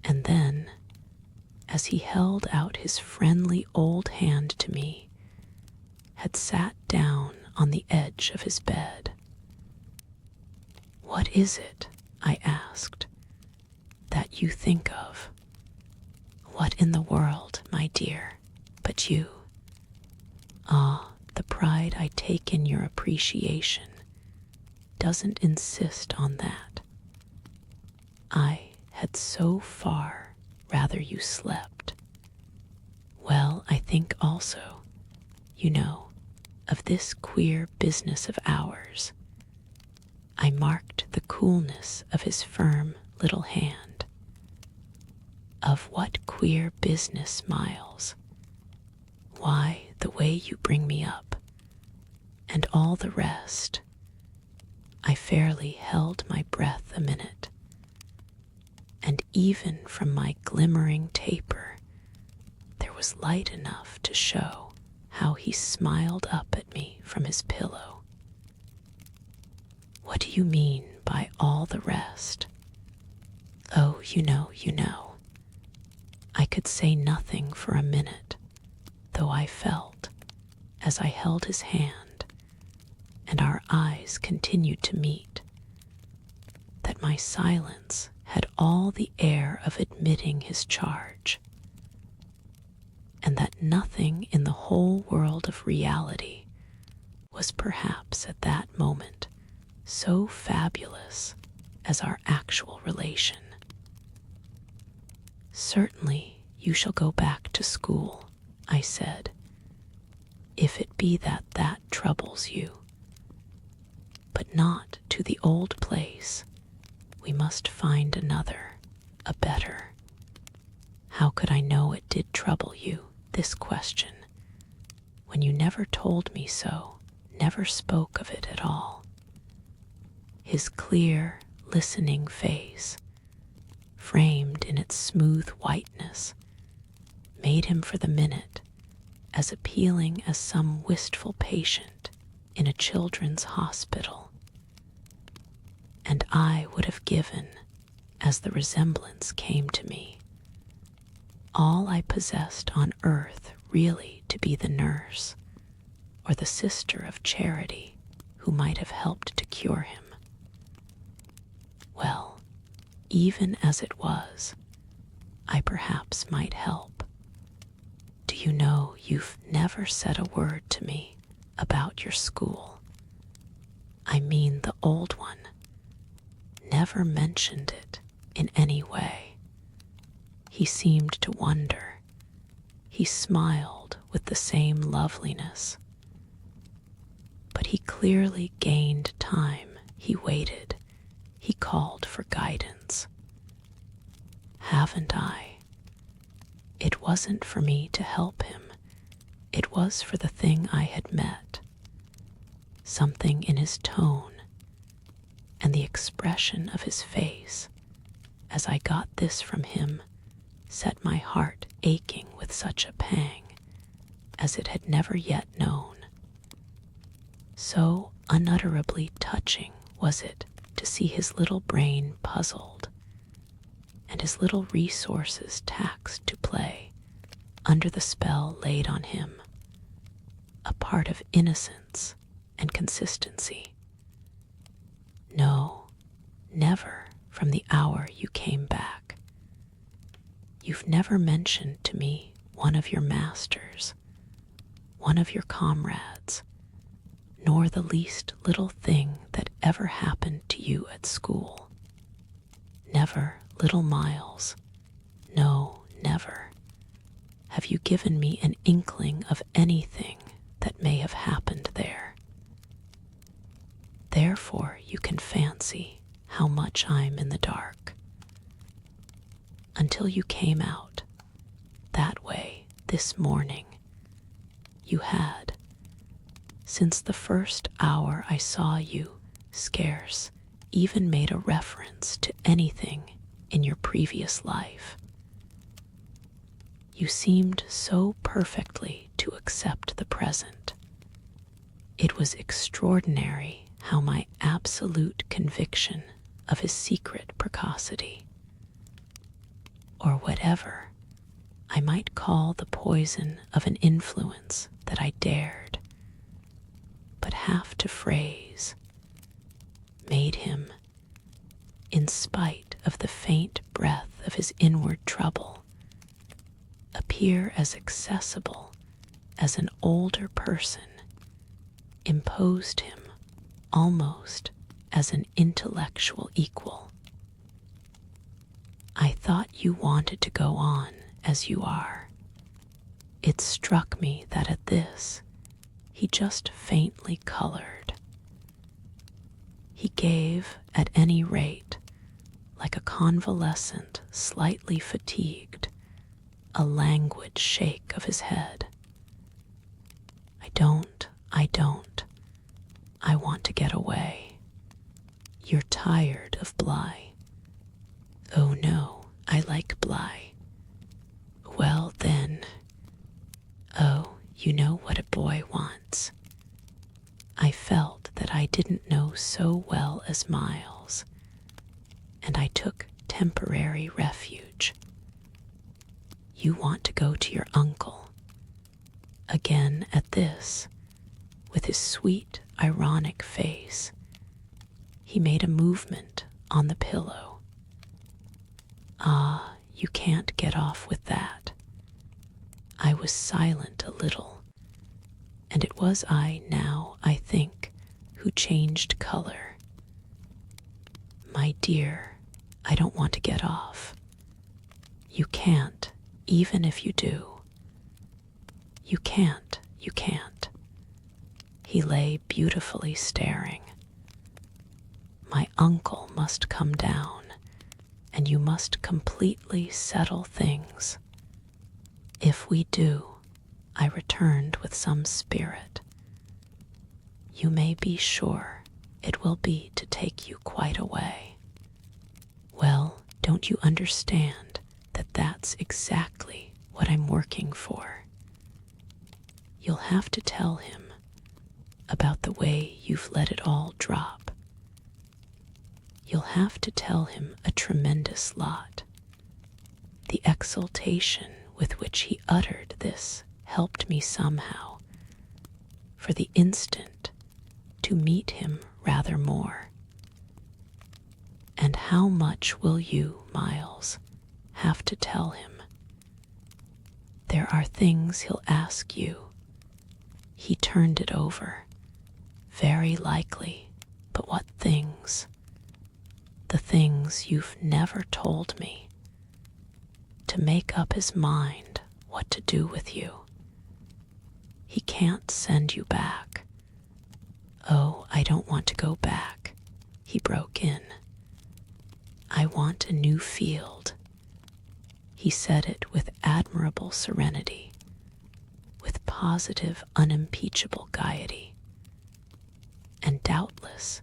And then, as he held out his friendly old hand to me, had sat down on the edge of his bed. "What is it," I asked, "that you think of?" "What in the world, my dear, but you?" "Ah, the pride I take in your appreciation doesn't insist on that. I had so far rather you slept. Well, I think also, you know, of this queer business of ours." I marked the coolness of his firm little hand. "Of what queer business, Miles?" "Why, the way you bring me up, and all the rest." I fairly held my breath a minute, and even from my glimmering taper there was light enough to show how he smiled up at me from his pillow. "What do you mean by all the rest?" "Oh, you know. I could say nothing for a minute, though I felt, as I held his hand, and our eyes continued to meet, that my silence had all the air of admitting his charge, and that nothing in the whole world of reality was perhaps at that moment so fabulous as our actual relation. "Certainly you shall go back to school," I said, "if it be that that troubles you. But not to the old place. We must find another, a better." How could I know it did trouble you, this question, when you never told me so, never spoke of it at all? His clear, listening face, framed in its smooth whiteness, made him for the minute as appealing as some wistful patient in a children's hospital. And I would have given, as the resemblance came to me, all I possessed on earth really to be the nurse or the sister of charity who might have helped to cure him. Well, even as it was, I perhaps might help. Do you know you've never said a word to me about your school? I mean the old one. Never mentioned it in any way. He seemed to wonder. He smiled with the same loveliness. But he clearly gained time. He waited. He called for guidance. Haven't I? It wasn't for me to help him. It was for the thing I had met. Something in his tone and the expression of his face as I got this from him set my heart aching with such a pang as it had never yet known. So unutterably touching was it to see his little brain puzzled and his little resources taxed to play under the spell laid on him, a part of innocence and consistency. No, never from the hour you came back. You've never mentioned to me one of your masters, one of your comrades, nor the least little thing that ever happened to you at school. Never, little Miles, no, never, have you given me an inkling of anything that may have happened there. Therefore you can fancy how much I'm in the dark. Until you came out that way this morning, you had, since the first hour I saw you, scarce even made a reference to anything in your previous life. You seemed so perfectly to accept the present. It was extraordinary how my absolute conviction of his secret precocity, or whatever I might call the poison of an influence that I dared but have to phrase, made him, in spite of the faint breath of his inward trouble, appear as accessible as an older person, imposed him almost as an intellectual equal. I thought you wanted to go on as you are. It struck me that at this he just faintly colored. He gave, at any rate, like a convalescent slightly fatigued, a languid shake of his head. I don't. I want to get away. You're tired of Bly. Oh no, I like Bly. Well then, oh, you know what a boy wants. I felt that I didn't know so well as Miles, and I took temporary refuge. You want to go to your uncle. Again at this, with his sweet, ironic face, he made a movement on the pillow. Ah, you can't get off with that. I was silent a little, and it was I now, I think, who changed color. My dear, I don't want to get off. You can't, even if you do. You can't. He lay beautifully staring. My uncle must come down, and you must completely settle things. If we do, I returned with some spirit. You may be sure it will be to take you quite away. Well, don't you understand that that's exactly what I'm working for? You'll have to tell him about the way you've let it all drop. You'll have to tell him a tremendous lot. The exultation with which he uttered this helped me somehow, for the instant, to meet him rather more. And how much will you, Miles, have to tell him? There are things he'll ask you. He turned it over. Very likely, but what things? The things you've never told me. To make up his mind what to do with you. He can't send you back. Oh, I don't want to go back, he broke in. I want a new field. He said it with admirable serenity, with positive, unimpeachable gaiety. And doubtless,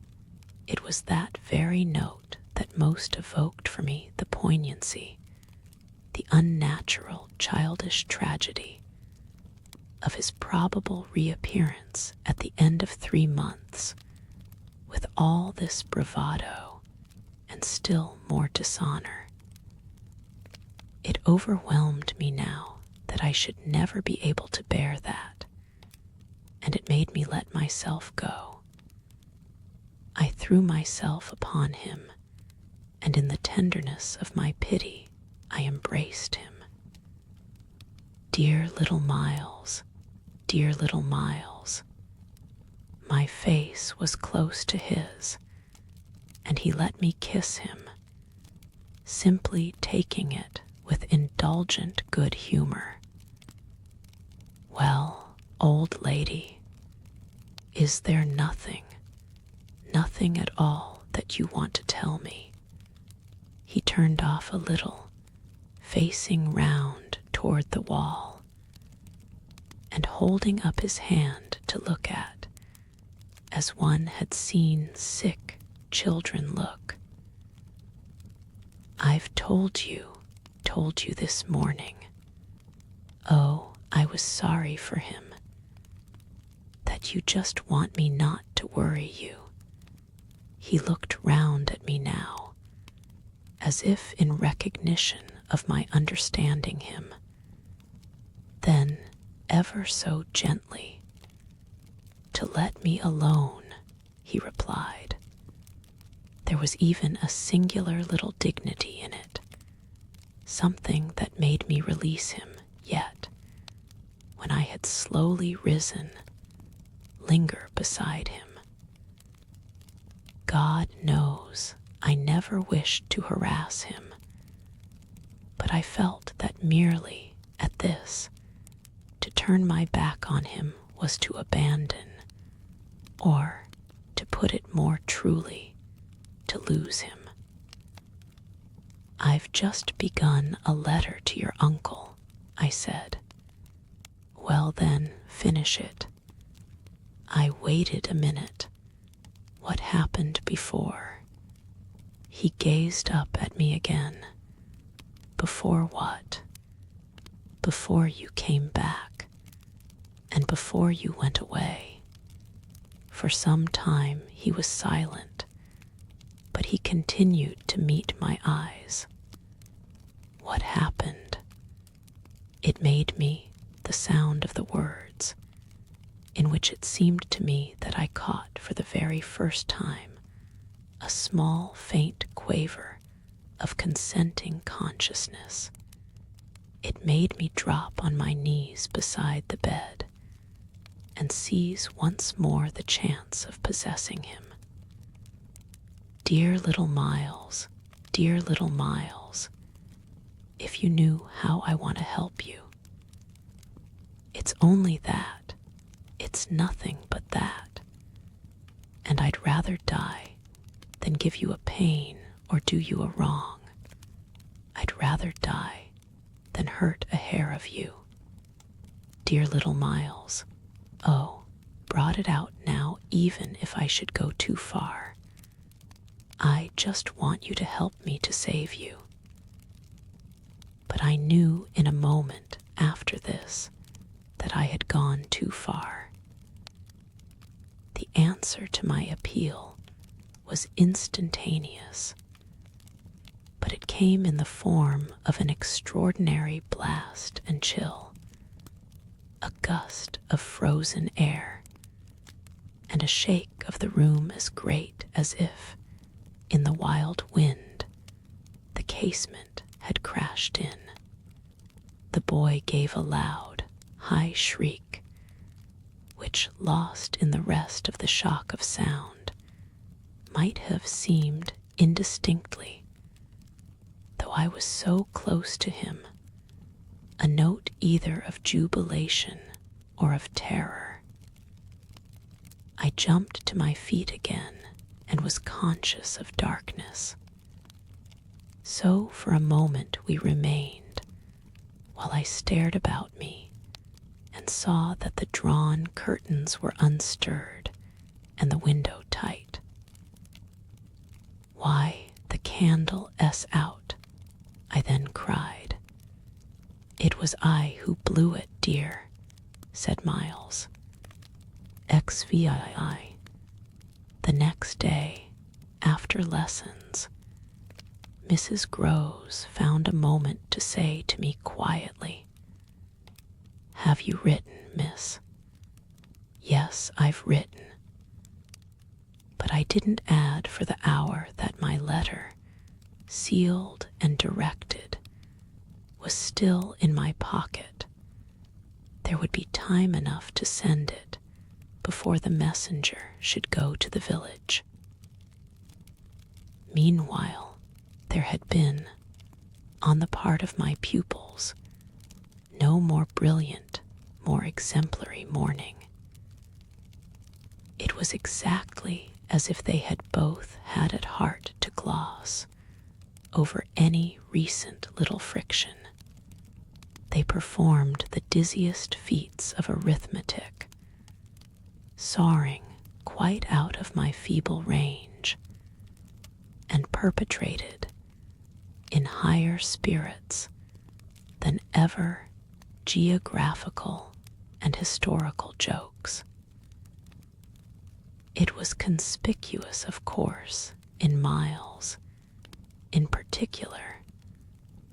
it was that very note that most evoked for me the poignancy, the unnatural, childish tragedy of his probable reappearance at the end of 3 months, with all this bravado and still more dishonor. It overwhelmed me now that I should never be able to bear that, and it made me let myself go. I threw myself upon him, and in the tenderness of my pity, I embraced him. Dear little Miles, dear little Miles. My face was close to his, and he let me kiss him, simply taking it with indulgent good humor. Well, old lady, is there nothing at all that you want to tell me? He turned off a little, facing round toward the wall, and holding up his hand to look at, as one had seen sick children look. I've told you this morning. Oh, I was sorry for him. That you just want me not to worry you. He looked round at me now, as if in recognition of my understanding him. Then, ever so gently, to let me alone, he replied. There was even a singular little dignity in it, something that made me release him, yet, when I had slowly risen, linger beside him. God knows I never wished to harass him, but I felt that merely at this, to turn my back on him was to abandon, or, to put it more truly, to lose him. I've just begun a letter to your uncle, I said. Well then, finish it. I waited a minute. What happened before? He gazed up at me again. Before what? Before you came back, and before you went away. For some time he was silent, but he continued to meet my eyes. What happened? It made me the sound of the words, in which it seemed to me that I caught for the very first time a small, faint quaver of consenting consciousness. It made me drop on my knees beside the bed and seize once more the chance of possessing him. Dear little Miles, dear little Miles, if you knew how I want to help you. It's only that. It's nothing but that. And I'd rather die than give you a pain or do you a wrong. I'd rather die than hurt a hair of you. Dear little Miles, oh, brought it out now even if I should go too far. I just want you to help me to save you. But I knew in a moment after this that I had gone too far. The answer to my appeal was instantaneous, but it came in the form of an extraordinary blast and chill, a gust of frozen air, and a shake of the room as great as if, in the wild wind, the casement had crashed in. The boy gave a loud, high shriek, which, lost in the rest of the shock of sound, might have seemed indistinctly, though I was so close to him, a note either of jubilation or of terror. I jumped to my feet again and was conscious of darkness. So for a moment we remained, while I stared about me and saw that the drawn curtains were unstirred and the window tight. Why, the candle out, I then cried. It was I who blew it, dear, said Miles. XVIII. The next day, after lessons, Mrs. Groves found a moment to say to me quietly, "Have you written, miss?" Yes, I've written, but I didn't add for the hour that my letter, sealed and directed, was still in my pocket. There would be time enough to send it before the messenger should go to the village. Meanwhile, there had been, on the part of my pupils, no more brilliant, more exemplary morning. It was exactly as if they had both had at heart to gloss over any recent little friction. They performed the dizziest feats of arithmetic, soaring quite out of my feeble range, and perpetrated in higher spirits than ever geographical and historical jokes. It was conspicuous, of course, in Miles, in particular,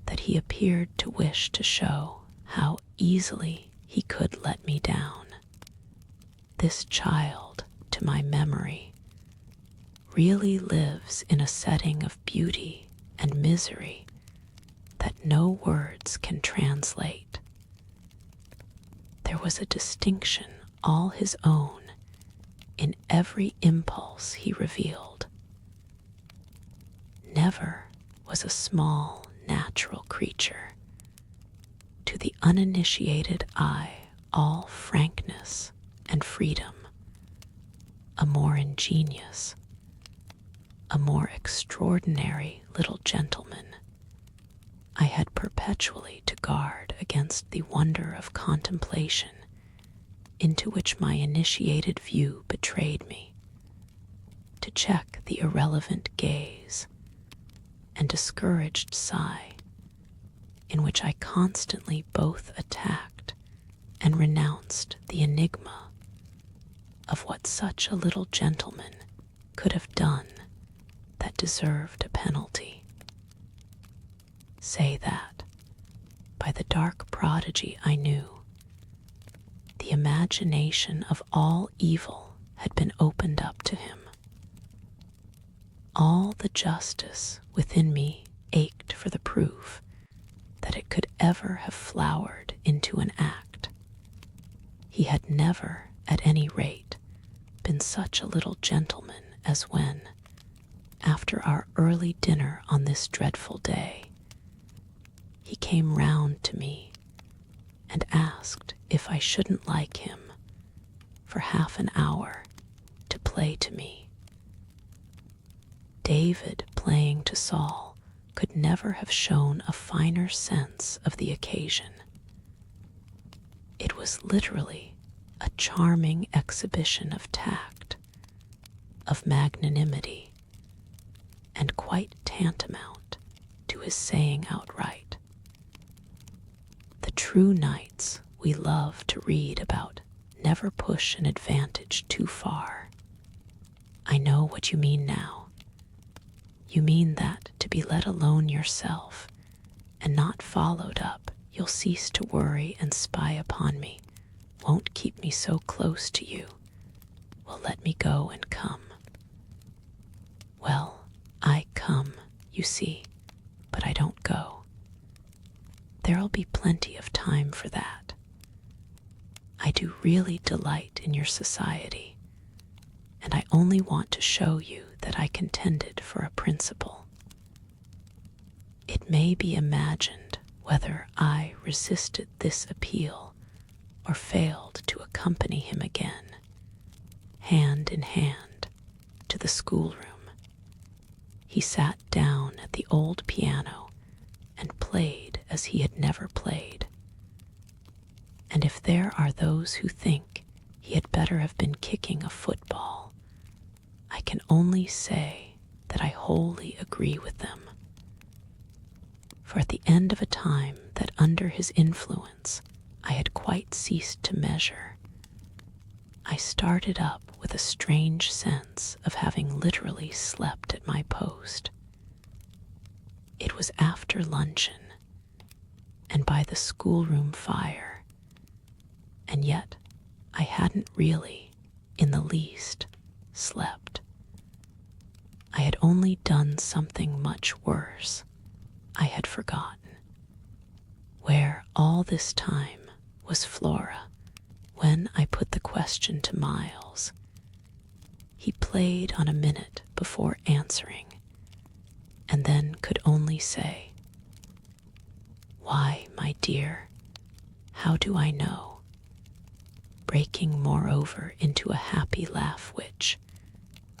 that he appeared to wish to show how easily he could let me down. This child, to my memory, really lives in a setting of beauty and misery that no words can translate. There was a distinction all his own in every impulse he revealed. Never was a small, natural creature, to the uninitiated eye all frankness and freedom, a more ingenious, a more extraordinary little gentleman. I had perpetually to guard against the wonder of contemplation into which my initiated view betrayed me, to check the irrelevant gaze and discouraged sigh in which I constantly both attacked and renounced the enigma of what such a little gentleman could have done that deserved a penalty. Say that, by the dark prodigy I knew, the imagination of all evil had been opened up to him. All the justice within me ached for the proof that it could ever have flowered into an act. He had never, at any rate, been such a little gentleman as when, after our early dinner on this dreadful day, he came round to me and asked if I shouldn't like him, for half an hour, to play to me. David playing to Saul could never have shown a finer sense of the occasion. It was literally a charming exhibition of tact, of magnanimity, and quite tantamount to his saying outright, "The true knights we love to read about never push an advantage too far. I know what you mean now. You mean that to be let alone yourself and not followed up, you'll cease to worry and spy upon me, won't keep me so close to you, will let me go and come. Well, I come, you see, but I don't go. There'll be plenty of time for that. I do really delight in your society, and I only want to show you that I contended for a principle. It may be imagined whether I resisted this appeal or failed to accompany him again, hand in hand, to the schoolroom. He sat down at the old piano and played as he had never played. And if there are those who think he had better have been kicking a football, I can only say that I wholly agree with them. For at the end of a time that under his influence I had quite ceased to measure, I started up with a strange sense of having literally slept at my post. It was after luncheon, and by the schoolroom fire, and yet I hadn't really, in the least, slept. I had only done something much worse. I had forgotten. Where all this time was Flora when I put the question to Miles? He played on a minute before answering, and then could only say, "Why, my dear, how do I know?" breaking moreover into a happy laugh which,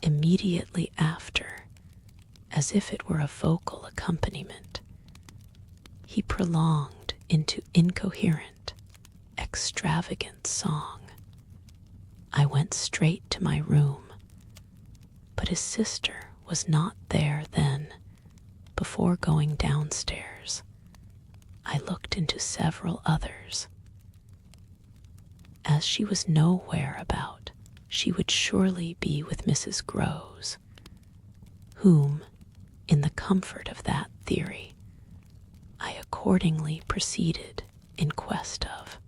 immediately after, as if it were a vocal accompaniment, he prolonged into incoherent, extravagant song. I went straight to my room, but his sister was not there then. Before going downstairs, I looked into several others. As she was nowhere about, she would surely be with Mrs. Groves, whom, in the comfort of that theory, I accordingly proceeded in quest of.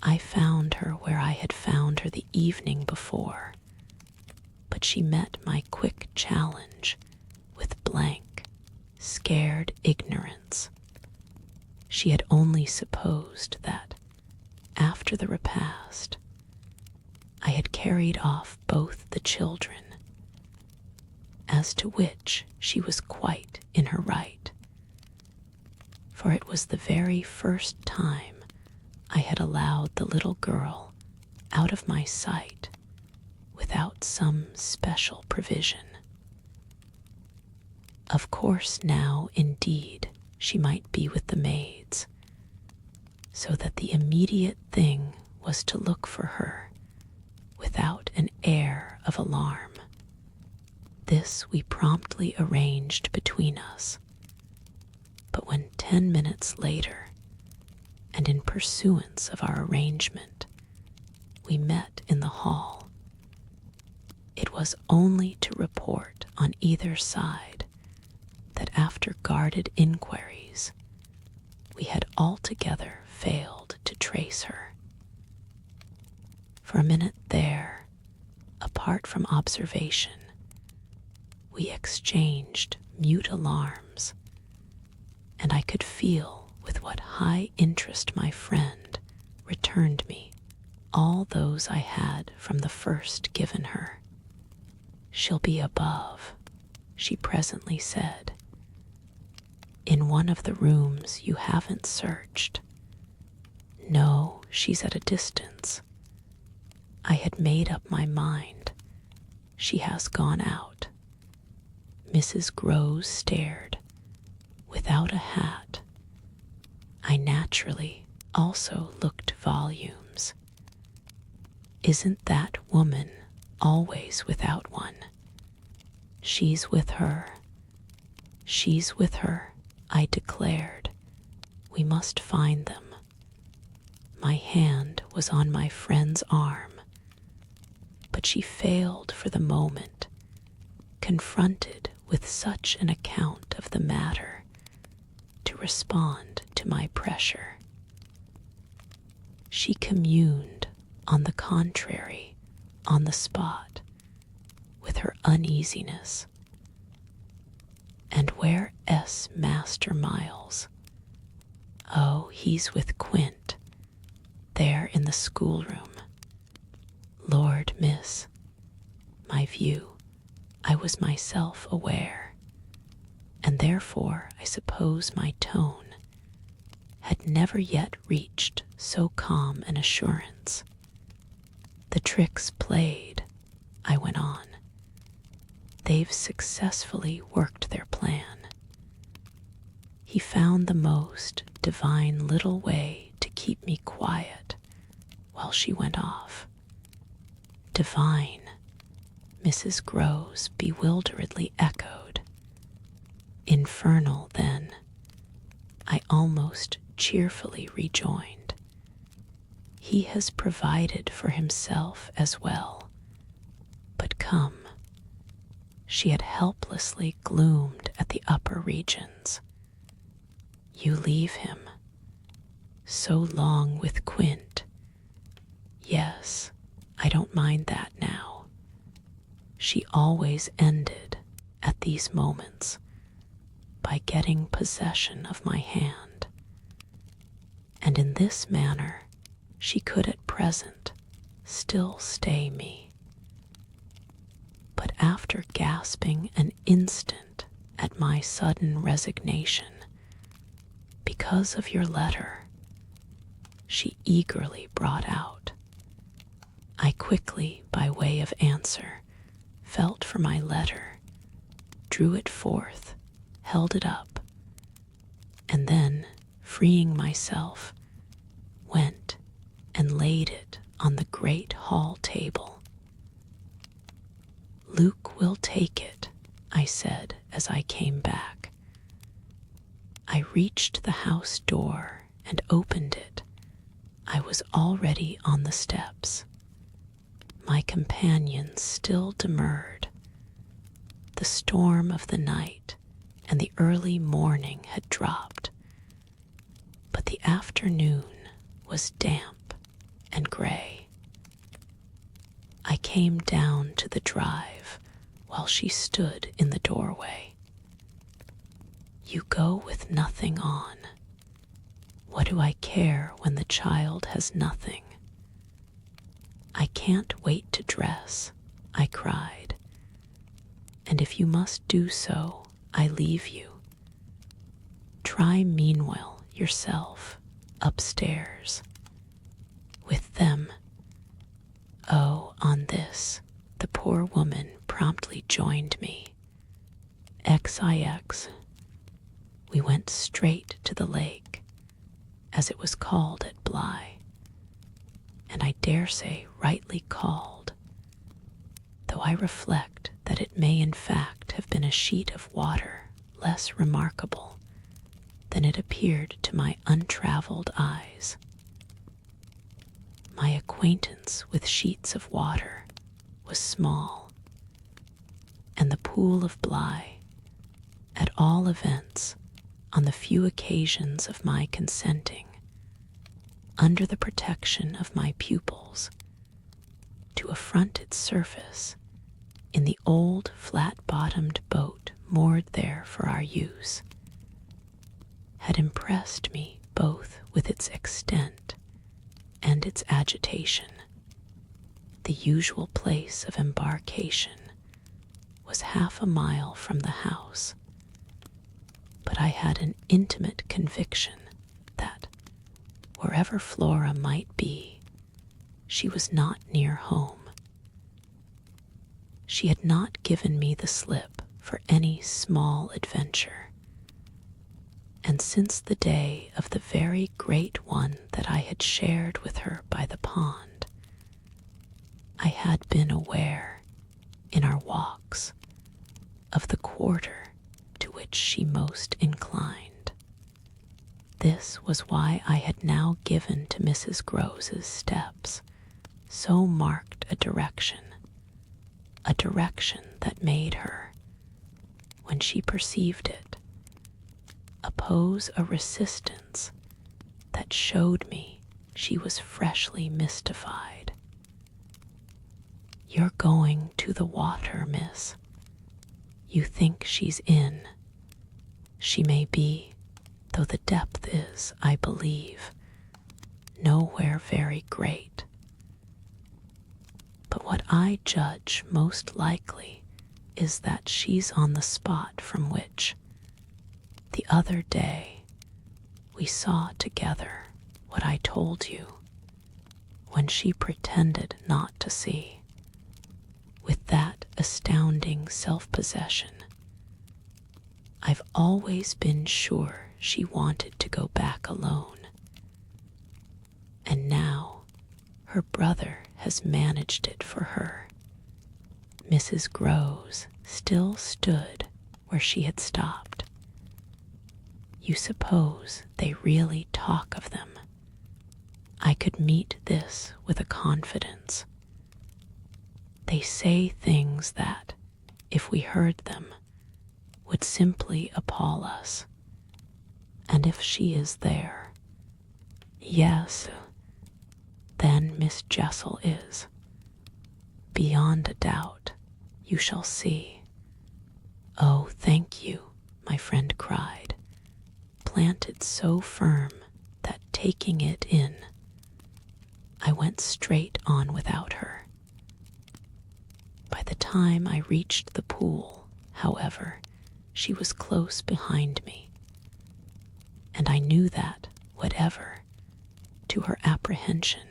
I found her where I had found her the evening before, but she met my quick challenge with blank, scared ignorance. She had only supposed that, after the repast, I had carried off both the children, as to which she was quite in her right, for it was the very first time I had allowed the little girl out of my sight without some special provision. Of course now, indeed, she might be with the maids, so that the immediate thing was to look for her without an air of alarm. This we promptly arranged between us, but when 10 minutes later, and in pursuance of our arrangement, we met in the hall, it was only to report on either side that after guarded inquiries, we had altogether failed to trace her. For a minute there, apart from observation, we exchanged mute alarms, and I could feel with what high interest my friend returned me all those I had from the first given her. "She'll be above," she presently said, "in one of the rooms you haven't searched." "No, she's at a distance. I had made up my mind. She has gone out." Mrs. Groves stared, without a hat. I naturally also looked volumes. "Isn't that woman always without one?" "She's with her. She's with her," I declared. "We must find them." My hand was on my friend's arm, but she failed for the moment, confronted with such an account of the matter, to respond to my pressure. She communed, on the contrary, on the spot, with her uneasiness. "And where Master Miles?" "Oh, he's with Quint, there in the schoolroom." "Lord, miss," my view, I was myself aware, and therefore I suppose my tone had never yet reached so calm an assurance. "The trick's played," I went on. "They've successfully worked their plan." He found the most divine little way to keep me quiet while she went off. "Divine," Mrs. Groves bewilderedly echoed. "Infernal, then," I almost cheerfully rejoined. "He has provided for himself as well. But come," she had helplessly gloomed at the upper regions, "you leave him. So long with Quint, Yes, I don't mind that now. She always ended at these moments by getting possession of my hand, and in this manner she could at present still stay me. But after gasping an instant at my sudden resignation, because of your letter, she eagerly brought out. I quickly, by way of answer, felt for my letter, drew it forth, held it up, and then, freeing myself, went and laid it on the great hall table. Luke will take it, I said as I came back. I reached the house door and opened it. I was already on the steps. My companions still demurred. The storm of the night and the early morning had dropped, but the afternoon was damp and gray. I came down to the drive while she stood in the doorway. You go with nothing on. What do I care when the child has nothing? I can't wait to dress, I cried. And if you must do so, I leave you. Try meanwhile yourself upstairs. With them. Oh, on this, the poor woman promptly joined me. XIXI. We went straight to the lake, as it was called at Bly, and I dare say rightly called, though I reflect that it may in fact have been a sheet of water less remarkable than it appeared to my untravelled eyes. My acquaintance with sheets of water was small, and the pool of Bly, at all events, on the few occasions of my consenting, under the protection of my pupils, to affront its surface in the old flat-bottomed boat moored there for our use, had impressed me both with its extent and its agitation. The usual place of embarkation was half a mile from the house, but I had an intimate conviction that, wherever Flora might be, she was not near home. She had not given me the slip for any small adventure, and since the day of the very great one that I had shared with her by the pond, I had been aware, in our walks, of the quarter to which she most inclined. This was why I had now given to Mrs. Grose's steps so marked a direction that made her, when she perceived it, oppose a resistance that showed me she was freshly mystified. You're going to the water, miss. You think she's in. She may be, though the depth is, I believe, nowhere very great. But what I judge most likely is that she's on the spot from which, the other day, we saw together what I told you, when she pretended not to see, with that astounding self-possession. I've always been sure she wanted to go back alone, and now her brother has managed it for her. Mrs. Grose still stood where she had stopped. You suppose they really talk of them? I could meet this with a confidence. They say things that, if we heard them, would simply appall us. And if she is there, yes, than Miss Jessel is. Beyond a doubt, you shall see. Oh, thank you, my friend cried, planted so firm that taking it in, I went straight on without her. By the time I reached the pool, however, she was close behind me, and I knew that whatever, to her apprehension,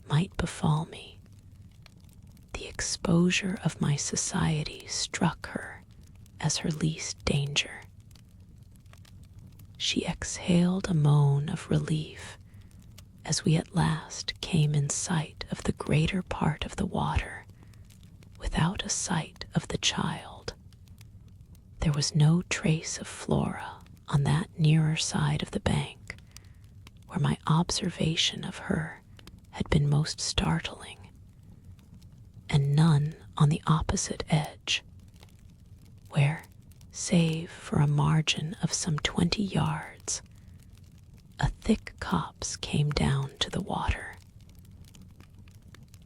might befall me, the exposure of my society struck her as her least danger. She exhaled a moan of relief as we at last came in sight of the greater part of the water, without a sight of the child. There was no trace of Flora on that nearer side of the bank, where my observation of her had been most startling, and none on the opposite edge, where, save for a margin of some 20 yards, a thick copse came down to the water.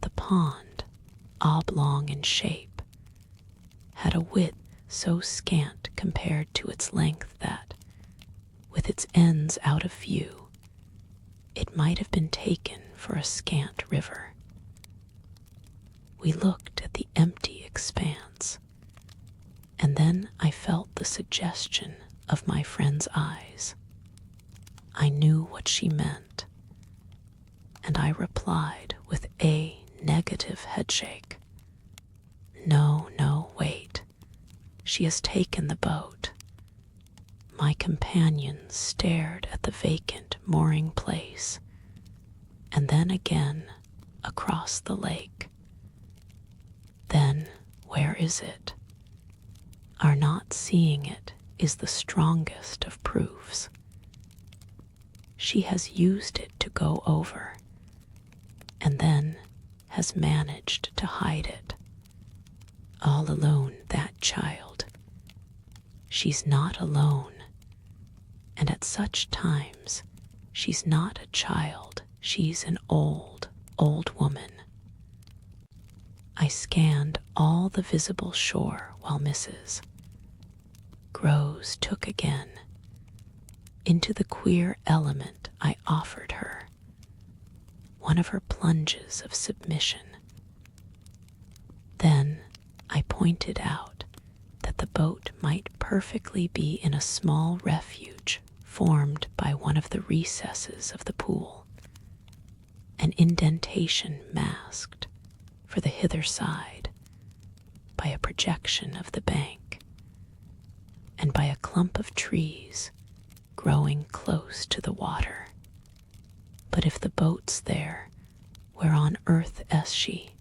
The pond, oblong in shape, had a width so scant compared to its length that, with its ends out of view, it might have been taken for a scant river. We looked at the empty expanse, and then I felt the suggestion of my friend's eyes. I knew what she meant, and I replied with a negative headshake. No, no, wait. She has taken the boat. My companions stared at the vacant mooring place, and then again across the lake. Then, where is it? Our not seeing it is the strongest of proofs. She has used it to go over, and then has managed to hide it. All alone, that child. She's not alone, and at such times she's not a child, she's an old, old woman. I scanned all the visible shore while Mrs. Groves took again into the queer element I offered her, one of her plunges of submission. Then I pointed out that the boat might perfectly be in a small refuge formed by one of the recesses of the pool, an indentation masked for the hither side by a projection of the bank, and by a clump of trees growing close to the water. But if the boat's there, where on earth is she?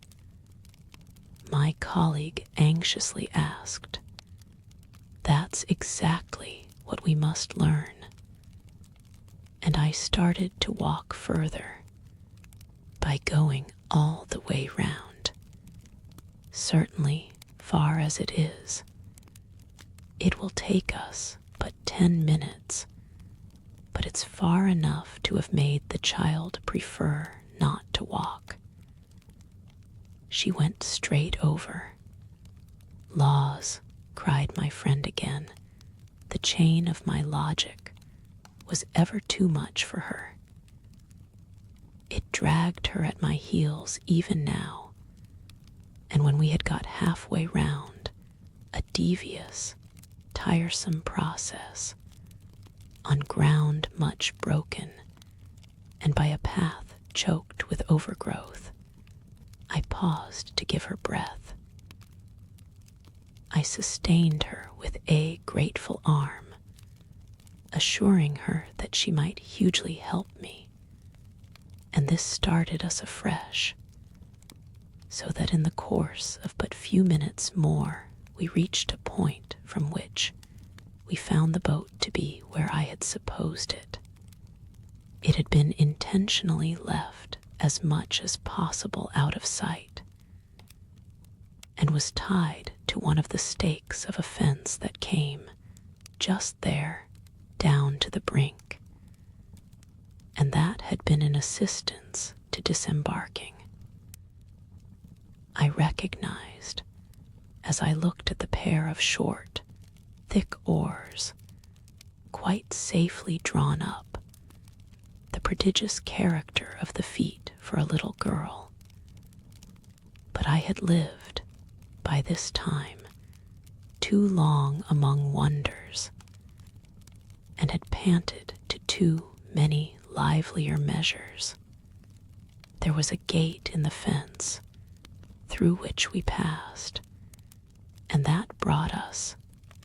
My colleague anxiously asked. That's exactly what we must learn. And I started to walk further by going all the way round. Certainly, far as it is, it will take us but 10 minutes, but it's far enough to have made the child prefer not to walk. She went straight over. Laws, cried my friend again. The chain of my logic was ever too much for her. It dragged her at my heels even now, and when we had got halfway round, a devious, tiresome process, on ground much broken, and by a path choked with overgrowth, I paused to give her breath. I sustained her with a grateful arm, assuring her that she might hugely help me, and this started us afresh, so that in the course of but few minutes more we reached a point from which we found the boat to be where I had supposed it. It had been intentionally left as much as possible out of sight, and was tied to one of the stakes of a fence that came, just there, down to the brink, and that had been an assistance to disembarking. I recognized, as I looked at the pair of short, thick oars, quite safely drawn up, the prodigious character of the feat for a little girl. But I had lived, by this time, too long among wonders, and had panted to too many livelier measures. There was a gate in the fence through which we passed, and that brought us,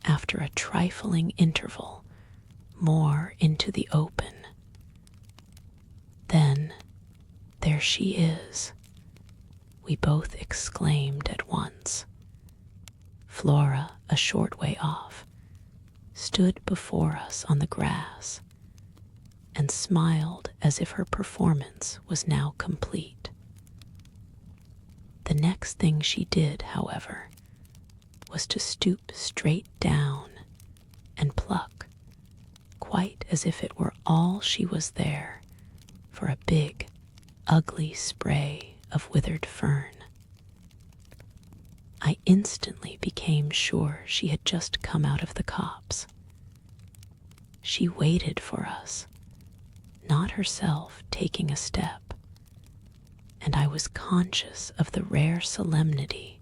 after a trifling interval, more into the open. Then, there she is, we both exclaimed at once. Flora, a short way off, stood before us on the grass and smiled as if her performance was now complete. The next thing she did, however, was to stoop straight down and pluck, quite as if it were all she was there, for a big, ugly spray of withered fern. I instantly became sure she had just come out of the copse. She waited for us, not herself taking a step, and I was conscious of the rare solemnity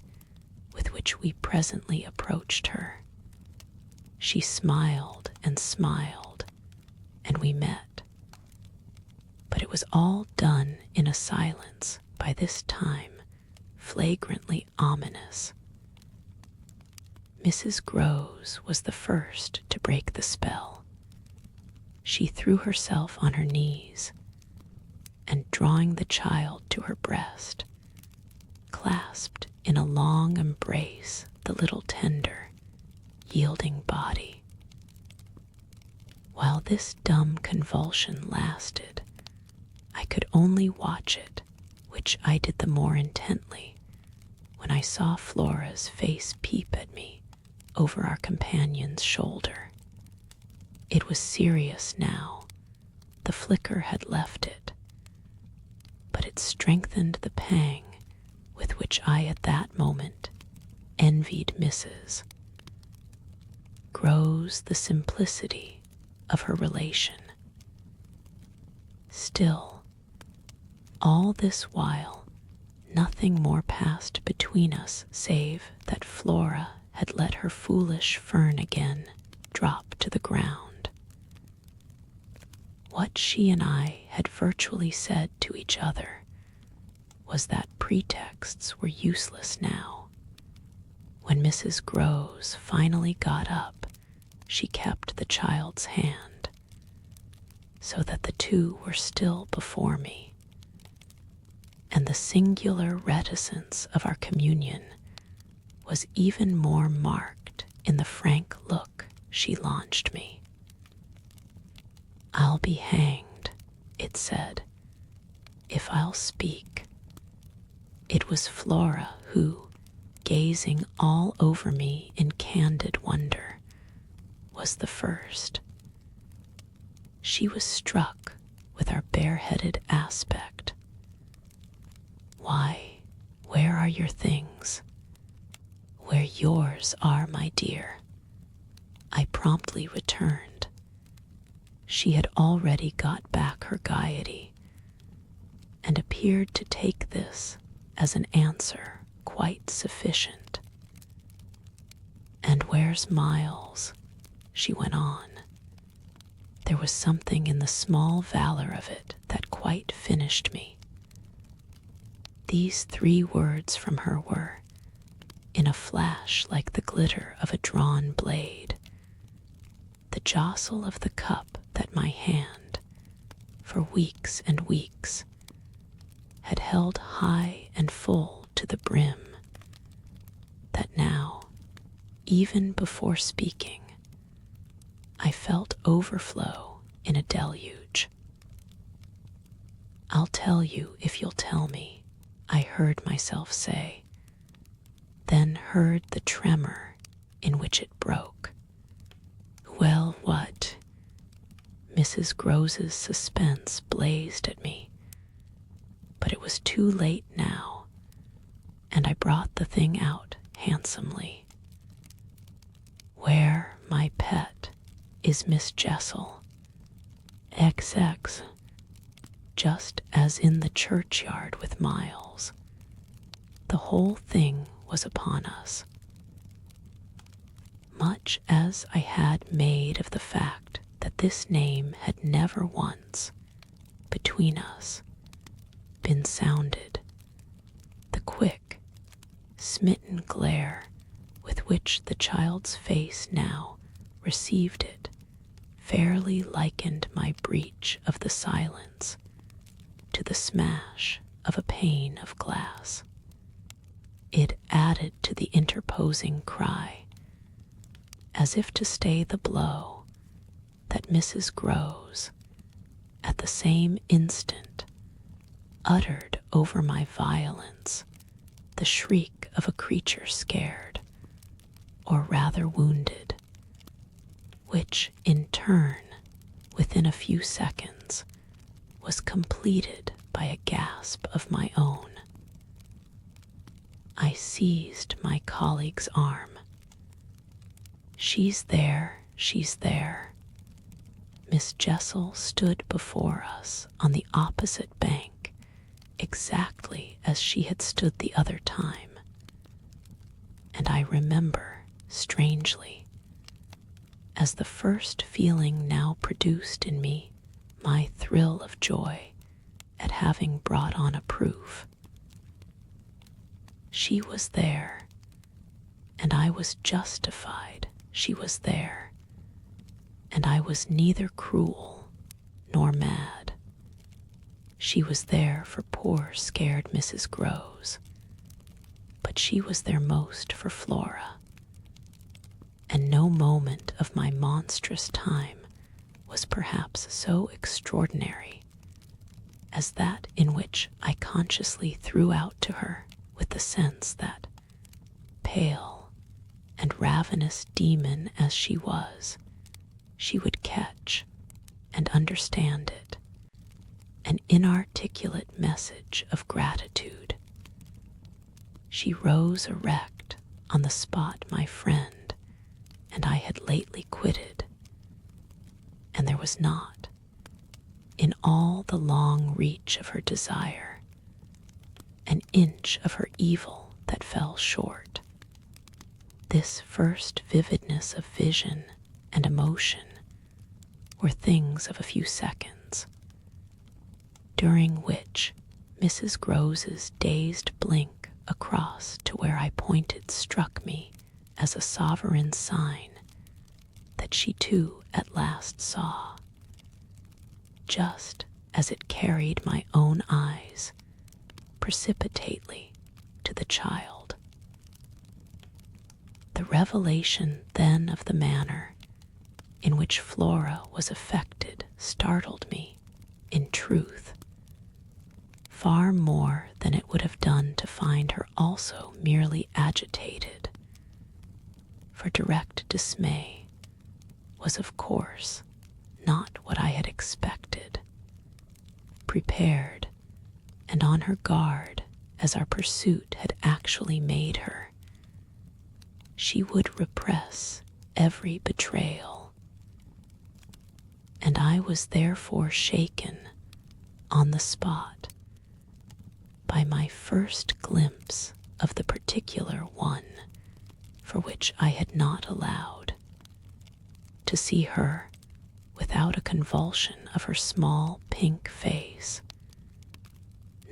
with which we presently approached her. She smiled, and we met. But it was all done in a silence, by this time flagrantly ominous. Mrs. Groves was the first to break the spell. She threw herself on her knees, and drawing the child to her breast, clasped in a long embrace the little tender, yielding body. While this dumb convulsion lasted, I could only watch it, which I did the more intently when I saw Flora's face peep at me over our companion's shoulder. It was serious now. The flicker had left it, but it strengthened the pang with which I at that moment envied Mrs. Grows the simplicity of her relation. Still, all this while, nothing more passed between us save that Flora had let her foolish fern again drop to the ground. What she and I had virtually said to each other was that pretexts were useless now. When Mrs. Groves finally got up, she kept the child's hand, so that the two were still before me, and the singular reticence of our communion was even more marked in the frank look she launched me. "I'll be hanged," it said, "if I'll speak." It was Flora who, gazing all over me in candid wonder, was the first. She was struck with our bareheaded aspect. "Why, where are your things?" "Where yours are, my dear," I promptly returned. She had already got back her gaiety, and appeared to take this as an answer quite sufficient. "And where's Miles?" she went on. There was something in the small valor of it that quite finished me. These 3 words from her were, in a flash like the glitter of a drawn blade, the jostle of the cup that my hand, for weeks and weeks, had held high and full to the brim, that now, even before speaking, I felt overflow in a deluge. "I'll tell you if you'll tell me," I heard myself say, then heard the tremor in which it broke. "Well, what?" Mrs. Groves's suspense blazed at me, but was too late now, and I brought the thing out handsomely. Where, my pet, is Miss Jessel? XX, just as in the churchyard with Miles. The whole thing was upon us. Much as I had made of the fact that this name had never once, between us, been sounded, the quick, smitten glare with which the child's face now received it fairly likened my breach of the silence to the smash of a pane of glass. It added to the interposing cry, as if to stay the blow, that Mrs. Groves, at the same instant, uttered over my violence the shriek of a creature scared, or rather wounded, which in turn, within a few seconds, was completed by a gasp of my own. I seized my colleague's arm. She's there, she's there. Miss Jessel stood before us on the opposite bank, exactly as she had stood the other time. And I remember, strangely, as the first feeling now produced in me my thrill of joy at having brought on a proof. She was there, and I was justified she was there, and I was neither cruel nor mad. She was there for poor scared Mrs. Groves, but she was there most for Flora, and no moment of my monstrous time was perhaps so extraordinary as that in which I consciously threw out to her with the sense that, pale and ravenous demon as she was, she would catch and understand it, an inarticulate message of gratitude. She rose erect on the spot my friend and I had lately quitted, and there was not, in all the long reach of her desire, an inch of her evil that fell short. This first vividness of vision and emotion were things of a few seconds, during which Mrs. Groves's dazed blink across to where I pointed struck me as a sovereign sign that she too at last saw, just as it carried my own eyes precipitately to the child. The revelation then of the manner in which Flora was affected startled me, in truth, far more than it would have done to find her also merely agitated, for direct dismay was, of course, not what I had expected. Prepared and on her guard as our pursuit had actually made her, she would repress every betrayal, and I was therefore shaken on the spot by my first glimpse of the particular one for which I had not allowed to see her without a convulsion of her small pink face,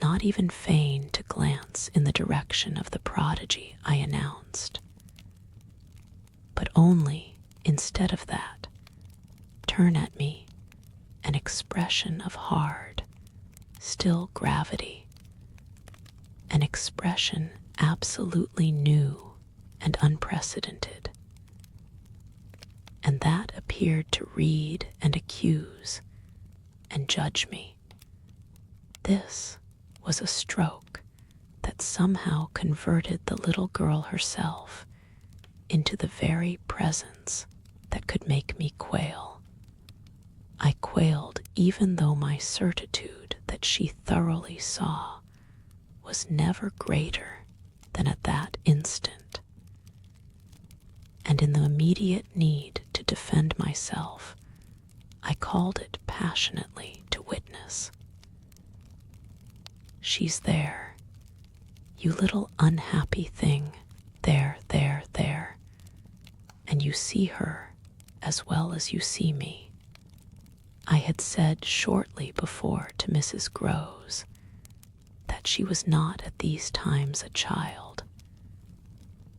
not even feign to glance in the direction of the prodigy I announced, but only, instead of that, turn at me an expression of hard, still gravity, an expression absolutely new and unprecedented, and that appeared to read and accuse and judge me. This was a stroke that somehow converted the little girl herself into the very presence that could make me quail. I quailed even though my certitude that she thoroughly saw was never greater than at that instant, and in the immediate need to defend myself, I called it passionately to witness. She's there, you little unhappy thing, there, and you see her as well as you see me. I had said shortly before to Mrs. Groves that she was not at these times a child,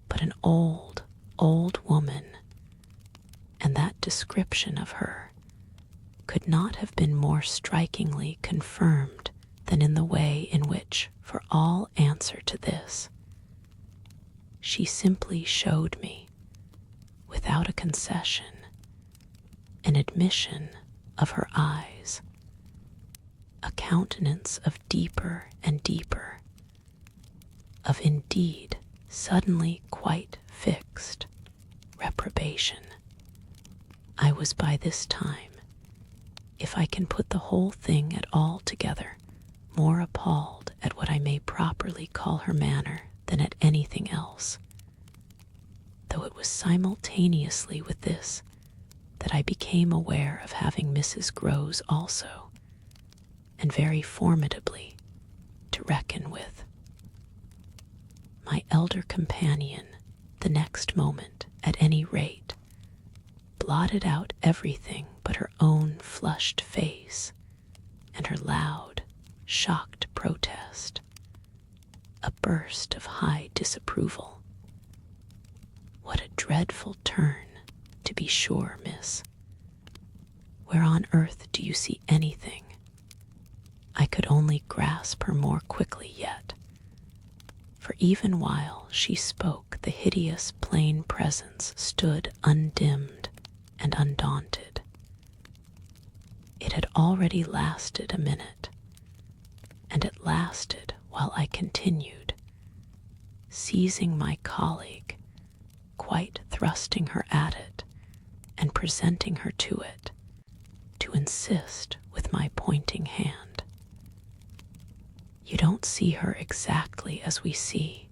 but an old woman, and that description of her could not have been more strikingly confirmed than in the way in which, for all answer to this, she simply showed me, without a concession, an admission of her eyes, a countenance of deeper and deeper, of indeed suddenly quite fixed reprobation. I was by this time, if I can put the whole thing at all together, more appalled at what I may properly call her manner than at anything else, though it was simultaneously with this that I became aware of having Mrs. Groves also, and very formidably, to reckon with. My elder companion, the next moment, at any rate, blotted out everything but her own flushed face and her loud, shocked protest, a burst of high disapproval. What a dreadful turn, to be sure, miss. Where on earth do you see anything? I could only grasp her more quickly yet, for even while she spoke, the hideous plain presence stood undimmed and undaunted. It had already lasted a minute, and it lasted while I continued, seizing my colleague, quite thrusting her at it, and presenting her to it, to insist with my pointing hand. You don't see her exactly as we see.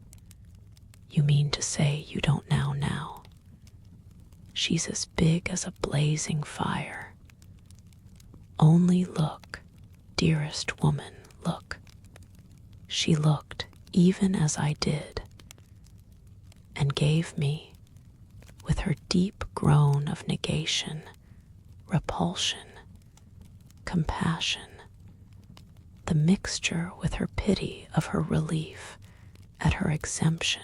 You mean to say you don't now. She's as big as a blazing fire. Only look, dearest woman, look. She looked even as I did, and gave me, with her deep groan of negation, repulsion, compassion, the mixture with her pity of her relief at her exemption,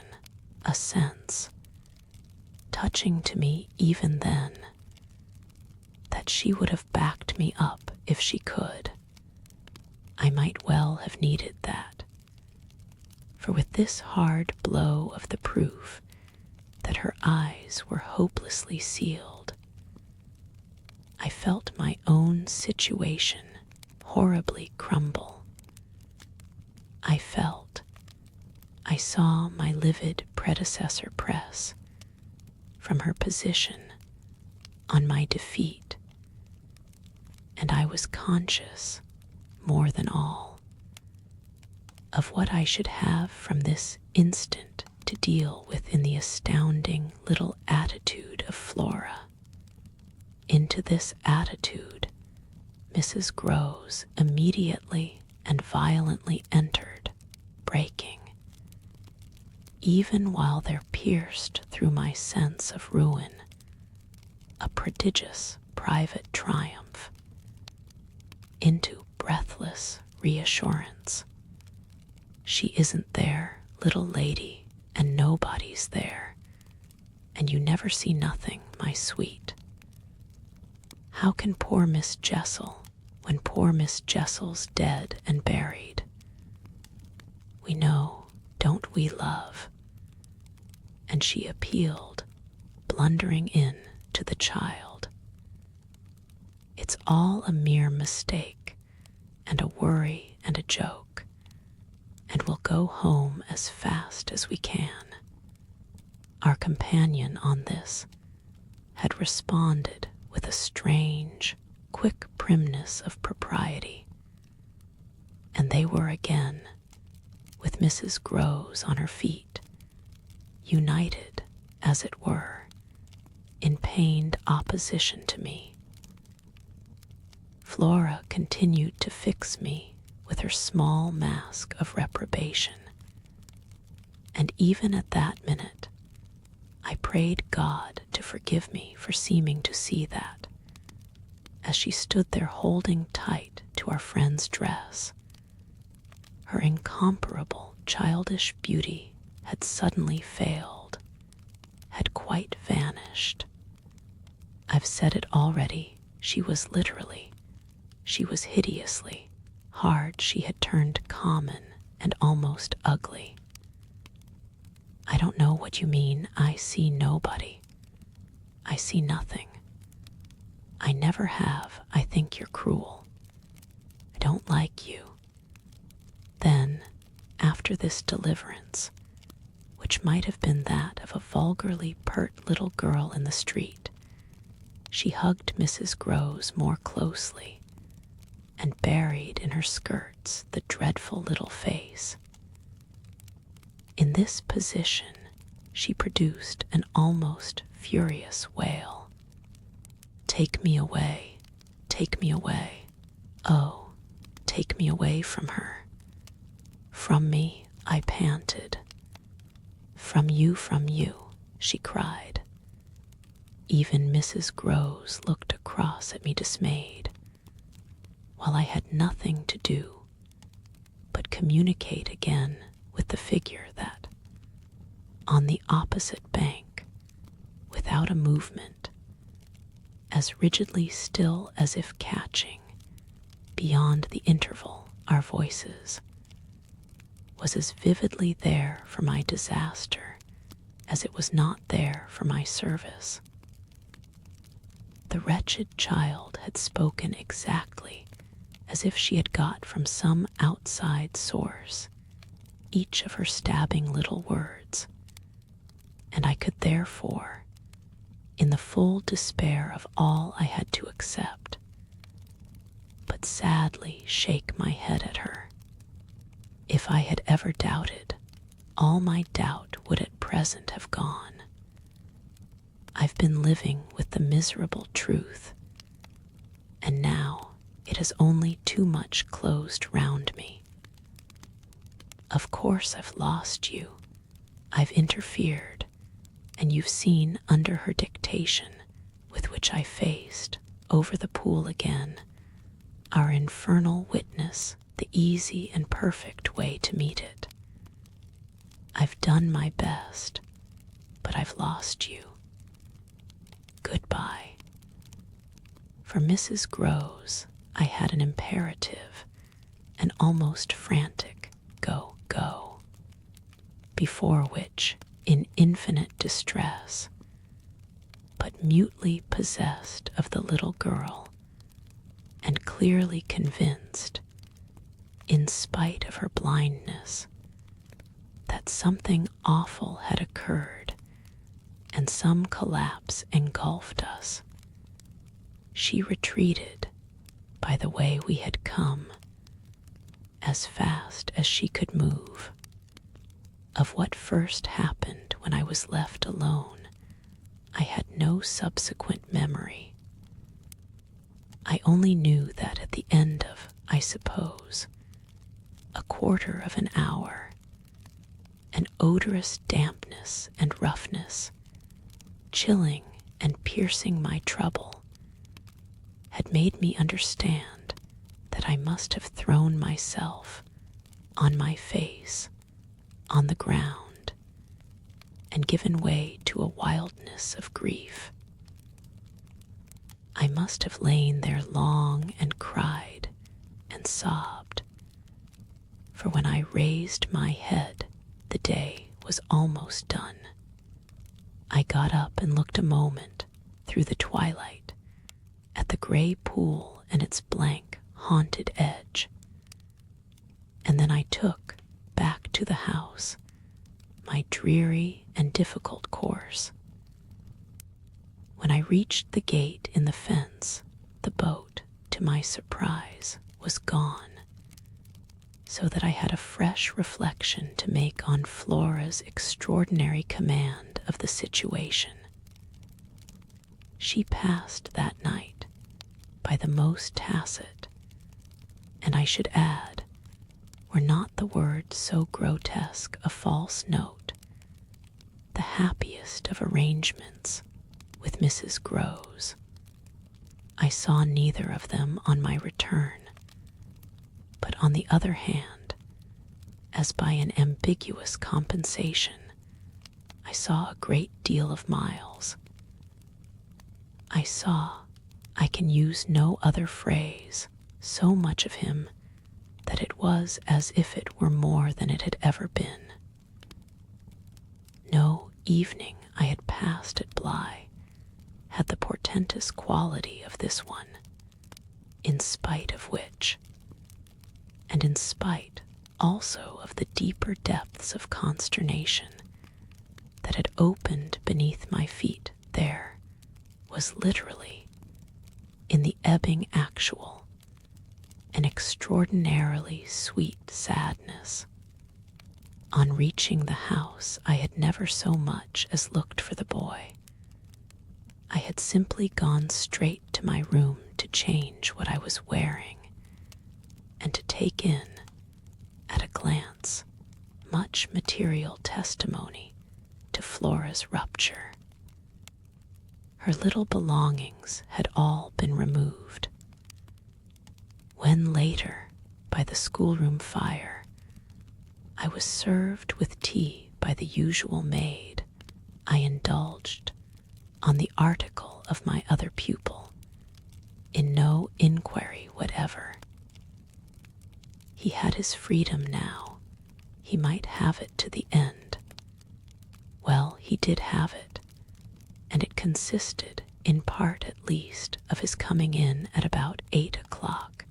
a sense, touching to me even then, that she would have backed me up if she could. I might well have needed that, for with this hard blow of the proof that her eyes were hopelessly sealed, I felt my own situation horribly crumble. I saw my livid predecessor press, from her position, on my defeat, and I was conscious, more than all, of what I should have from this instant to deal with in the astounding little attitude of Flora. Into this attitude Mrs. Groves immediately and violently entered, breaking, even while there pierced through my sense of ruin a prodigious private triumph, into breathless reassurance. She isn't there, little lady, and nobody's there, and you never see nothing, my sweet. How can poor Miss Jessel, when poor Miss Jessel's dead and buried? We know, don't we, love? And she appealed, blundering in, to the child. It's all a mere mistake, and a worry and a joke, and we'll go home as fast as we can. Our companion on this had responded with a strange, quick primness of propriety, and they were again, with Mrs. Groves on her feet, united, as it were, in pained opposition to me. Flora continued to fix me with her small mask of reprobation, and even at that minute I prayed God to forgive me for seeming to see that, as she stood there holding tight to our friend's dress. Her incomparable childish beauty had suddenly failed, had quite vanished. I've said it already, she was hideously hard. She had turned common and almost ugly. I don't know what you mean. I see nobody. I see nothing. I never have. I think you're cruel. I don't like you. Then, after this deliverance, which might have been that of a vulgarly pert little girl in the street, she hugged Mrs. Groves more closely and buried in her skirts the dreadful little face. In this position, she produced an almost furious wail. "Take me away, take me away. Oh, take me away from her. From me," I panted. From you," she cried. Even Mrs. Groves looked across at me dismayed, while I had nothing to do but communicate again with the figure that, on the opposite bank, without a movement, as rigidly still as if catching, beyond the interval, our voices, was as vividly there for my disaster as it was not there for my service. The wretched child had spoken exactly as if she had got from some outside source each of her stabbing little words, and I could therefore, in the full despair of all I had to accept, but sadly shake my head at her. If I had ever doubted, all my doubt would at present have gone. I've been living with the miserable truth, and now it has only too much closed round me. Of course I've lost you. I've interfered, and you've seen under her dictation, with which I faced, over the pool again, our infernal witness, the easy and perfect way to meet it. I've done my best, but I've lost you. Goodbye. For Mrs. Groves, I had an imperative, an almost frantic "go, go," before which, in infinite distress, but mutely possessed of the little girl, and clearly convinced, in spite of her blindness, that something awful had occurred and some collapse engulfed us, she retreated by the way we had come, as fast as she could move. Of what first happened when I was left alone, I had no subsequent memory. I only knew that at the end of, I suppose, a quarter of an hour, an odorous dampness and roughness, chilling and piercing my trouble, had made me understand that I must have thrown myself on my face on the ground and given way to a wildness of grief. I must have lain there long and cried and sobbed, for when I raised my head, the day was almost done. I got up and looked a moment through the twilight at the gray pool and its blank, haunted edge, and then I took back to the house my dreary and difficult course. When I reached the gate in the fence, the boat, to my surprise, was gone. so that I had a fresh reflection to make on Flora's extraordinary command of the situation. She passed that night by the most tacit, and I should add, were not the word so grotesque a false note, the happiest of arrangements with Mrs. Groves. I saw neither of them on my return, but on the other hand, as by an ambiguous compensation, I saw a great deal of Miles. I saw, I can use no other phrase, so much of him that it was as if it were more than it had ever been. No evening I had passed at Bly had the portentous quality of this one, in spite of which, and in spite also of the deeper depths of consternation that had opened beneath my feet, there was literally, in the ebbing actual, an extraordinarily sweet sadness. On reaching the house, I had never so much as looked for the boy. I had simply gone straight to my room to change what I was wearing, and to take in, at a glance, much material testimony to Flora's rupture. Her little belongings had all been removed. When later, by the schoolroom fire, I was served with tea by the usual maid, I indulged, on the article of my other pupil, in no inquiry whatever. He had his freedom now. He might have it to the end. Well, he did have it, and it consisted, in part at least, of his coming in at about 8 o'clock,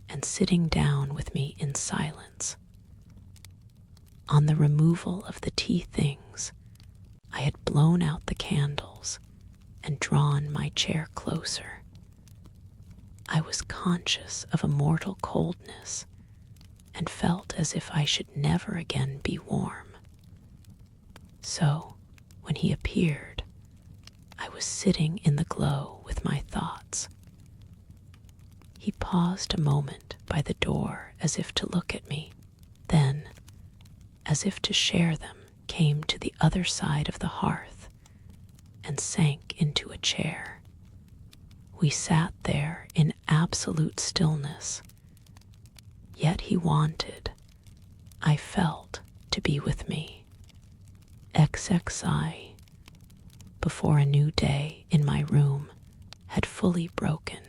and sitting down with me in silence. On the removal of the tea things, I had blown out the candles and drawn my chair closer. I was conscious of a mortal coldness and felt as if I should never again be warm. So, when he appeared, I was sitting in the glow with my thoughts. He paused a moment by the door as if to look at me, then, as if to share them, came to the other side of the hearth and sank into a chair. We sat there in absolute stillness, yet he wanted, I felt, to be with me. XXII, before a new day in my room had fully broken,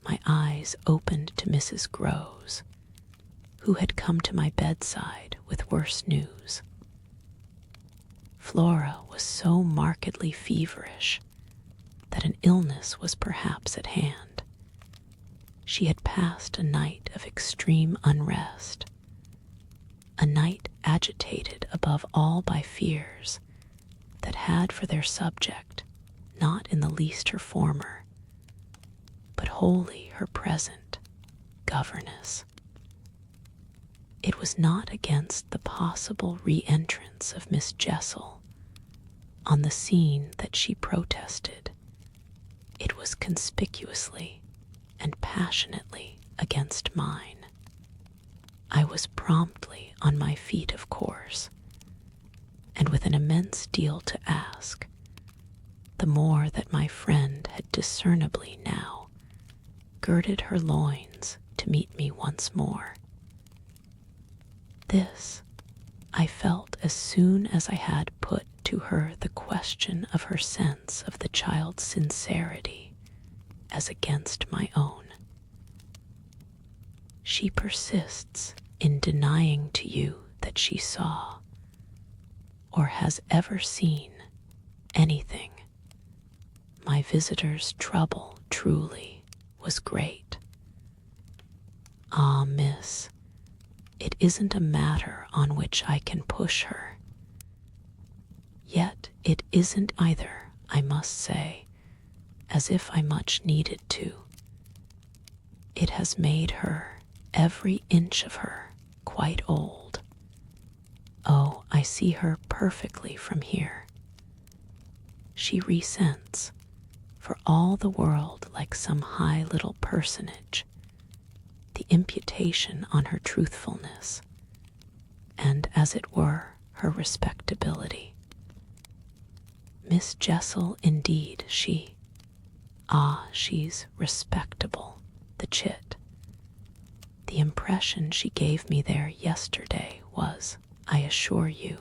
my eyes opened to Mrs. Groves, who had come to my bedside with worse news. Flora was so markedly feverish that an illness was perhaps at hand. She had passed a night of extreme unrest, a night agitated above all by fears that had for their subject not in the least her former, but wholly her present governess. It was not against the possible re-entrance of Miss Jessel on the scene that she protested. It was conspicuously and passionately against mine. I was promptly on my feet, of course, and with an immense deal to ask, the more that my friend had discernibly now girded her loins to meet me once more. This I felt as soon as I had put to her the question of her sense of the child's sincerity as against my own. She persists in denying to you that she saw, or has ever seen, anything. My visitor's trouble, truly, was great. Ah, miss, it isn't a matter on which I can push her. Yet it isn't either, I must say, as if I much needed to. It has made her, every inch of her quite old. Oh, I see her perfectly from here. She resents, for all the world like some high little personage, the imputation on her truthfulness, and, as it were, her respectability. Miss Jessel, indeed, she's respectable, the chit. The impression she gave me there yesterday was, I assure you,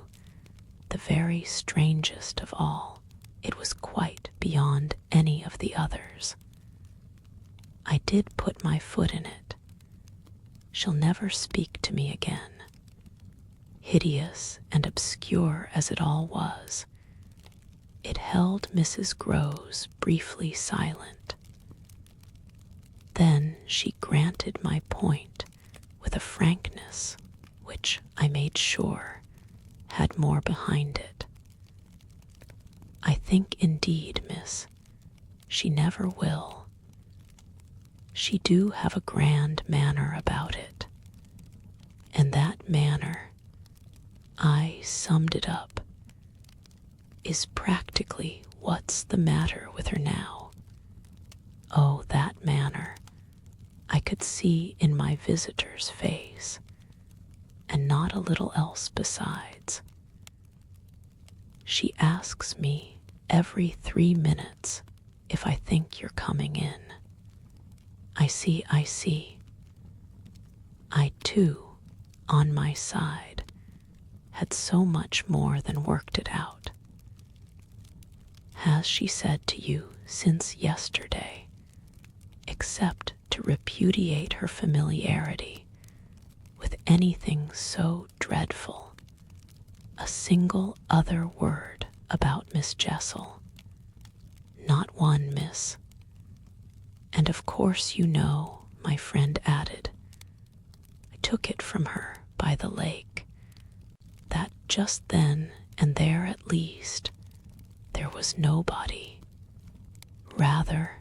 the very strangest of all. It was quite beyond any of the others. I did put my foot in it. She'll never speak to me again. Hideous and obscure as it all was, it held Mrs. Groves briefly silent. Then she granted my point with a frankness which, I made sure, had more behind it. I think indeed, miss, she never will. She do have a grand manner about it, and that manner, I summed it up, is practically what's the matter with her now. Oh, that manner I could see in my visitor's face, and not a little else besides. She asks me every 3 minutes if I think you're coming in. I see. I, too, on my side, had so much more than worked it out. Has she said to you since yesterday, except to repudiate her familiarity with anything so dreadful, a single other word about Miss Jessel? Not one, miss. And of course you know, my friend added, I took it from her by the lake, that just then and there at least there was nobody. Rather,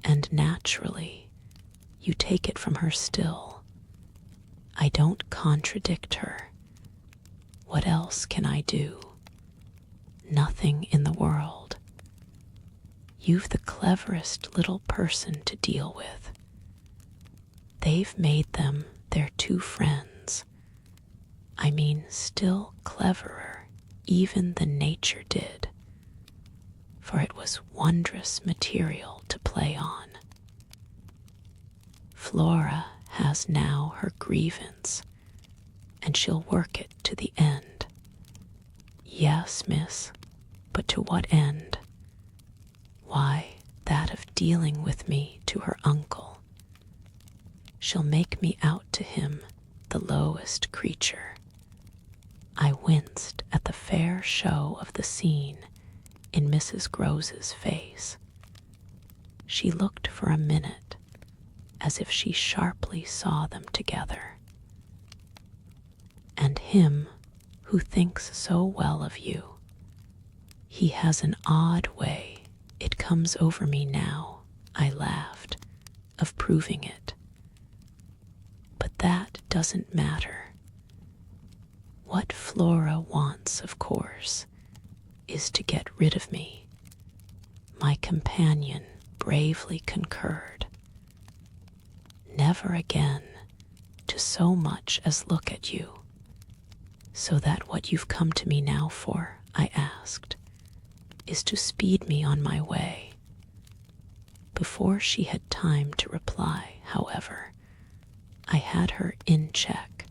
and naturally, you take it from her still. I don't contradict her. What else can I do? Nothing in the world. You've the cleverest little person to deal with. They've made them their 2 friends. I mean, still cleverer even than nature did, for it was wondrous material to play on. Flora has now her grievance, and she'll work it to the end. Yes, miss, but to what end? Why, that of dealing with me to her uncle. She'll make me out to him the lowest creature. I winced at the fair show of the scene in Mrs. Groves's face. She looked for a minute as if she sharply saw them together. And him who thinks so well of you, he has an odd way, it comes over me now, I laughed, of proving it. But that doesn't matter. What Flora wants, of course, is to get rid of me. My companion bravely concurred. Never again to so much as look at you. So that what you've come to me now for, I asked, is to speed me on my way. Before she had time to reply, however, I had her in check.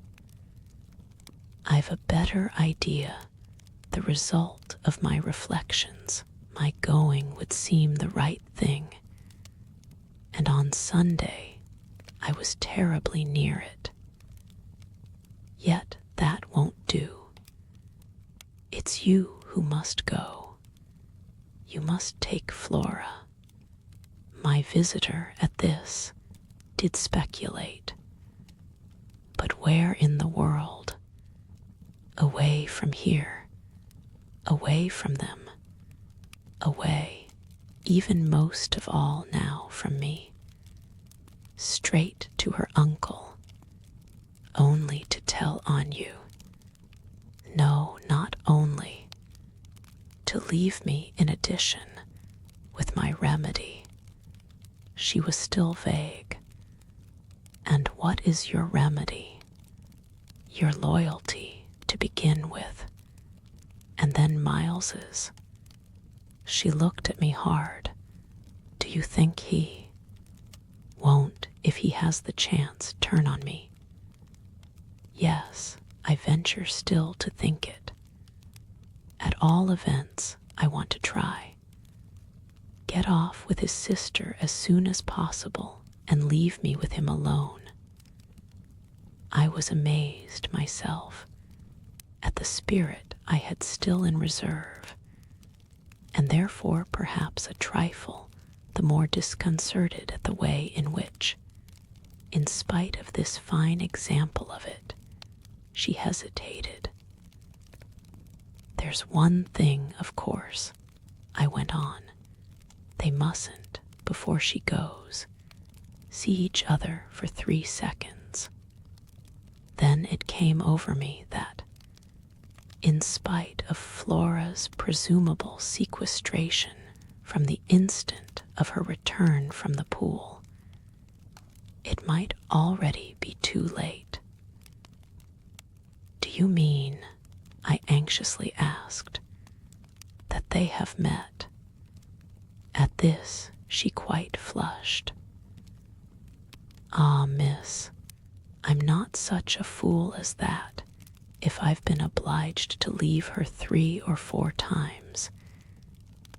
I've a better idea, the result of my reflections, my going would seem the right thing, and on Sunday I was terribly near it. Yet that won't do. It's you who must go. You must take Flora. My visitor at this did speculate. But where in the world? Away from here, away from them, away, even most of all now from me, straight to her uncle only to tell on you. No, not only. To leave me in addition with my remedy. She was still vague. And what is your remedy? Your loyalty to begin with, and then Miles's. She looked at me hard. Do you think he won't, if he has the chance, turn on me? Yes, I venture still to think it. At all events, I want to try. Get off with his sister as soon as possible and leave me with him alone. I was amazed myself at the spirit I had still in reserve, and therefore perhaps a trifle the more disconcerted at the way in which, in spite of this fine example of it, she hesitated. There's one thing, of course, I went on. They mustn't, before she goes, see each other for 3 seconds. Then it came over me that, in spite of Flora's presumable sequestration from the instant of her return from the pool, it might already be too late. Do you mean, I anxiously asked, that they have met? At this she quite flushed. Ah, miss, I'm not such a fool as that, if I've been obliged to leave her 3 or 4 times.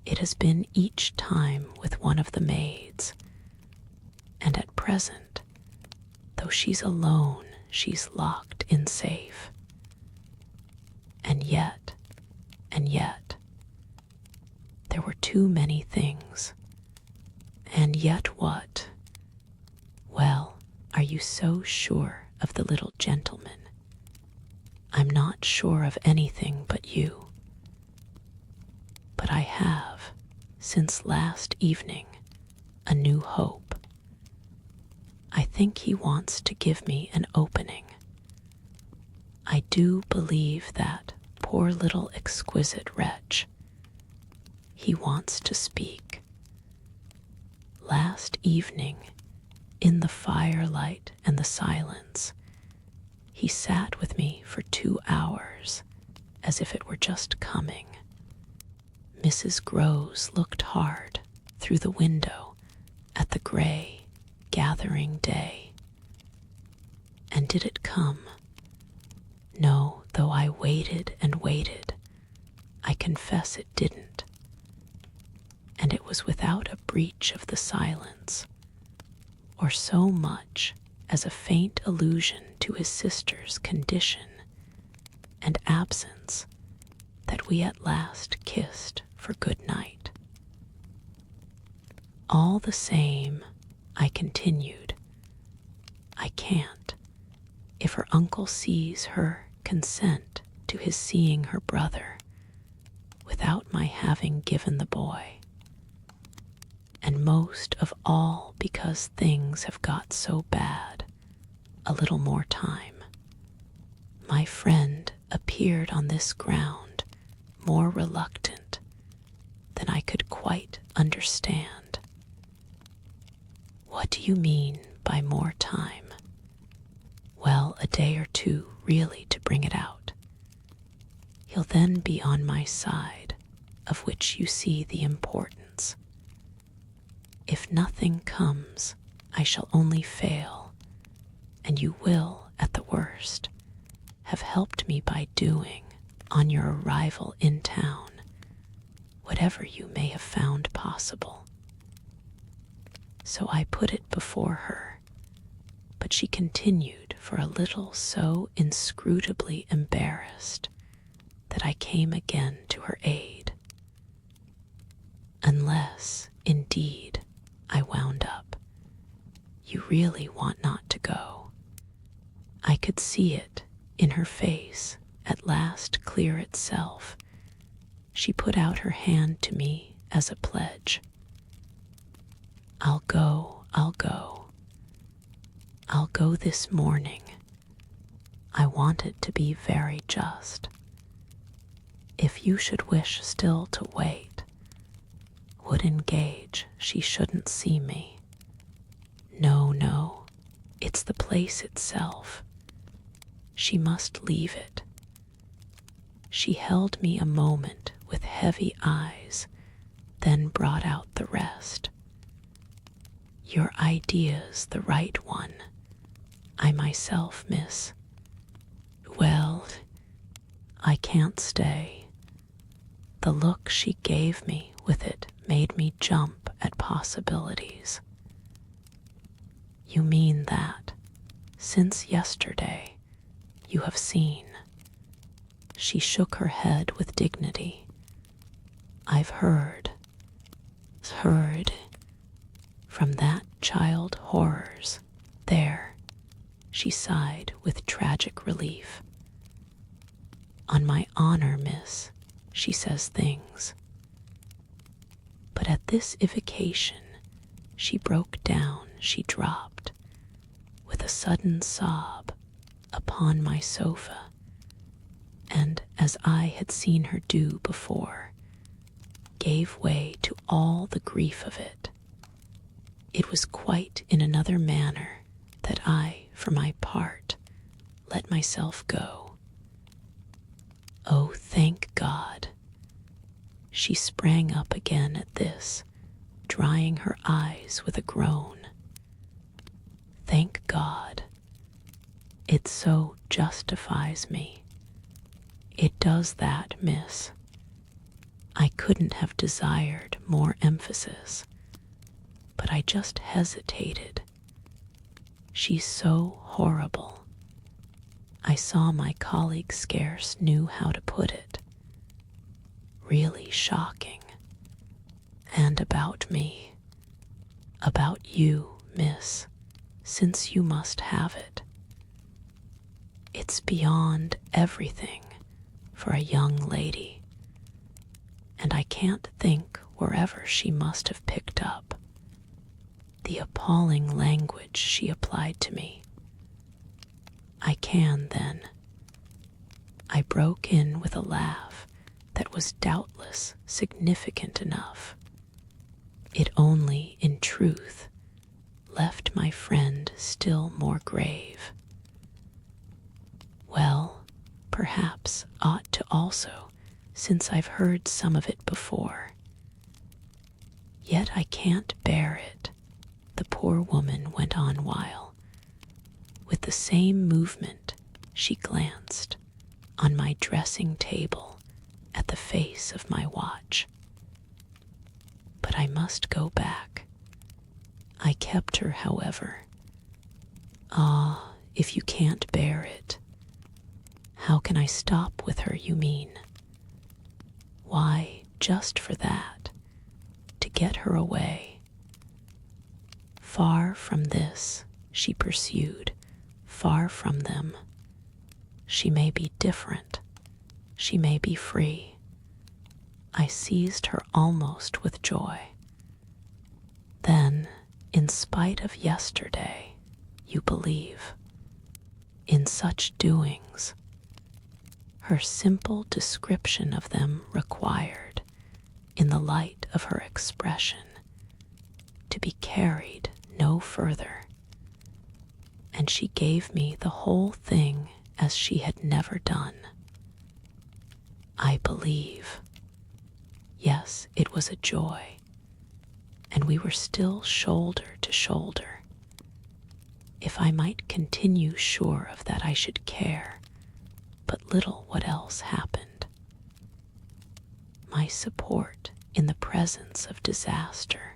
It has been each time with one of the maids, and at present, though she's alone, she's locked in safe. And yet, there were too many things. And yet what? Well, are you so sure of the little gentleman? I'm not sure of anything but you. But I have, since last evening, a new hope. I think he wants to give me an opening. I do believe that, poor little exquisite wretch, he wants to speak. Last evening, in the firelight and the silence, he sat with me for 2 hours, as if it were just coming. Mrs. Groves looked hard through the window at the gray, gathering day. And did it come? No, though I waited and waited, I confess it didn't. And it was without a breach of the silence, or so much as a faint allusion to his sister's condition and absence, that we at last kissed for good night. All the same, I continued, I can't, if her uncle sees her consent to his seeing her brother, without my having given the boy. And most of all because things have got so bad, a little more time. My friend appeared on this ground more reluctant than I could quite understand. What do you mean by more time? Well, a day or 2 really to bring it out. He'll then be on my side, of which you see the importance. If nothing comes, I shall only fail, and you will, at the worst, have helped me by doing, on your arrival in town, whatever you may have found possible. So I put it before her, but she continued for a little so inscrutably embarrassed that I came again to her aid. Unless, indeed, I wound up, you really want not to go. I could see it in her face at last clear itself. She put out her hand to me as a pledge. I'll go. I'll go this morning, I wanted to be very just. If you should wish still to wait, would engage she shouldn't see me. No, no, it's the place itself. She must leave it. She held me a moment with heavy eyes, then brought out the rest. Your idea's the right one. I myself, miss. Well, I can't stay. The look she gave me with it made me jump at possibilities. You mean that, since yesterday, you have seen? She shook her head with dignity. I've heard from that child horrors. There, she sighed with tragic relief. On my honor, miss, she says things. But at this evocation, she broke down, she dropped, with a sudden sob, upon my sofa, and, as I had seen her do before, gave way to all the grief of it. It was quite in another manner that I, for my part, let myself go. Oh, thank God! She sprang up again at this, drying her eyes with a groan. Thank God! It so justifies me. It does that, miss. I couldn't have desired more emphasis, but I just hesitated. She's so horrible. I saw my colleague scarce knew how to put it. Really shocking. And about me. About you, miss, since you must have it. It's beyond everything for a young lady, and I can't think wherever she must have picked up the appalling language she applied to me. I can, then. I broke in with a laugh that was doubtless significant enough. It only, in truth, left my friend still more grave. Well, perhaps ought to also, since I've heard some of it before. Yet I can't bear it, the poor woman went on while, with the same movement, she glanced on my dressing table at the face of my watch. But I must go back. I kept her, however. Ah, if you can't bear it, how can I stop with her, you mean? Why, just for that, to get her away. Far from this, she pursued, far from them. She may be different. She may be free. I seized her almost with joy. Then, in spite of yesterday, you believe, in such doings, her simple description of them required, in the light of her expression, to be carried no further, and she gave me the whole thing as she had never done. I believe. Yes, it was a joy, and we were still shoulder to shoulder. If I might continue sure of that, I should care but little what else happened. My support in the presence of disaster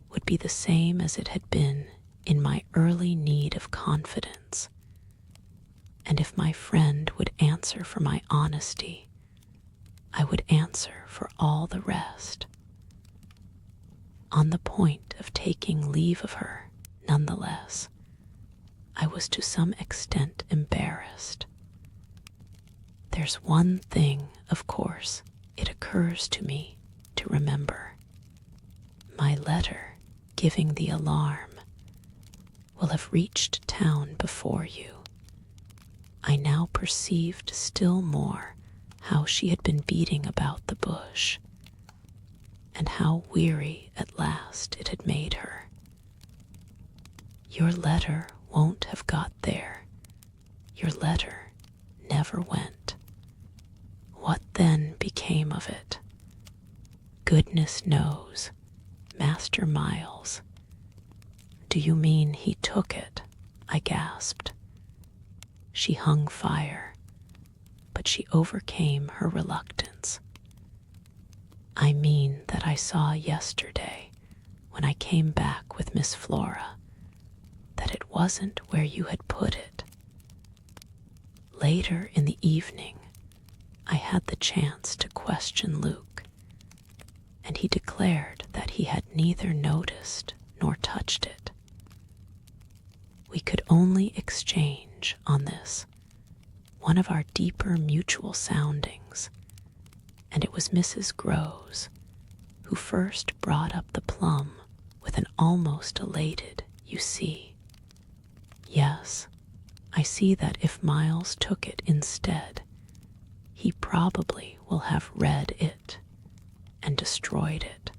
would be the same as it had been in my early need of confidence, and if my friend would answer for my honesty, I would answer for all the rest. On the point of taking leave of her, nonetheless, I was to some extent embarrassed. There's one thing, of course, it occurs to me to remember. My letter giving the alarm will have reached town before you. I now perceived still more how she had been beating about the bush, and how weary at last it had made her. Your letter won't have got there. Your letter never went. What then became of it? Goodness knows, Master Miles. Do you mean he took it? I gasped. She hung fire, but she overcame her reluctance. I mean that I saw yesterday, when I came back with Miss Flora, that it wasn't where you had put it. Later in the evening, I had the chance to question Luke, and he declared that he had neither noticed nor touched it. We could only exchange on this one of our deeper mutual soundings, and it was Mrs. Groves who first brought up the plum with an almost elated, "You see." Yes, I see that if Miles took it instead, he probably will have read it and destroyed it.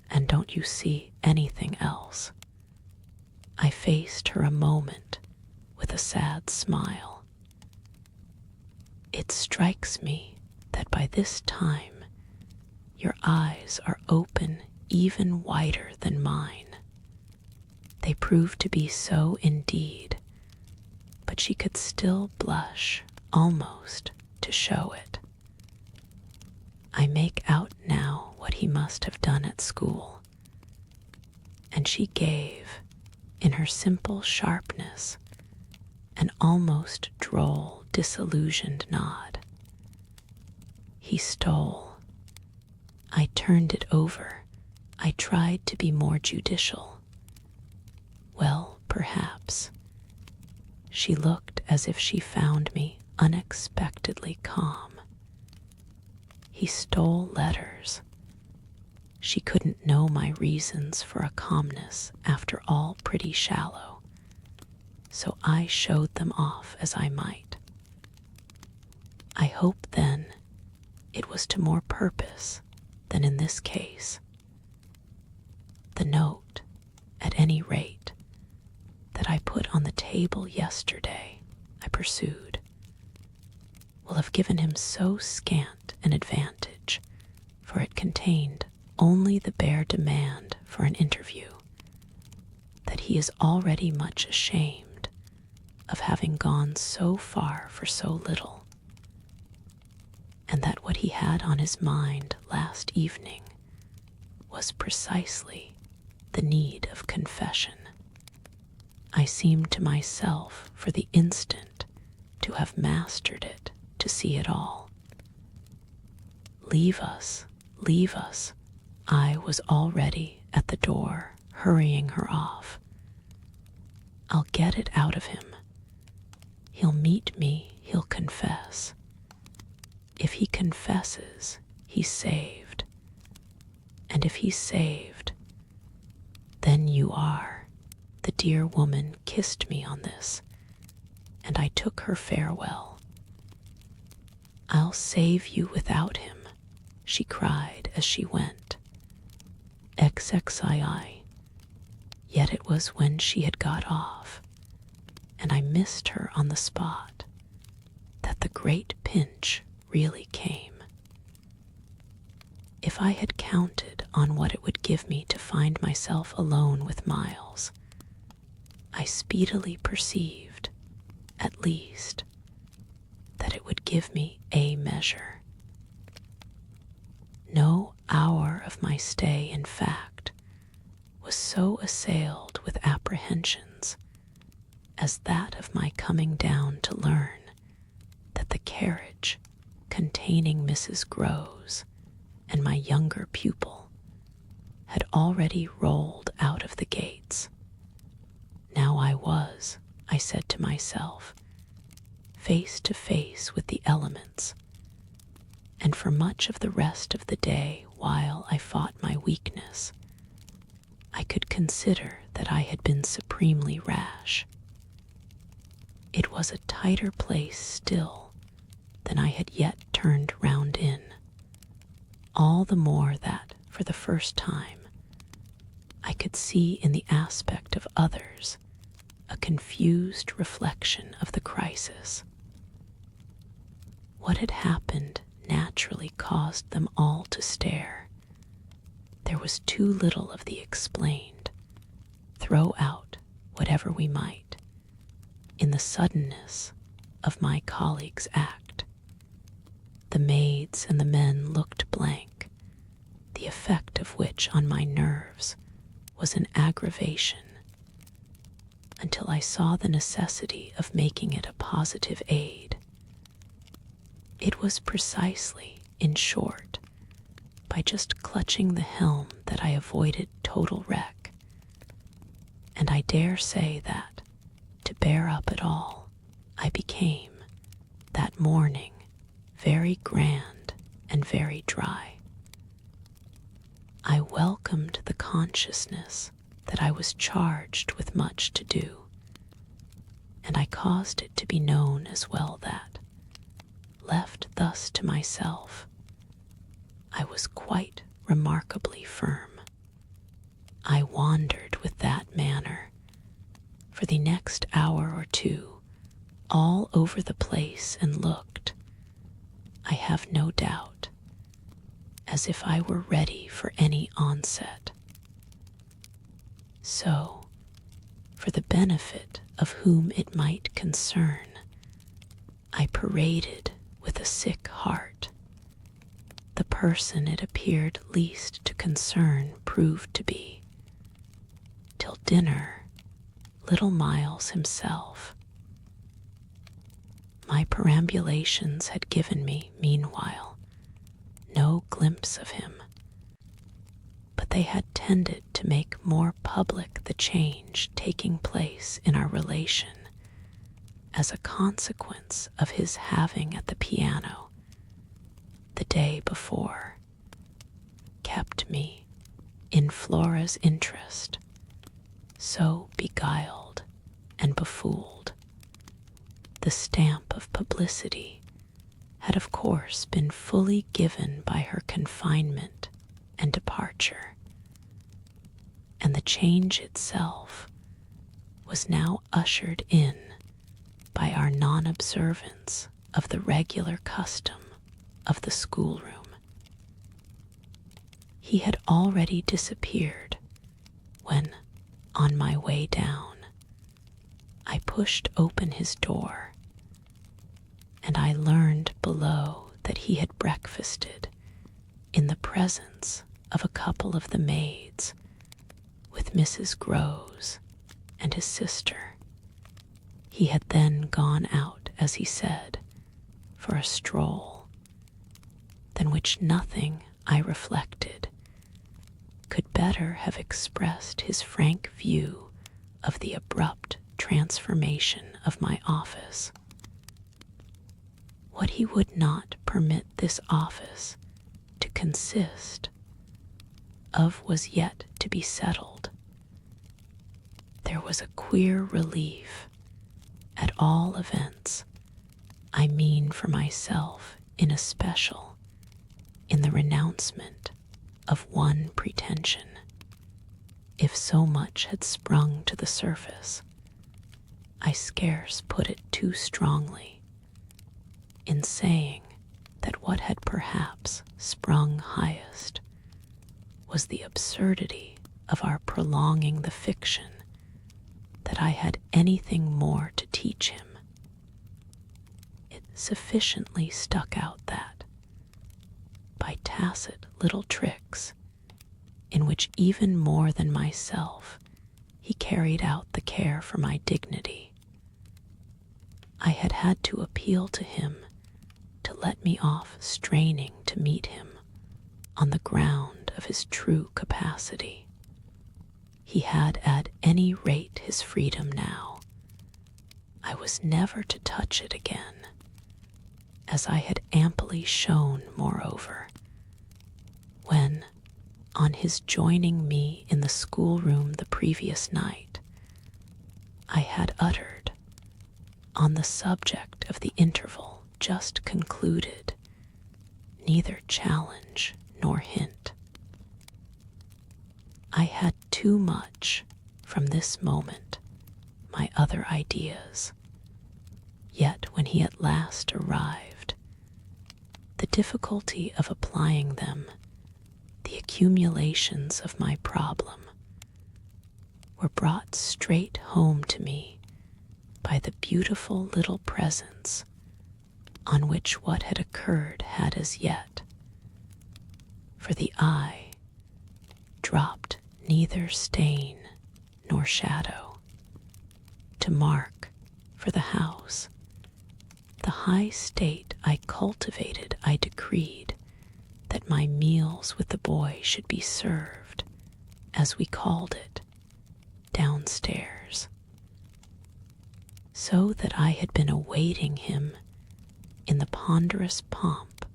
And don't you see anything else? I faced her a moment with a sad smile. It strikes me that by this time your eyes are open even wider than mine. They prove to be so indeed, but she could still blush almost to show it. I make out now what he must have done at school, and she gave, in her simple sharpness, an almost droll, disillusioned nod. He stole. I turned it over. I tried to be more judicial. Well, perhaps. She looked as if she found me unexpectedly calm. He stole letters. She couldn't know my reasons for a calmness after all pretty shallow, so I showed them off as I might. I hope, then, it was to more purpose than in this case. The note, at any rate, that I put on the table yesterday, I pursued, will have given him so scant an advantage, for it contained only the bare demand for an interview, that he is already much ashamed of having gone so far for so little, and that what he had on his mind last evening was precisely the need of confession. I seemed to myself for the instant to have mastered it, to see it all. Leave us, leave us. I was already at the door, hurrying her off. I'll get it out of him. He'll meet me, he'll confess. If he confesses, he's saved. And if he's saved, then you are. The dear woman kissed me on this, and I took her farewell. I'll save you without him, she cried as she went. XXII. Yet it was when she had got off, and I missed her on the spot, that the great pinch really came. If I had counted on what it would give me to find myself alone with Miles, I speedily perceived, at least, that it would give me a measure. No hour of my stay, in fact, was so assailed with apprehensions as that of my coming down to learn that the carriage containing Mrs. Groves and my younger pupil had already rolled out of the gates. Now I was, I said to myself, face to face with the elements, and for much of the rest of the day, while I fought my weakness, I could consider that I had been supremely rash. It was a tighter place still than I had yet turned round in, all the more that, for the first time, I could see in the aspect of others a confused reflection of the crisis. What had happened naturally caused them all to stare. There was too little of the explained, throw out whatever we might, in the suddenness of my colleague's act. The maids and the men looked blank, the effect of which on my nerves was an aggravation, until I saw the necessity of making it a positive aid. It was precisely, in short, by just clutching the helm that I avoided total wreck, and I dare say that, to bear up at all, I became, that morning, very grand and very dry. I welcomed the consciousness that I was charged with much to do, and I caused it to be known as well that, left thus to myself, I was quite remarkably firm. I wandered with that manner, for the next hour or two, all over the place and looked, I have no doubt, as if I were ready for any onset. So, for the benefit of whom it might concern, I paraded with a sick heart. The person it appeared least to concern proved to be, till dinner, little Miles himself. My perambulations had given me, meanwhile, no glimpse of him, but they had tended to make more public the change taking place in our relation, as a consequence of his having at the piano, the day before, kept me, in Flora's interest, so beguiled and befooled. The stamp of publicity had of course been fully given by her confinement and departure, and the change itself was now ushered in by our non-observance of the regular custom of the schoolroom. He had already disappeared when, on my way down, I pushed open his door, and I learned below that he had breakfasted in the presence of a couple of the maids with Mrs. Groves and his sister. He had then gone out, as he said, for a stroll, than which nothing, I reflected, could better have expressed his frank view of the abrupt transformation of my office. What he would not permit this office to consist of was yet to be settled. There was a queer relief, at all events, I mean for myself in especial, in the renouncement of one pretension, if so much had sprung to the surface. I scarce put it too strongly, in saying that what had perhaps sprung highest was the absurdity of our prolonging the fiction that I had anything more to teach him. It sufficiently stuck out that, by tacit little tricks, in which even more than myself he carried out the care for my dignity, I had had to appeal to him to let me off straining to meet him on the ground of his true capacity. He had at any rate his freedom now. I was never to touch it again, as I had amply shown, moreover, when, on his joining me in the schoolroom the previous night, I had uttered, on the subject of the interval just concluded, neither challenge nor hint. I had too much from this moment my other ideas, yet when he at last arrived, the difficulty of applying them, the accumulations of my problem, were brought straight home to me by the beautiful little presence on which what had occurred had as yet, for the eye dropped neither stain nor shadow, to mark for the house the high state I cultivated. I decreed that my meals with the boy should be served, as we called it, downstairs, so that I had been awaiting him in the ponderous pomp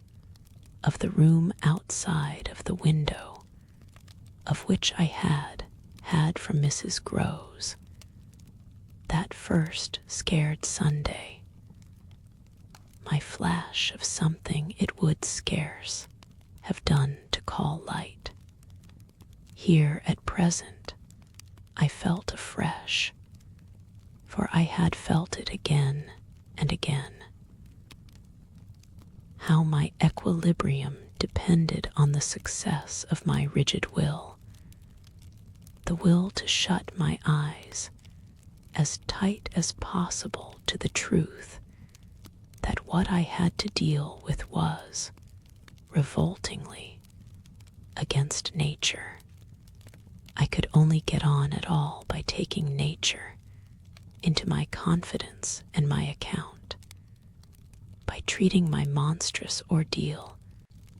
of the room outside of the window, of which I had from Mrs. Groves that first scared Sunday, my flash of something it would scarce have done to call light. Here at present I felt afresh, for I had felt it again and again, how my equilibrium depended on the success of my rigid will, the will to shut my eyes as tight as possible to the truth that what I had to deal with was, revoltingly, against nature. I could only get on at all by taking nature into my confidence and my account, by treating my monstrous ordeal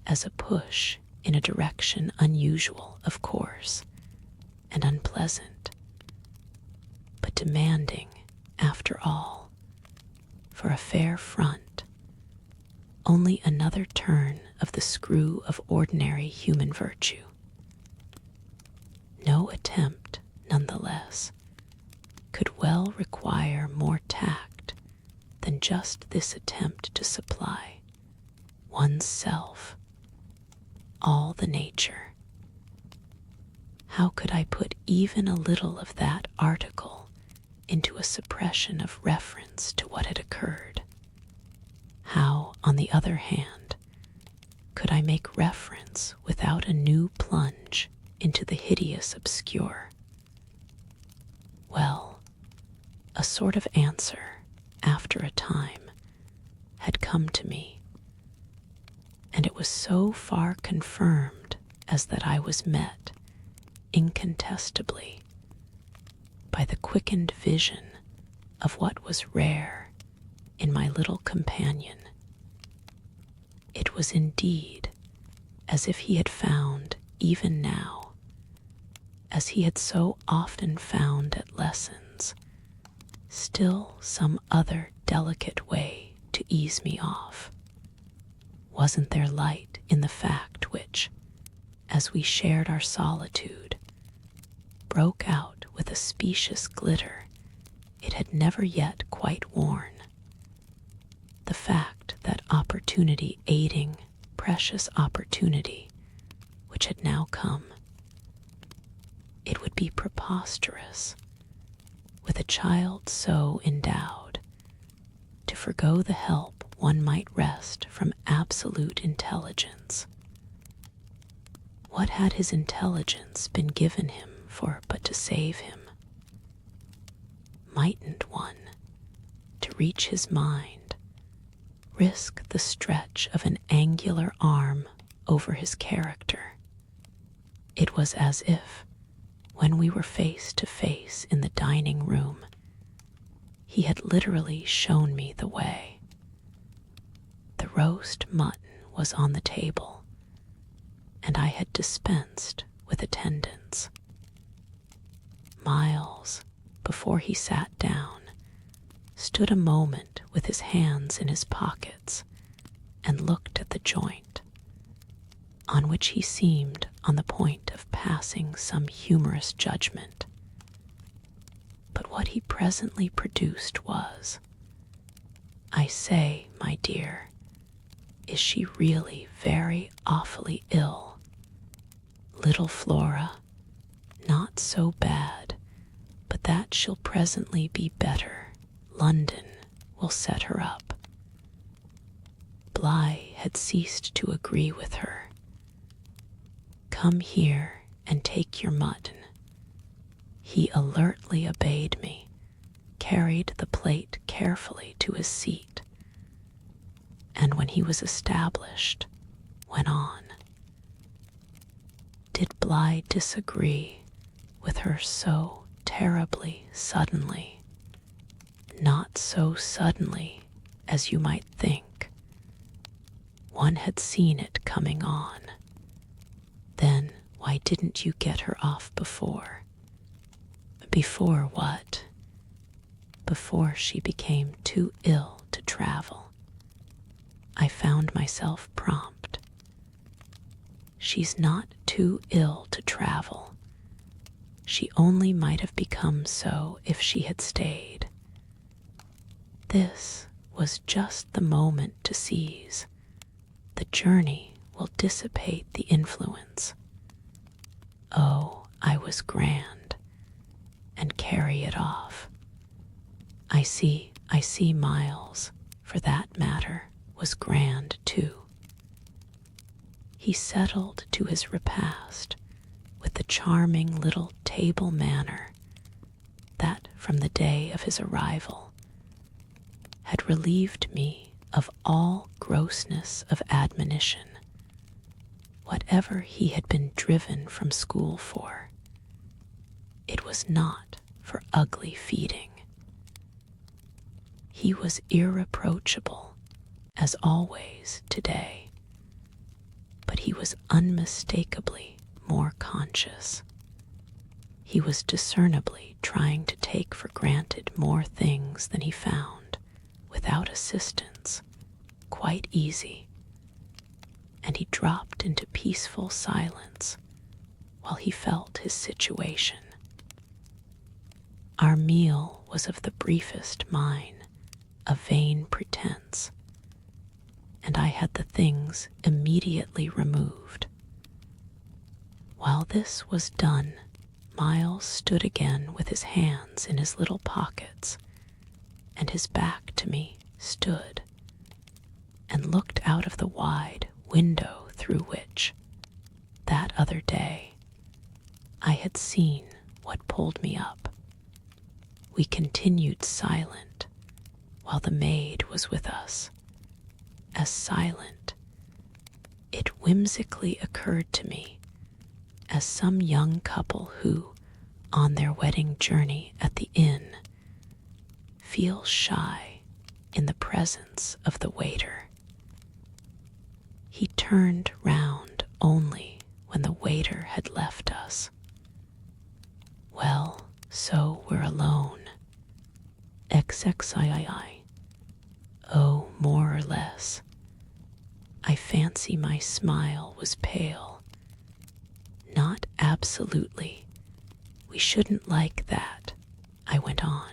as a push in a direction unusual, of course, and unpleasant, but demanding, after all, for a fair front, only another turn of the screw of ordinary human virtue. No attempt, nonetheless, could well require more tact than just this attempt to supply one's self, all the nature. How could I put even a little of that article into a suppression of reference to what had occurred? How, on the other hand, could I make reference without a new plunge into the hideous obscure? Well, a sort of answer, after a time, had come to me, and it was so far confirmed as that I was met, incontestably, by the quickened vision of what was rare in my little companion. It was indeed as if he had found, even now, as he had so often found at lessons, still some other delicate way to ease me off. Wasn't there light in the fact which, as we shared our solitude, broke out with a specious glitter it had never yet quite worn? The fact that opportunity aiding precious opportunity which had now come, it would be preposterous, with a child so endowed, to forgo the help one might wrest from absolute intelligence. What had his intelligence been given him for but to save him? Mightn't one, to reach his mind, risk the stretch of an angular arm over his character? It was as if, when we were face to face in the dining room, he had literally shown me the way. The roast mutton was on the table, and I had dispensed with attendance. Miles, before he sat down, stood a moment with his hands in his pockets and looked at the joint, on which he seemed on the point of passing some humorous judgment. But what he presently produced was, I say, my dear, is she really very awfully ill? Little Flora, not so bad, but that she'll presently be better. London will set her up. Bly had ceased to agree with her. Come here and take your mutton. He alertly obeyed me, carried the plate carefully to his seat, and when he was established, went on. Did Bly disagree with her so terribly suddenly? Not so suddenly as you might think. One had seen it coming on. Then why didn't you get her off before? Before what? Before she became too ill to travel. I found myself prompt. She's not too ill to travel. She only might have become so if she had stayed. This was just the moment to seize. The journey will dissipate the influence. Oh, I was grand, and carry it off. I see Miles, for that matter, was grand too. He settled to his repast with the charming little table manner that, from the day of his arrival, had relieved me of all grossness of admonition, whatever he had been driven from school for. It was not for ugly feeding. He was irreproachable, as always today, but he was unmistakably more conscious. He was discernibly trying to take for granted more things than he found, without assistance, quite easy, and he dropped into peaceful silence while he felt his situation. Our meal was of the briefest mine, a vain pretense, and I had the things immediately removed. While this was done, Miles stood again with his hands in his little pockets, and his back to me stood, and looked out of the wide window through which, that other day, I had seen what pulled me up. We continued silent while the maid was with us. As silent, it whimsically occurred to me as some young couple who, on their wedding journey at the inn, feel shy in the presence of the waiter. He turned round only when the waiter had left us. Well, so we're alone. XXII. Oh, more or less. I fancy my smile was pale. Not absolutely. We shouldn't like that, I went on.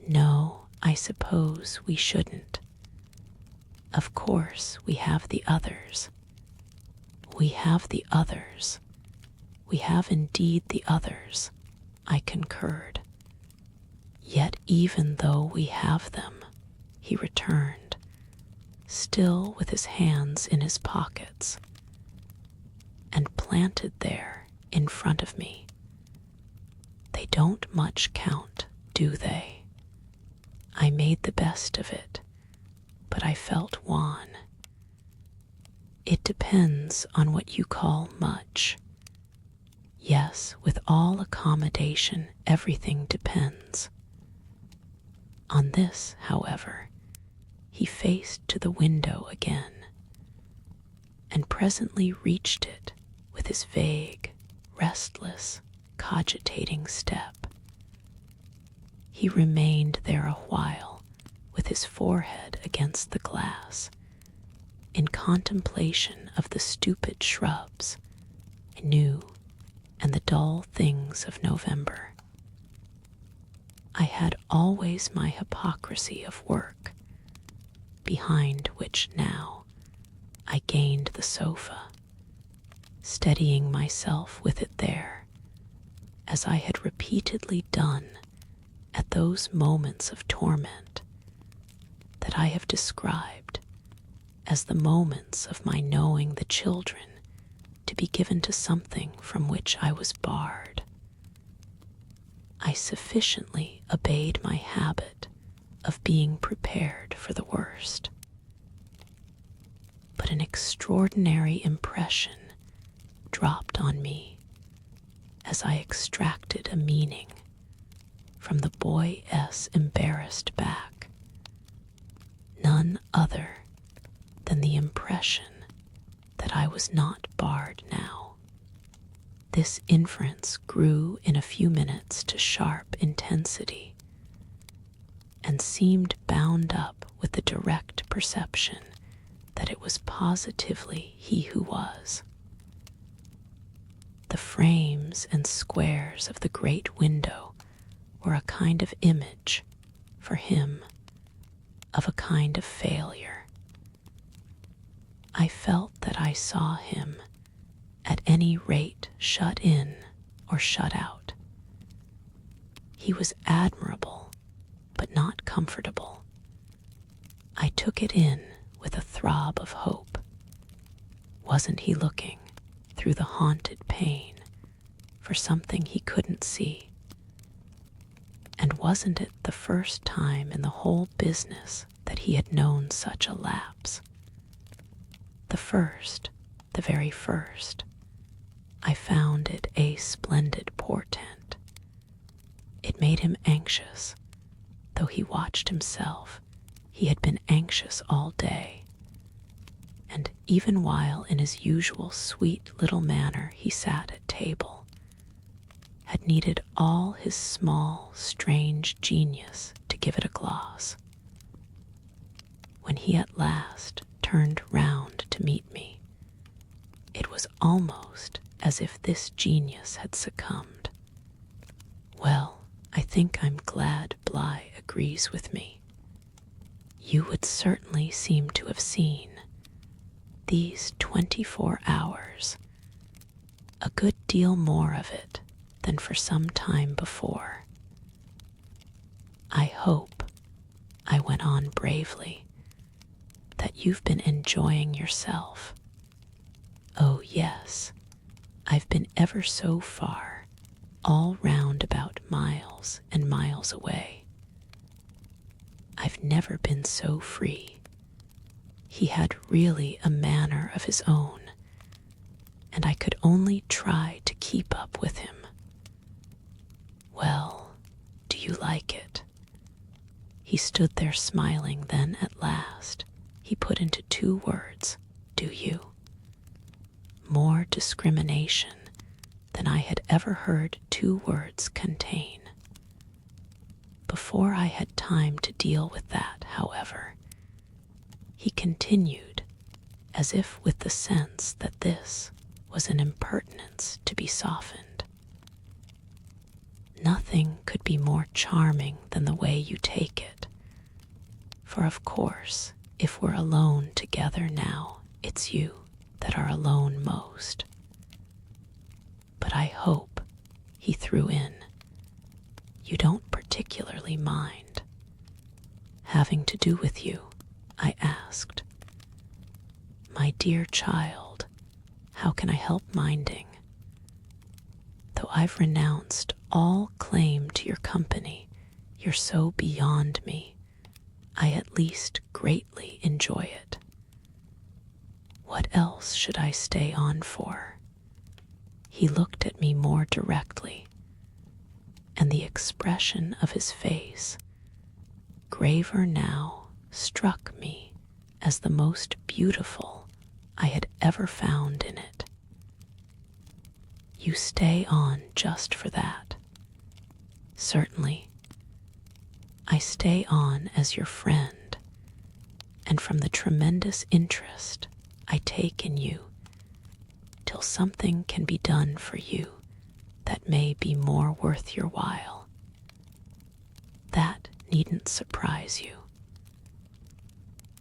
No, I suppose we shouldn't. Of course, we have the others. We have the others. We have indeed the others, I concurred. Yet even though we have them, he returned, still with his hands in his pockets, and planted there in front of me. They don't much count, do they? I made the best of it, but I felt wan. It depends on what you call much. Yes, with all accommodation, everything depends. On this, however, he faced to the window again, and presently reached it with his vague, restless, cogitating step. He remained there a while, with his forehead against the glass, in contemplation of the stupid shrubs I knew and the dull things of November. I had always my hypocrisy of work, behind which now I gained the sofa, steadying myself with it there, as I had repeatedly done at those moments of torment that I have described as the moments of my knowing the children to be given to something from which I was barred. I sufficiently obeyed my habit of being prepared for the worst. But an extraordinary impression dropped on me as I extracted a meaning from the boy's embarrassed back, none other than the impression that I was not barred now. This inference grew in a few minutes to sharp intensity and seemed bound up with the direct perception that it was positively he who was. The frames and squares of the great window were a kind of image, for him, of a kind of failure. I felt that I saw him, at any rate, shut in or shut out. He was admirable, but not comfortable. I took it in with a throb of hope. Wasn't he looking through the haunted pane for something he couldn't see? And wasn't it the first time in the whole business that he had known such a lapse? The first, the very first. I found it a splendid portent. It made him anxious. Though he watched himself, he had been anxious all day. And even while in his usual sweet little manner he sat at table, had needed all his small, strange genius to give it a gloss. When he at last turned round to meet me, it was almost as if this genius had succumbed. Well, I think I'm glad Bly agrees with me. You would certainly seem to have seen these 24 hours, a good deal more of it than for some time before. I hope, I went on bravely, that you've been enjoying yourself. Oh yes, I've been ever so far, all round about miles and miles away. I've never been so free. He had really a manner of his own, and I could only try to keep up with him. Well, do you like it? He stood there smiling, then at last he put into 2 words, do you? More discrimination than I had ever heard 2 words contain. Before I had time to deal with that, however, he continued, as if with the sense that this was an impertinence to be softened. Nothing could be more charming than the way you take it, for of course, if we're alone together now, it's you that are alone most. But I hope, he threw in, you don't particularly mind. Having to do with you, I asked. My dear child, how can I help minding? Though I've renounced all claim to your company, you're so beyond me, I at least greatly enjoy it. What else should I stay on for? He looked at me more directly, and the expression of his face, graver now, struck me as the most beautiful I had ever found in it. You stay on just for that. Certainly. I stay on as your friend, and from the tremendous interest I take in you, till something can be done for you that may be more worth your while. That needn't surprise you.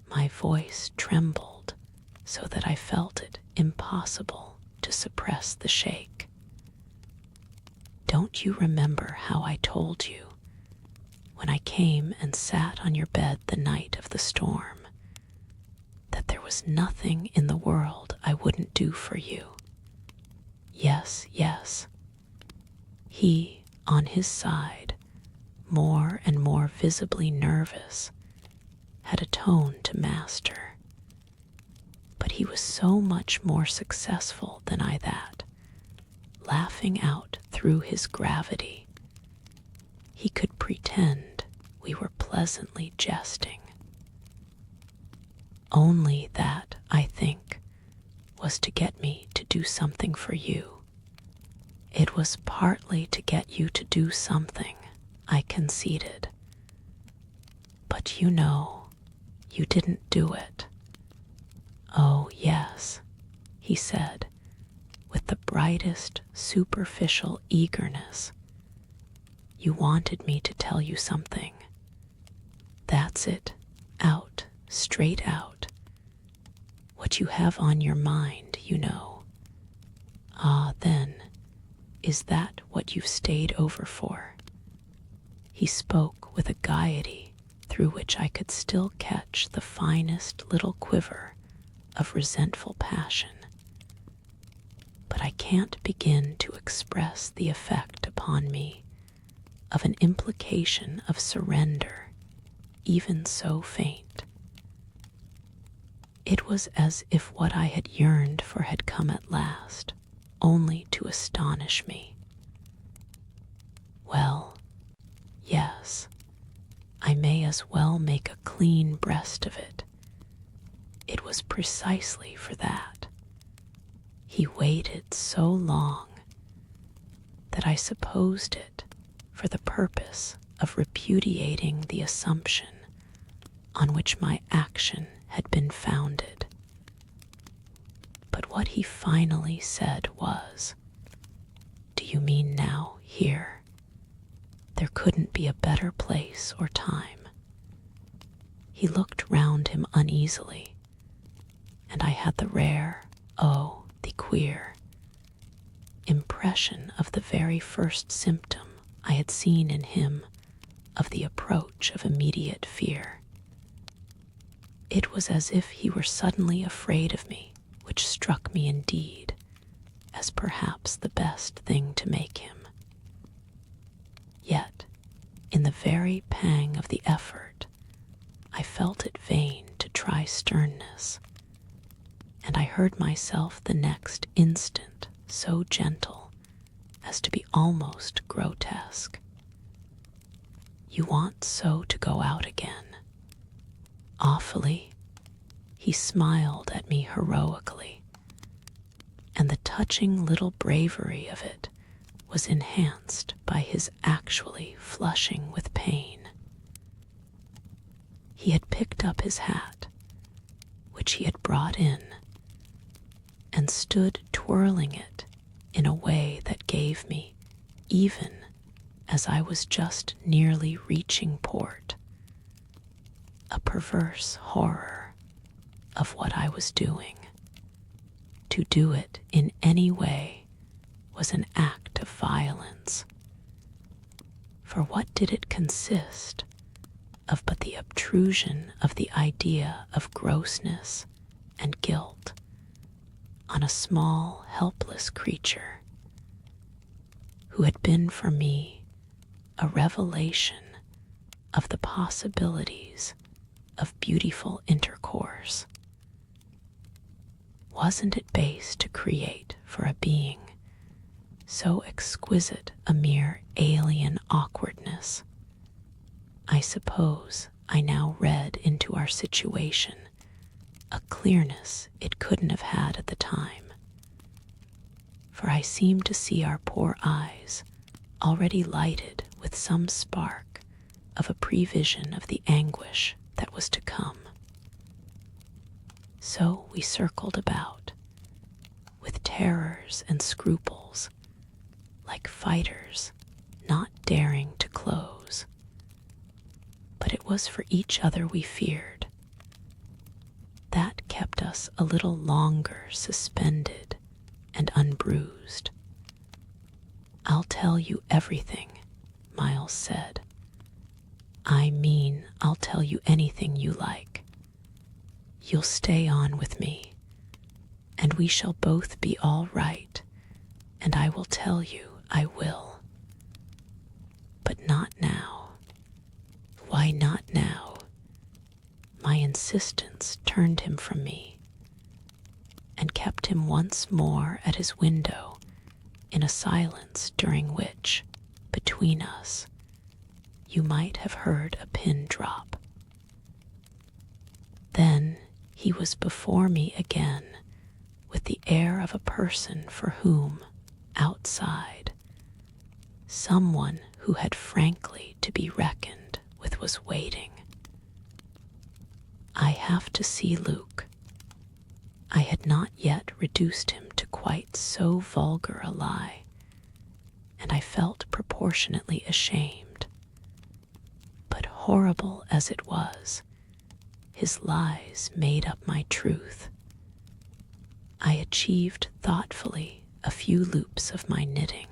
My voice trembled so that I felt it impossible to suppress the shake. Don't you remember how I told you, when I came and sat on your bed the night of the storm, that there was nothing in the world I wouldn't do for you? Yes, yes. He, on his side, more and more visibly nervous, had a tone to master. But he was so much more successful than I that, laughing out through his gravity, he could pretend we were pleasantly jesting. Only that, I think, was to get me to do something for you. It was partly to get you to do something, I conceded. But you know, you didn't do it. Oh, yes, he said, with the brightest superficial eagerness. You wanted me to tell you something. That's it, out, straight out. What you have on your mind, you know. Ah, then, is that what you've stayed over for? He spoke with a gaiety through which I could still catch the finest little quiver of resentful passion. But I can't begin to express the effect upon me of an implication of surrender, even so faint. It was as if what I had yearned for had come at last, only to astonish me. Well, yes, I may as well make a clean breast of it. It was precisely for that. He waited so long that I supposed it for the purpose of repudiating the assumption on which my action had been founded. But what he finally said was, "Do you mean now here? There couldn't be a better place or time." He looked round him uneasily, and I had the rare, oh, the queer, impression of the very first symptom I had seen in him of the approach of immediate fear. It was as if he were suddenly afraid of me, which struck me indeed as perhaps the best thing to make him. Yet, in the very pang of the effort, I felt it vain to try sternness, and I heard myself the next instant so gentle as to be almost grotesque. "You want so to go out again?" "Awfully." He smiled at me heroically, and the touching little bravery of it was enhanced by his actually flushing with pain. He had picked up his hat, which he had brought in, and stood twirling it in a way that gave me, even as I was just nearly reaching port, a perverse horror of what I was doing. To do it in any way was an act of violence. For what did it consist of but the obtrusion of the idea of grossness and guilt on a small, helpless creature who had been for me a revelation of the possibilities of beautiful intercourse? Wasn't it base to create for a being so exquisite a mere alien awkwardness? I suppose I now read into our situation a clearness it couldn't have had at the time, for I seemed to see our poor eyes already lighted with some spark of a prevision of the anguish that was to come. So we circled about, with terrors and scruples, like fighters not daring to close. But it was for each other we feared, us a little longer suspended and unbruised. "I'll tell you everything," Miles said. "I mean, I'll tell you anything you like. You'll stay on with me, and we shall both be all right, and I will tell you I will. But not now." "Why not now?" My insistence turned him from me and kept him once more at his window in a silence during which, between us, you might have heard a pin drop. Then he was before me again with the air of a person for whom, outside, someone who had frankly to be reckoned with was waiting. "I have to see Luke." I had not yet reduced him to quite so vulgar a lie, and I felt proportionately ashamed. But horrible as it was, his lies made up my truth. I achieved thoughtfully a few loops of my knitting.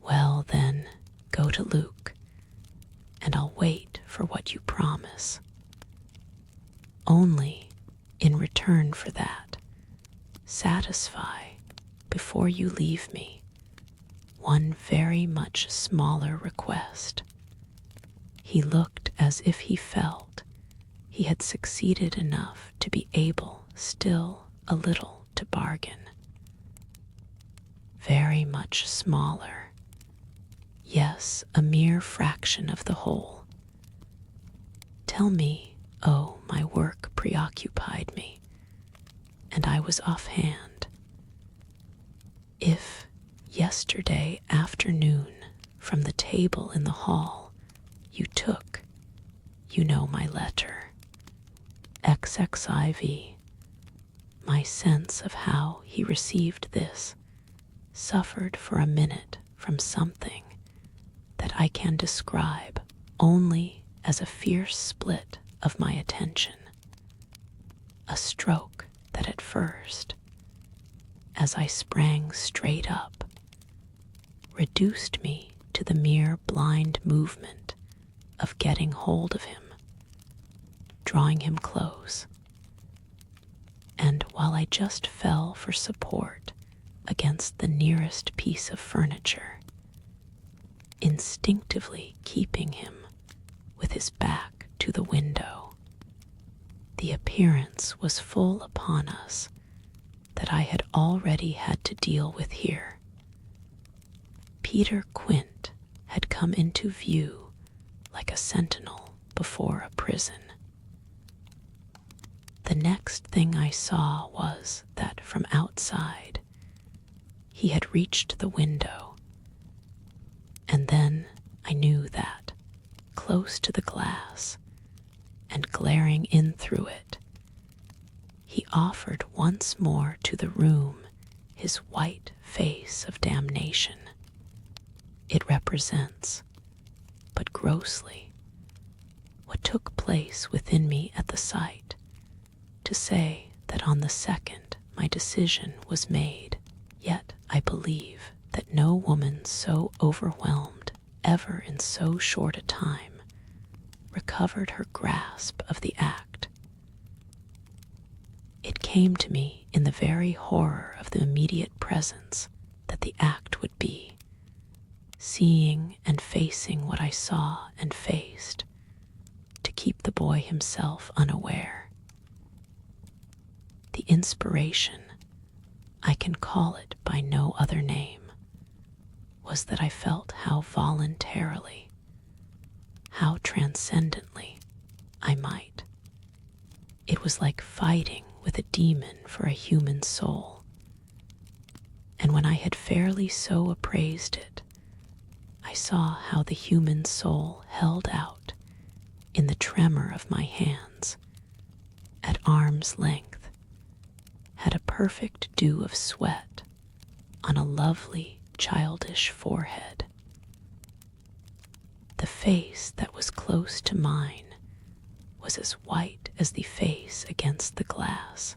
"Well, then, go to Luke, and I'll wait for what you promise. Only, in return for that, satisfy, before you leave me, one very much smaller request." He looked as if he felt he had succeeded enough to be able still a little to bargain. "Very much smaller. Yes, a mere fraction of the whole. Tell me, oh, my work preoccupied me, and I was offhand. If yesterday afternoon from the table in the hall you took, you know, my letter, XXIV, my sense of how he received this suffered for a minute from something that I can describe only as a fierce split of my attention, a stroke that at first, as I sprang straight up, reduced me to the mere blind movement of getting hold of him, drawing him close, and while I just fell for support against the nearest piece of furniture, instinctively keeping him with his back to the window, the appearance was full upon us that I had already had to deal with here. Peter Quint had come into view like a sentinel before a prison. The next thing I saw was that from outside he had reached the window, and then I knew that, close to the glass and glaring in through it, he offered once more to the room his white face of damnation. It represents, but grossly, what took place within me at the sight, to say that on the second my decision was made, yet I believe that no woman so overwhelmed ever in so short a time recovered her grasp of the act. It came to me in the very horror of the immediate presence that the act would be, seeing and facing what I saw and faced, to keep the boy himself unaware. The inspiration, I can call it by no other name, was that I felt how voluntarily, how transcendently I might. It was like fighting with a demon for a human soul. And when I had fairly so appraised it, I saw how the human soul held out in the tremor of my hands, at arm's length, had a perfect dew of sweat on a lovely childish forehead. The face that was close to mine was as white as the face against the glass,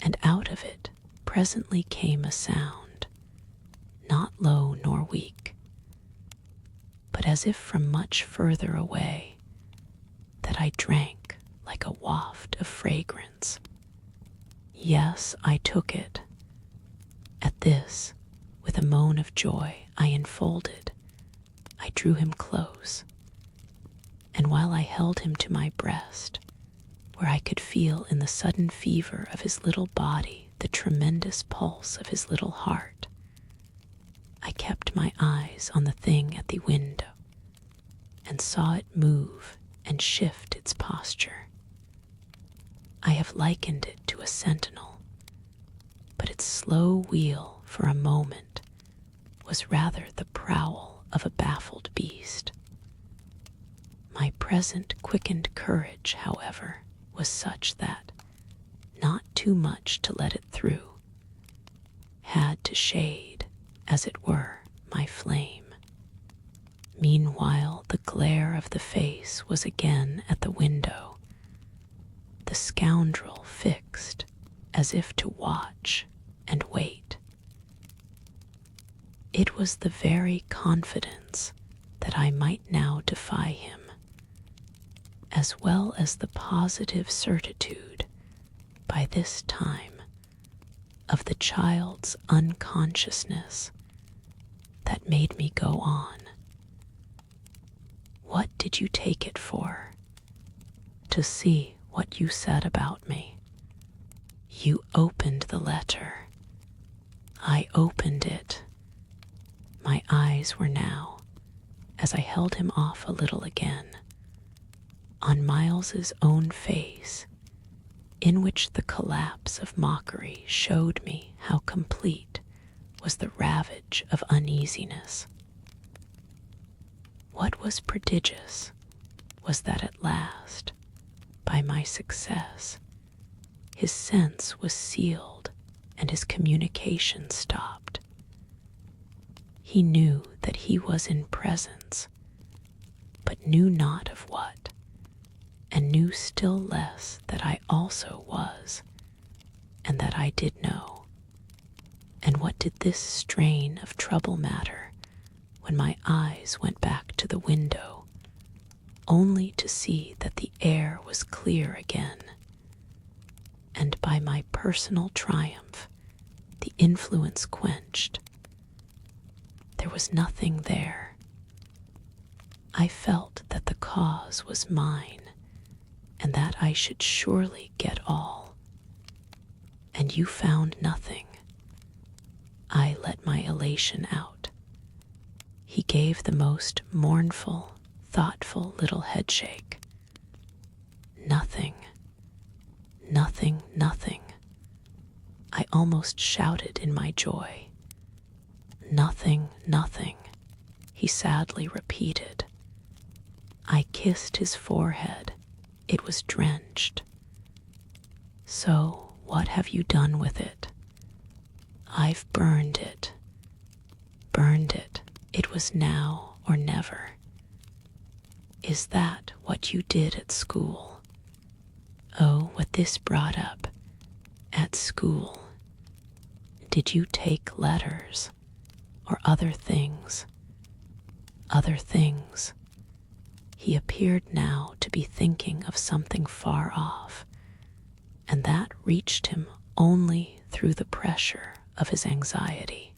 and out of it presently came a sound, not low nor weak, but as if from much further away, that I drank like a waft of fragrance. Yes, I took it. At this, with a moan of joy, I enfolded. I drew him close, and while I held him to my breast, where I could feel in the sudden fever of his little body the tremendous pulse of his little heart, I kept my eyes on the thing at the window and saw it move and shift its posture. I have likened it to a sentinel, but its slow wheel for a moment was rather the prowl of a baffled beast. My present quickened courage, however, was such that, not too much to let it through, had to shade, as it were, my flame. Meanwhile, the glare of the face was again at the window, the scoundrel fixed as if to watch and wait. It was the very confidence that I might now defy him, as well as the positive certitude, by this time, of the child's unconsciousness, that made me go on. What did you take it for? To see what you said about me. You opened the letter. I opened it. My eyes were now, as I held him off a little again, on Miles's own face, in which the collapse of mockery showed me how complete was the ravage of uneasiness. What was prodigious was that at last, by my success, his sense was sealed and his communication stopped. He knew that he was in presence, but knew not of what, and knew still less that I also was, and that I did know. And what did this strain of trouble matter when my eyes went back to the window, only to see that the air was clear again, and by my personal triumph the influence quenched? There was nothing there. I felt that the cause was mine, and that I should surely get all. And you found nothing. I let my elation out. He gave the most mournful, thoughtful little headshake. Nothing, nothing, nothing. I almost shouted in my joy. Nothing, nothing, he sadly repeated. I kissed his forehead. It was drenched. So, what have you done with it? I've burned it. Burned it. It was now or never. Is that what you did at school? Oh, what this brought up. At school. Did you take letters? Or other things? Other things. He appeared now to be thinking of something far off, and that reached him only through the pressure of his anxiety.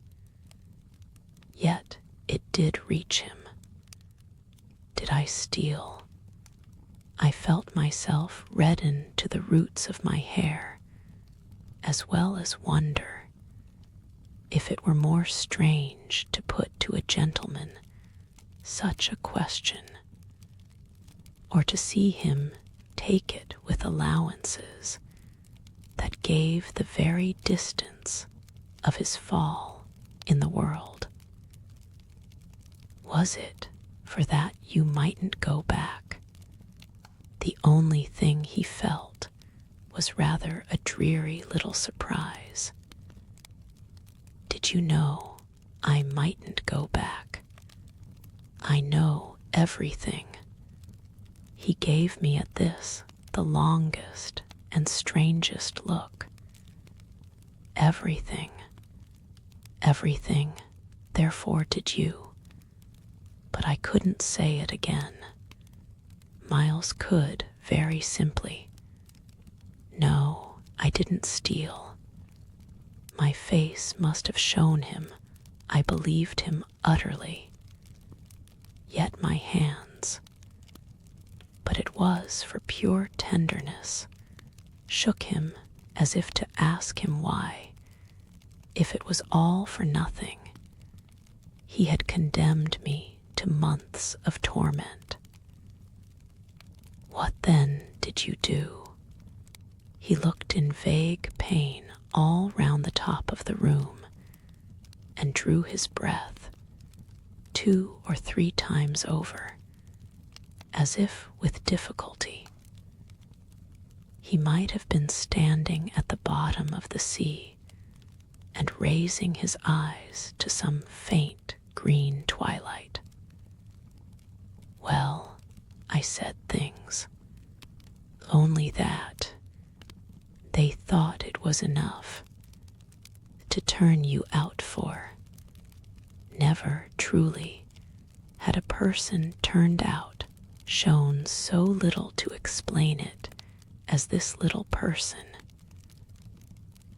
Yet it did reach him. Did I steal? I felt myself redden to the roots of my hair, as well as wonder if it were more strange to put to a gentleman such a question, or to see him take it with allowances that gave the very distance of his fall in the world. Was it for that you mightn't go back? The only thing he felt was rather a dreary little surprise. Did you know I mightn't go back? I know everything. He gave me at this the longest and strangest look. Everything, everything, therefore did you. But I couldn't say it again. Miles could, very simply. No, I didn't steal. My face must have shown him I believed him utterly. Yet my hands, but it was for pure tenderness, shook him as if to ask him why, if it was all for nothing. He had condemned me to months of torment. What then did you do? He looked in vague pain all round the top of the room, and drew his breath 2 or 3 times over, as if with difficulty. He might have been standing at the bottom of the sea and raising his eyes to some faint green twilight. Well, I said things, only that they thought it was enough to turn you out for. Never truly had a person turned out shown so little to explain it as this little person.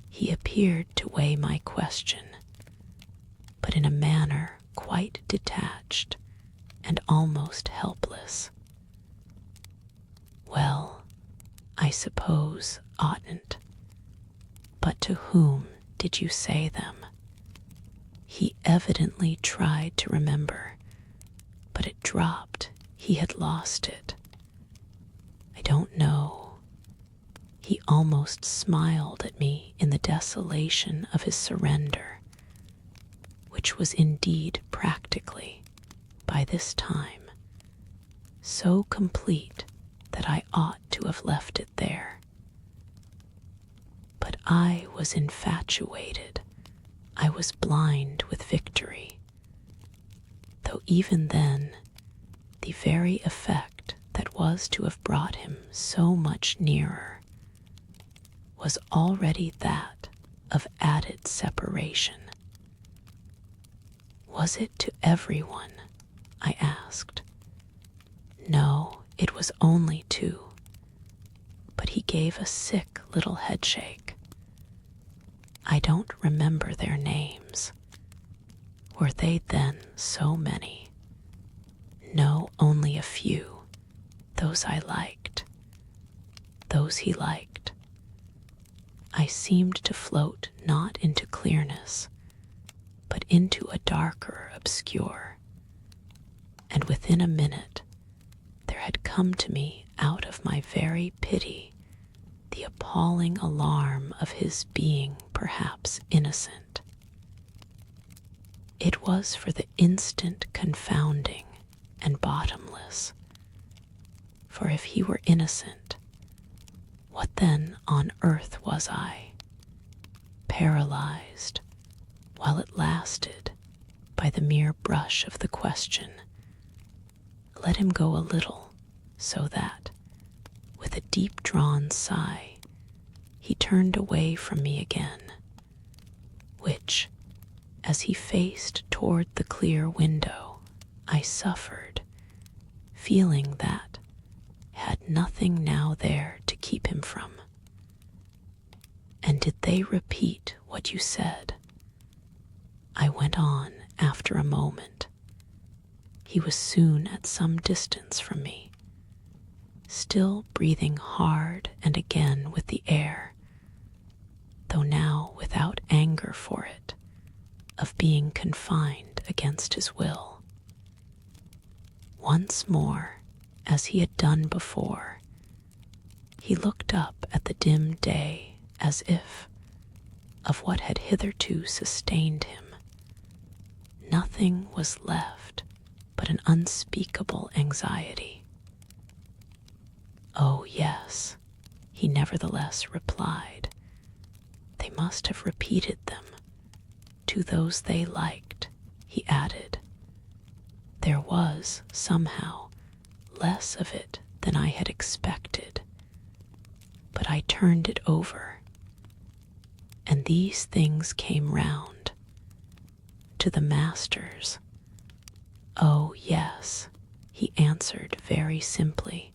He appeared to weigh my question, but in a manner quite detached and almost helpless. Well, I suppose oughtn't, but to whom did you say them? He evidently tried to remember, but it dropped. He had lost it. I don't know. He almost smiled at me in the desolation of his surrender, which was indeed practically, by this time, so complete that I ought to have left it there. But I was infatuated. I was blind with victory. Though even then, the very effect that was to have brought him so much nearer was already that of added separation. Was it to everyone? I asked. No, it was only 2, but he gave a sick little headshake. I don't remember their names. Were they then so many? No, only a few. Those I liked. Those he liked. I seemed to float not into clearness, but into a darker obscure. And within a minute, there had come to me out of my very pity the appalling alarm of his being perhaps innocent. It was for the instant confounding and bottomless. For if he were innocent, what then on earth was I? Paralyzed, while it lasted, by the mere brush of the question. Let him go a little, so that, with a deep-drawn sigh, he turned away from me again, which, as he faced toward the clear window, I suffered, feeling that had nothing now there to keep him from. And did they repeat what you said? I went on after a moment. He was soon at some distance from me, still breathing hard and again with the air, though now without anger for it, of being confined against his will. Once more, as he had done before, he looked up at the dim day as if, of what had hitherto sustained him, nothing was left but an unspeakable anxiety. Oh, yes, he nevertheless replied. They must have repeated them. To those they liked, he added. There was, somehow, less of it than I had expected, but I turned it over, and these things came round to the master's. Oh, yes, he answered very simply,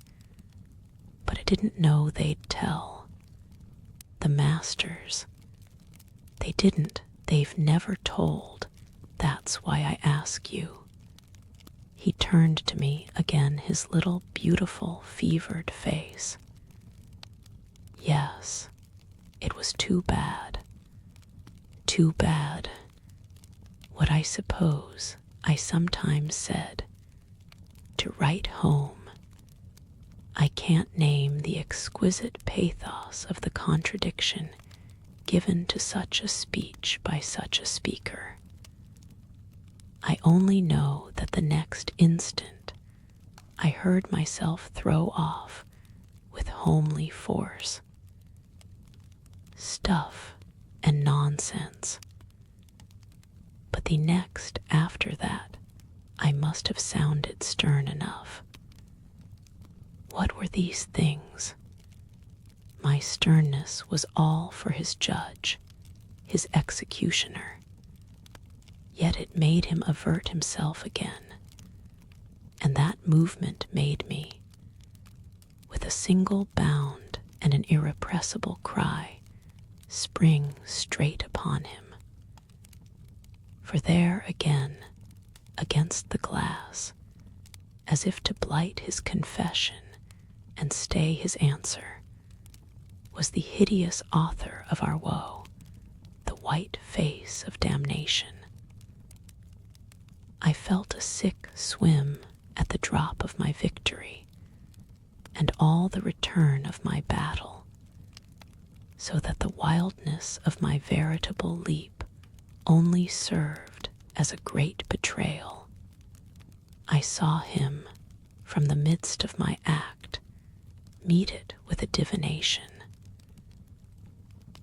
but I didn't know they'd tell. The masters. They didn't. They've never told. That's why I ask you. He turned to me again, his little, beautiful, fevered face. Yes, it was too bad. Too bad. What I suppose I sometimes said, to write home. I can't name the exquisite pathos of the contradiction given to such a speech by such a speaker. I only know that the next instant I heard myself throw off with homely force. Stuff and nonsense. But the next after that, I must have sounded stern enough. What were these things? My sternness was all for his judge, his executioner. Yet it made him avert himself again, and that movement made me, with a single bound and an irrepressible cry, spring straight upon him. For there again, against the glass, as if to blight his confession and stay his answer, was the hideous author of our woe, the white face of damnation. I felt a sick swim at the drop of my victory, and all the return of my battle, so that the wildness of my veritable leap only served as a great betrayal. I saw him, from the midst of my act, meet it with a divination,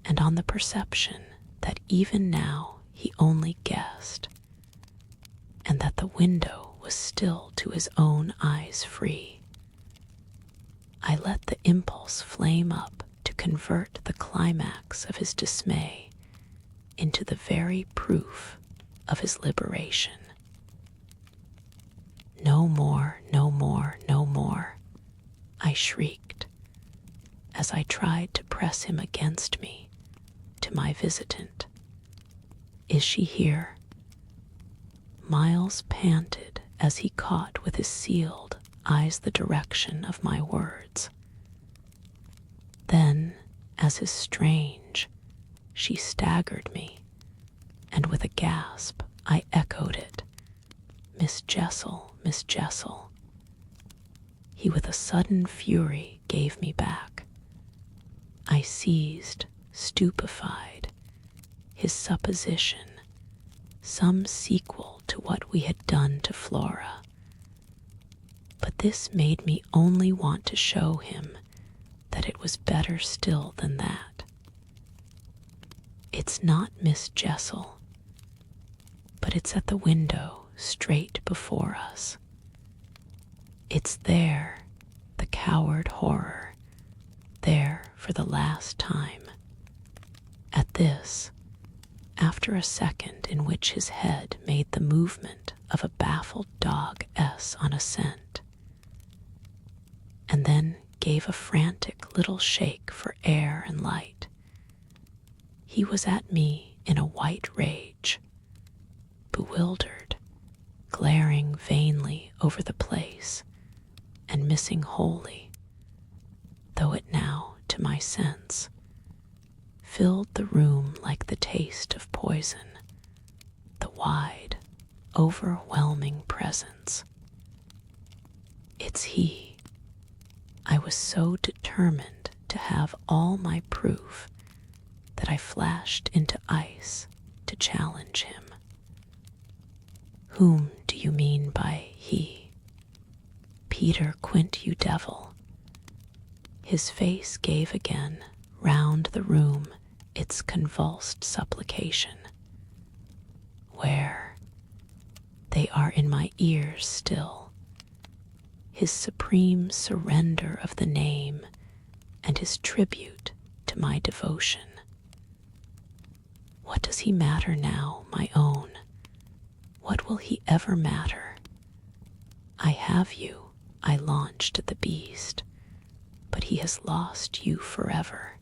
and on the perception that even now he only guessed, and that the window was still to his own eyes free. I let the impulse flame up to convert the climax of his dismay into the very proof of his liberation. No more, no more, no more, I shrieked, as I tried to press him against me to my visitant. Is she here? Miles panted as he caught with his sealed eyes the direction of my words. Then, as is strange, she staggered me, and with a gasp I echoed it. Miss Jessel, Miss Jessel. He with a sudden fury gave me back. I seized, stupefied, his supposition, some sequel to what we had done to Flora. But this made me only want to show him that it was better still than that. It's not Miss Jessel, but it's at the window straight before us. It's there, the coward horror, there for the last time. At this, after a second in which his head made the movement of a baffled dog on a scent, and then gave a frantic little shake for air and light, he was at me in a white rage, bewildered, glaring vainly over the place, and missing wholly, though it now, to my sense, filled the room like the taste of poison, the wide, overwhelming presence. It's he. I was so determined to have all my proof that I flashed into ice to challenge him. Whom do you mean by he? Peter Quint, you devil. His face gave again, round the room, its convulsed supplication. Where? They are in my ears still. his supreme surrender of the name, and his tribute to my devotion. What does he matter now, my own? What will he ever matter? I have you, I launched at the beast, but he has lost you forever.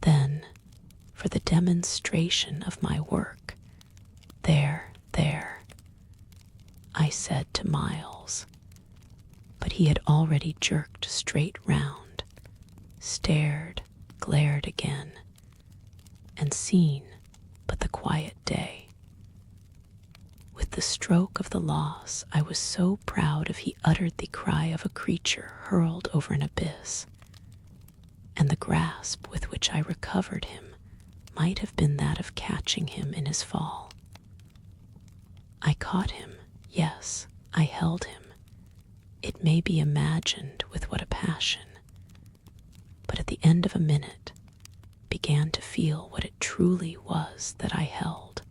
Then, for the demonstration of my work, there, I said to Miles, but he had already jerked straight round, stared, glared again, and seen but the quiet day. With the stroke of the loss, I was so proud of he uttered the cry of a creature hurled over an abyss, and the grasp with which I recovered him might have been that of catching him in his fall. I caught him, yes, I held him. It may be imagined with what a passion, but at the end of a minute began to feel what it truly was that I held.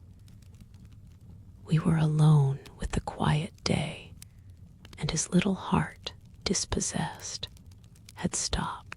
We were alone with the quiet day, and his little heart, dispossessed, had stopped.